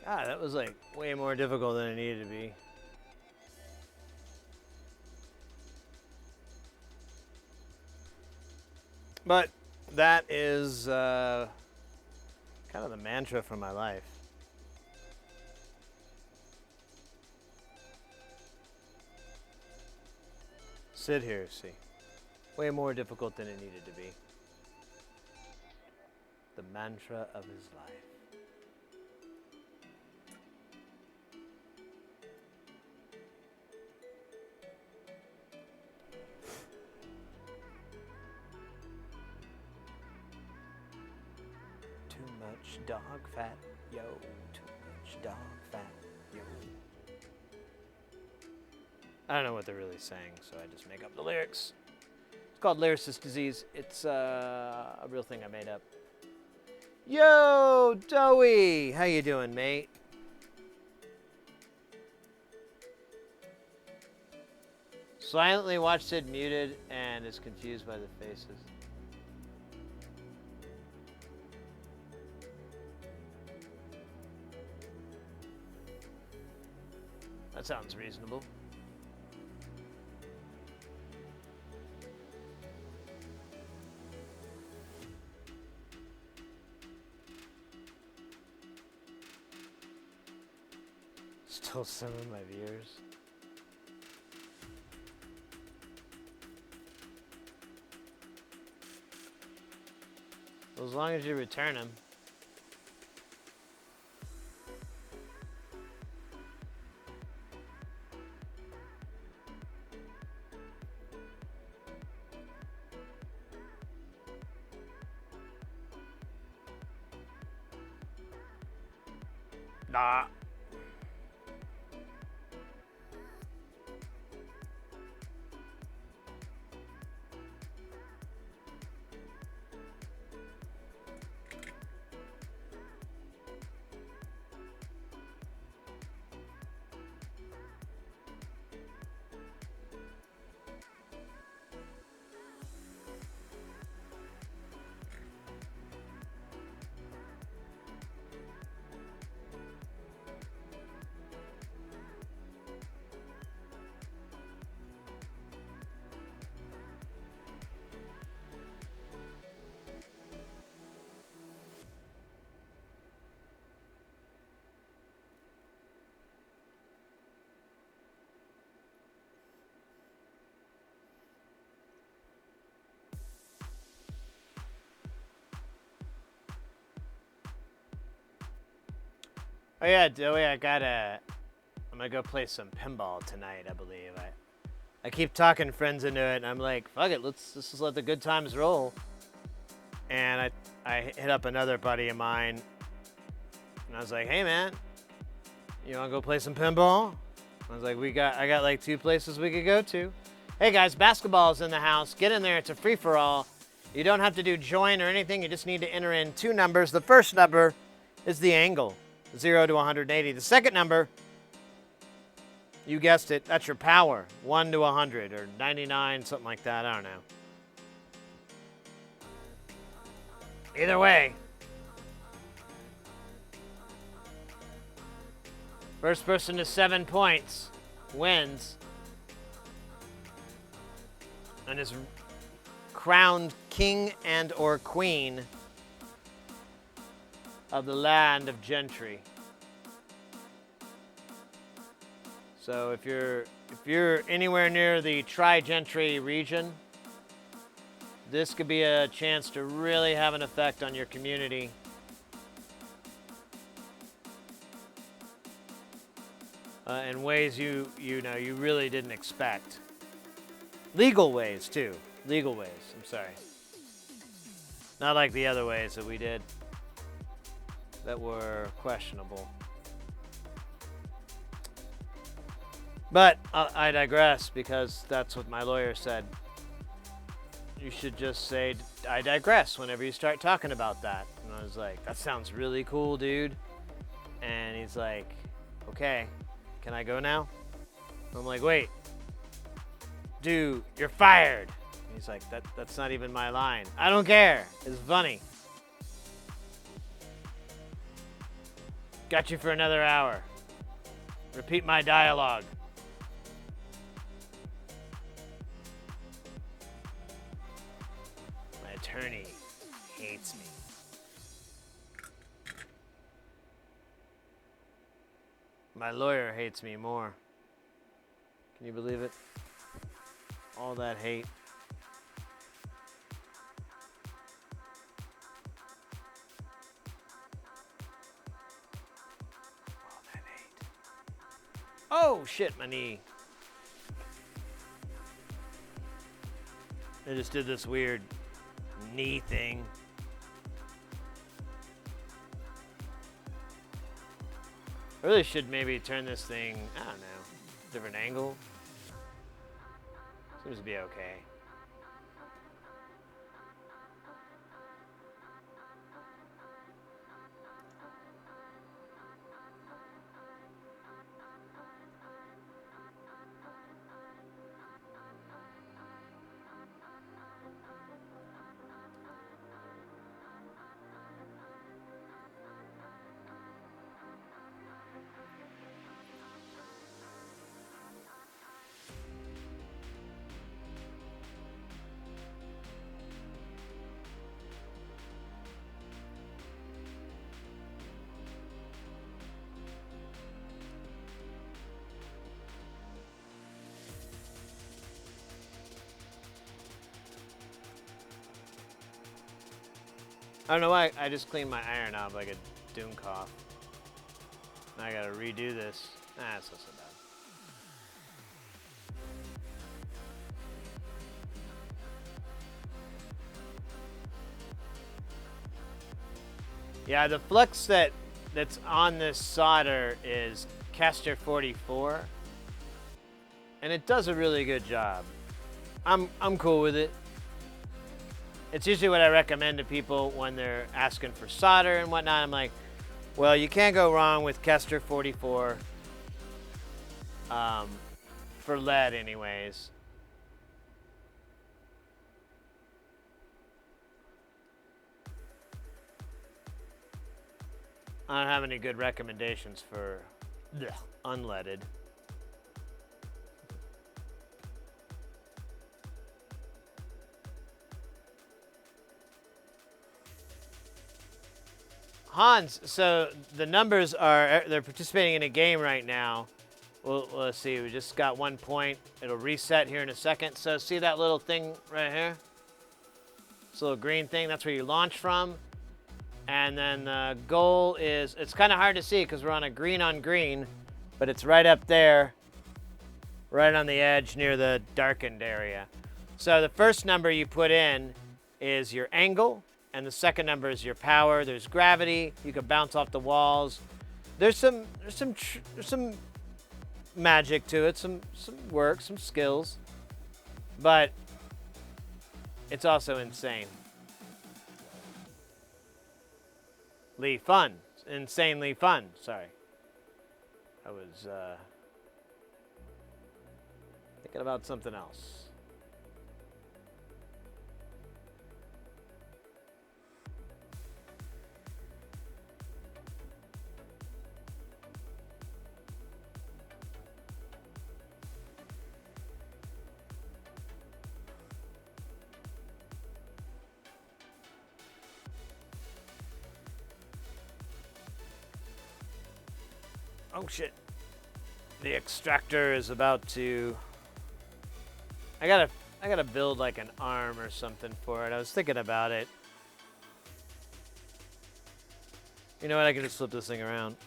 God, that was like way more difficult than it needed to be. But that is kind of the mantra for my life. Sit here, see. Way more difficult than it needed to be. the mantra of his life. Too much dog fat, yo. Too much dog fat, yo. I don't know what they're really saying, so I just make up the lyrics. It's called lyricist disease. It's a real thing I made up. Yo, Doey! How you doing, mate? Silently watched Sid muted and is confused by the faces. That sounds reasonable. Still some of my viewers. Well, as long as you return them. Nah. Oh yeah, Joey, I'm gonna go play some pinball tonight, I believe. I keep talking friends into it, and I'm like, fuck it, let's just let the good times roll. And I hit up another buddy of mine, and I was like, hey man, you wanna go play some pinball? I was like, I got like 2 places we could go to. Hey guys, basketball's in the house. Get in there, it's a free-for-all. You don't have to do join or anything, you just need to enter in 2 numbers. The first number is the angle. 0 to 180. The second number, you guessed it, that's your power. 1 to 100 or 99, something like that. I don't know. Either way, first person to 7 points wins and is crowned king and or queen of the land of gentry. So if you're anywhere near the tri-gentry region, this could be a chance to really have an effect on your community. In ways you really didn't expect. Legal ways too. Legal ways. I'm sorry. Not like the other ways that we did that were questionable. But I digress, because that's what my lawyer said. You should just say, I digress, whenever you start talking about that. And I was like, that sounds really cool, dude. And he's like, okay, can I go now? I'm like, wait, dude, you're fired. And he's like, that's not even my line. I don't care. It's funny. Got you for another hour. Repeat my dialogue. My attorney hates me. My lawyer hates me more. Can you believe it? All that hate. Oh, shit, my knee. I just did this weird knee thing. I really should maybe turn this thing, I don't know, different angle. Seems to be okay. I don't know why I just cleaned my iron knob like a doomcough. Now I gotta redo this. It's not so bad. Yeah, the flux that's on this solder is Caster 44, and it does a really good job. I'm cool with it. It's usually what I recommend to people when they're asking for solder and whatnot. I'm like, well, you can't go wrong with Caster 44 for lead anyways. I don't have any good recommendations for unleaded. Hans, so the numbers are, they're participating in a game right now. Well, let's see, we just got 1 point. It'll reset here in a second. So see that little thing right here? This little green thing, that's where you launch from. And then the goal is, it's kind of hard to see because we're on a green on green, but it's right up there, right on the edge near the darkened area. So the first number you put in is your angle, and the second number is your power. There's gravity. You can bounce off the walls. There's some magic to it, some work, some skills, but it's also insane. Fun. Insanely fun. Sorry. I was thinking about something else. Oh shit. The extractor is about to... I gotta build like an arm or something for it. I was thinking about it. You know what? I can just flip this thing around.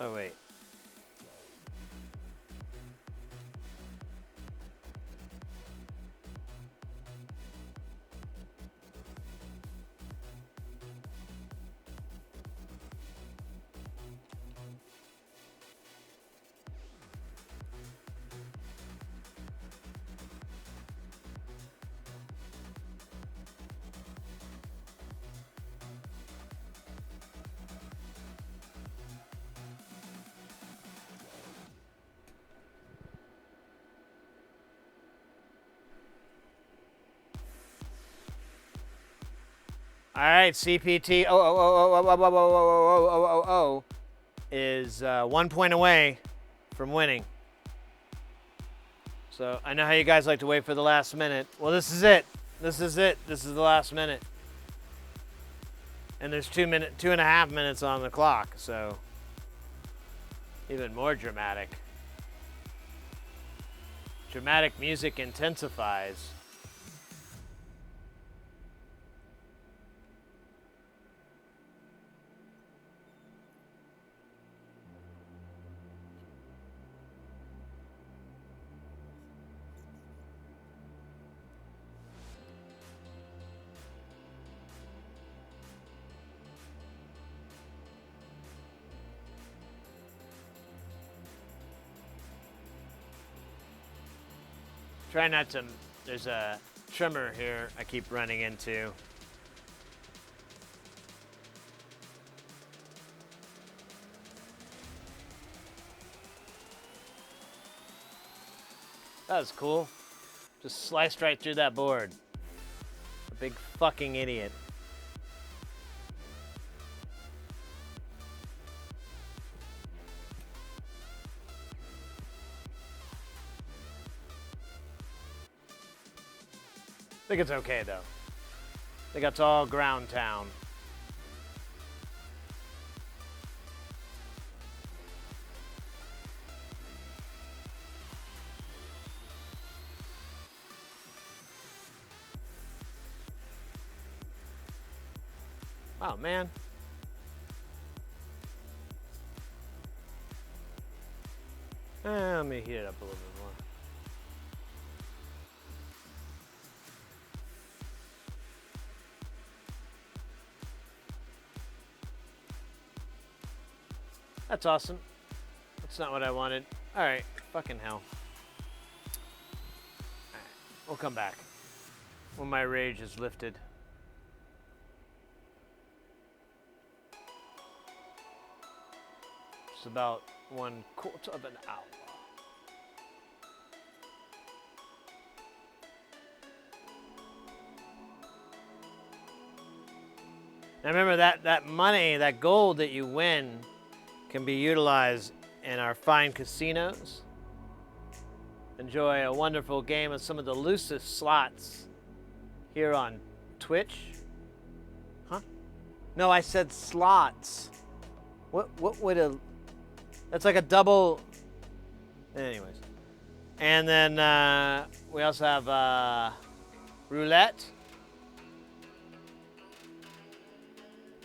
Oh wait. All right, CPT is 1 point away from winning. So I know how you guys like to wait for the last minute. Well, this is it. This is it. This is the last minute. And there's 2.5 minutes on the clock, so even more dramatic. Dramatic music intensifies. Try not to. There's a trimmer here I keep running into. That was cool. Just sliced right through that board. A big fucking idiot. I think it's okay though. I think it's all ground town. Oh man. Let me heat it up a little bit more. That's awesome. That's not what I wanted. Alright, fucking hell. Alright, we'll come back when my rage is lifted. It's about 1/4 of an hour. Now remember that money, that gold that you win can be utilized in our fine casinos. Enjoy a wonderful game of some of the loosest slots here on Twitch. Huh? No, I said slots. What would a... That's like a double... Anyways. And then we also have roulette.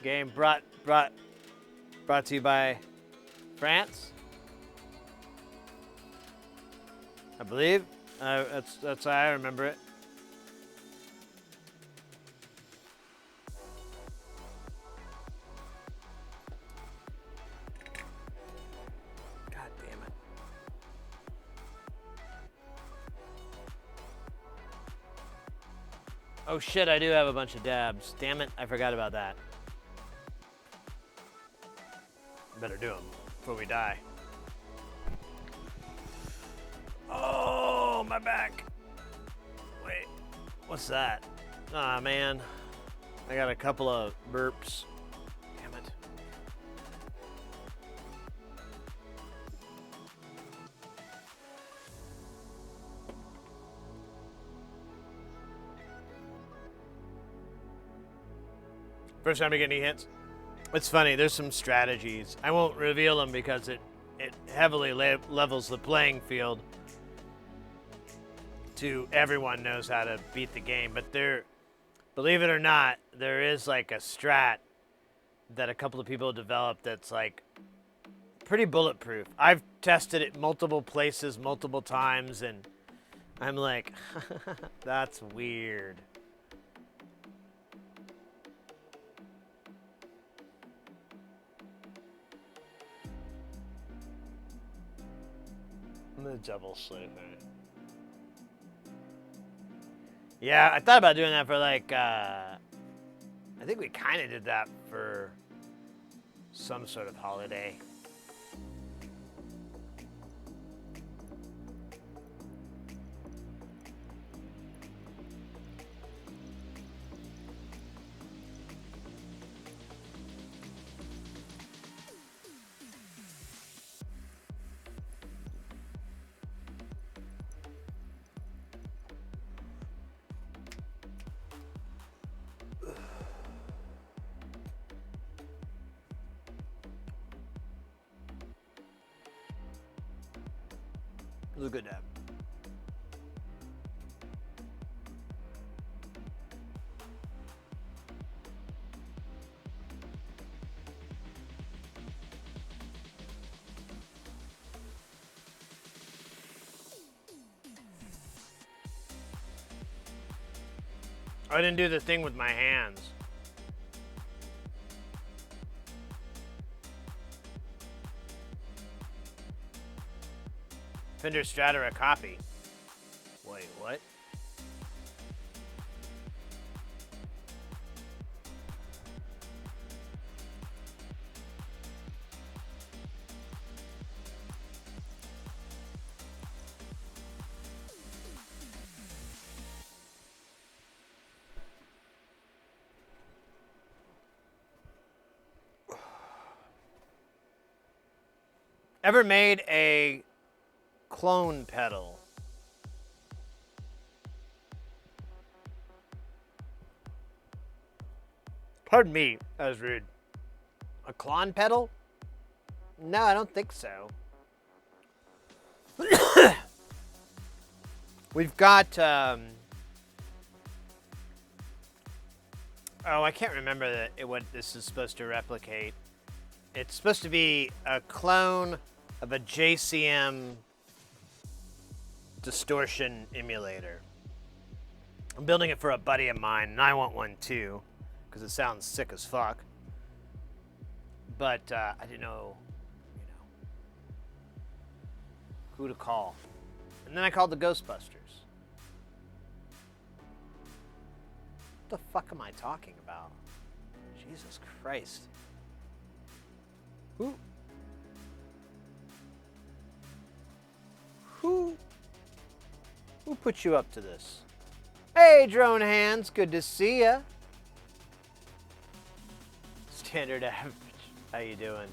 Game brought to you by France, I believe. That's how I remember it. God damn it. Oh shit, I do have a bunch of dabs. Damn it, I forgot about that. Better do them before we die. Oh, my back. Wait, what's that? Aw, man. I got a couple of burps. Damn it. First time to get any hits? It's funny, there's some strategies. I won't reveal them because it heavily levels the playing field to everyone knows how to beat the game. But there, believe it or not, there is like a strat that a couple of people developed that's like pretty bulletproof. I've tested it multiple places, multiple times, and I'm like, that's weird. I'm gonna double sleep. Yeah, I thought about doing that for like, I think we kind of did that for some sort of holiday. It was a good dab. I didn't do the thing with my hands. Fender Strata a copy. Wait, what? Ever made a clone pedal? Pardon me, that was rude. A clone pedal? No, I don't think so. We've got, oh, I can't remember what this is supposed to replicate. It's supposed to be a clone of a JCM distortion emulator. I'm building it for a buddy of mine, and I want one too, because it sounds sick as fuck. But I didn't know, who to call. And then I called the Ghostbusters. What the fuck am I talking about? Jesus Christ. Who put you up to this? Hey, Drone Hands, good to see ya. Standard average. How you doing?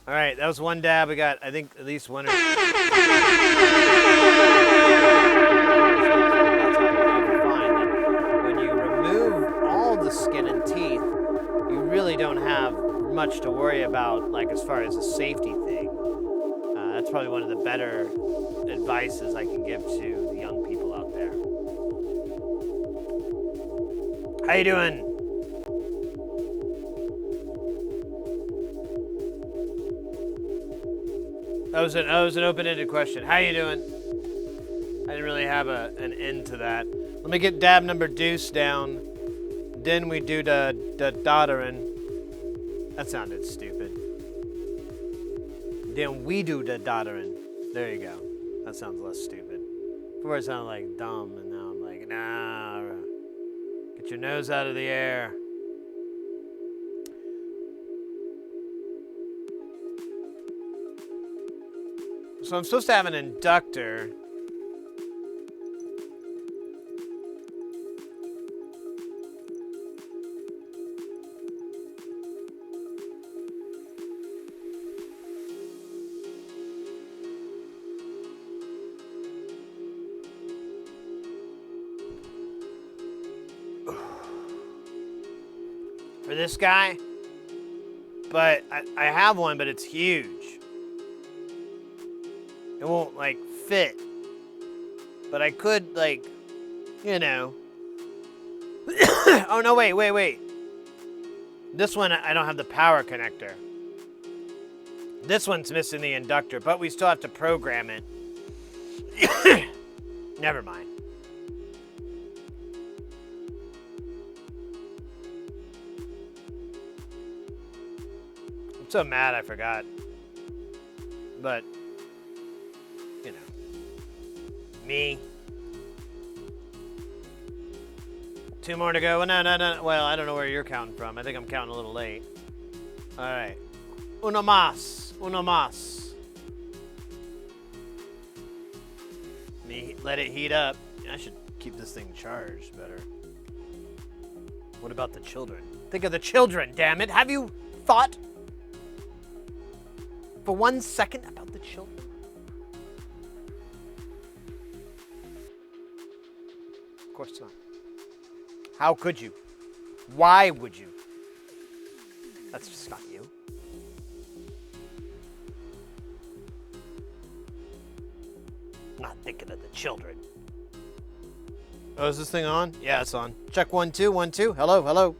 All right, that was one dab. We got, I think, at least one or that's fine. When you remove all the skin and teeth, you really don't have much to worry about, like as far as a safety thing. That's probably one of the better advices I can give to the young people out there. How you doing? That was an open-ended question. How you doing? I didn't really have an end to that. Let me get dab number deuce down. Then we do the doddering. That sounded stupid. Then we do the doddering. There you go. That sounds less stupid. Before it sounded like dumb, and now I'm like, nah. Get your nose out of the air. So I'm supposed to have an inductor. For this guy, but I have one, but it's huge. It won't, like, fit. But I could, like, you know. Oh, no, wait. This one, I don't have the power connector. This one's missing the inductor, but we still have to program it. Never mind. I'm so mad I forgot. But, you know. Me. 2 more to go. No. Well, I don't know where you're counting from. I think I'm counting a little late. All right. Uno más. Let it heat up. I should keep this thing charged better. What about the children? Think of the children, damn it. Have you thought for 1 second about the children? Of course not. How could you? Why would you? That's just not you. Not thinking of the children. Oh, is this thing on? Yeah, it's on. Check 1 2 1 2. Hello.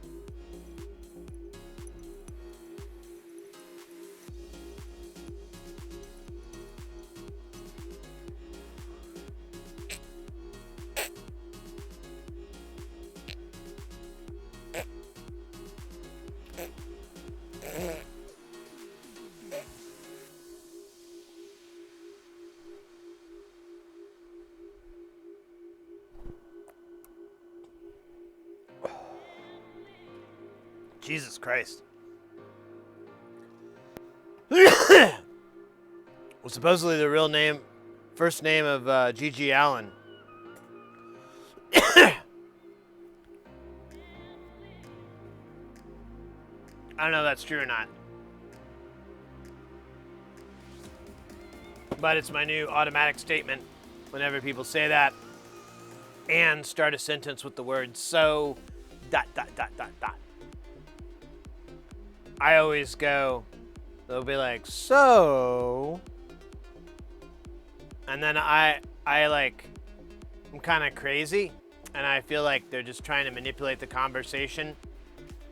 Jesus Christ. Well, supposedly the real name, first name of G.G. Allen. I don't know if that's true or not. But it's my new automatic statement whenever people say that and start a sentence with the word so, ... I always go, they'll be like, so, and then I'm kind of crazy, and I feel like they're just trying to manipulate the conversation.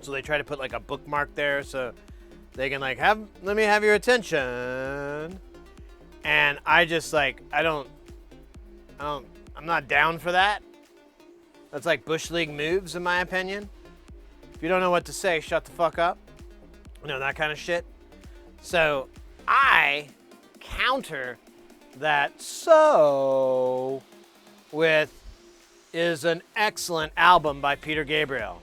So they try to put like a bookmark there so they can like let me have your attention. And I just like, I'm not down for that. That's like Bush League moves in my opinion. If you don't know what to say, shut the fuck up. You know, that kind of shit. So I counter that so with is an excellent album by Peter Gabriel.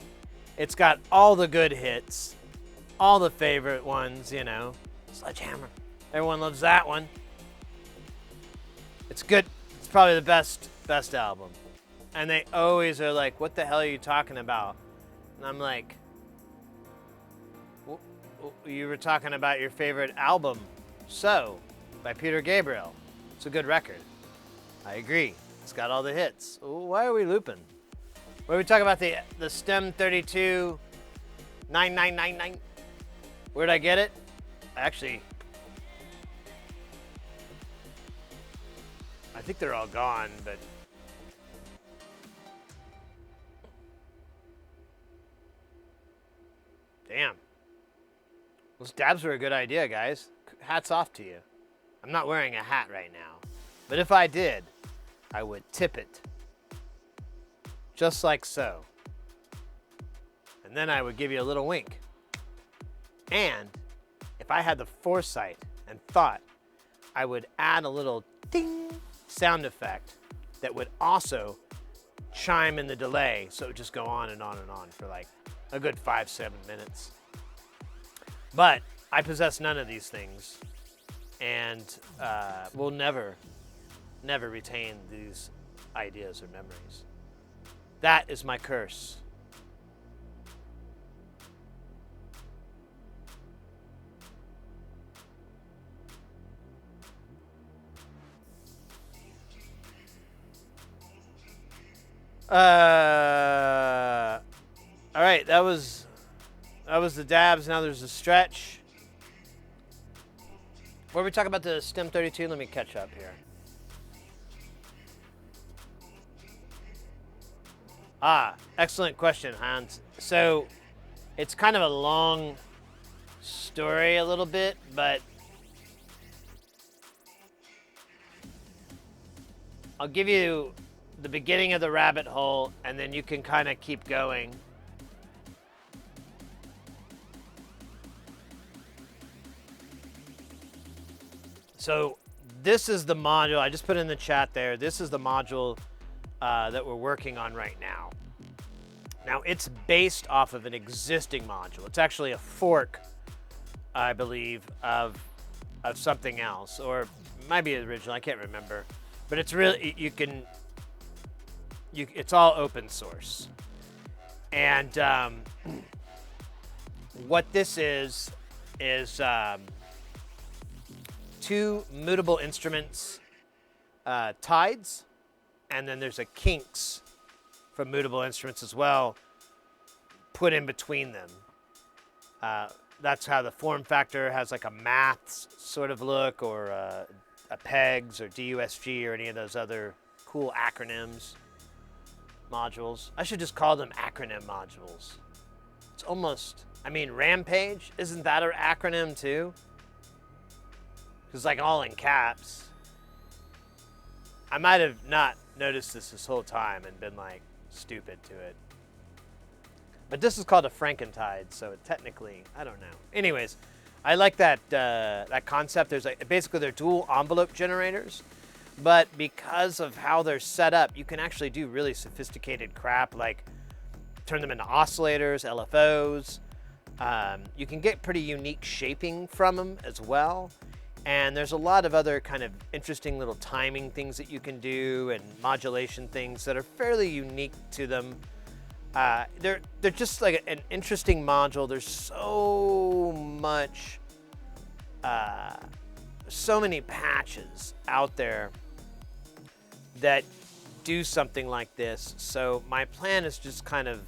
It's got all the good hits, all the favorite ones, you know. Sledgehammer. Everyone loves that one. It's good. It's probably the best album. And they always are like, what the hell are you talking about? And I'm like, you were talking about your favorite album, So, by Peter Gabriel. It's a good record. I agree. It's got all the hits. Why are we looping? What are we talking about? The STEM 32 9999? Where'd I get it? Actually, I think they're all gone, but damn. Those dabs were a good idea, guys. Hats off to you. I'm not wearing a hat right now, but if I did, I would tip it. Just like so. And then I would give you a little wink. And if I had the foresight and thought, I would add a little ding sound effect that would also chime in the delay, so it would just go on and on and on for like a good 5-7 minutes. But I possess none of these things, and will never retain these ideas or memories. That is my curse. All right, that was the dabs. Now there's a stretch. Where we talk about the STEM 32, let me catch up here. Excellent question, Hans. So it's kind of a long story a little bit, but I'll give you the beginning of the rabbit hole, and then you can kind of keep going. So this is the module, I just put in the chat there, this is the module that we're working on right now. Now it's based off of an existing module. It's actually a fork, I believe, of something else, or it might be original, I can't remember. But it's really, it's all open source. And what this is two mutable instruments, tides, and then there's a kinks from mutable instruments as well, put in between them. That's how the form factor has like a maths sort of look, or a PEGS or DUSG or any of those other cool acronyms modules. I should just call them acronym modules. It's almost, I mean, Rampage, isn't that an acronym too? It's like all in caps. I might have not noticed this whole time and been like stupid to it. But this is called a Frankentide, so it technically, I don't know. Anyways, I like that that concept. There's basically they're dual envelope generators, but because of how they're set up, you can actually do really sophisticated crap, like turn them into oscillators, LFOs. You can get pretty unique shaping from them as well. And there's a lot of other kind of interesting little timing things that you can do, and modulation things that are fairly unique to them. They're just like an interesting module. There's so much so many patches out there that do something like this. So my plan is just kind of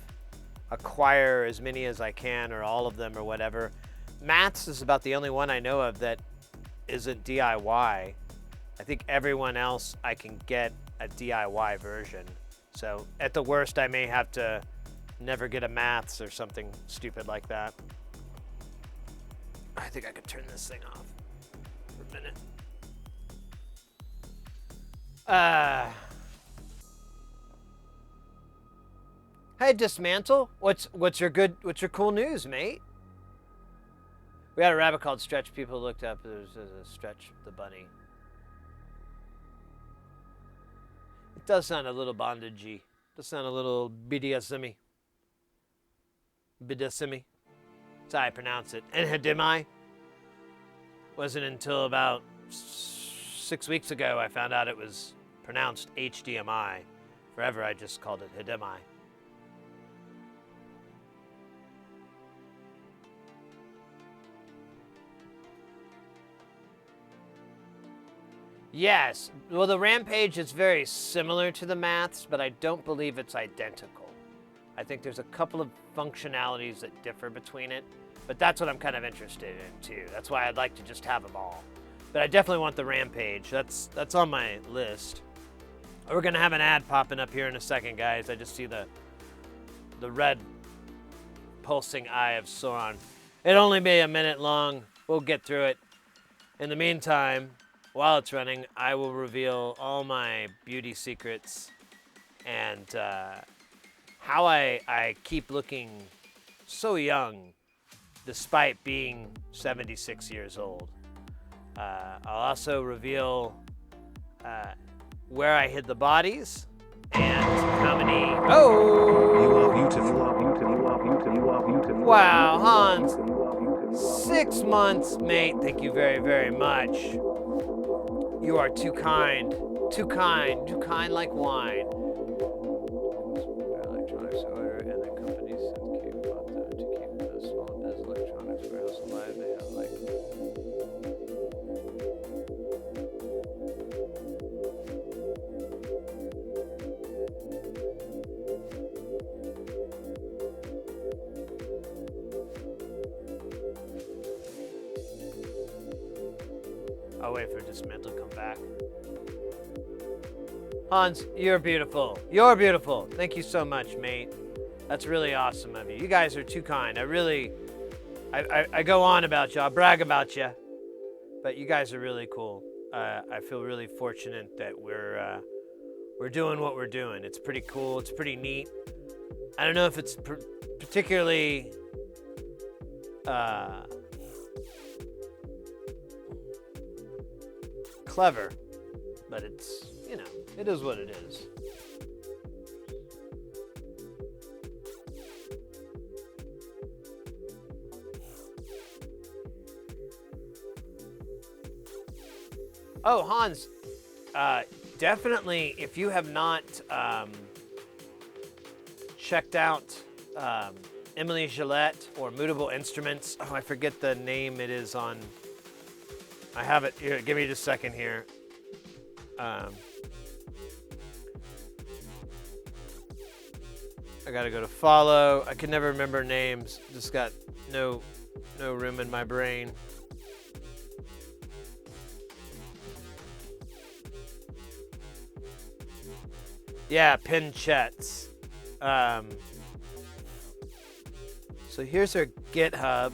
acquire as many as I can, or all of them, or whatever. Mats is about the only one I know of that isn't DIY. I think everyone else I can get a DIY version. So at the worst, I may have to never get a Mats or something stupid like that. I think I could turn this thing off for a minute. Hey, Dismantle. What's your cool news, mate? We had a rabbit called Stretch. People looked up. There's a Stretch the bunny. It does sound a little bondagey. It does sound a little BDSM-y. BDSM-y. That's how I pronounce it. And HDMI. Wasn't until about 6 weeks ago I found out it was pronounced HDMI. Forever I just called it HDMI. Yes. Well, the Rampage is very similar to the Mats, but I don't believe it's identical. I think there's a couple of functionalities that differ between it, but that's what I'm kind of interested in too. That's why I'd like to just have them all. But I definitely want the Rampage. That's on my list. We're gonna have an ad popping up here in a second, guys. I just see the red pulsing eye of Sauron. It'll only be a minute long. We'll get through it. In the meantime, while it's running, I will reveal all my beauty secrets and how I keep looking so young despite being 76 years old. I'll also reveal where I hid the bodies and how many... Oh! You are beautiful. You are beautiful. You are beautiful. You are beautiful. Wow, Hans. 6 months, mate. Thank you very, very much. You are too kind. Too kind. Too kind like wine. Electronics order and the company Synth keep bought them to keep the small biz electronics warehouse alive. They have like... I'll wait for Dismantle to come back. Hans, you're beautiful. You're beautiful. Thank you so much, mate. That's really awesome of you. You guys are too kind. I go on about you. I brag about you. But you guys are really cool. I feel really fortunate that we're doing what we're doing. It's pretty cool. It's pretty neat. I don't know if it's particularly clever, but it's, you know, it is what it is. Oh, Hans, definitely, if you have not checked out Emily Gillette or Mutable Instruments, oh, I forget the name it is on. I have it here. Give me just a second here. I gotta go to follow. I can never remember names. Just got no room in my brain. Yeah, Pinchettes. So here's her GitHub.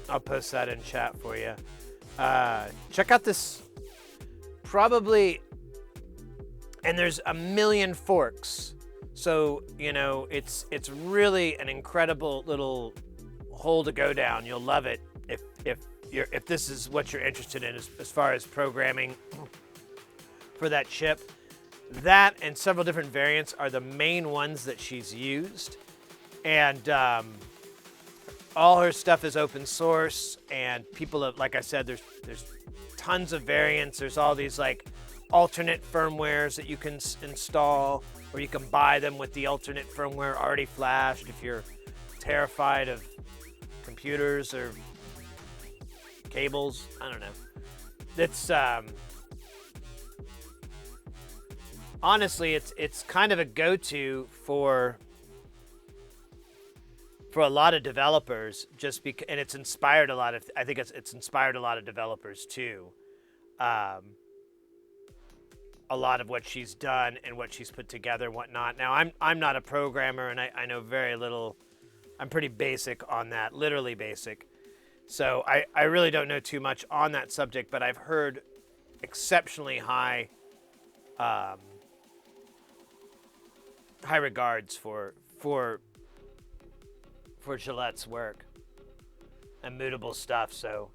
I'll post that in chat for you. Check out this, probably, and there's a million forks. So, you know, it's really an incredible little hole to go down. You'll love it if this is what you're interested in as far as programming for that chip. That and several different variants are the main ones that she's used. And all her stuff is open source, and people have, like I said, there's tons of variants. There's all these like alternate firmwares that you can install, or you can buy them with the alternate firmware already flashed if you're terrified of computers or cables. I don't know. It's honestly, it's kind of a go-to for a lot of developers, just because, and it's inspired a lot of. I think it's inspired a lot of developers too. A lot of what she's done and what she's put together and whatnot. Now, I'm not a programmer, and I know very little. I'm pretty basic on that, literally basic. So I really don't know too much on that subject, but I've heard exceptionally high high regards for Gillette's work and mutable stuff. So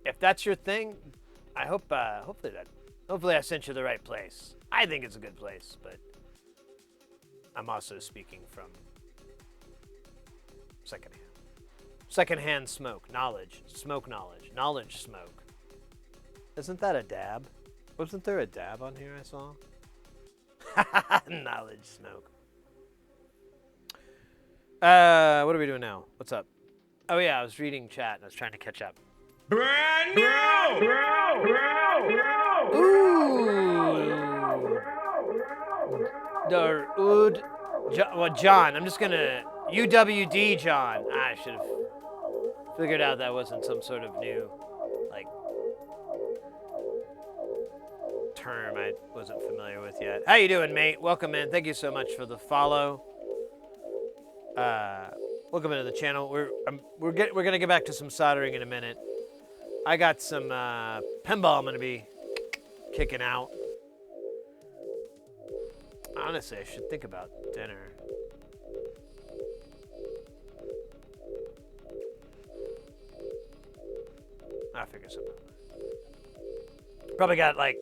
if that's your thing, I hope hopefully I sent you the right place. I think it's a good place, but I'm also speaking from secondhand smoke knowledge, smoke. Isn't that a dab? Wasn't there a dab on here I saw? Knowledge smoke. What are we doing now? What's up? Oh yeah, I was reading chat and I was trying to catch up. Brand new! Ooh. John. I'm just gonna UWD John. I should have figured out that wasn't some sort of new, like, term I wasn't familiar with yet. How you doing, mate? Welcome in. Thank you so much for the follow. Welcome into the channel. We're gonna get back to some soldering in a minute. I got some pinball I'm gonna be kicking out. Honestly, I should think about dinner. I'll figure something out. Probably got like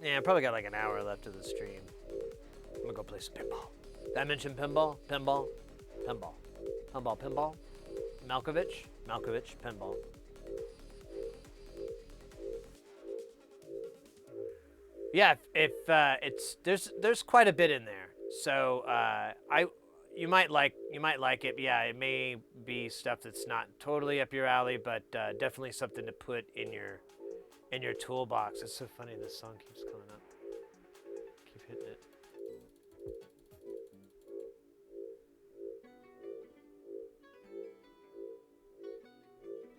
an hour left of the stream. I'm gonna go play some pinball. Did I mention pinball? Pinball. Malkovich, pinball. Yeah, if it's there's quite a bit in there, so you might like it. Yeah, it may be stuff that's not totally up your alley, but definitely something to put in your toolbox. It's so funny, this song keeps coming up. Keep hitting it.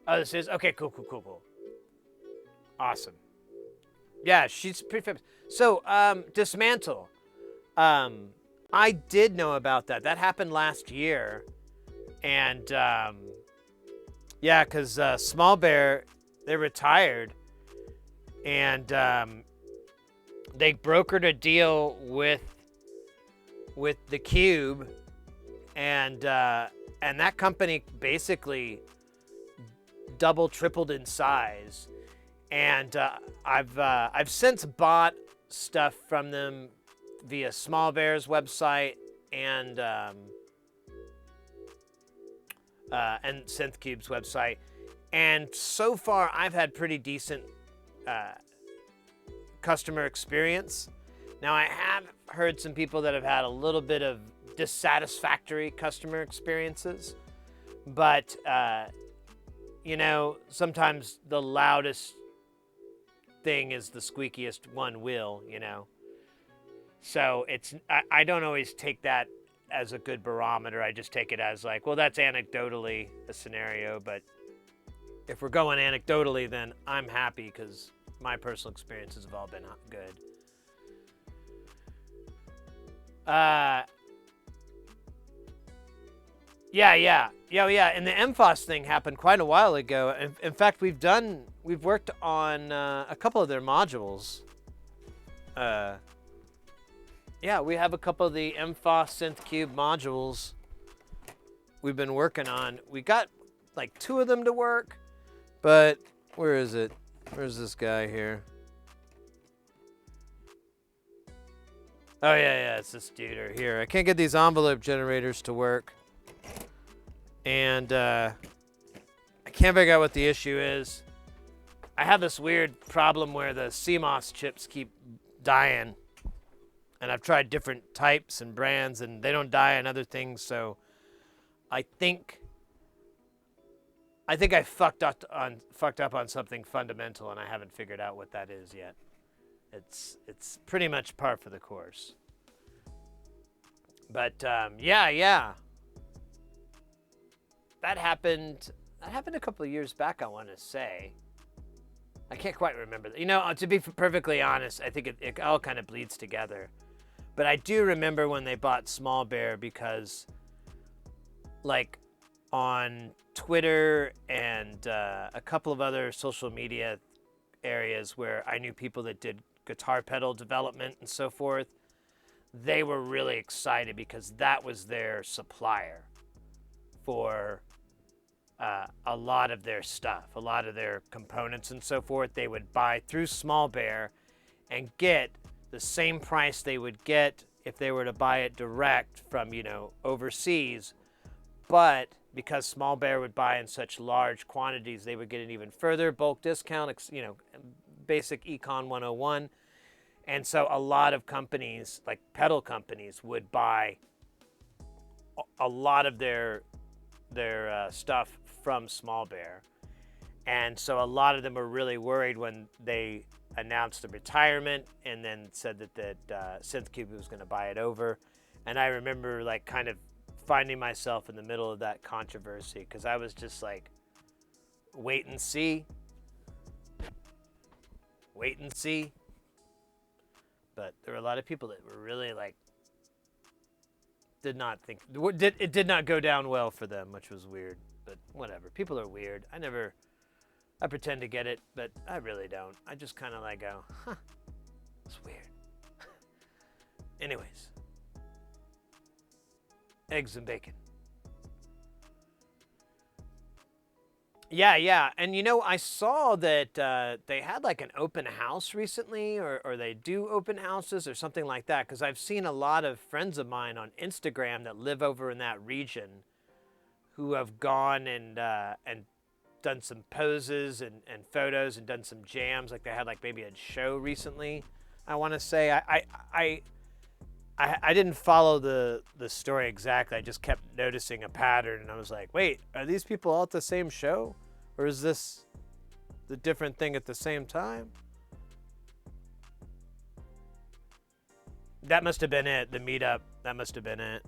Oh, this is okay. Cool. Awesome. Yeah, she's pretty famous. So, Dismantle. I did know about that. That happened last year. And, yeah, because Small Bear, they retired. And they brokered a deal with the Cube. And that company basically tripled in size. And I've since bought stuff from them via Small Bear's website and Synth Cube's website, and so far I've had pretty decent customer experience. Now I have heard some people that have had a little bit of dissatisfactory customer experiences, but you know, sometimes the loudest thing is the squeakiest one will, you know. So I don't always take that as a good barometer. I just take it as like, well, that's anecdotally a scenario, but if we're going anecdotally, then I'm happy because my personal experiences have all been good. Yeah. And the MFOS thing happened quite a while ago. In fact, we've worked on a couple of their modules. Yeah, we have a couple of the MFOS Synth Cube modules we've been working on. We got like 2 of them to work, but where is it? Where's this guy here? Oh yeah, it's this dude right here. I can't get these envelope generators to work. And I can't figure out what the issue is. I have this weird problem where the CMOS chips keep dying. And I've tried different types and brands, and they don't die on other things. So I think I think I fucked up on something fundamental, and I haven't figured out what that is yet. It's pretty much par for the course. But yeah. That happened a couple of years back, I want to say. I can't quite remember. You know, to be perfectly honest, I think it all kind of bleeds together. But I do remember when they bought Small Bear because, like, on Twitter and a couple of other social media areas where I knew people that did guitar pedal development and so forth, they were really excited because that was their supplier for a lot of their stuff, a lot of their components and so forth. They would buy through Small Bear and get the same price they would get if they were to buy it direct from, you know, overseas. But because Small Bear would buy in such large quantities, they would get an even further bulk discount, you know, basic Econ 101. And so a lot of companies, like pedal companies, would buy a lot of their stuff from Small Bear. And so a lot of them were really worried when they announced the retirement and then said that Synth was going to buy it over. And I remember, like, kind of finding myself in the middle of that controversy because I was just like, wait and see. But there were a lot of people that were really, like, did not think it did not go down well for them, which was weird. But whatever, people are weird. I pretend to get it, but I really don't. I just kind of like go, huh, it's weird. Anyways, eggs and bacon. Yeah. And, you know, I saw that they had, like, an open house recently, or they do open houses or something like that, because I've seen a lot of friends of mine on Instagram that live over in that region who have gone and done some poses and photos and done some jams. Like, they had, like, maybe a show recently, I want to say. I didn't follow the story exactly. I just kept noticing a pattern, and I was like, wait, are these people all at the same show? Or is this the different thing at the same time? That must have been it, the meetup. That must have been it.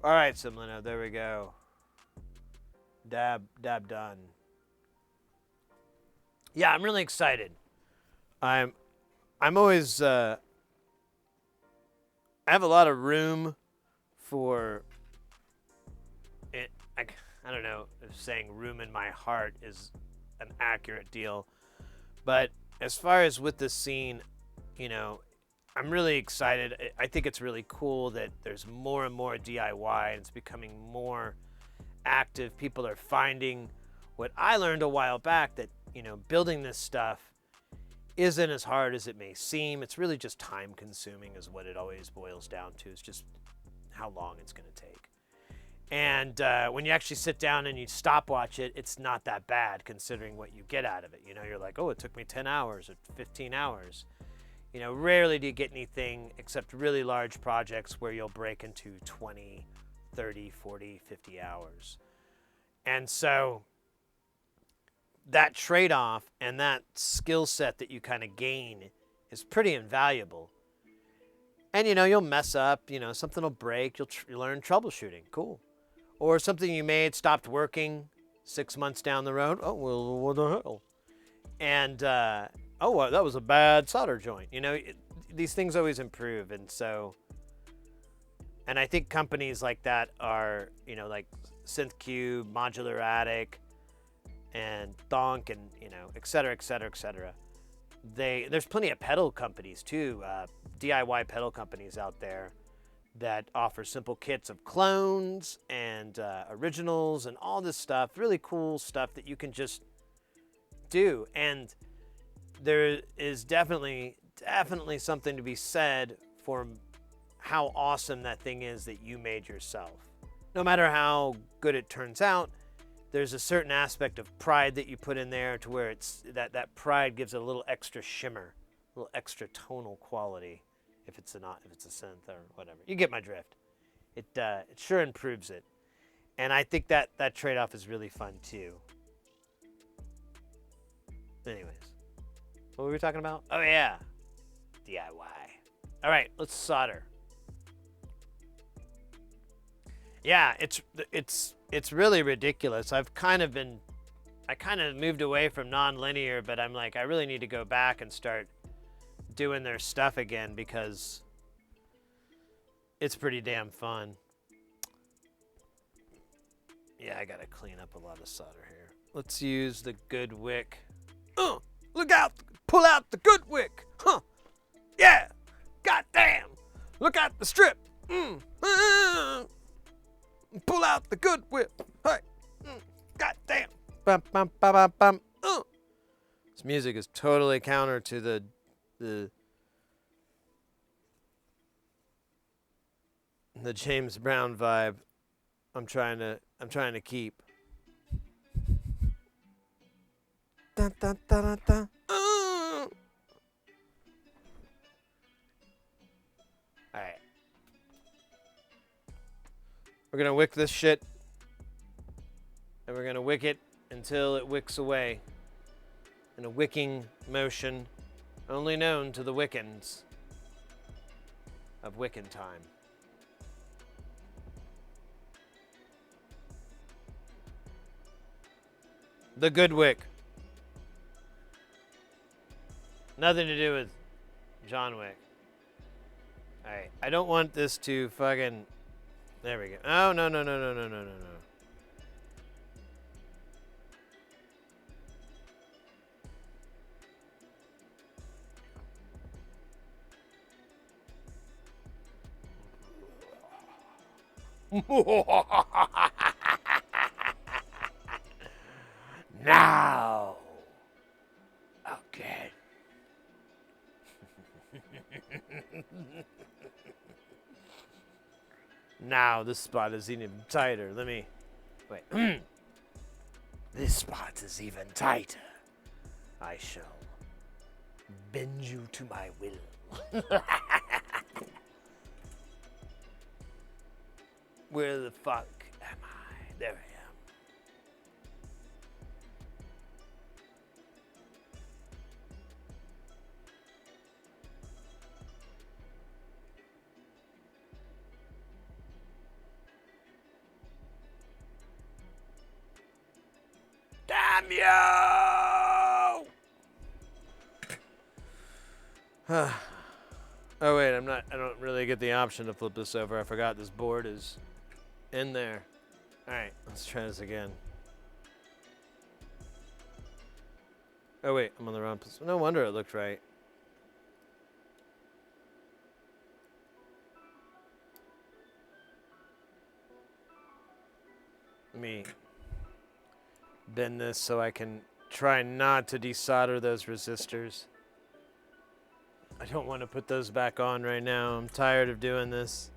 All right, Simlino, there we go. Dab done. Yeah, I'm really excited. I'm always I have a lot of room for it. I don't know if saying room in my heart is an accurate deal, but as far as with the scene, you know, I'm really excited. I think it's really cool that there's more and more DIY and it's becoming more active. People are finding what I learned a while back, that, you know, building this stuff isn't as hard as it may seem. It's really just time consuming is what it always boils down to. It's just how long it's going to take. And when you actually sit down and you stopwatch it, it's not that bad considering what you get out of it. You know, you're like, oh, it took me 10 hours or 15 hours. You know, rarely do you get anything except really large projects where you'll break into 20, 30, 40, 50 hours. And so that trade-off and that skill set that you kind of gain is pretty invaluable. And, you know, you'll mess up, you know, something will break, you'll learn troubleshooting. Cool. Or something you made stopped working 6 months down the road. Oh, well, what the hell? And, oh, well, that was a bad solder joint. You know, these things always improve. And so, and I think companies like that are, you know, like Synth, Modular Attic, and Donk, and, you know, et cetera, et cetera, et cetera. There's plenty of pedal companies too, DIY pedal companies out there that offer simple kits of clones and originals and all this stuff, really cool stuff that you can just do. And there is definitely something to be said for how awesome that thing is that you made yourself. No matter how good it turns out, there's a certain aspect of pride that you put in there to where it's that pride gives it a little extra shimmer, a little extra tonal quality if it's a synth or whatever. You get my drift. It sure improves it. And I think that trade-off is really fun too. Anyways, what were we talking about? Oh yeah, DIY. All right, let's solder. Yeah, it's really ridiculous. I kind of moved away from non-linear, but I'm like, I really need to go back and start doing their stuff again because it's pretty damn fun. Yeah, I gotta clean up a lot of solder here. Let's use the good wick. Look out! Pull out the good wick! Huh! Yeah! Goddamn! Look out the strip! Pull out the good whip! Hey! Goddamn! Bum bum bum bum bum! This music is totally counter to the James Brown vibe I'm trying to keep. Dun, dun, dun, dun, dun. All right. We're gonna wick this shit, and we're gonna wick it until it wicks away in a wicking motion only known to the Wiccans of Wiccan time. The good wick. Nothing to do with John Wick. Alright, I don't want this to fucking... There we go. Oh, no. Now. Okay. Now this spot is even tighter. Let me... Wait. This spot is even tighter. I shall bend you to my will. Where the fuck am I? There I am. Damn you! Oh wait, I don't really get the option to flip this over. I forgot this board is in there. Alright, let's try this again. Oh wait, I'm on the wrong position. No wonder it looked right. Let me bend this so I can try not to desolder those resistors. I don't want to put those back on right now. I'm tired of doing this.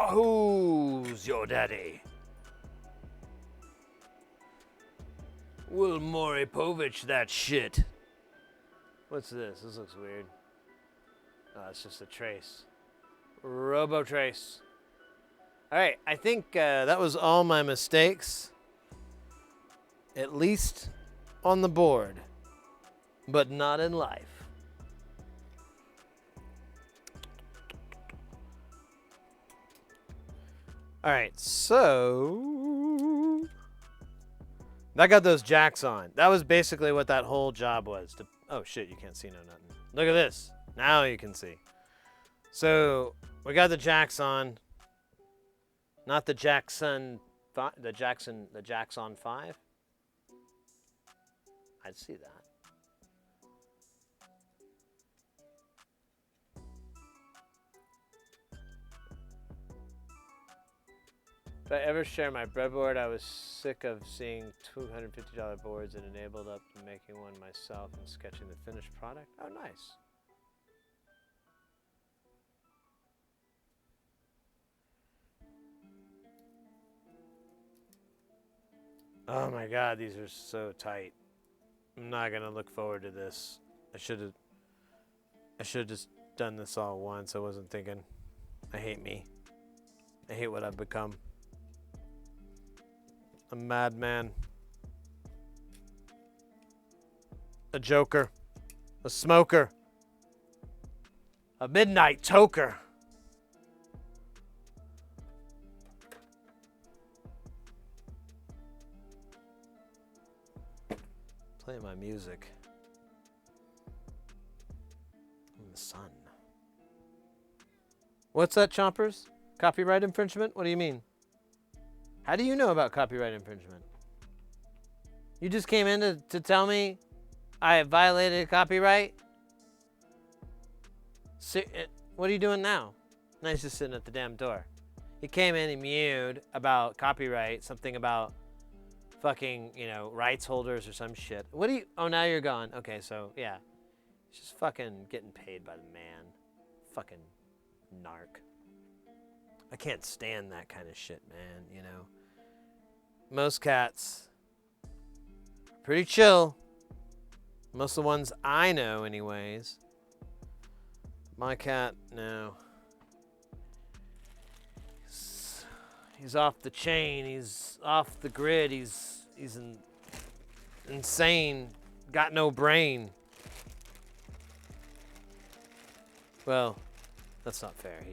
Who's your daddy? Will Moripovich that shit? What's this? This looks weird. Oh, it's just a trace. Robo trace. Alright, I think that was all my mistakes. At least on the board. But not in life. All right, so That got those jacks on. That was basically what that whole job was. Oh shit, you can't see no nothing. Look at this. Now you can see. So we got the jacks on. Not the Jackson, the Jackson 5. I'd see that. If I ever share my breadboard, I was sick of seeing $250 boards and enabled up to making one myself and sketching the finished product. Oh, nice. Oh my God, these are so tight. I'm not gonna look forward to this. I should have just done this all at once. I wasn't thinking. I hate me. I hate what I've become. A madman. A joker. A smoker. A midnight toker. Play my music in the sun. What's that, Chompers? Copyright infringement? What do you mean? How do you know about copyright infringement? You just came in to tell me I violated copyright? What are you doing now? Now he's just sitting at the damn door. He came in and mewed about copyright, something about fucking, rights holders or some shit. What do you... Oh, now you're gone. Okay, so, yeah. He's just fucking getting paid by the man. Fucking narc. I can't stand that kind of shit, man, Most cats, pretty chill. Most of the ones I know, anyways. My cat, no. He's off the chain. He's off the grid. He's insane. Got no brain. Well, that's not fair.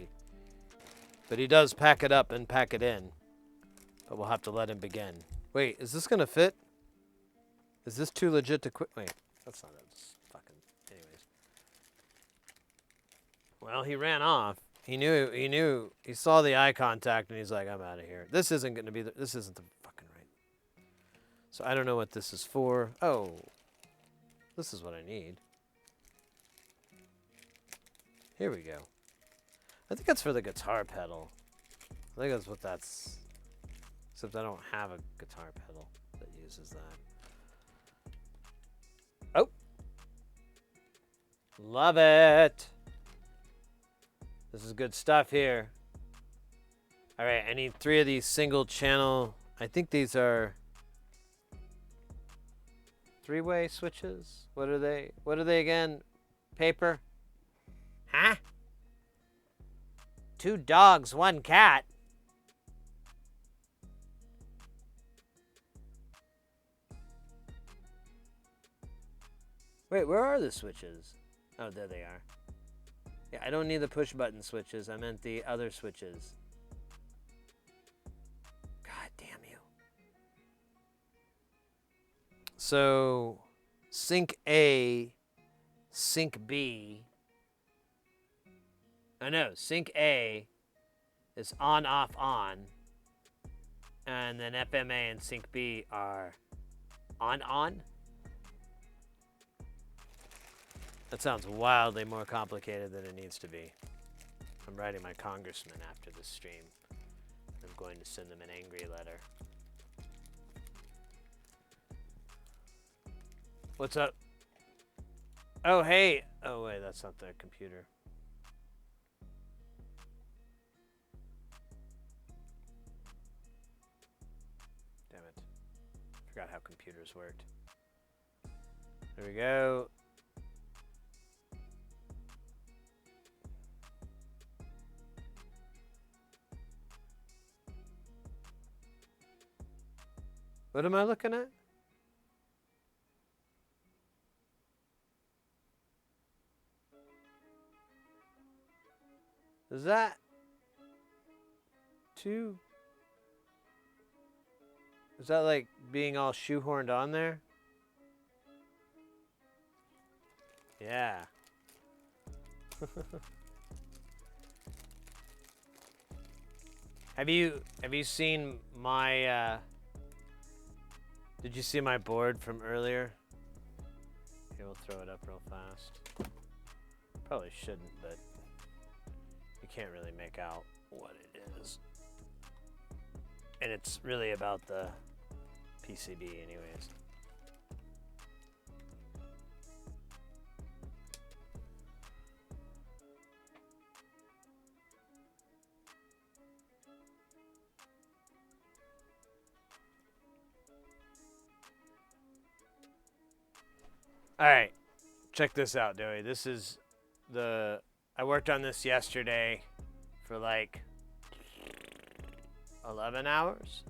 But he does pack it up and pack it in. But we'll have to let him begin. Wait, is this gonna fit? Is this too legit to quit? Wait, that's not a fucking... Anyways. Well, he ran off. He saw the eye contact and he's like, I'm out of here. This isn't gonna be, this isn't the fucking right. So I don't know what this is for. Oh, this is what I need. Here we go. I think that's for the guitar pedal. I think that's what that's... Except I don't have a guitar pedal that uses that. Oh! Love it! This is good stuff here. Alright, I need 3 of these single channel... I think these are... 3-way switches? What are they? What are they again? Paper? Huh? 2 dogs, 1 cat. Wait, where are the switches? Oh, there they are. Yeah, I don't need the push button switches. I meant the other switches. God damn you. So, sync A, sync B. I know, sync A is on, off, on. And then FMA and sync B are on, on. That sounds wildly more complicated than it needs to be. I'm writing my congressman after this stream. I'm going to send them an angry letter. What's up? Oh, hey. Oh, wait, that's not the computer. Damn it. Forgot how computers worked. There we go. What am I looking at? Is that 2? Is that like being all shoehorned on there. Yeah. Have you seen my did you see my board from earlier? Here, we'll throw it up real fast. Probably shouldn't, but you can't really make out what it is. And it's really about the PCB anyways. All right, check this out, Dewey. This is I worked on this yesterday for like 11 hours.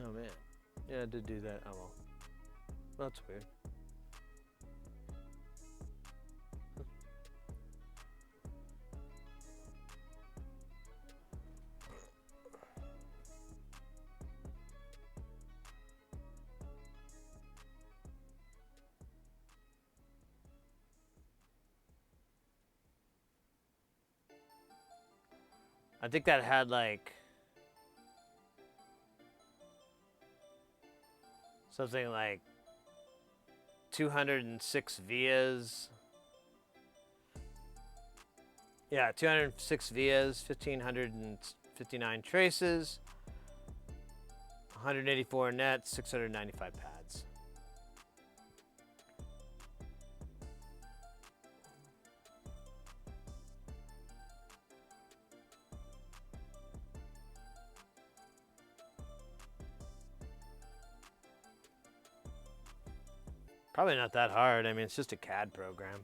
Oh man, yeah, I did do that. Oh well, that's weird. I think that had like something like 206 vias. Yeah, 206 vias, 1,559 traces, 184 nets, 695 pads. Probably not that hard. I mean, it's just a CAD program.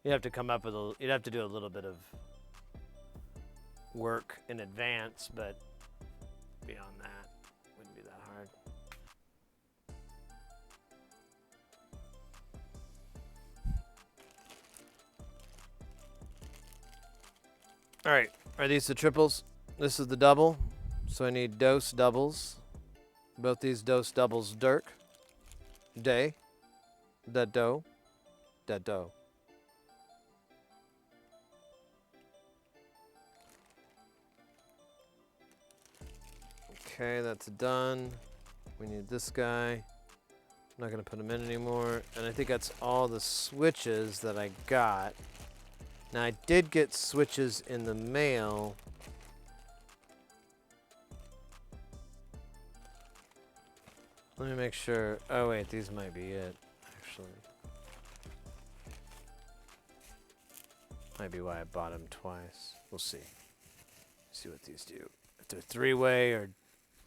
You'd have to come up with you'd have to do a little bit of work in advance, but beyond that, wouldn't be that hard. All right, are these the triples? This is the double, so I need dose doubles. Both these dose doubles, Dirk, day, da do, da do. Okay, that's done. We need this guy. I'm not gonna put him in anymore. And I think that's all the switches that I got. Now I did get switches in the mail. Let me make sure. Oh wait, these might be it, actually. Might be why I bought them twice. We'll see. See what these do. If they're three-way or...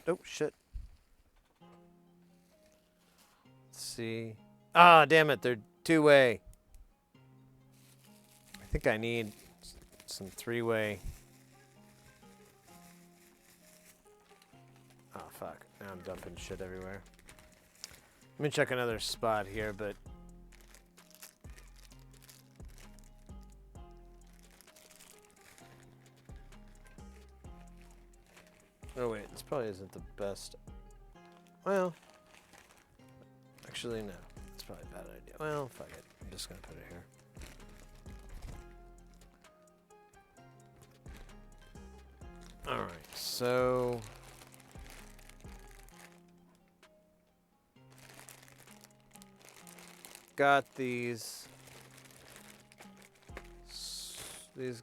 Oh, shit. Let's see. Ah, damn it. They're two-way. I think I need some three-way. Oh, fuck. Now I'm dumping shit everywhere. Let me check another spot here, but... Oh wait, this probably isn't the best. Well, actually no, it's probably a bad idea. Well, fuck it, I'm just gonna put it here. All right, so got these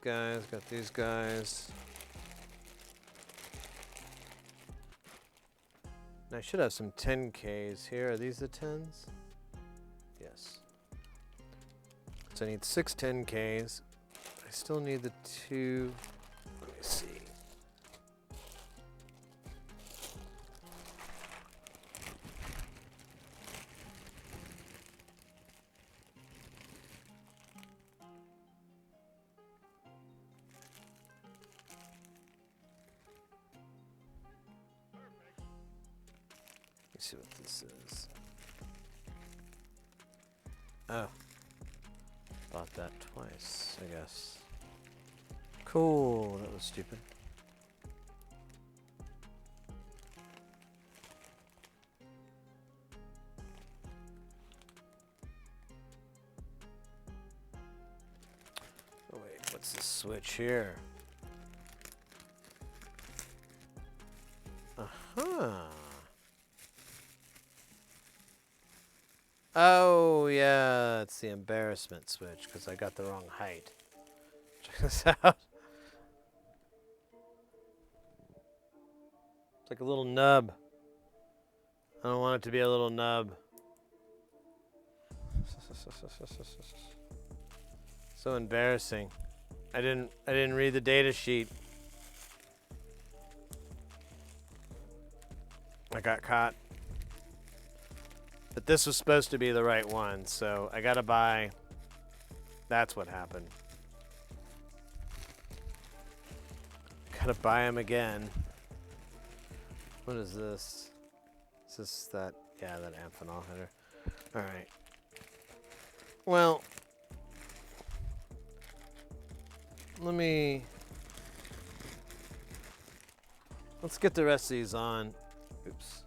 guys, got these guys. I should have some 10Ks here. Are these the 10s? Yes. So I need 6 10Ks. I still need the 2. Let me see. see what this is. Oh. Bought that twice, I guess. Cool. That was stupid. Oh wait, what's this switch here? Uh-huh. Oh, yeah, it's the embarrassment switch because I got the wrong height. Check this out. It's like a little nub. I don't want it to be a little nub. So embarrassing. I didn't read the data sheet. I got caught. But this was supposed to be the right one, so I gotta buy. That's what happened. Gotta buy them again. What is this? Is this that? Yeah, that amphenol header. Alright. Well, let's get the rest of these on. Oops.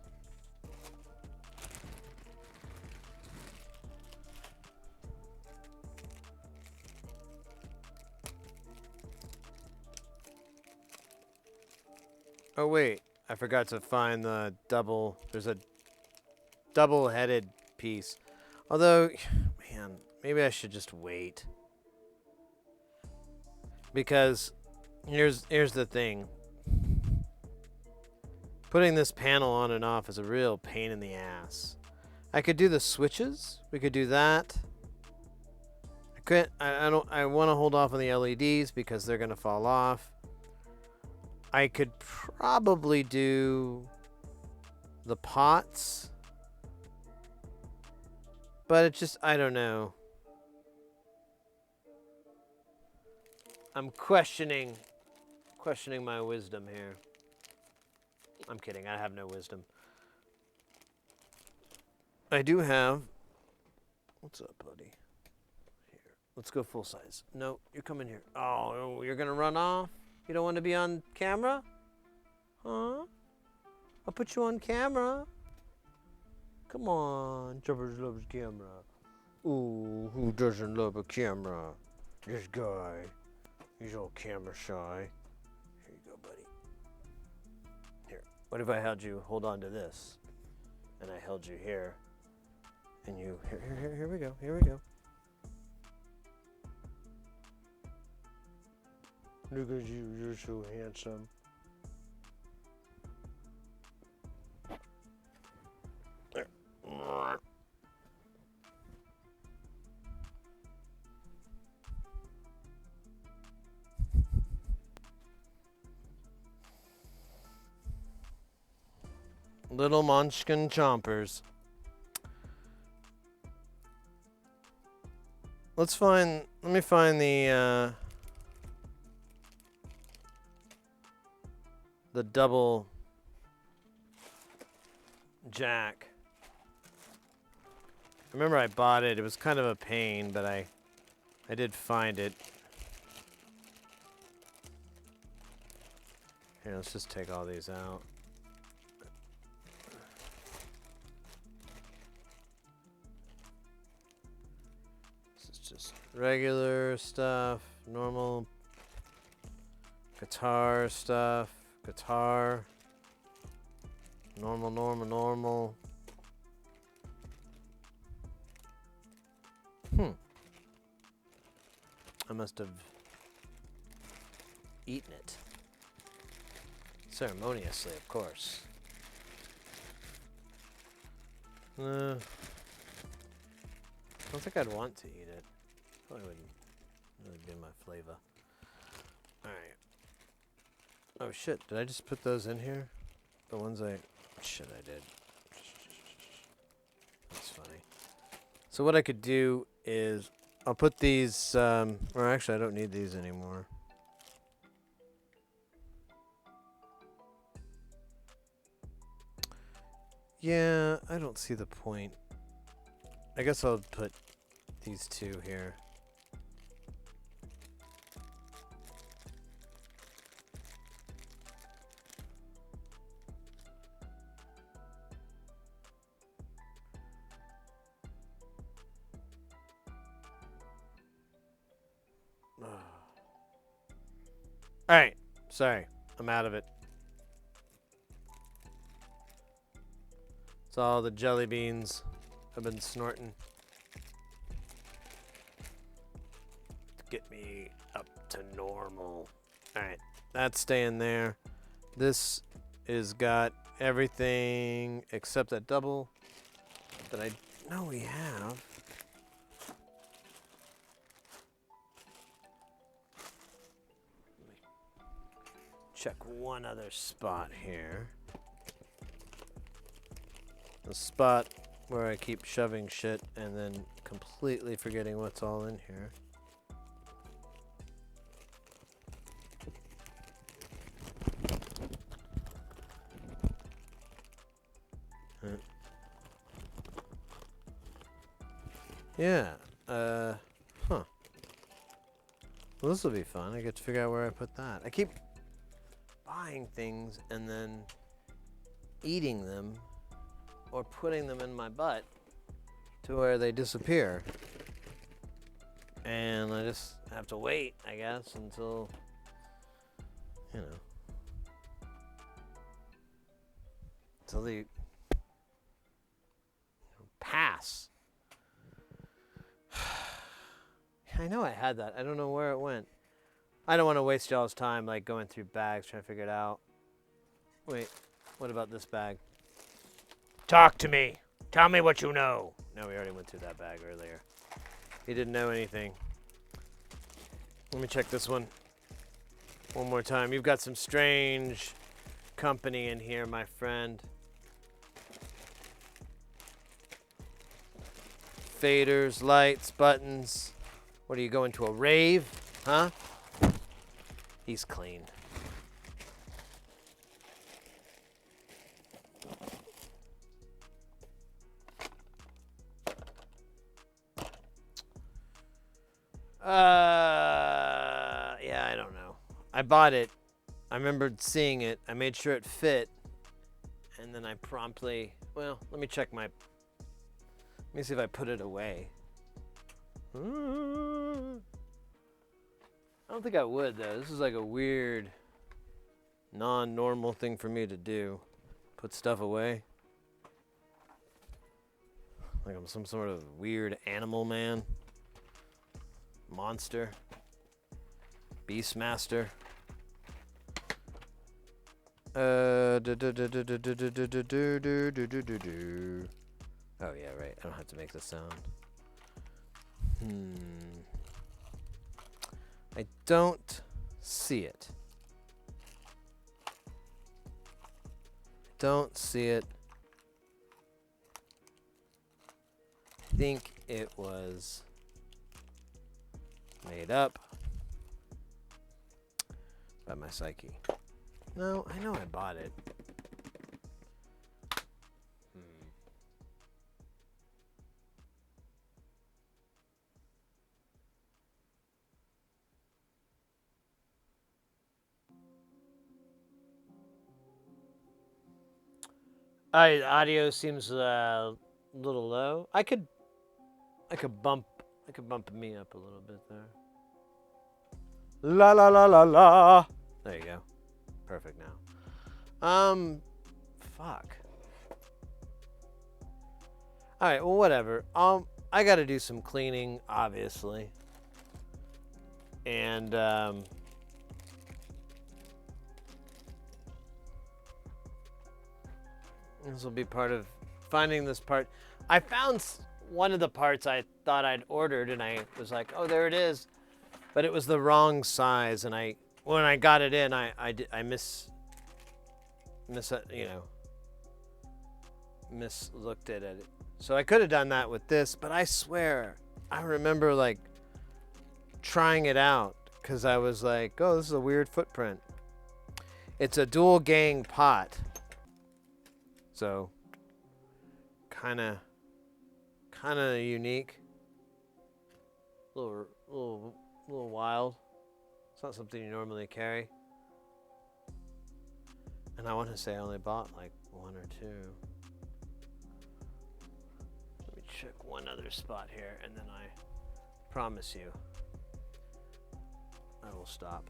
Oh wait, I forgot to find the double. There's a double-headed piece. Although, man, maybe I should just wait. Because here's the thing. Putting this panel on and off is a real pain in the ass. I could do the switches. We could do that. I want to hold off on the LEDs because they're going to fall off. I could probably do the pots. But it just, I don't know. I'm questioning my wisdom here. I'm kidding, I have no wisdom. I do have, what's up, buddy? Here, let's go full size. No, you're coming here. Oh, you're gonna run off? You don't want to be on camera? Huh? I'll put you on camera. Come on, Jumpers loves camera. Ooh, who doesn't love a camera? This guy. He's all camera shy. Here you go, buddy. Here. What if I held you, hold on to this, and I held you here, and you, here we go, here we go. Look at you, you're so handsome. There. Little munchkin chompers. Let me find the double jack. I remember I bought it. It was kind of a pain, but I did find it. Here, let's just take all these out. This is just regular stuff, normal guitar stuff, guitar, normal. I must have eaten it. Ceremoniously, of course. I don't think I'd want to eat it. Probably wouldn't really be my flavor. Alright. Oh shit, did I just put those in here? The ones shit, I did. That's funny. So what I could do is, I'll put these, or actually I don't need these anymore. Yeah, I don't see the point. I guess I'll put these two here. Alright, sorry. I'm out of it. It's all the jelly beans I've been snorting. To get me up to normal. Alright, that's staying there. This is got everything except that double that I know we have. Check one other spot here. The spot where I keep shoving shit and then completely forgetting what's all in here. Yeah, huh. Well, this will be fun. I get to figure out where I put that. I keep buying things and then eating them or putting them in my butt to where they disappear. And I just have to wait, I guess, until, you know, until they pass. I know I had that. I don't know where it went. I don't want to waste y'all's time like going through bags trying to figure it out. Wait, what about this bag? Talk to me. Tell me what you know. No, we already went through that bag earlier. He didn't know anything. Let me check this one more time. You've got some strange company in here, my friend. Faders, lights, buttons. What, are you going to a rave? Huh? He's clean. Yeah, I don't know. I bought it. I remembered seeing it. I made sure it fit. And then I promptly, well, let me check my, let me see if I put it away. I don't think I would, though. This is like a weird, non-normal thing for me to do. Put stuff away. Like I'm some sort of weird animal man. Monster. Beastmaster. Oh, yeah, right. I don't have to make the sound. I don't see it. Don't see it. I think it was made up by my psyche. No, I know I bought it. Audio seems a little low. I could bump me up a little bit there. La la la la la. There you go. Perfect now. Fuck. All right. Well, whatever. I got to do some cleaning, obviously, and this will be part of finding this part. I found one of the parts I thought I'd ordered, and I was like, "Oh, there it is," but it was the wrong size. And when I got it in, I mislooked at it. So I could have done that with this, but I swear I remember like trying it out because I was like, "Oh, this is a weird footprint." It's a dual gang pot. So kind of unique. Little wild. It's not something you normally carry. And I want to say I only bought like one or two. Let me check one other spot here, and then I promise you I will stop.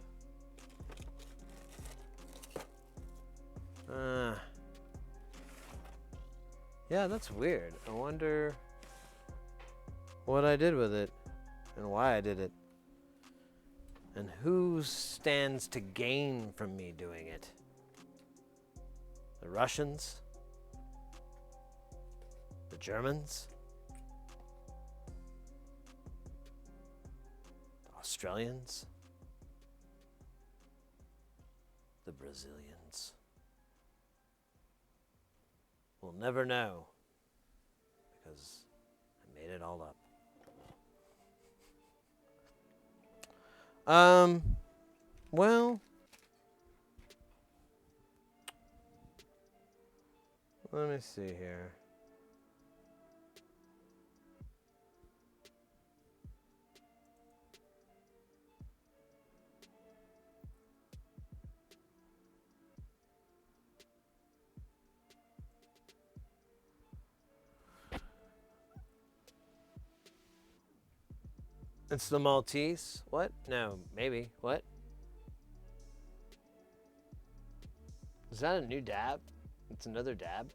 Yeah, that's weird. I wonder what I did with it and why I did it. And who stands to gain from me doing it? The Russians? The Germans? The Australians? The Brazilians? We'll never know, because I made it all up. Well, let me see here. It's the Maltese. What? No, maybe. What? Is that a new dab? It's another dab?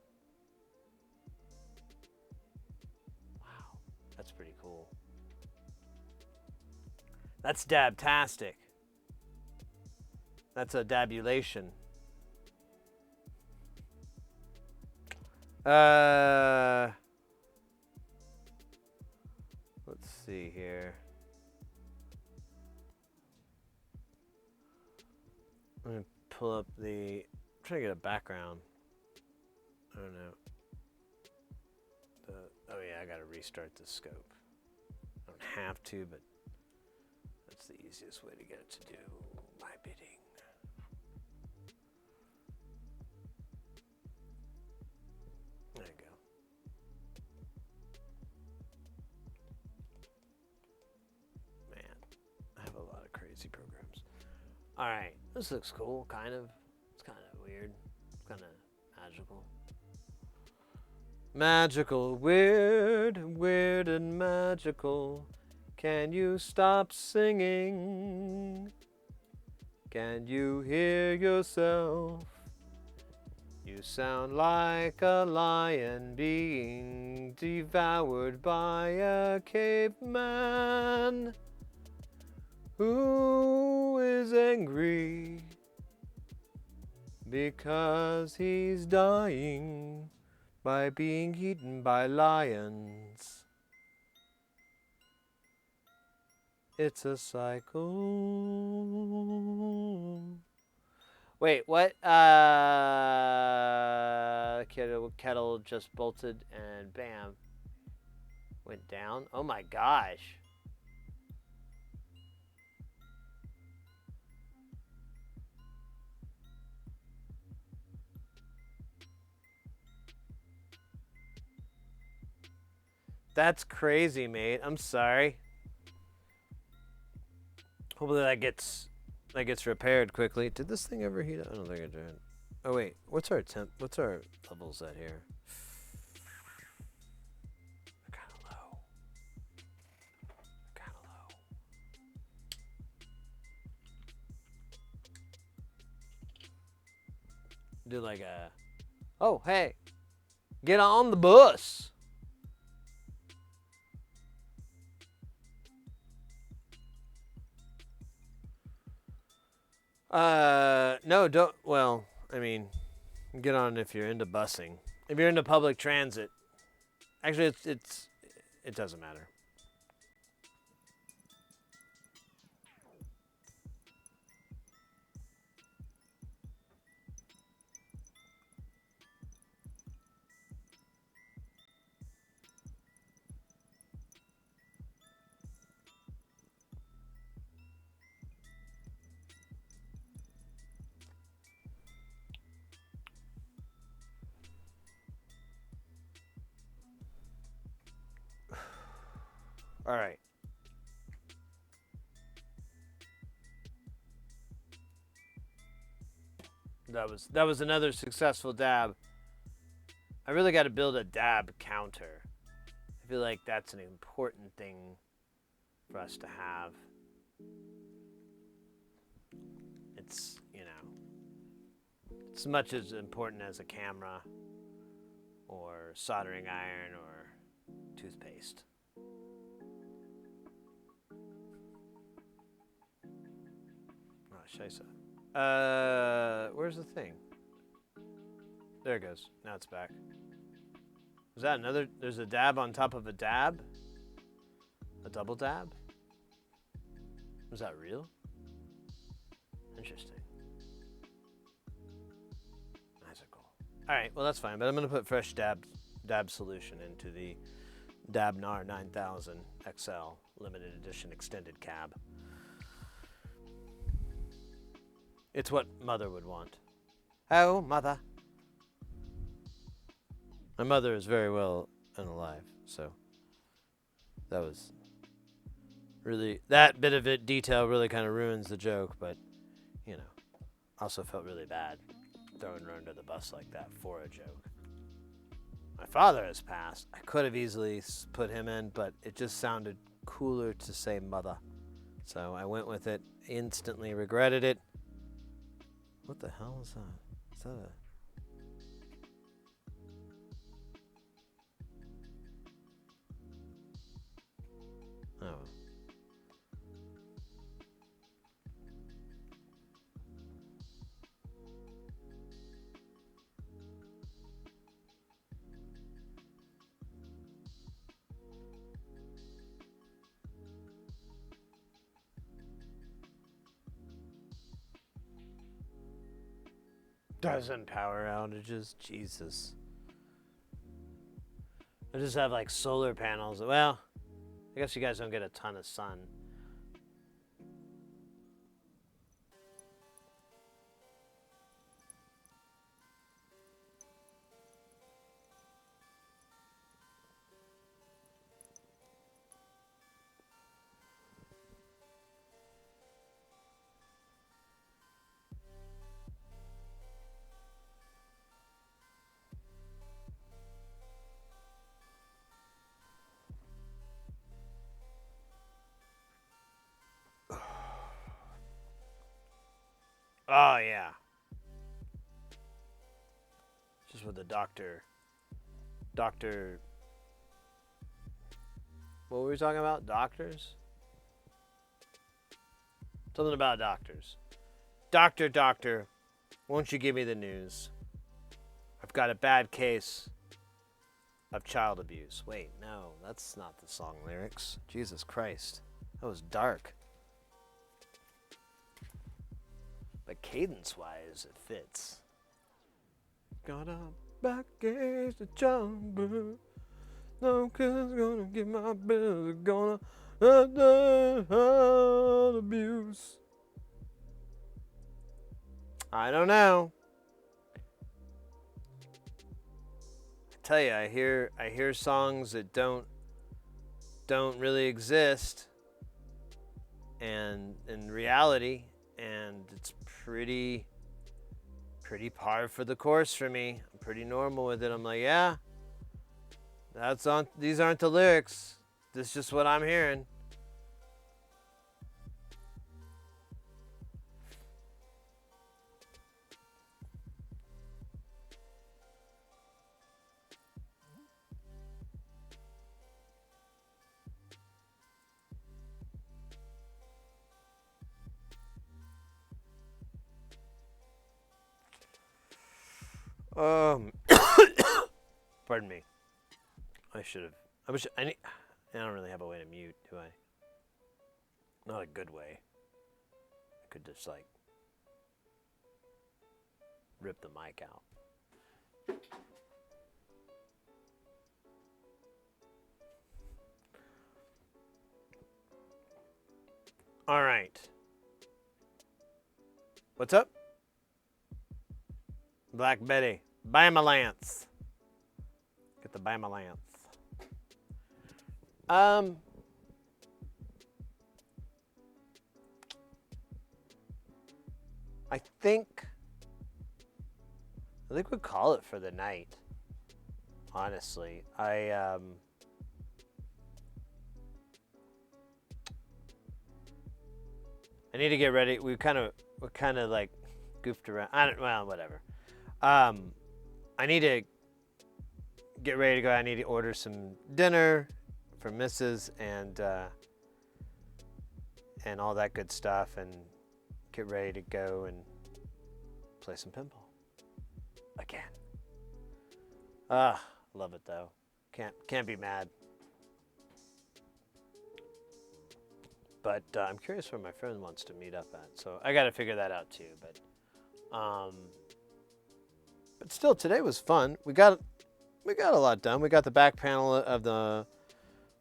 Wow, that's pretty cool. That's dabtastic. That's a dabulation. Let's see here. I'm gonna pull up the. I'm trying to get a background. I don't know. Oh yeah, I gotta restart the scope. I don't have to, but that's the easiest way to get it to do my bidding. There you go. Man, I have a lot of crazy programs. All right, this looks cool, kind of. It's kind of weird. It's kind of magical. Magical, weird, weird and magical. Can you stop singing? Can you hear yourself? You sound like a lion being devoured by a caveman who is angry because he's dying by being eaten by lions. It's a cycle. Wait, what? Kettle just bolted and bam, went down. Oh my gosh. That's crazy, mate. I'm sorry. Hopefully that gets repaired quickly. Did this thing ever heat up? I don't think it did. Oh wait, what's our temp? What's our levels at here? They're kind of low. Kind of low. Do like a. Oh hey, get on the bus. No, don't. Well, I mean, get on if you're into busing. If you're into public transit, actually, it doesn't matter. All right. That was another successful dab. I really got to build a dab counter. I feel like that's an important thing for us to have. It's, it's as much as important as a camera or soldering iron or toothpaste. Oh, scheisse. Where's the thing? There it goes. Now it's back. Was that another? There's a dab on top of a dab? A double dab? Was that real? Interesting. Magical. Alright, well that's fine, but I'm going to put fresh dab solution into the Dabnar 9000 XL limited edition extended cab. It's what Mother would want. Oh, Mother. My mother is very well and alive, so that was really, that bit of it detail really kind of ruins the joke, but, also felt really bad throwing her under the bus like that for a joke. My father has passed. I could have easily put him in, but it just sounded cooler to say Mother. So I went with it, instantly regretted it. What the hell is that? Is that a... Oh. Dozen power outages, Jesus. I just have like solar panels. Well, I guess you guys don't get a ton of sun. Oh, yeah. Just with the doctor. What were we talking about? Doctors? Something about doctors. Doctor, won't you give me the news? I've got a bad case of child abuse. Wait, no, that's not the song lyrics. Jesus Christ. That was dark. But cadence-wise, it fits. Got a bad case of child abuse. No kid's gonna get my bills. Gonna child abuse. I don't know. I tell you, I hear songs that don't really exist, and in reality, and it's pretty par for the course for me. I'm pretty normal with it. I'm like, yeah, these aren't the lyrics. This is just what I'm hearing. Pardon me. I don't really have a way to mute, do I? Not a good way. I could just like rip the mic out. All right. What's up? Black Betty. Bama Lance. Get the Bama Lance. I think we'll call it for the night. Honestly, I need to get ready. We kind of like goofed around. Well, whatever. I need to get ready to go. I need to order some dinner for Mrs. and all that good stuff, and get ready to go and play some pinball again. Love it though. Can't be mad. But I'm curious where my friend wants to meet up at, so I got to figure that out too. But still, today was fun. We got a lot done. We got the back panel of the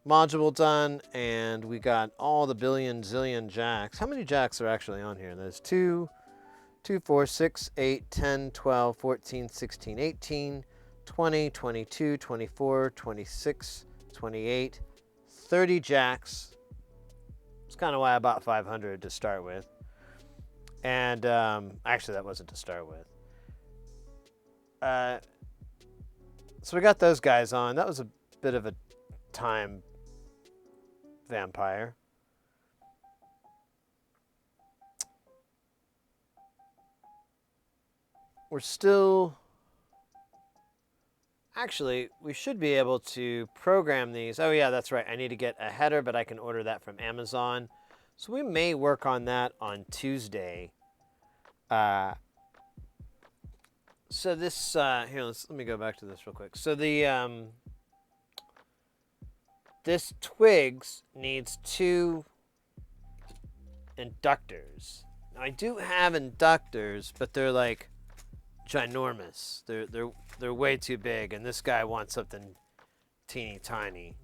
module done, and we got all the billion zillion jacks. How many jacks are actually on here? There's 2, 4, 6, 8, 10, 12, 14, 16, 18, 20, 22, 24, 26, 28, 30 jacks. That's kind of why I bought 500 to start with. And actually, that wasn't to start with. So we got those guys on. That was a bit of a time vampire. We're still... Actually, we should be able to program these. Oh yeah, that's right. I need to get a header, but I can order that from Amazon. So we may work on that on Tuesday. So this, here, let me go back to this real quick. So the, this twigs needs 2 inductors. Now I do have inductors, but they're like ginormous. They're way too big, and this guy wants something teeny tiny.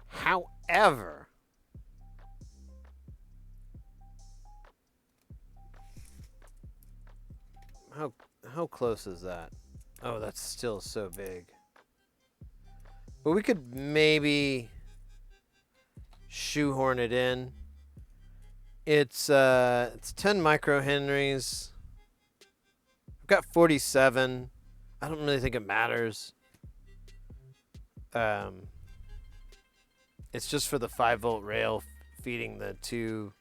However, how close is that? Oh, that's still so big. But we could maybe shoehorn it in. It's 10 microhenries. I've got 47. I don't really think it matters. It's just for the 5-volt rail feeding the 2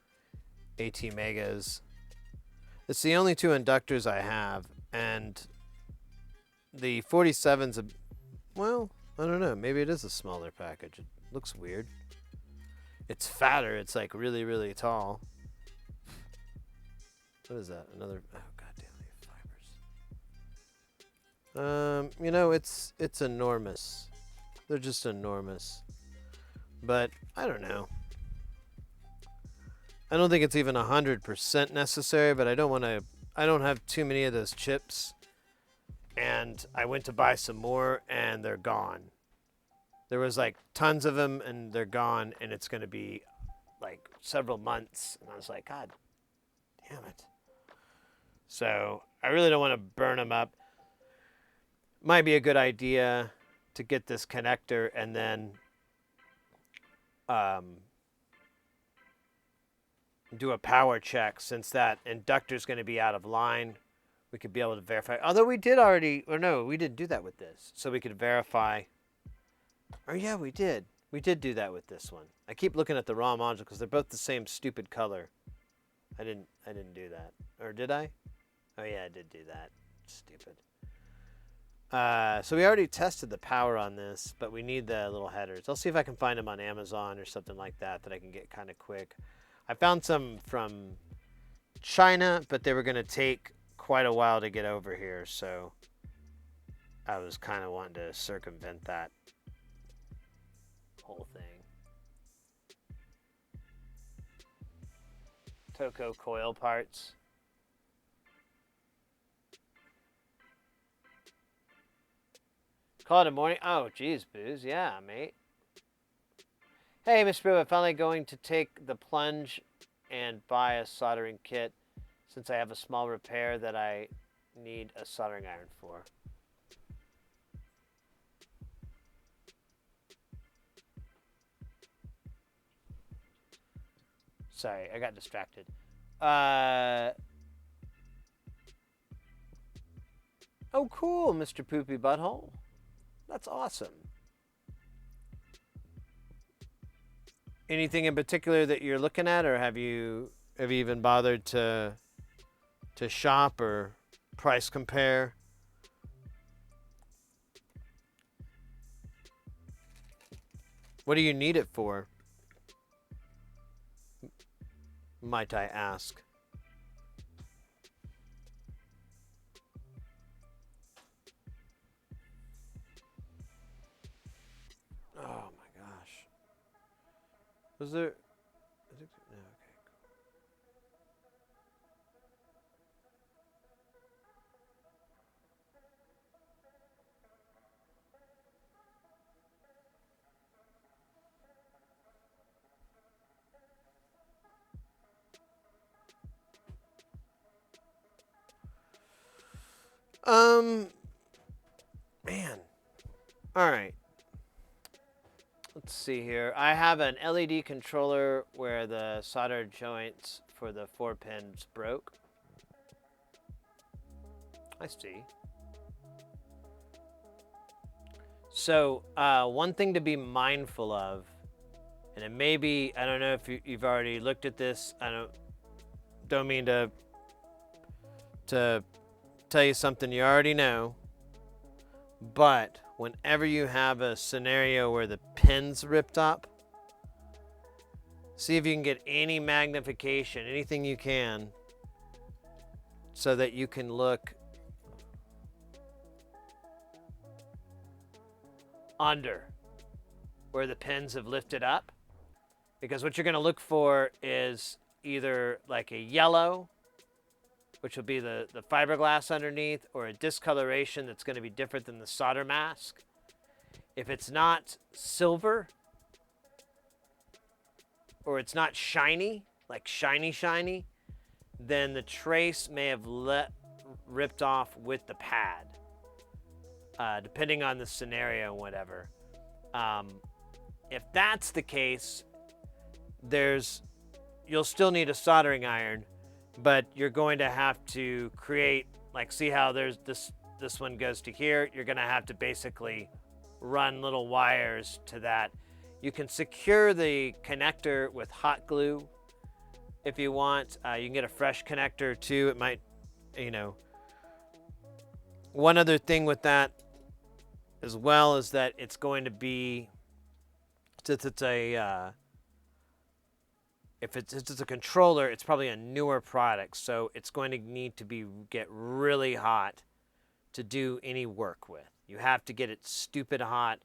AT megas. It's the only 2 inductors I have, and the 47's a, well, I don't know, maybe it is a smaller package. It looks weird. It's fatter. It's like really, really tall. What is that? Another, oh goddamn, fibers. You know, it's enormous. They're just enormous. But I don't know. I don't think it's even 100% necessary, but I don't have too many of those chips. And I went to buy some more, and they're gone. There was like tons of them, and they're gone, and it's going to be like several months. And I was like, God damn it. So I really don't want to burn them up. Might be a good idea to get this connector and then do a power check, since that inductor is going to be out of line. We could be able to verify. Although we did already, or no, we didn't do that with this. So we could verify. Oh yeah, we did. We did do that with this one. I keep looking at the raw module because they're both the same stupid color. I didn't do that. Or did I? Oh yeah, I did do that. Stupid. So we already tested the power on this, but we need the little headers. I'll see if I can find them on Amazon or something like that I can get kind of quick. I found some from China, but they were going to take quite a while to get over here, so I was kind of wanting to circumvent that whole thing. Toco coil parts. Call it a morning. Oh, geez, Booze. Yeah, mate. Hey, Mr. Brew, I'm finally going to take the plunge and buy a soldering kit, since I have a small repair that I need a soldering iron for. Sorry, I got distracted. Oh, cool, Mr. Poopy Butthole. That's awesome. Anything in particular that you're looking at, or have you even bothered to shop or price compare? What do you need it for? Might I ask? Oh my gosh. Was there? No, okay. Man. All right. Let's see here. I have an LED controller where the solder joints for the 4 pins broke. I see. So, one thing to be mindful of, and it may be, I don't know if you've already looked at this. I don't mean to tell you something you already know, but whenever you have a scenario where the pin's ripped up, see if you can get any magnification, anything you can, so that you can look under where the pins have lifted up. Because what you're going to look for is either like a yellow, which will be the fiberglass underneath, or a discoloration that's going to be different than the solder mask. If it's not silver, or it's not shiny, like shiny, then the trace may have ripped off with the pad, depending on the scenario and whatever. If that's the case, you'll still need a soldering iron, but you're going to have to create, like, see how there's this one goes to here. You're going to have to basically run little wires to that. You can secure the connector with hot glue if you want. You can get a fresh connector too. It might, one other thing with that as well is that it's going to be, since it's if it's a controller, it's probably a newer product, so it's going to need to get really hot to do any work with. You have to get it stupid hot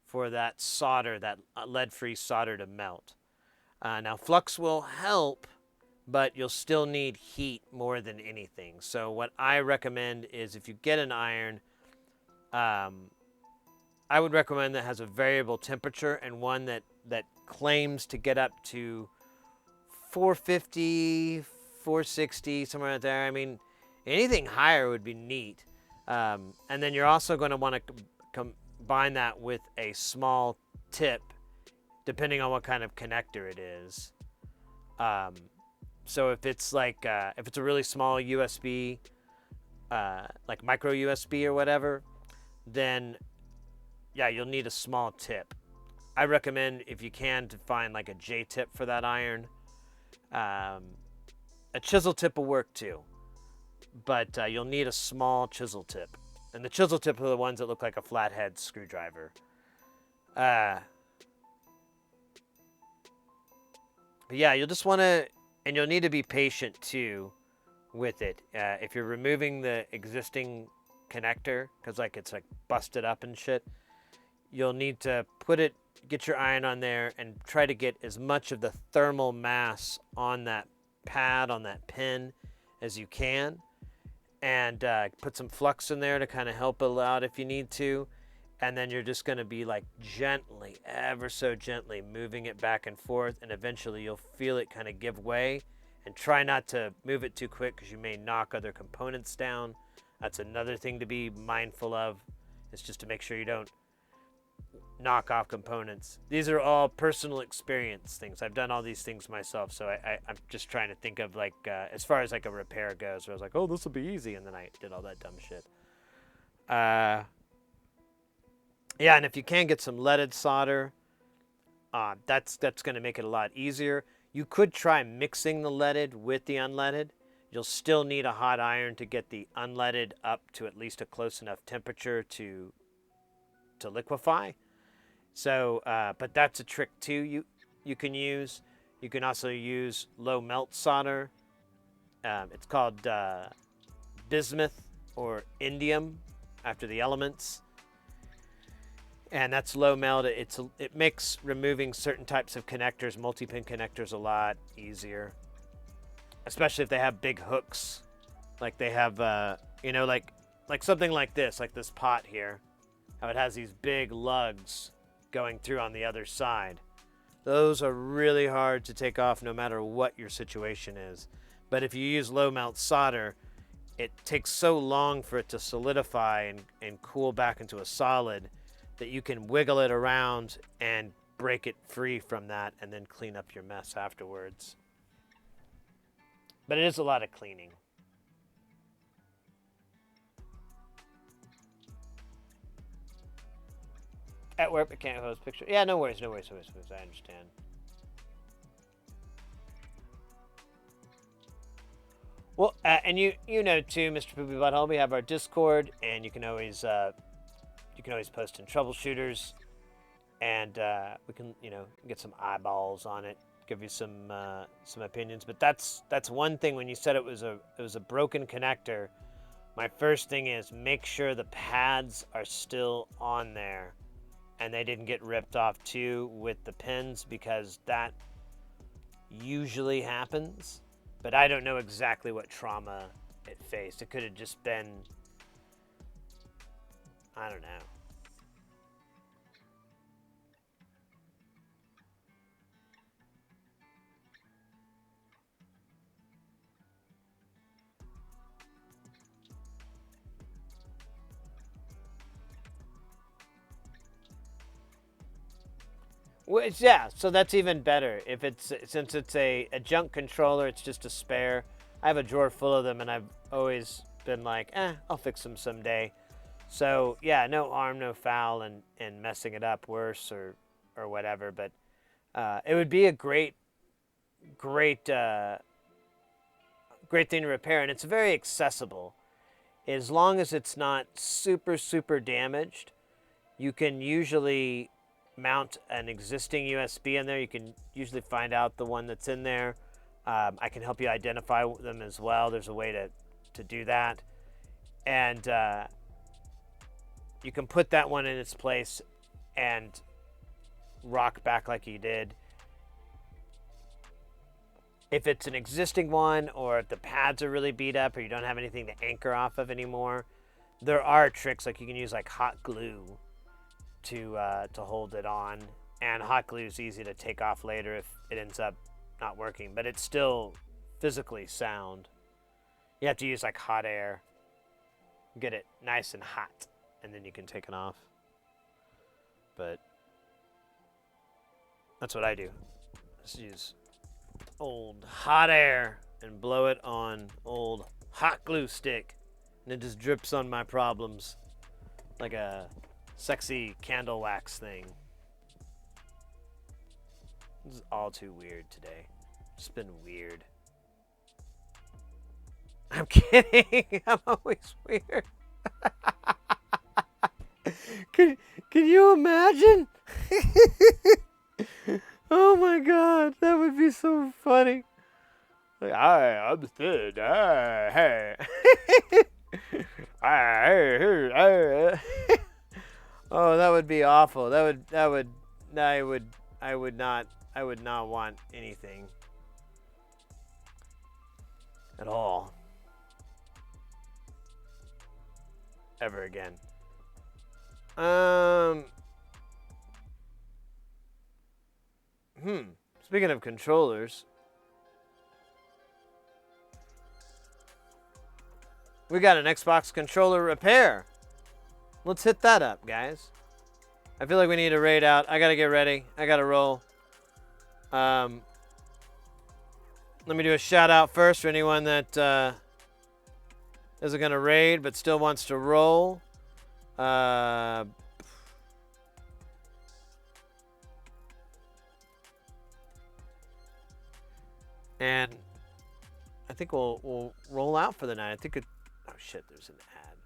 for that solder, that lead-free solder, to melt. Now, flux will help, but you'll still need heat more than anything. So what I recommend is, if you get an iron, I would recommend that has a variable temperature, and one that claims to get up to 450, 460, somewhere out there. I mean, anything higher would be neat. And then you're also going to want to combine that with a small tip, depending on what kind of connector it is. So if it's like, if it's a really small USB, like micro USB or whatever, then yeah, you'll need a small tip. I recommend, if you can, to find like a J tip for that iron. A chisel tip will work too, but you'll need a small chisel tip. And the chisel tip are the ones that look like a flathead screwdriver. But yeah, you'll just want to, and you'll need to be patient too with it. If you're removing the existing connector, because like it's like busted up and shit, you'll need to get your iron on there and try to get as much of the thermal mass on that pad, on that pin, as you can. And put some flux in there to kind of help it out if you need to. And then you're just going to be like gently, ever so gently, moving it back and forth. And eventually you'll feel it kind of give way. And try not to move it too quick, because you may knock other components down. That's another thing to be mindful of. It's just to make sure you don't knock off components. These are all personal experience things. I've done all these things myself, so I'm just trying to think of, like, as far as like a repair goes, where I was like, oh, this will be easy, and then I did all that dumb shit. Yeah, and if you can get some leaded solder, that's going to make it a lot easier. You could try mixing the leaded with the unleaded. You'll still need a hot iron to get the unleaded up to at least a close enough temperature to liquefy. So, but that's a trick too. You can use. You can also use low melt solder. It's called bismuth or indium, after the elements. And that's low melt. It makes removing certain types of connectors, multi-pin connectors, a lot easier. Especially if they have big hooks, like they have, like something like this pot here, how it has these big lugs going through on the other side. Those are really hard to take off no matter what your situation is. But if you use low melt solder, it takes so long for it to solidify and cool back into a solid that you can wiggle it around and break it free from that and then clean up your mess afterwards. But it is a lot of cleaning. At work, I can't post picture. Yeah, no worries. I understand. Well, and you know too, Mr. Poopy Butthole, we have our Discord, and you can always post in troubleshooters, and we can get some eyeballs on it, give you some opinions. But that's one thing. When you said it was a broken connector, my first thing is make sure the pads are still on there and they didn't get ripped off too with the pins, because that usually happens. But I don't know exactly what trauma it faced. It could have just been, I don't know. Yeah, so that's even better. Since it's a junk controller, it's just a spare. I have a drawer full of them, and I've always been like, I'll fix them someday. So yeah, no harm, no foul, and messing it up worse or whatever. But it would be a great thing to repair, and it's very accessible. As long as it's not super damaged, you can usually mount an existing USB in there. You can usually find out the one that's in there. I can help you identify them as well. There's a way to do that. And you can put that one in its place and rock back like you did. If it's an existing one, or if the pads are really beat up, or you don't have anything to anchor off of anymore, there are tricks. Like you can use like hot glue to hold it on, and hot glue is easy to take off later if it ends up not working, but it's still physically sound. You have to use like hot air, get it nice and hot, and then you can take it off. But that's what I do. Just use old hot air and blow it on old hot glue stick, and it just drips on my problems like a sexy candle wax thing. This is all too weird today. It's been weird. I'm kidding. I'm always weird. Can you imagine? Oh my god, that would be so funny. Like, I'm thin. Hey. Oh, that would be awful. I would not want anything at all ever again. Speaking of controllers, we got an Xbox controller repair. Let's hit that up, guys. I feel like we need to raid out. I gotta get ready. I gotta roll. Let me do a shout out first for anyone that isn't gonna raid but still wants to roll. And I think we'll roll out for the night. I think it. Oh shit! There's an ad.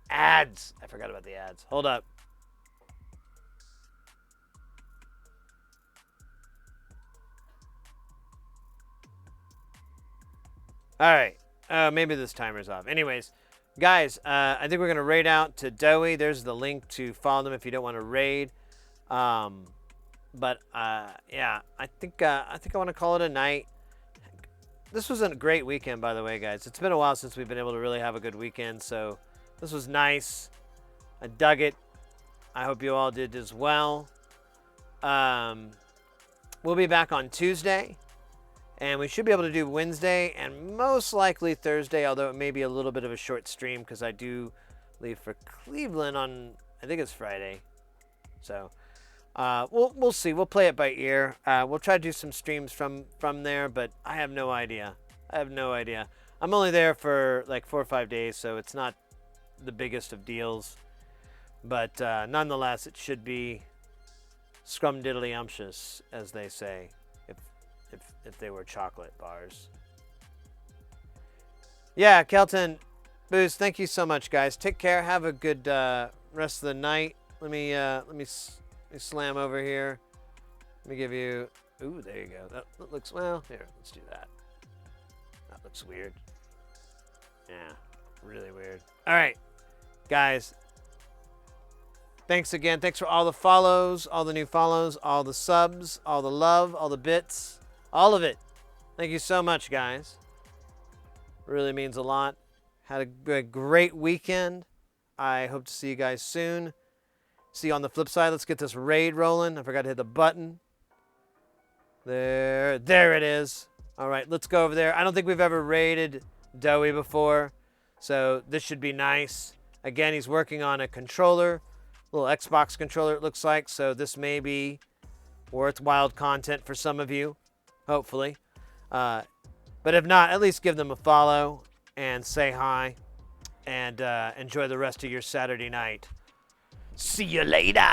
Ads. I forgot about the ads. Hold up. All right. Maybe this timer's off. Anyways, guys, I think we're gonna raid out to Doey. There's the link to follow them if you don't want to raid. But yeah, I think I want to call it a night. This was a great weekend, by the way, guys. It's been a while since we've been able to really have a good weekend, so this was nice. I dug it. I hope you all did as well. We'll be back on Tuesday, and we should be able to do Wednesday and most likely Thursday, although it may be a little bit of a short stream because I do leave for Cleveland on, I think it's Friday. So we'll see. We'll play it by ear. We'll try to do some streams from there, but I have no idea. I'm only there for like 4 or 5 days, so it's not the biggest of deals. But nonetheless, it should be scrumdiddlyumptious, as they say, if they were chocolate bars. Yeah, Kelton, Booze, thank you so much, guys. Take care. Have a good rest of the night. Let me slam over here. Let me give you. Ooh, there you go. That looks well. Here, let's do that. That looks weird. Yeah, really weird. All right, guys. Thanks again. Thanks for all the follows, all the new follows, all the subs, all the love, all the bits, all of it. Thank you so much, guys. Really means a lot. Had a great weekend. I hope to see you guys soon. See you on the flip side. Let's get this raid rolling. I forgot to hit the button. There it is. All right, let's go over there. I don't think we've ever raided Doey before, so this should be nice. Again, he's working on a controller. Little Xbox controller, it looks like. So this may be worthwhile content for some of you, hopefully. But if not, at least give them a follow and say hi. And enjoy the rest of your Saturday night. See you later.